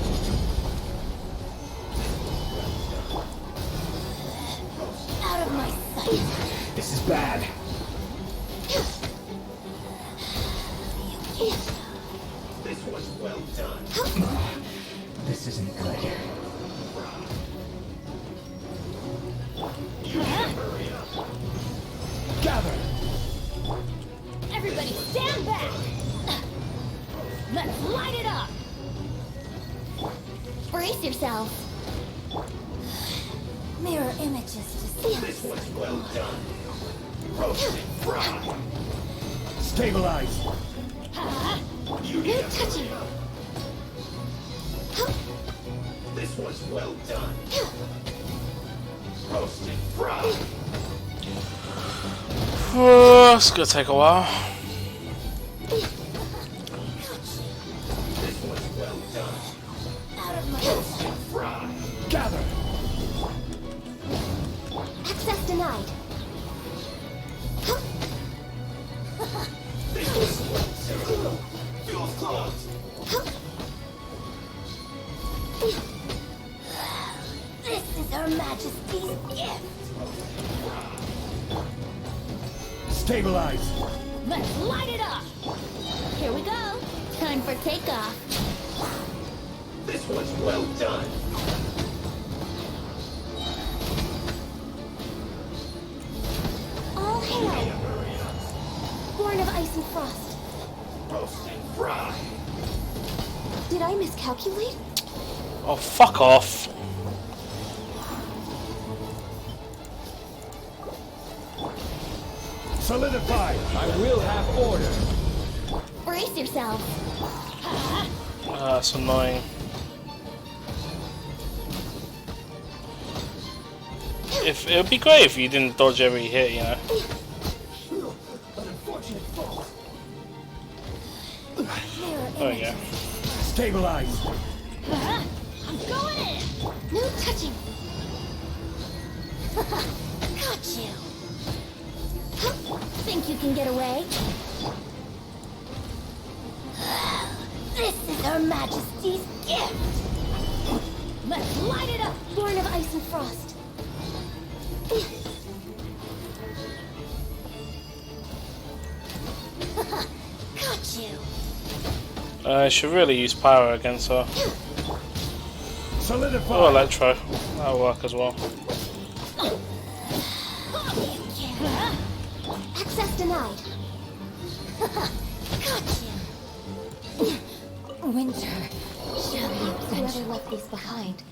Out of my sight. This is bad. This was well done. This isn't good. Gather. Everybody stand back. Let's light it up. Brace yourself. Mirror images to see. This was well done. Roast and fry. Stabilize. No touching. This was well done. Roast and fry. It's gonna take a while. This was well done. Out of my Roast and fry. Gather. access denied. This was well done. Fuel closed. This is Her Majesty's gift. Stabilize. Let's light it up. Here we go. Time for takeoff. This was well done. All hail. Born of ice and frost. Roast and fry. Did I miscalculate? Oh, fuck off. Solidify. I will have order. Brace yourself. That's annoying. If it would be great if you didn't dodge every hit, you know. There we go. Stabilize. I'm going in. No touching. Got you. Think you can get away? This is Her Majesty's gift. Let's light it up. Born of ice and frost. Got you. I should really use power against her. Solidify. Or electro. That'll work as well. Access denied. Got you. Winter. Whoever left these behind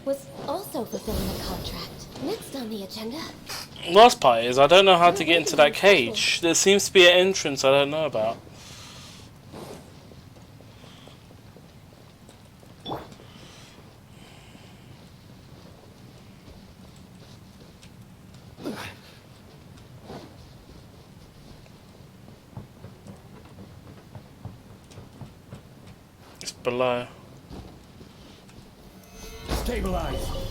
was also fulfilling a contract. Next on the agenda. Last part is I don't know how to get into that cage. There seems to be an entrance I don't know about. It's below. Stabilize.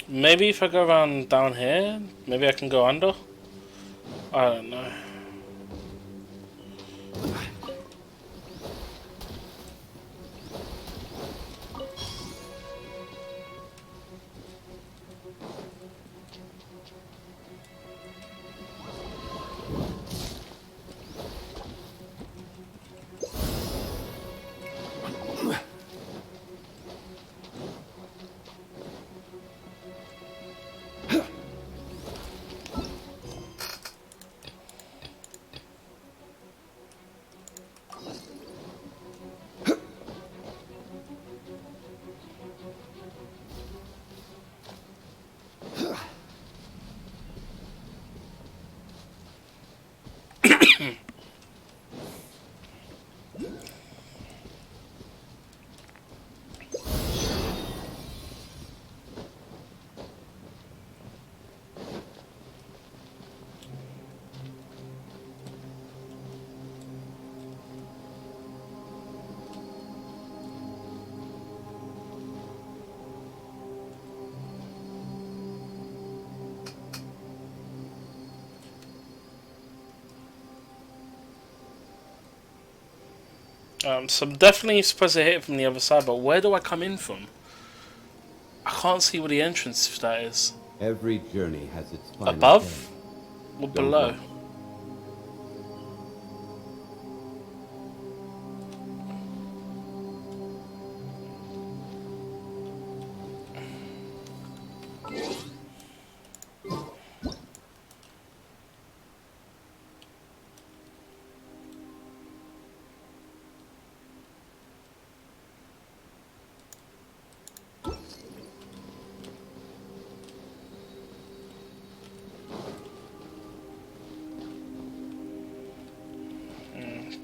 Maybe if I go around down here, maybe I can go under? I don't know. So I'm definitely supposed to hit it from the other side, but where do I come in from? I can't see where the entrance for that is. Every journey has its final Above end. or Don't below? rush.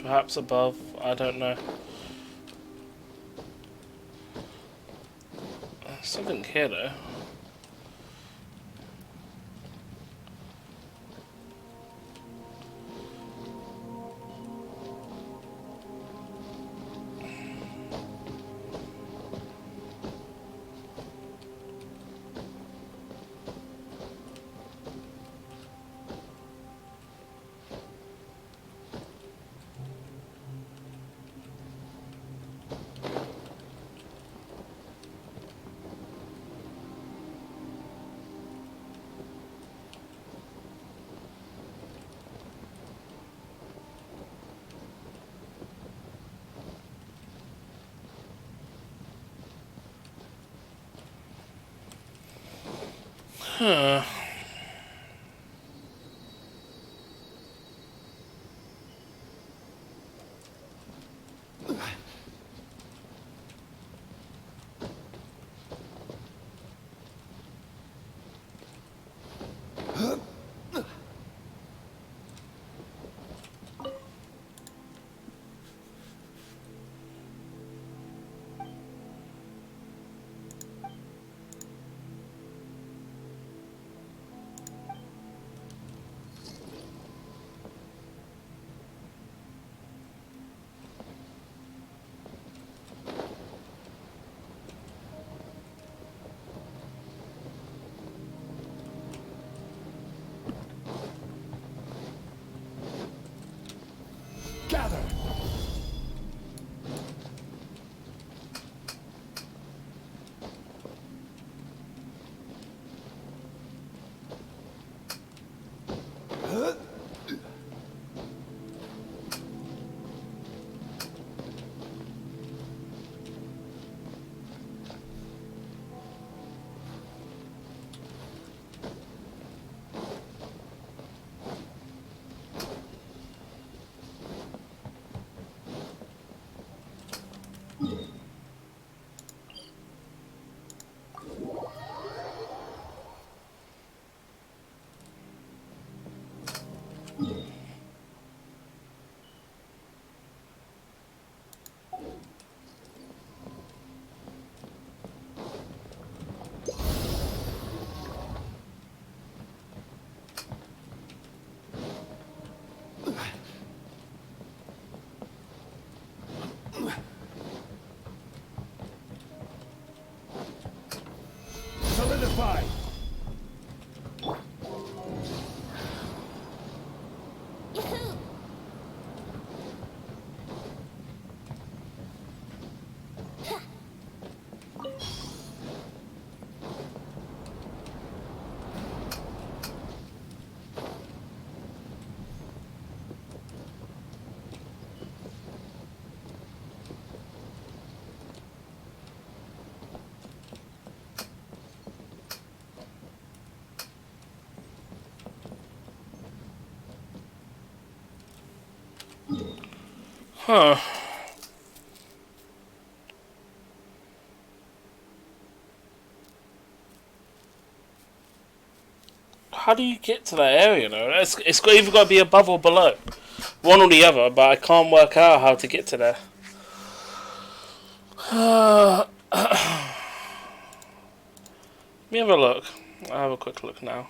Perhaps above, I don't know. Something here though. Huh. fortified. Yahoo! Huh. How do you get to that area though? It's either got to be above or below. One or the other, but I can't work out how to get to there. Let me have a look. I'll have a quick look now.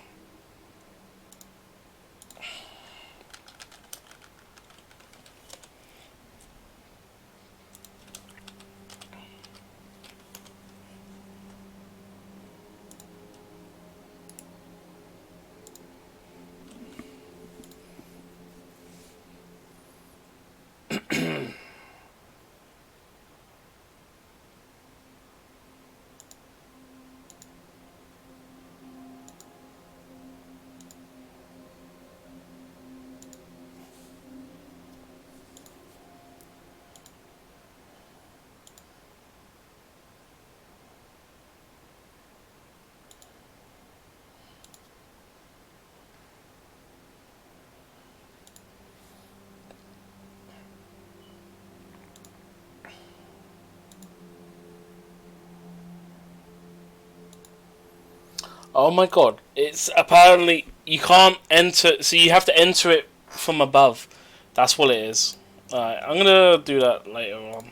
Oh my god, it's apparently you can't enter, so you have to enter it from above. That's what it is. Alright, I'm gonna do that later on.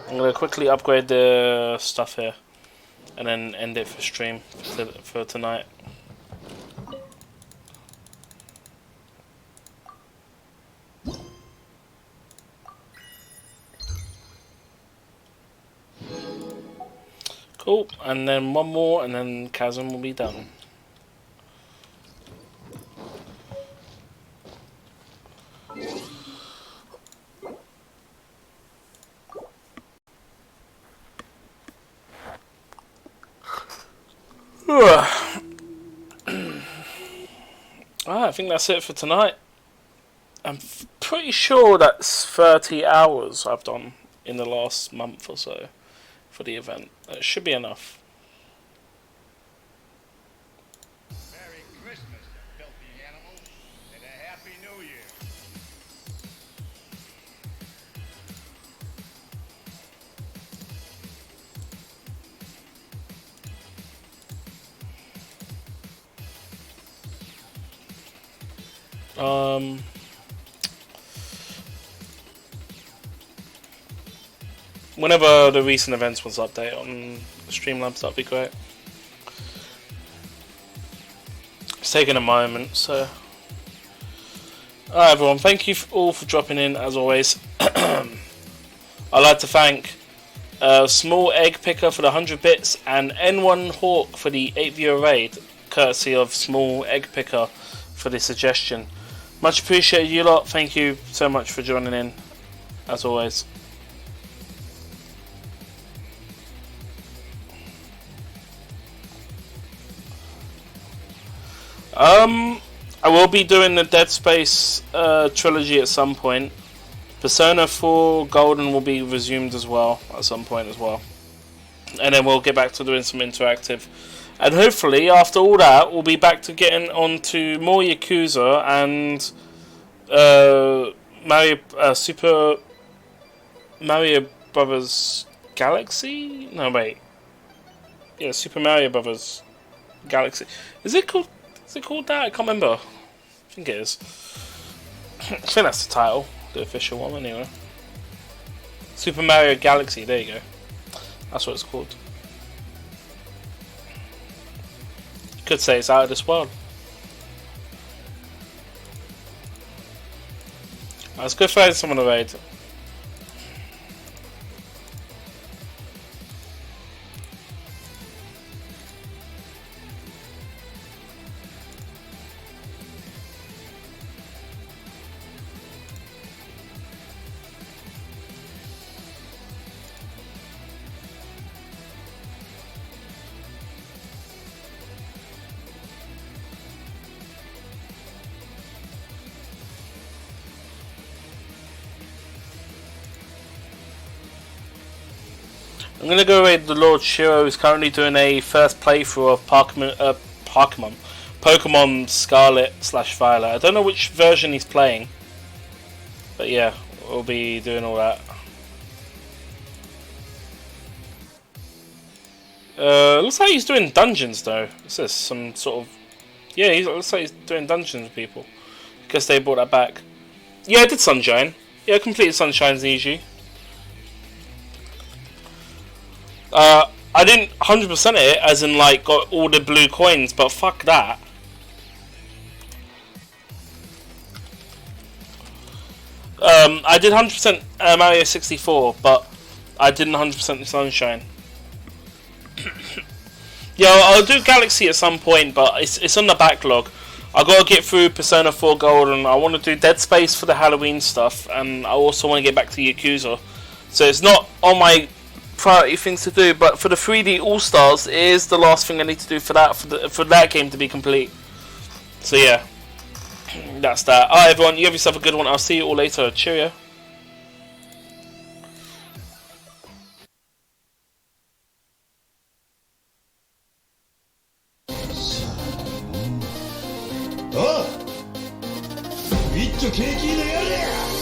I'm gonna quickly upgrade the stuff here and then end it for stream for tonight. Cool, and then one more, and then Chasm will be done. I think that's it for tonight. I'm pretty sure that's 30 hours I've done in the last month or so for the event. It should be enough. Merry Christmas, you filthy animals, and a Happy New Year. Whenever the recent events was update on Streamlabs, that'd be great. It's taking a moment, so. Alright, everyone, thank you all for dropping in as always. I'd like to thank Small Egg Picker for the 100 bits and N1 Hawk for the 8 viewer raid, courtesy of Small Egg Picker for the suggestion. Much appreciated, you lot. Thank you so much for joining in, as always. I will be doing the Dead Space trilogy at some point. Persona 4 Golden will be resumed as well at some point as well. And then we'll get back to doing some interactive. And hopefully after all that we'll be back to getting on to more Yakuza and Super Mario Brothers Galaxy? No, wait. Yeah, Super Mario Brothers Galaxy. Is it called that? I can't remember. I think it is. I think that's the title. The official one, anyway. Super Mario Galaxy, there you go. That's what it's called. You could say it's out of this world. Let's go find someone to raid. gonna go with the Lord Shiro, who's currently doing a first playthrough of Pokemon Scarlet/Violet. I don't know which version he's playing, but yeah, we'll be doing all that. Looks like he's doing dungeons though. It says some sort of, yeah, looks like he's doing dungeons with people. Guess they brought that back. Yeah, I did Sunshine. Yeah, I completed Sunshine's Niji. I didn't 100% it, as in like got all the blue coins, but fuck that. I did 100% Mario 64, but I didn't 100% Sunshine. Yeah, I'll do Galaxy at some point, but it's on the backlog. I gotta get through Persona 4 Gold, and I want to do Dead Space for the Halloween stuff, and I also want to get back to Yakuza. So it's not on my priority things to do, but for the 3D All Stars, it is the last thing I need to do for that for that game to be complete. So yeah, that's that. Alright everyone, you have yourself a good one. I'll see you all later. Cheerio. Oh! 一丁景気でやれや